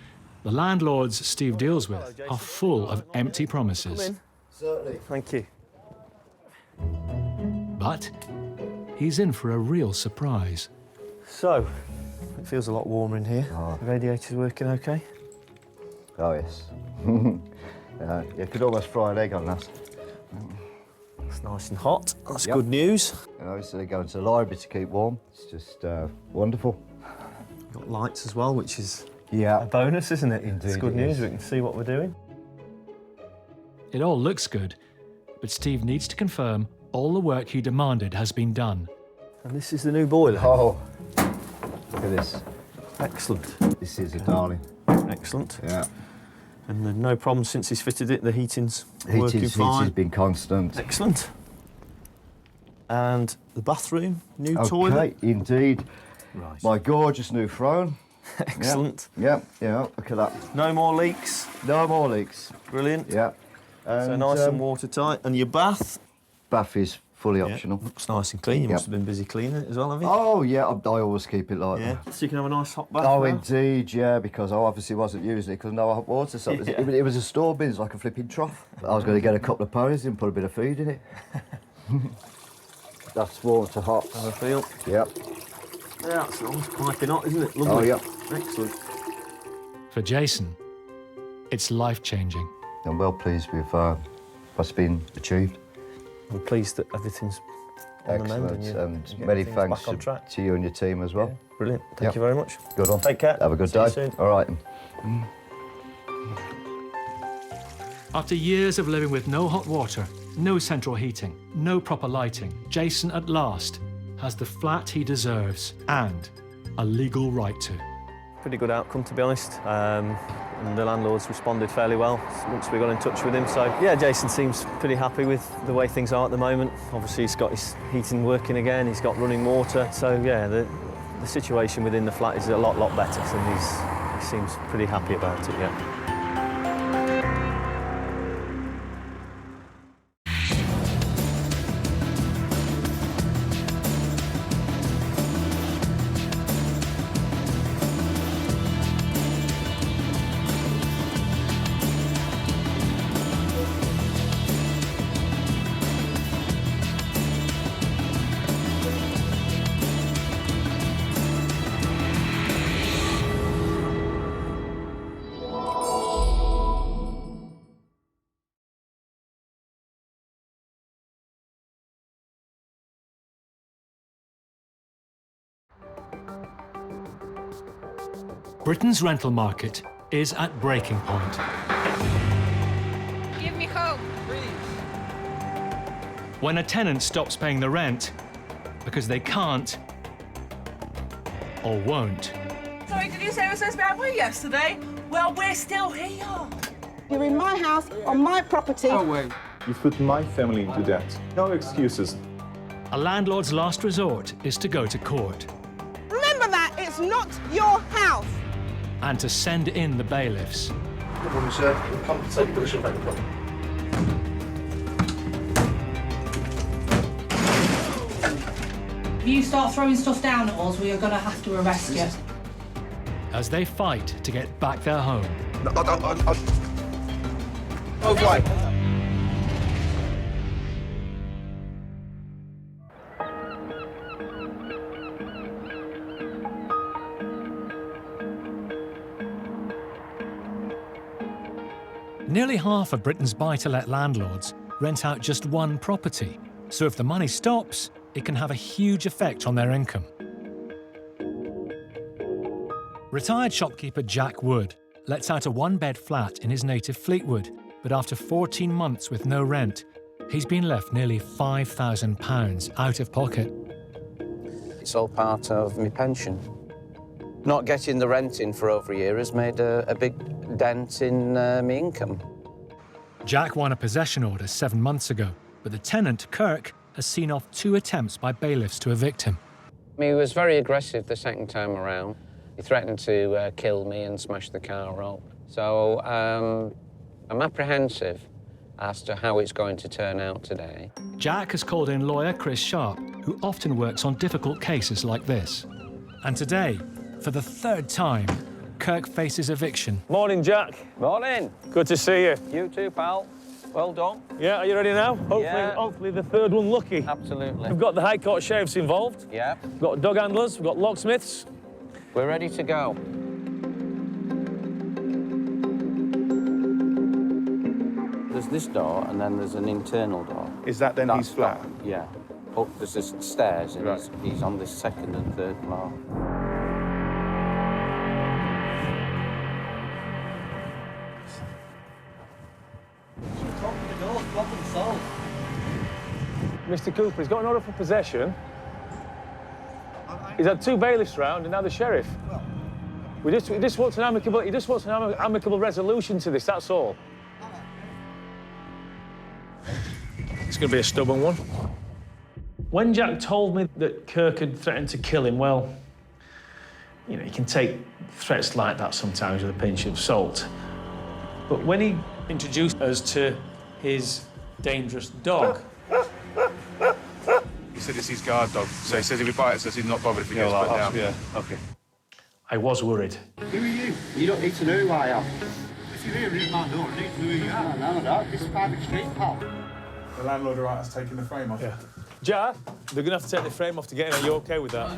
the landlords Steve deals with are full of empty promises. Certainly. Thank you. But he's in for a real surprise. So, it feels a lot warmer in here. The radiator's working okay? Oh, yes. You could almost fry an egg on that. It's nice and hot. That's good news. You know, instead of going to the library to keep warm, it's just wonderful. Got lights as well, which is a bonus, isn't it? Indeed, it's good news. We can see what we're doing. It all looks good, but Steve needs to confirm all the work he demanded has been done. And this is the new boiler. Oh, look at this. Excellent. This is a darling. Excellent. Yeah. And there's no problems since he's fitted it. The heating's working fine. Heating's been constant. Excellent. And the bathroom, new Okay, toilet. indeed. Right. My gorgeous new throne. Excellent. Yeah, look at that. No more leaks. No more leaks. Brilliant. Yeah. So nice and watertight. And your bath? Bath is fully optional. Looks nice and clean. You must have been busy cleaning it as well, have you? Oh, yeah, I always keep it like that. So you can have a nice hot bath Oh, now? indeed, yeah, because I obviously wasn't using it because no hot water. So it was a store bin, it's like a flipping trough. I was going to get a couple of ponies and put a bit of food in it. That's warm to hot. Have a feel. Yep. Yeah, that's nice. Piping hot, isn't it? Lovely. Oh, yeah. Excellent. For Jason, it's life-changing. I'm well pleased with what's been achieved. I'm pleased that everything's on the mend. And many thanks to you and your team as well. Yeah, brilliant. Thank you very much. Good on. Take care. Have a good See you day. soon. All right. After years of living with no hot water, no central heating, no proper lighting, Jason at last has the flat he deserves and a legal right to. Pretty good outcome, to be honest. And the landlords responded fairly well once we got in touch with him. So, yeah, Jason seems pretty happy with the way things are at the moment. Obviously, he's got his heating working again, he's got running water. So, yeah, the situation within the flat is a lot better, and he seems pretty happy about it, yeah. Britain's rental market is at breaking point. Give me hope. When a tenant stops paying the rent because they can't or won't. Sorry, did you say it was supposed to be our way yesterday? Well, we're still here. You're in my house, on my property. Oh, wait. You've put my family into debt. No excuses. A landlord's last resort is to go to court Remember that, it's not your house. and to send in the bailiffs. Good morning, sir. Come take a position back. If you start throwing stuff down at us, we are going to have to arrest you. As they fight to get back their home. Oh, right. Nearly half of Britain's buy-to-let landlords rent out just one property, so if the money stops, it can have a huge effect on their income. Retired shopkeeper Jack Wood lets out a one-bed flat in his native Fleetwood, but after 14 months with no rent, he's been left nearly £5,000 out of pocket. It's all part of my pension. Not getting the rent in for over a year has made a big dent in my income. Jack won a possession order 7 months ago, but the tenant, Kirk, has seen off 2 attempts by bailiffs to evict him. He was very aggressive the second time around. He threatened to kill me and smash the car up. So I'm apprehensive as to how it's going to turn out today. Jack has called in lawyer Chris Sharp, who often works on difficult cases like this. And today, for the 3rd time, Kirk faces eviction. Morning, Jack. Morning. Good to see you. You too, pal. Well done. Yeah, are you ready now? Hopefully the 3rd one lucky. Absolutely. We've got the High Court sheriffs involved. Yeah. We've got dog handlers, we've got locksmiths. We're ready to go. There's this door, and then there's an internal door. Is that then his flat? Yeah. Up there's this stairs, and Right. he's on this 2nd and 3rd floor. Mr. Cooper, he's got an order for possession. He's had 2 bailiffs round and now the sheriff. He just wants an amicable resolution to this, that's all. It's going to be a stubborn one. When Jack told me that Kirk had threatened to kill him, well, you know, you can take threats like that sometimes with a pinch of salt. But when he introduced us to his dangerous dog... He said it's his guard dog, so he says if he bites us, he's not bothered if he gets put down. Yeah, OK. I was worried. Who are you? You don't need to know who I am. If you're here, read my door, you need to know who you are. No, no, this is private street, pal. The landlord all right has taken the frame off. Yeah. Jar, they're going to have to take the frame off to get in. Are you OK with that?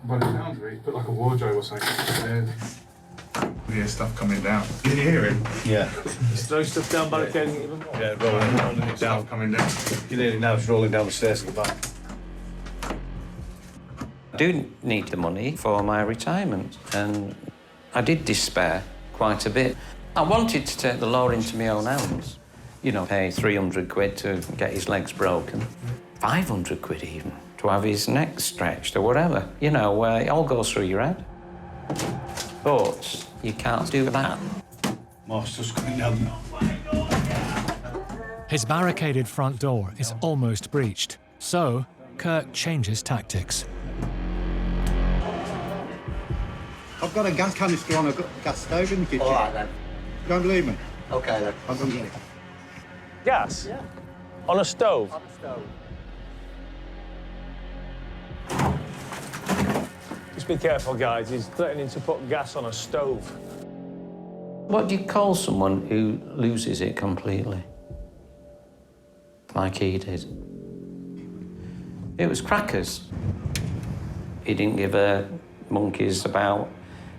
By the sounds of it, he's put like a wardrobe or something upstairs. You hear stuff coming down. Can you hear him? Yeah. He's throwing stuff down barricades even more. Yeah, rolling it down. Stuff coming down. You hear it now, it's rolling down the stairs at the back. I do need the money for my retirement, and I did despair quite a bit. I wanted to take the law into my own hands. You know, pay 300 quid to get his legs broken. 500 quid even, to have his neck stretched or whatever. You know, it all goes through your head. But you can't do that. Master's coming down now. His barricaded front door is almost breached, so Kirk changes tactics. I've got a gas canister on a gas stove in the kitchen. All right, then. You don't believe me? OK, then. I'll go and get it. Gas? Yeah. On a stove? On a stove. Just be careful, guys. He's threatening to put gas on a stove. What do you call someone who loses it completely? Like he did. It was crackers. He didn't give a monkeys about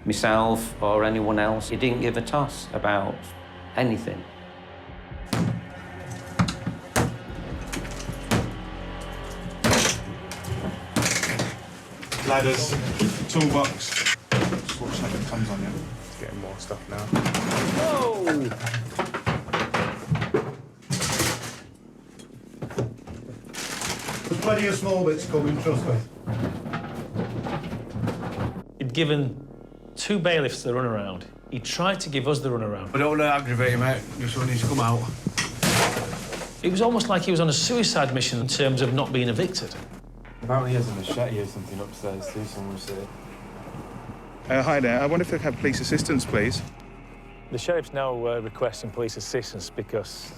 myself or anyone else. He didn't give a toss about anything. Ladders, toolbox. Watch that it comes on you. It's getting more. more stuff now. Whoa! There's plenty of small bits coming, trust me. He'd given 2 bailiffs the runaround. He tried to give us the runaround. I don't want to aggravate him, mate. Just want him to come out. It was almost like he was on a suicide mission in terms of not being evicted. Apparently he has a machete or something upstairs too, someone said. Hi there. I wonder if I could have police assistance, please. The sheriff's now requesting police assistance because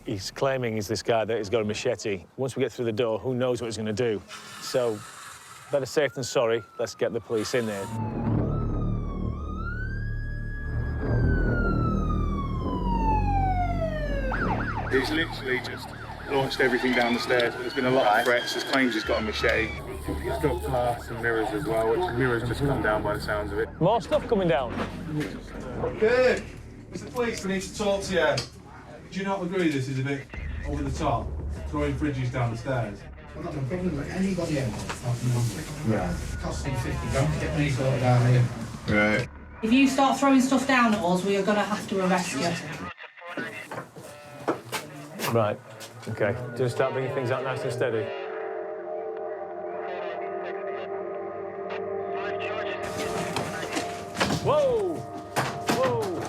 he's claiming he's this guy that has got a machete. Once we get through the door, who knows what he's going to do? So, better safe than sorry. Let's get the police in there. He's literally just launched everything down the stairs, but there's been a lot of threats. There's claims he's got a machete. He's got glass and mirrors as well, which mirrors just come down by the sounds of it. More stuff coming down. Good. Mr. Police, we need to talk to you. Do you not agree this is a bit over the top, throwing fridges down the stairs? I've got no problem with anybody else. Yeah. It costs me 50 grand to get me sorted out here. Right. If you start throwing stuff down at us, we are going to have to arrest you. Right, OK. Just start bringing things out nice and steady. Whoa! Whoa!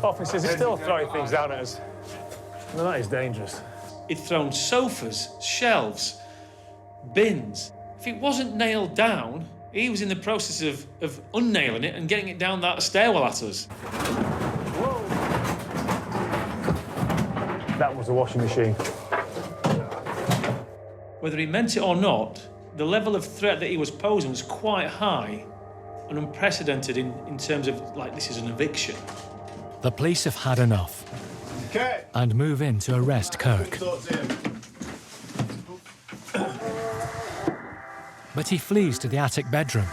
Officers are still throwing things down at us. Now, that is dangerous. He'd thrown sofas, shelves, bins. If it wasn't nailed down, he was in the process of unnailing it and getting it down that stairwell at us. Whoa! That was a washing machine. Whether he meant it or not, the level of threat that he was posing was quite high and unprecedented in terms of, like, this is an eviction. The police have had enough. Okay. And move in to arrest Kirk. But he flees to the attic bedroom.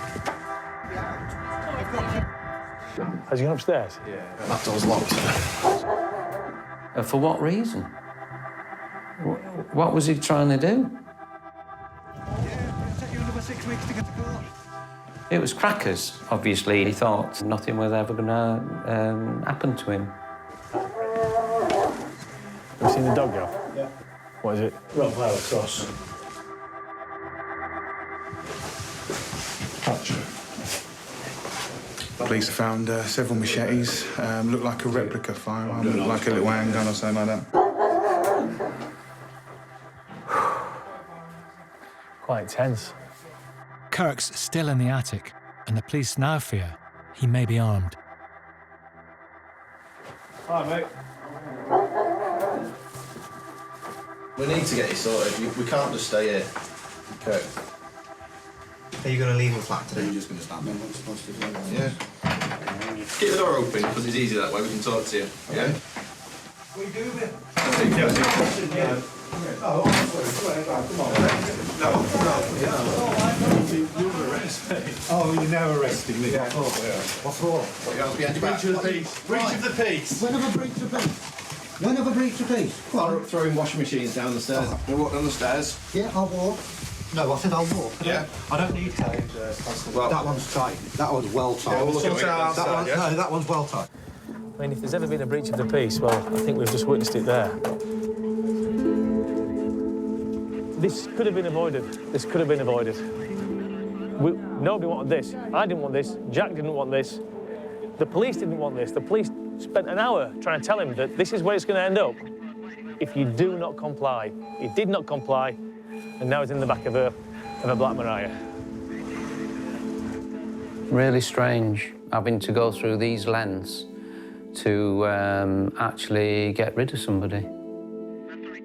Has he gone upstairs? Yeah. That door's locked. For what reason? What was he trying to do? It'll take you another 6 weeks to get to court. It was crackers, obviously. He thought nothing was ever going to happen to him. Have you seen the dog go? Yeah. What is it? Rottweiler cross. Police found several machetes. Looked like a replica firearm. Looked like a little handgun or something like that. Quite tense. Kirk's still in the attic, and the police now fear he may be armed. Hi, mate. We need to get you sorted. We can't just stay here. Okay. Are you going to leave the flat today? You're just going to stand there? Yeah. Keep the door open, because it's easier that way. We can talk to you. Yeah? What are you doing there? Yeah. Oh, come on. You're arrested. Oh, you're now arresting me. Yeah. What's wrong? Breach of the peace. Breach of the peace. When have I breached the peace? When have I breached the peace? Throwing washing machines down the stairs. We walk down the stairs. Yeah, I'll walk. No, I said I'll walk. Yeah. I don't need tape. Well, that one's tight. That one's well tight. Yeah, we'll look at that one, no, that one's well tight. I mean, if there's ever been a breach of the peace, well, I think we've just witnessed it there. This could have been avoided. This could have been avoided. Nobody wanted this. I didn't want this. Jack didn't want this. The police didn't want this. The police spent an hour trying to tell him that this is where it's going to end up if you do not comply. He did not comply, and now he's in the back of a Black Maria. Really strange having to go through these lengths to actually get rid of somebody.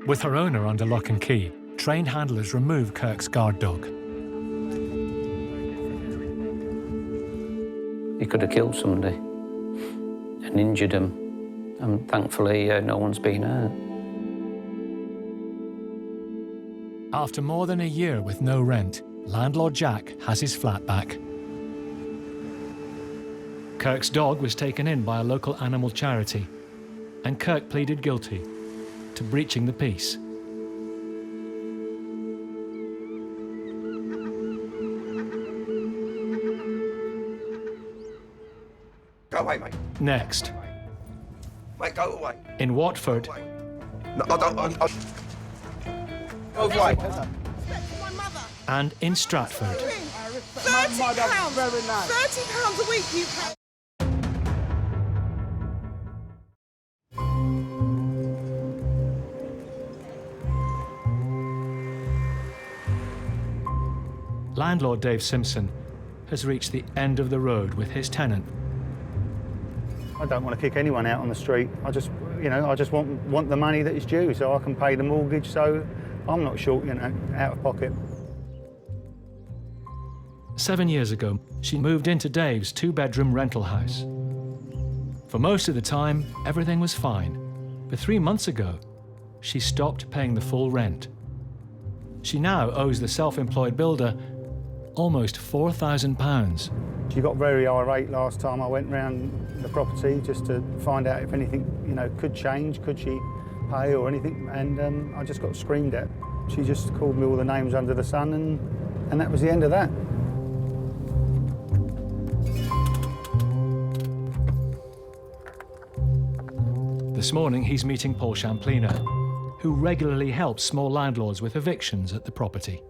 With her owner under lock and key, trained handlers remove Kirk's guard dog. He could have killed somebody and injured him, and thankfully no one's been hurt. After more than a year with no rent, landlord Jack has his flat back. Kirk's dog was taken in by a local animal charity, and Kirk pleaded guilty to breaching the peace. next. Mate, go away. In Watford, No, I don't. Go away. and in Stratford. £30. Very nice. £30 a week you pay. Landlord Dave Simpson has reached the end of the road with his tenant. I don't want to kick anyone out on the street. I just want the money that is due so I can pay the mortgage, so I'm not short, out of pocket. 7 years ago, she moved into Dave's two-bedroom rental house. For most of the time, everything was fine. But 3 months ago, she stopped paying the full rent. She now owes the self-employed builder almost £4,000. She got very irate last time I went round the property just to find out if anything, could change, could she pay or anything, and I just got screamed at. She just called me all the names under the sun, and that was the end of that. This morning, he's meeting Paul Champlina, who regularly helps small landlords with evictions at the property.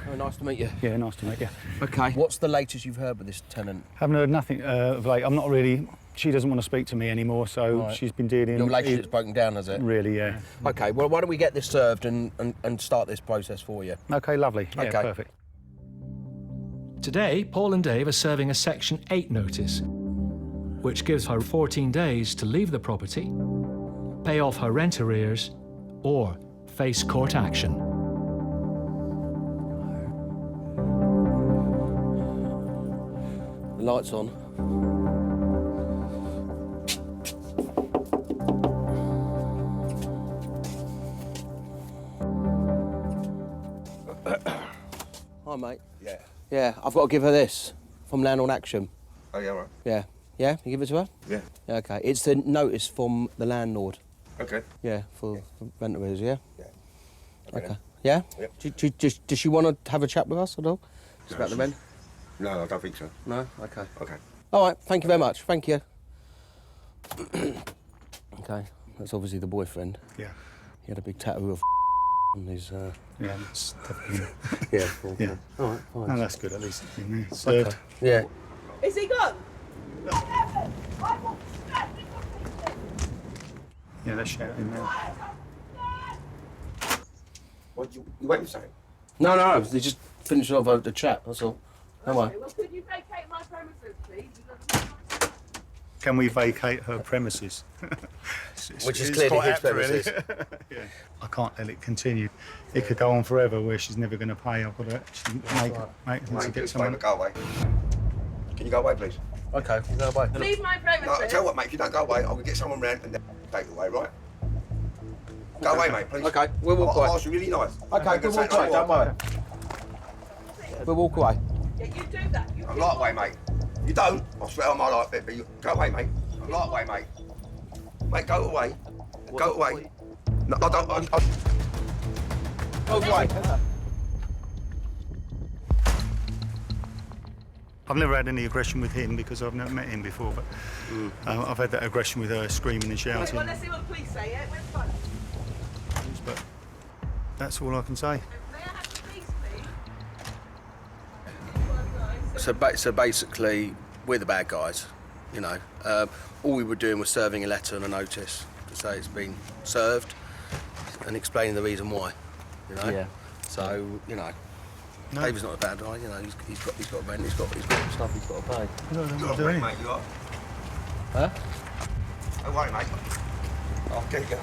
Oh, nice to meet you. Yeah, nice to meet you. Okay. What's the latest you've heard with this tenant? Haven't heard nothing of late. I'm not really... She doesn't want to speak to me anymore, so Right. she's been dealing... Your relationship's broken down, has it? Really, yeah. Okay, well, why don't we get this served and start this process for you? Okay, lovely. Yeah, Okay. perfect. Today, Paul and Dave are serving a Section 8 notice, which gives her 14 days to leave the property, pay off her rent arrears, or face court action. The light's on. Hi, mate. Yeah. Yeah, I've got to give her this from Landlord Action. Oh, yeah, right. Yeah. Yeah? You give it to her? Yeah. Yeah, okay. It's the notice from the landlord. Okay. Yeah, for rent arrears, yeah? Yeah. Okay. Yeah? Yep. Does she want to have a chat with us at all? Just No, about the rent? No, I don't think so. No? Okay. Okay. All right, thank you very much. Thank you. Okay, that's obviously the boyfriend. Yeah. He had a big tattoo of on his... Yeah, that's definitely... Yeah, cool. Yeah. All right, fine. No, that's good, at least. It's served. Okay. Yeah. Is he gone? Yeah, they're shouting now. What, you waiting for something? No, they just finished off the chat, that's all. Don't worry. Well, could you vacate my premises, please? Can we vacate her premises? Which is it's clearly quite his apt, really. premises. Yeah. I can't let it continue. It could go on forever where she's never going to pay. I've got to actually make her to get someone. Go away. Can you go away, please? Okay, you go away. Leave my premises. No, tell you what, mate, if you don't go away, I'll get someone round and then take it away, right? Go away, mate, please. Okay, we'll walk away. I'll ask you really nice. Okay, we'll walk away, don't worry. We'll walk away. Yeah, you do that. I'm lightweight, mate. You don't, I swear on my life, but you go away, mate. I'm lightweight, mate. Mate, go away. Go away. No, I don't. Go away. I've never had any aggression with him because I've never met him before, but I've had that aggression with her screaming and shouting. Well, let's see what the police say, yeah? Where's the phone? But that's all I can say. So basically, we're the bad guys, you know. All we were doing was serving a letter and a notice to say it's been served and explaining the reason why, you know. Yeah. So, you know, David's not a bad guy, you know. He's got rent, he's got stuff he's got to pay. Don't worry, mate, you are. Huh? Don't worry, mate. I'll get you.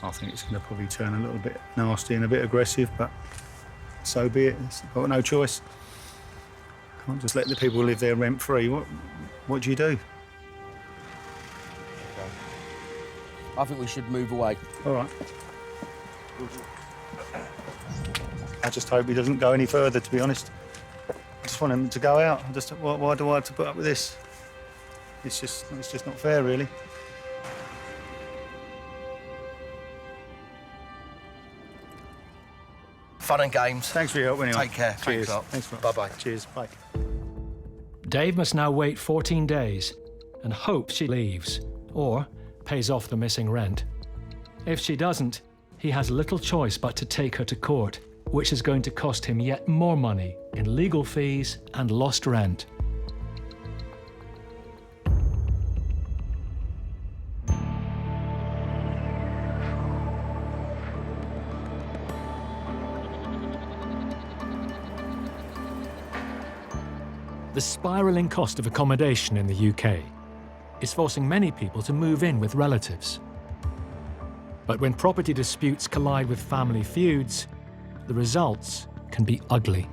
I think it's going to probably turn a little bit nasty and a bit aggressive, but so be it. I've got no choice. Can't just let the people live there rent-free. What do you do? I think we should move away. All right. I just hope he doesn't go any further, to be honest. I just want him to go out. Why do I have to put up with this? It's just not fair, really. fun and games. Thanks for your help anyway. Take care. Cheers. Thanks a lot. Thanks. Bye-bye. Cheers. Bye. Dave must now wait 14 days and hope she leaves or pays off the missing rent. If she doesn't, he has little choice but to take her to court, which is going to cost him yet more money in legal fees and lost rent. The spiralling cost of accommodation in the UK is forcing many people to move in with relatives. But when property disputes collide with family feuds, the results can be ugly.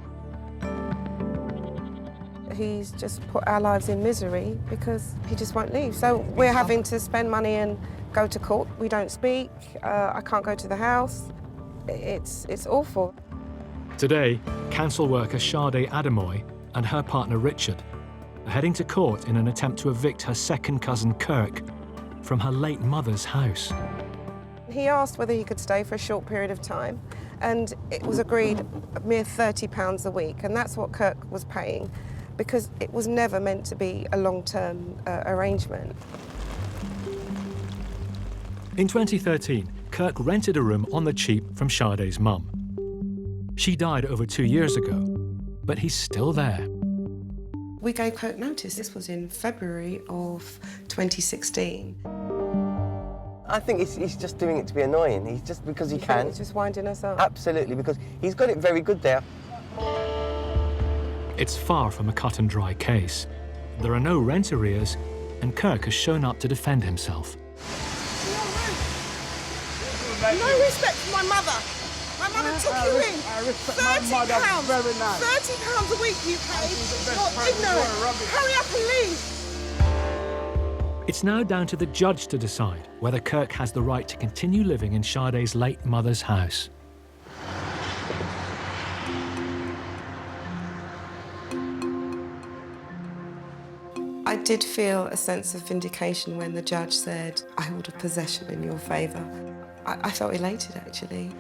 He's just put our lives in misery because he just won't leave. So we're having to spend money and go to court. We don't speak. I can't go to the house. It's awful. Today, council worker Sade Adamoy and her partner Richard are heading to court in an attempt to evict her second cousin Kirk from her late mother's house. He asked whether he could stay for a short period of time, and it was agreed a mere £30 a week, and that's what Kirk was paying, because it was never meant to be a long-term arrangement. In 2013, Kirk rented a room on the cheap from Sade's mum. She died over 2 years ago, but he's still there. We gave Kirk notice. This was in February of 2016. I think he's just doing it to be annoying. He's just because he can. He's just winding us up. Absolutely, because he's got it very good there. It's far from a cut and dry case. There are no rent arrears, and Kirk has shown up to defend himself. No respect for my mother. My mother took you in. I respect my mother very nice. £30 a week you paid. You're ignorant. Hurry up and leave. It's now down to the judge to decide whether Kirk has the right to continue living in Sade's late mother's house. I did feel a sense of vindication when the judge said, I order possession in your favour. I felt elated, actually.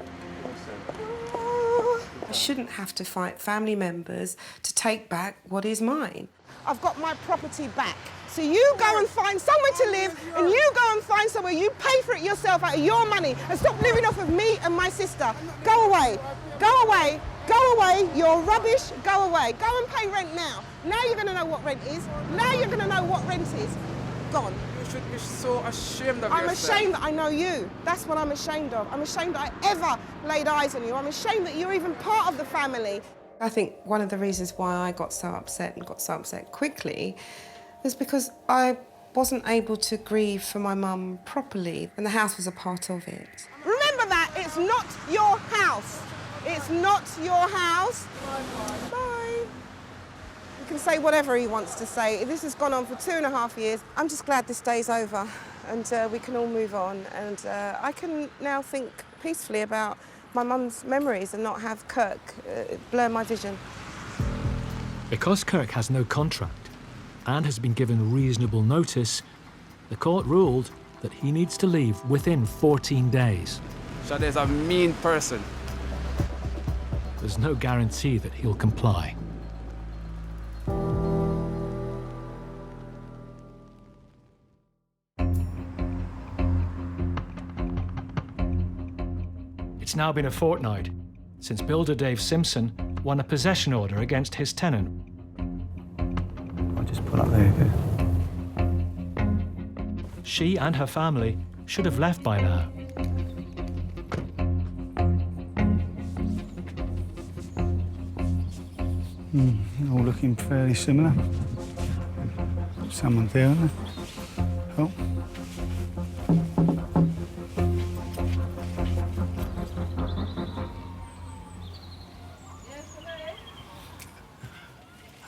I shouldn't have to fight family members to take back what is mine. I've got my property back. So you go and find somewhere to live, and you go and find somewhere, you pay for it yourself out of your money, and stop living off of me and my sister. Go away, go away, go away, you're rubbish, go away. Go and pay rent now. Now you're gonna know what rent is. Now you're gonna know what rent is. Gone. You should be so ashamed of yourself. I'm ashamed that I know you. That's what I'm ashamed of. I'm ashamed that I ever laid eyes on you. I'm ashamed that you're even part of the family. I think one of the reasons why I got so upset and got so upset quickly was because I wasn't able to grieve for my mum properly, and the house was a part of it. Remember that, it's not your house. It's not your house. Bye. He can say whatever he wants to say. This has gone on for 2.5 years. I'm just glad this day's over and we can all move on, and I can now think peacefully about my mum's memories and not have Kirk blur my vision. Because Kirk has no contract and has been given reasonable notice, the court ruled that he needs to leave within 14 days. Sade's a mean person. There's no guarantee that he'll comply. It's now been a fortnight since builder Dave Simpson won a possession order against his tenant. I'll just pull up there. She and her family should have left by now. All looking fairly similar. Someone there, isn't there? Oh.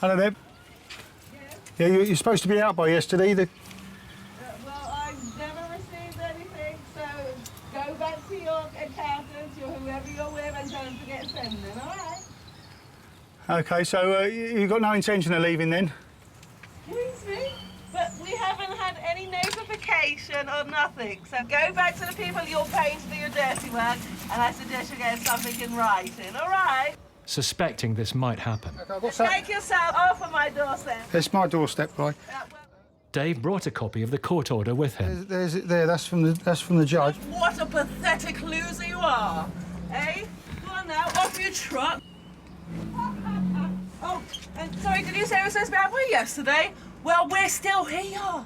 Hello there. Yeah, you're supposed to be out by yesterday. Well, I've never received anything, so go back to your accountant or whoever you're with and don't forget sending, all right? Okay, so you've got no intention of leaving then? Excuse me? But we haven't had any notification or nothing, so go back to the people you're paying to do your dirty work and I suggest you get something in writing, all right? Suspecting this might happen, Take yourself off of my doorstep. It's my doorstep, right? Dave brought a copy of the court order with him. There's it there. That's from the judge. What a pathetic loser you are, eh? Go on now, off you trot. Oh, and sorry, did you say it was supposed to be out yesterday? Well, we're still here.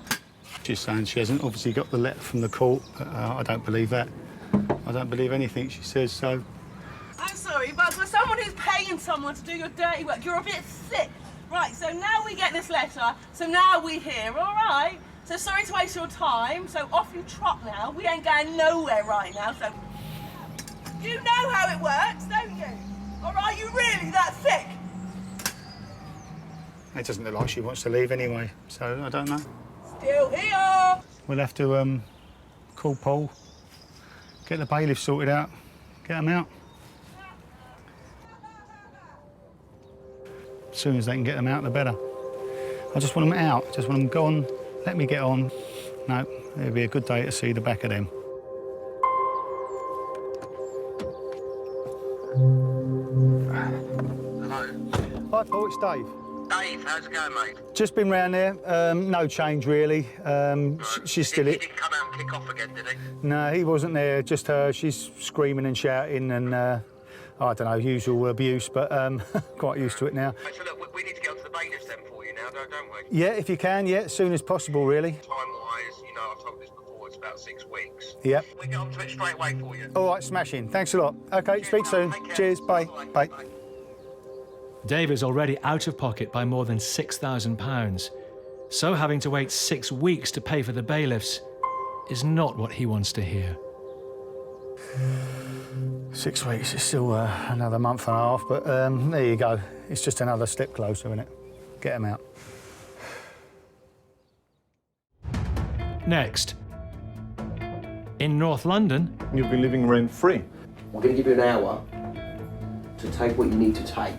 She's saying she hasn't obviously got the letter from the court. I don't believe that. I don't believe anything she says, so... I'm sorry, but for someone who's paying someone to do your dirty work, you're a bit thick. Right, so now we get this letter, so now we're here, all right? So sorry to waste your time, so off you trot now. We ain't going nowhere right now, so... You know how it works, don't you? Or are you really that thick? It doesn't look like she wants to leave anyway, so I don't know. Still here! We'll have to call Paul, get the bailiff sorted out, get them out. As soon as they can get them out, the better. I just want them out, just want them gone, let me get on. No, it'll be a good day to see the back of them. Hello. Hi, Paul, it's Dave. Dave, how's it going, mate? Just been round there, no change really. She's still... He didn't come out and kick off again, did he? No, he wasn't there, just her. She's screaming and shouting and, I don't know, usual abuse, but quite used to it now. Right, so look, we need to get onto the bailiffs then for you now, don't we? Yeah, if you can, yeah, as soon as possible, really. Time-wise, you know, I've told this before, it's about 6 weeks. Yep. We get onto it straight away for you. All right, smashing. Thanks a lot. OK, speak soon. Cheers, bye. Bye. Dave is already out of pocket by more than £6,000, so having to wait 6 weeks to pay for the bailiffs is not what he wants to hear. 6 weeks is still another month and a half, but there you go. It's just another step closer, isn't it? Get them out. Next, in North London... You'll be living rent-free. We're going to give you an hour to take what you need to take.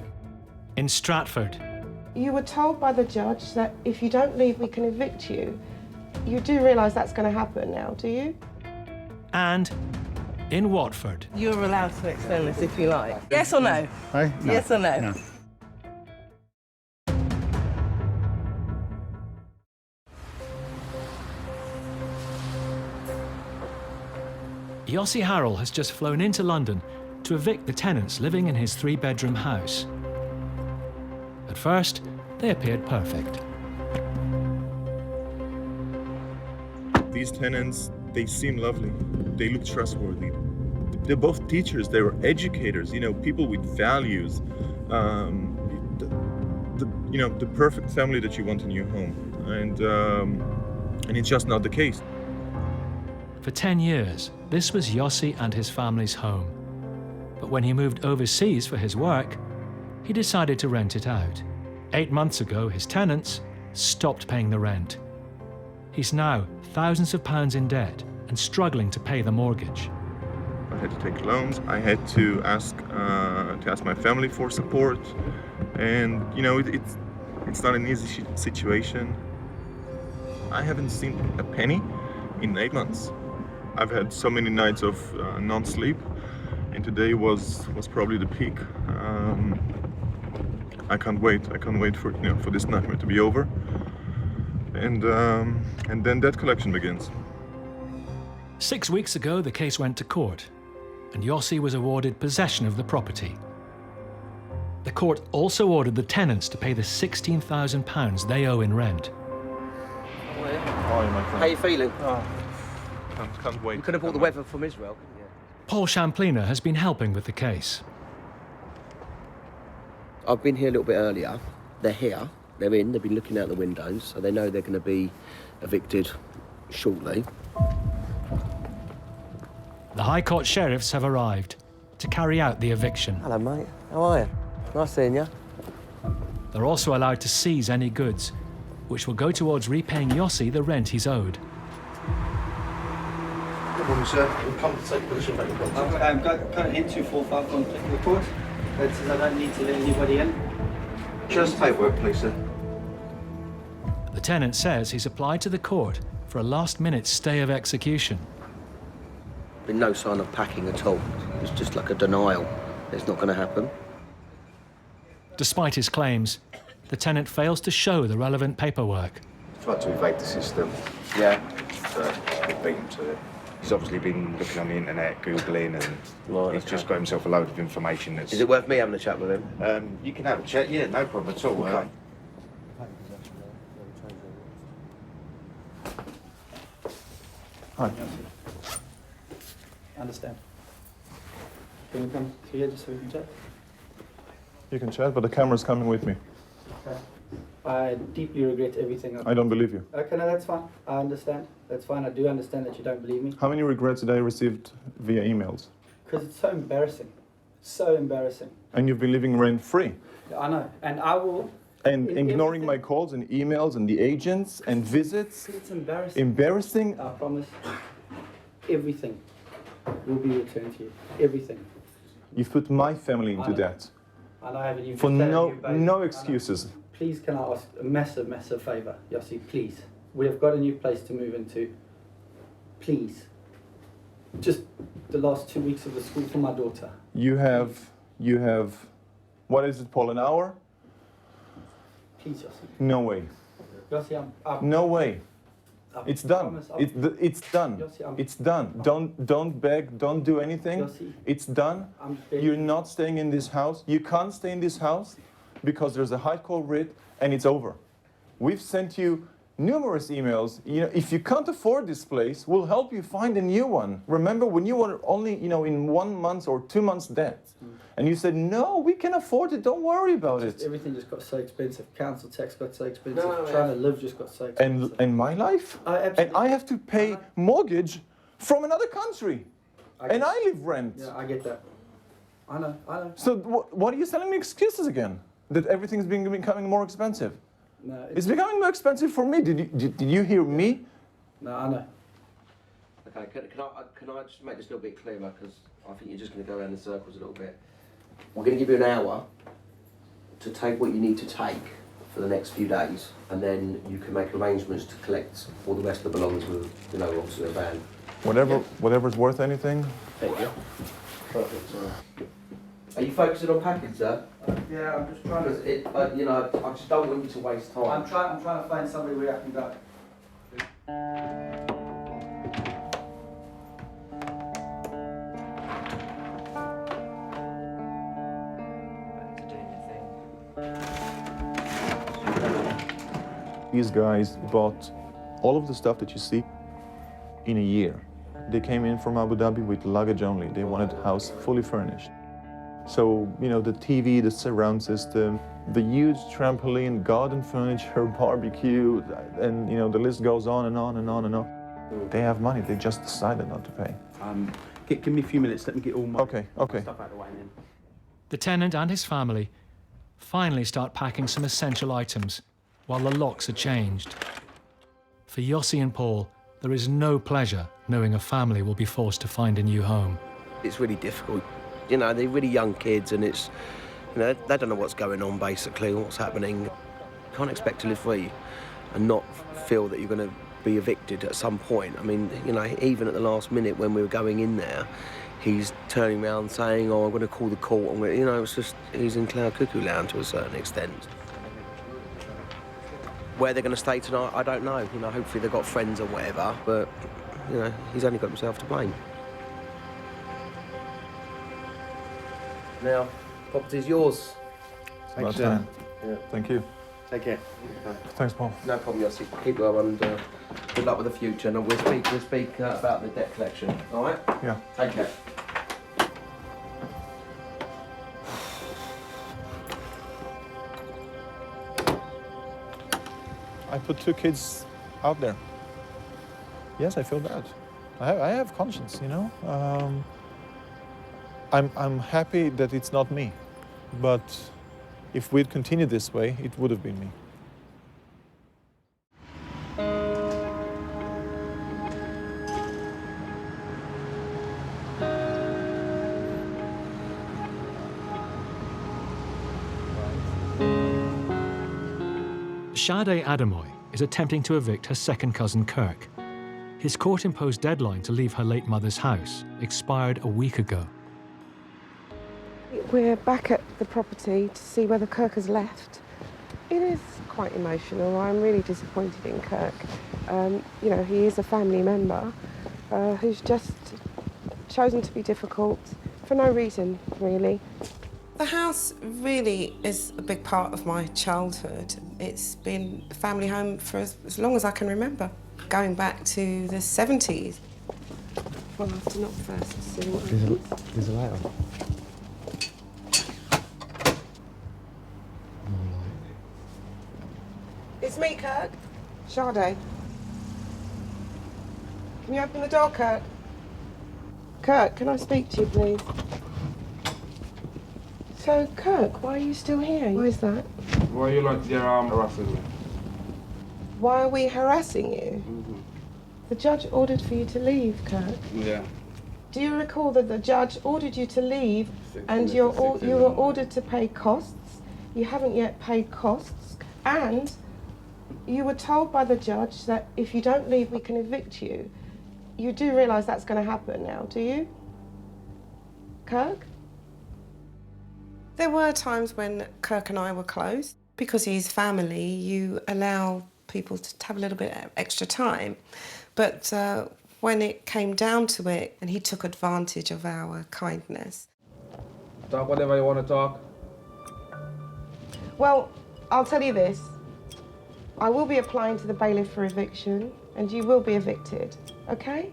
In Stratford. You were told by the judge that if you don't leave, we can evict you. You do realise that's going to happen now, do you? And in Watford. You're allowed to extend this if you like. Yes or no? Hey? No. Yes or no? No. Yossi Harrell has just flown into London to evict the tenants living in his 3-bedroom house. At first, they appeared perfect. These tenants, they seem lovely. They look trustworthy. They're both teachers, they were educators, you know, people with values. The perfect family that you want in your home. And it's just not the case. For 10 years, this was Yossi and his family's home. But when he moved overseas for his work, he decided to rent it out. 8 months ago, his tenants stopped paying the rent. He's now thousands of pounds in debt and struggling to pay the mortgage. I had to take loans. I had to ask my family for support, and you know it's not an easy situation. I haven't seen a penny in 8 months. I've had so many nights of non-sleep, and today was probably the peak. I can't wait. I can't wait for this nightmare to be over, and then debt collection begins. 6 weeks ago, the case went to court, and Yossi was awarded possession of the property. The court also ordered the tenants to pay the £16,000 they owe in rent. How are you feeling? Can't wait. You could have brought the weather from Israel, couldn't you? Paul Champlina has been helping with the case. I've been here a little bit earlier. They're here. They've been looking out the windows, so they know they're going to be evicted shortly. The High Court sheriffs have arrived to carry out the eviction. Hello, mate. How are you? Nice seeing you. They're also allowed to seize any goods, which will go towards repaying Yossi the rent he's owed. Good morning, sir. We'll come to take possession of the property. I've got an N245 contact report that says I don't need to let anybody in. Just paperwork, please, sir. The tenant says he's applied to the court for a last-minute stay of execution. Been no sign of packing at all. It's just like a denial. It's not going to happen. Despite his claims, the tenant fails to show the relevant paperwork. Tried to evade the system. Yeah. But he's beaten to it. He's obviously been looking on the internet, Googling, and he's just got himself a load of information that's... Is it worth me having a chat with him? You can have a chat, yeah, no problem at all. Okay. Hi. Understand. Can you come here just so we can chat? You can chat, but the camera's coming with me. Okay. I deeply regret everything. I don't believe you. Okay, no, that's fine. I understand. That's fine. I do understand that you don't believe me. How many regrets did I received via emails? Because it's so embarrassing. So embarrassing. And you've been living rent-free. I know. And I will... And ignoring my calls and emails and the agents and visits. It's embarrassing. Embarrassing? I promise. Everything will be returned to you. Everything. You've put my family into that. I know I haven't even... For no excuses. Please, can I ask a massive, massive favour, Yossi, please. We have got a new place to move into. Please. Just the last 2 weeks of the school for my daughter. You have, what is it, Paul, an hour? Please, Yossi. No way. Yossi, no way. It's done. promise, It's done. Yossi, it's done. Don't beg. Don't do anything. Yossi, it's done. You're not staying in this house. You can't stay in this house because there's a high court writ and it's over. We've sent you numerous emails. You know, if you can't afford this place, we'll help you find a new one. Remember when you were only, in 1 month or 2 months debt, and you said, no, we can afford it. Don't worry about it. Everything just got so expensive. Council tax got so expensive. Trying to live just got so expensive. And my life? And I have to pay mortgage from another country. And I live rent. Yeah, I get that. I know. So what are you selling me excuses again? That everything's becoming more expensive? No, it's becoming more expensive for me. Did you hear me? No, I know. Okay, can I just make this a little bit clearer, because I think you're just going to go around in circles a little bit. We're going to give you an hour to take what you need to take for the next few days, and then you can make arrangements to collect all the rest of the belongings with, obviously a van. Whatever's worth anything. There you go. Perfect. Are you focusing on packing, sir? Yeah, I'm just trying to... I just don't want you to waste time. I'm trying to find somebody where I can go. These guys bought all of the stuff that you see in a year. They came in from Abu Dhabi with luggage only. They wanted the house fully furnished. So, the TV, the surround system, the huge trampoline, garden furniture, barbecue, and, the list goes on and on and on and on. They have money, they just decided not to pay. Give me a few minutes, let me get all my okay. stuff out of the way then. The tenant and his family finally start packing some essential items while the locks are changed. For Yossi and Paul, there is no pleasure knowing a family will be forced to find a new home. It's really difficult. They're really young kids, and it's, they don't know what's going on, basically, what's happening. You can't expect to live free and not feel that you're going to be evicted at some point. I mean, even at the last minute when we were going in there, he's turning around saying, oh, I'm going to call the court. It's just, he's in cloud cuckoo land to a certain extent. Where they're going to stay tonight, I don't know. Hopefully they've got friends or whatever, but, he's only got himself to blame. Now, property's yours. Thanks, Dan. Yeah. Thank you. Take care. Okay. Thanks, Paul. No problem, Yossi. Keep well, and good luck with the future. And we'll speak about the debt collection. All right? Yeah. Take care. I put 2 kids out there. Yes, I feel bad. I have conscience, I'm happy that it's not me, but if we'd continued this way, it would have been me. Sade Adamoy is attempting to evict her second cousin Kirk. His court-imposed deadline to leave her late mother's house expired a week ago. We're back at the property to see whether Kirk has left. It is quite emotional. I'm really disappointed in Kirk. You know, he is a family member who's just chosen to be difficult for no reason, really. The house really is a big part of my childhood. It's been a family home for as long as I can remember, going back to the 70s. Well, I have to knock first to see what happens. There's a light on. It's me, Kirk. Sade. Can you open the door, Kirk? Kirk, can I speak to you, please? So, Kirk, why are you still here? Why is that? Why are you like your arm harassing me? Why are we harassing you? The judge ordered for you to leave, Kirk. Yeah. Do you recall that the judge ordered you to leave and you were ordered to pay costs? You haven't yet paid costs, and you were told by the judge that if you don't leave, we can evict you. You do realise that's going to happen now, do you? Kirk? There were times when Kirk and I were close. Because he's family, you allow people to have a little bit of extra time. But when it came down to it, and he took advantage of our kindness. Talk whatever you want to talk. Well, I'll tell you this. I will be applying to the bailiff for eviction, and you will be evicted, okay?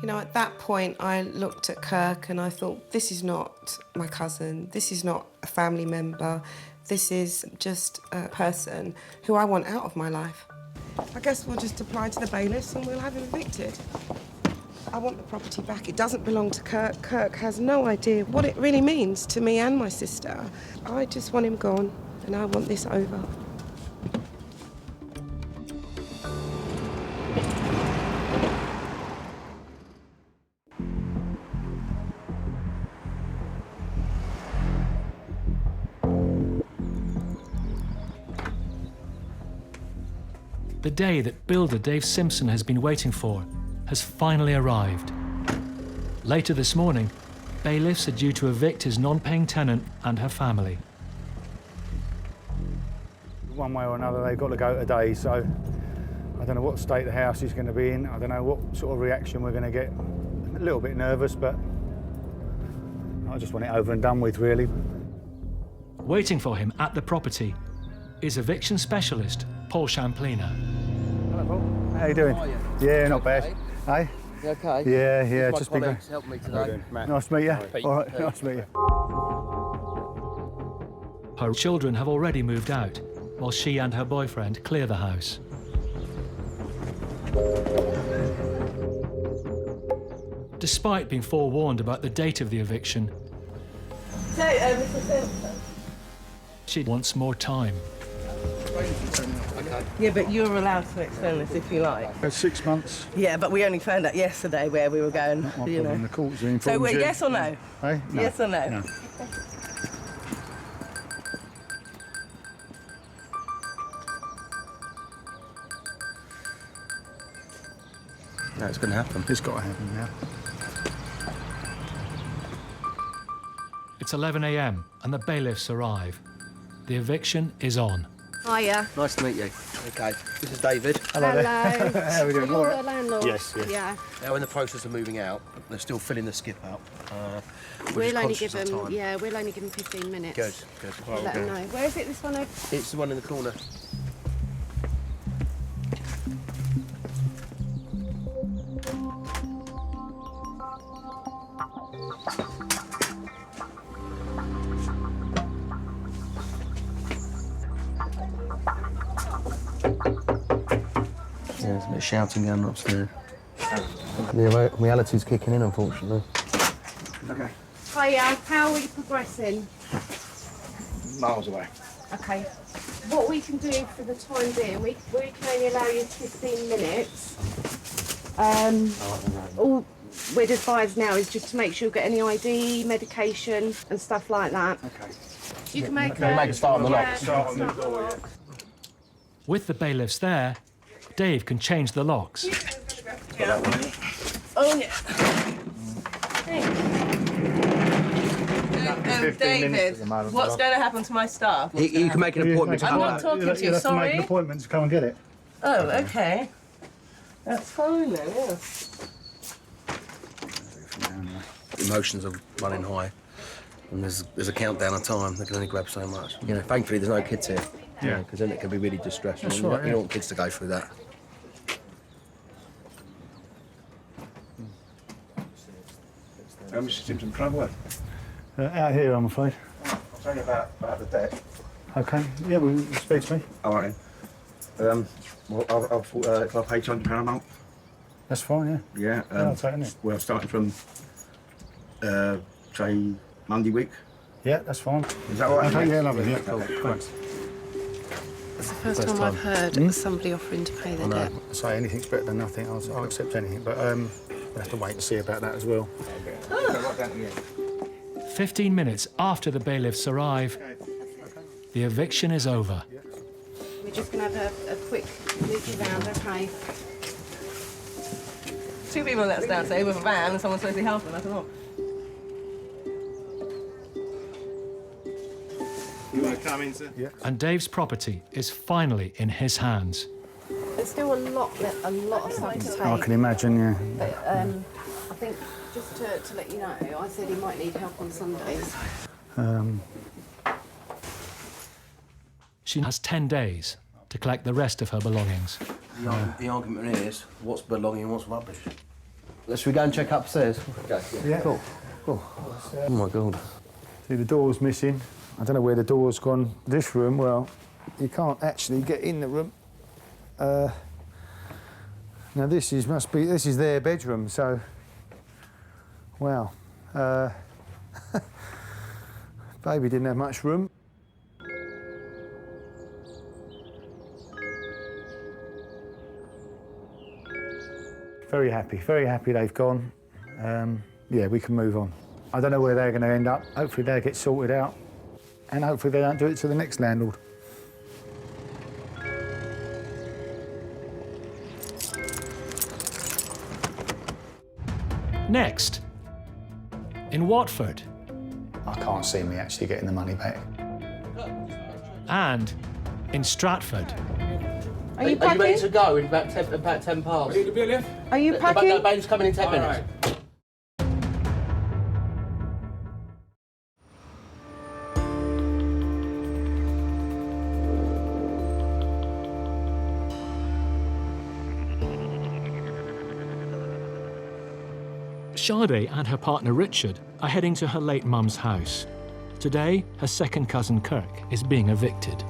You know, at that point, I looked at Kirk and I thought, this is not my cousin, this is not a family member, this is just a person who I want out of my life. I guess we'll just apply to the bailiffs and we'll have him evicted. I want the property back. It doesn't belong to Kirk. Kirk has no idea what it really means to me and my sister. I just want him gone, and I want this over. The day that builder Dave Simpson has been waiting for has finally arrived. Later this morning, bailiffs are due to evict his non-paying tenant and her family. One way or another, they've got to go today, so I don't know what state the house is going to be in. I don't know what sort of reaction we're going to get. A little bit nervous, but I just want it over and done with, really. Waiting for him at the property is eviction specialist Paul Champlina. Hello, Paul. How you doing? How are you? Yeah, not bad. Hey? You okay? Yeah, My just been going. colleagues helped me today. Nice to meet you. All right, nice to meet you. Her children have already moved out, while she and her boyfriend clear the house. Despite being forewarned about the date of the eviction, So, Mr. Simpson. she wants more time. Yeah, but you're allowed to extend this if you like. 6 months. Yeah, but we only found out yesterday where we were going. Not my You problem. know. The courts are informed. So, you. yes or no? Hey? No. Yes or no? No. No, it's going to happen. It's got to happen now. It's 11 a.m. and the bailiffs arrive. The eviction is on. Hiya. Nice to meet you. Okay, this is David. Hello there. How are we doing? You're All right. the landlord? Yes, yes. Yeah. They're in the process of moving out. They're still filling the skip out. We'll only give them. them, yeah, we'll only give them 15 minutes. Good, good. We'll let them know. Where is it, this one over? It's the one in the corner. Yeah, there's a bit of shouting going on upstairs. The reality's kicking in, unfortunately. Okay. Hiya, how are we progressing? Miles away. Okay. What we can do for the time being, we can only allow you 15 minutes. All we'd advise now is just to make sure you get any ID, medication and stuff like that. Okay. You can make a start on the lock. Start on the door, yeah. With the bailiffs there, Dave can change the locks. Oh, yeah. David, what's going to happen to my staff? You can make an appointment to I'm come not back. talking to you, You'll have to make sorry. an appointment to come and get it. Oh, okay. That's fine then, yeah. Emotions are running high, and there's a countdown of time. They can only grab so much. You know, thankfully there's no kids here. Yeah. Because then it can be really distressing. That's You right, don't- you don't want kids to go through that. Mr. Simpson, traveller. Out here, I'm afraid. I'll tell you about the debt. Okay. Yeah, well, speak to me. All right. Well, I'll pay £200 a month. That's fine, Yeah. Yeah, I'll take it. Well, starting from, say, Monday week. Yeah, that's fine. Is that all right? Okay, yeah, lovely. Yeah, Cool. Thanks. It's the first time I've heard somebody offering to pay their debt. I say anything's better than nothing. I'll accept anything, but we'll have to wait and see about that as well. 15 minutes after the bailiffs arrive, the eviction is over. We're just going to have a quick look around, okay? Two people let us down today with a van and someone's supposed to be helping us, not. You want to come in, sir? Yeah. And Dave's property is finally in his hands. There's still a lot of stuff to take. I can imagine, yeah. But I think, just to let you know, I said he might need help on Sundays. She has 10 days to collect the rest of her belongings. The argument is, what's belonging, what's rubbish. Should we go and check upstairs? Okay. Yeah. Cool. Oh my God. See, the door's missing. I don't know where the door's gone. This room, well, you can't actually get in the room. Now this is their bedroom, so wow. Baby didn't have much room. Very happy they've gone. Yeah, we can move on. I don't know where they're going to end up. Hopefully they'll get sorted out, and hopefully they don't do it to the next landlord. Next, in Watford. I can't see me actually getting the money back. And in Stratford. Are you packing? ready to go in about 10 past? Are you packing? The bailiff's coming in 10 minutes. Sade and her partner Richard are heading to her late mum's house. Today, her second cousin Kirk is being evicted.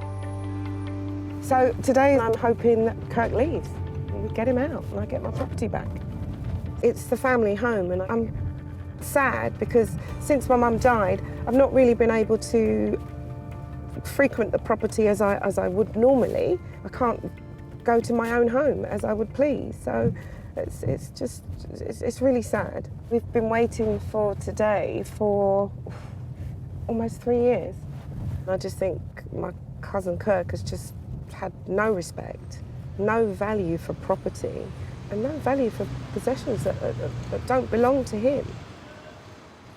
So today I'm hoping that Kirk leaves. We get him out and I get my property back. It's the family home and I'm sad because since my mum died, I've not really been able to frequent the property as I would normally. I can't go to my own home as I would please. So it's really sad. We've been waiting for today for almost 3 years. I just think my cousin Kirk has just had no respect, no value for property, and no value for possessions that don't belong to him.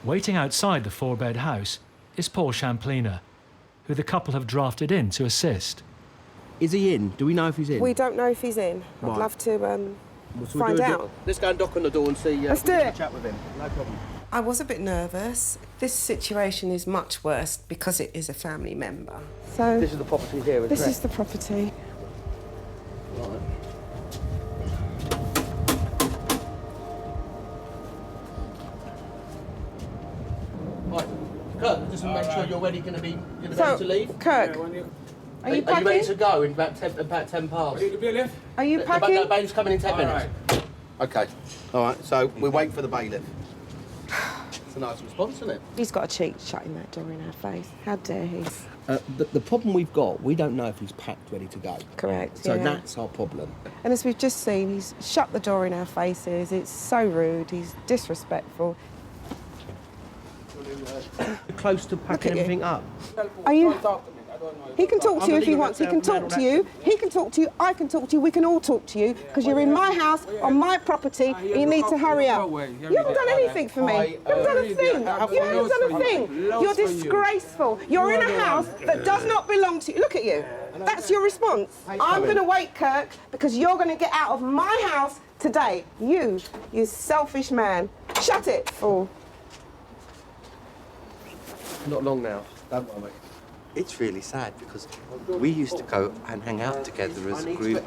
Waiting outside the 4-bed house is Paul Champliner, who the couple have drafted in to assist. Is he in? Do we know if he's in? We don't know if he's in. I'd Right. love to Well, so find out. Let's go and knock on the door and see. Let's do it. Chat with him. No problem. I was a bit nervous. This situation is much worse because it is a family member. So This is the property here. this is the property. Right. Right, Kirk, just to make sure you're ready to leave. Kirk, are you packing? ready to go in about 10 past? Are you packing? The bailiff's coming in 10 minutes. Okay. All right, so we wait for the bailiff. It's a nice response, isn't it? He's got a cheek shutting that door in our face. How dare he? The problem we've got, we don't know if he's packed ready to go. Correct, So yeah. that's our problem. And as we've just seen, he's shut the door in our faces. It's so rude. He's disrespectful. Close to packing at you. everything up. Are you He can talk to you if he wants. He can talk to you. He can talk to you. I can talk to you. We can all talk to you because you're in my house, on my property, and you need to hurry up. You haven't done anything for me. You haven't done a thing. You haven't done a thing. You're disgraceful. You're in a house that does not belong to you. Look at you. That's your response. I'm going to wait, Kirk, because you're going to get out of my house today. You selfish man. Shut it, fool. Not long now. Don't worry. It's really sad because we used to go and hang out together as a group,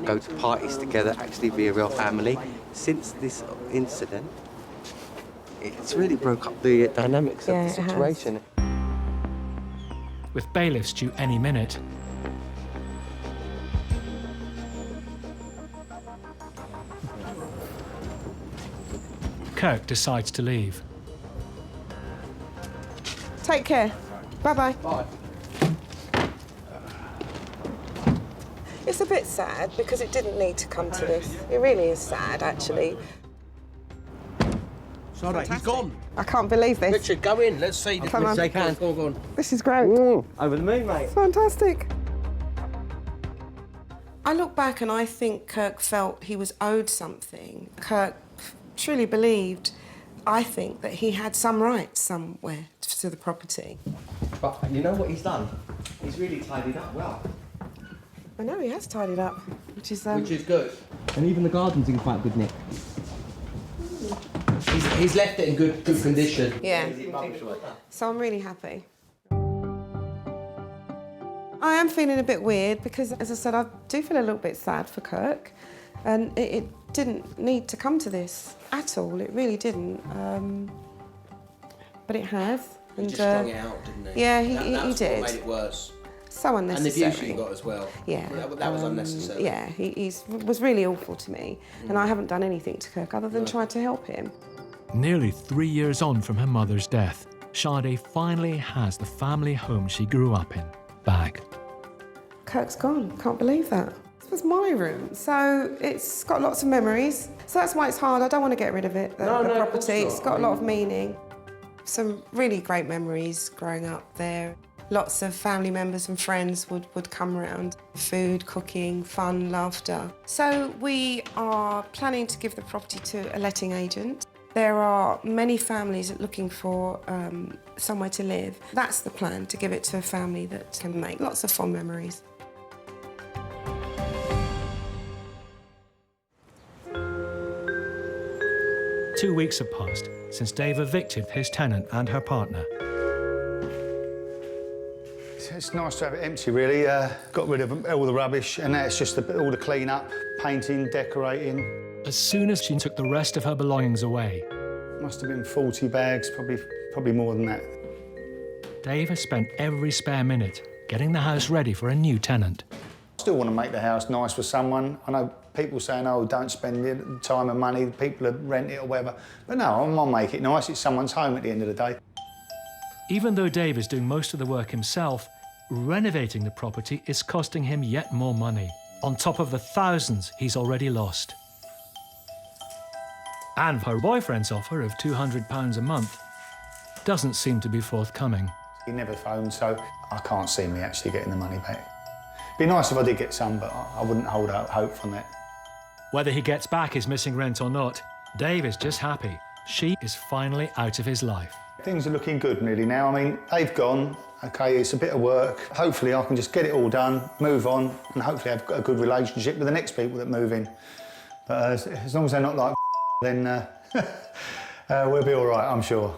go to parties together, actually be a real family. Since this incident, it's really broke up the dynamics of the situation. With bailiffs due any minute, Kirk decides to leave. Take care. Bye-bye. Bye. It's a bit sad because it didn't need to come to this. It really is sad, actually. It's all right, he's gone. I can't believe this. Richard, go in. Let's see this. Come on. Shake hands. Go on. This is great. Over the moon, mate. It's fantastic. I look back and I think Kirk felt he was owed something. Kirk truly believed, I think, that he had some rights somewhere to the property. But you know what he's done? He's really tidied up well. I know he has tidied up, which is good. And even the garden's in quite good nick. He's left it in good condition. Yeah. So I'm really happy. I am feeling a bit weird because, as I said, I do feel a little bit sad for Kirk, and it didn't need to come to this at all. It really didn't. But it has. He just strung it out, didn't he? Yeah, he That's did. what made it worse. So unnecessary. And the abuse he got as well. Yeah. That was unnecessary. Yeah, he was really awful to me, and I haven't done anything to Kirk other than try to help him. Nearly 3 years on from her mother's death, Sade finally has the family home she grew up in back. Kirk's gone. Can't believe that. This was my room, so it's got lots of memories. So that's why it's hard. I don't want to get rid of it, the property. It's got a lot of meaning. Some really great memories growing up there. Lots of family members and friends would come around. Food, cooking, fun, laughter. So we are planning to give the property to a letting agent. There are many families looking for somewhere to live. That's the plan, to give it to a family that can make lots of fond memories. Two weeks have passed since Dave evicted his tenant and her partner. It's nice to have it empty, really. Got rid of all the rubbish, and now it's just all the clean-up, painting, decorating. As soon as she took the rest of her belongings away, must have been 40 bags, probably more than that. Dave has spent every spare minute getting the house ready for a new tenant. Still want to make the house nice for someone. I know people saying, oh, don't spend the time and money, people that rent it or whatever. But no, I'm gonna make it nice. It's someone's home at the end of the day. Even though Dave is doing most of the work himself, renovating the property is costing him yet more money, on top of the thousands he's already lost. And her boyfriend's offer of £200 a month doesn't seem to be forthcoming. He never phoned, so I can't see me actually getting the money back. It'd be nice if I did get some, but I wouldn't hold out hope from that. Whether he gets back his missing rent or not, Dave is just happy. She is finally out of his life. Things are looking good really now. I mean, they've gone, OK, it's a bit of work. Hopefully I can just get it all done, move on, and hopefully have a good relationship with the next people that move in. But as long as they're not like then we'll be all right, I'm sure.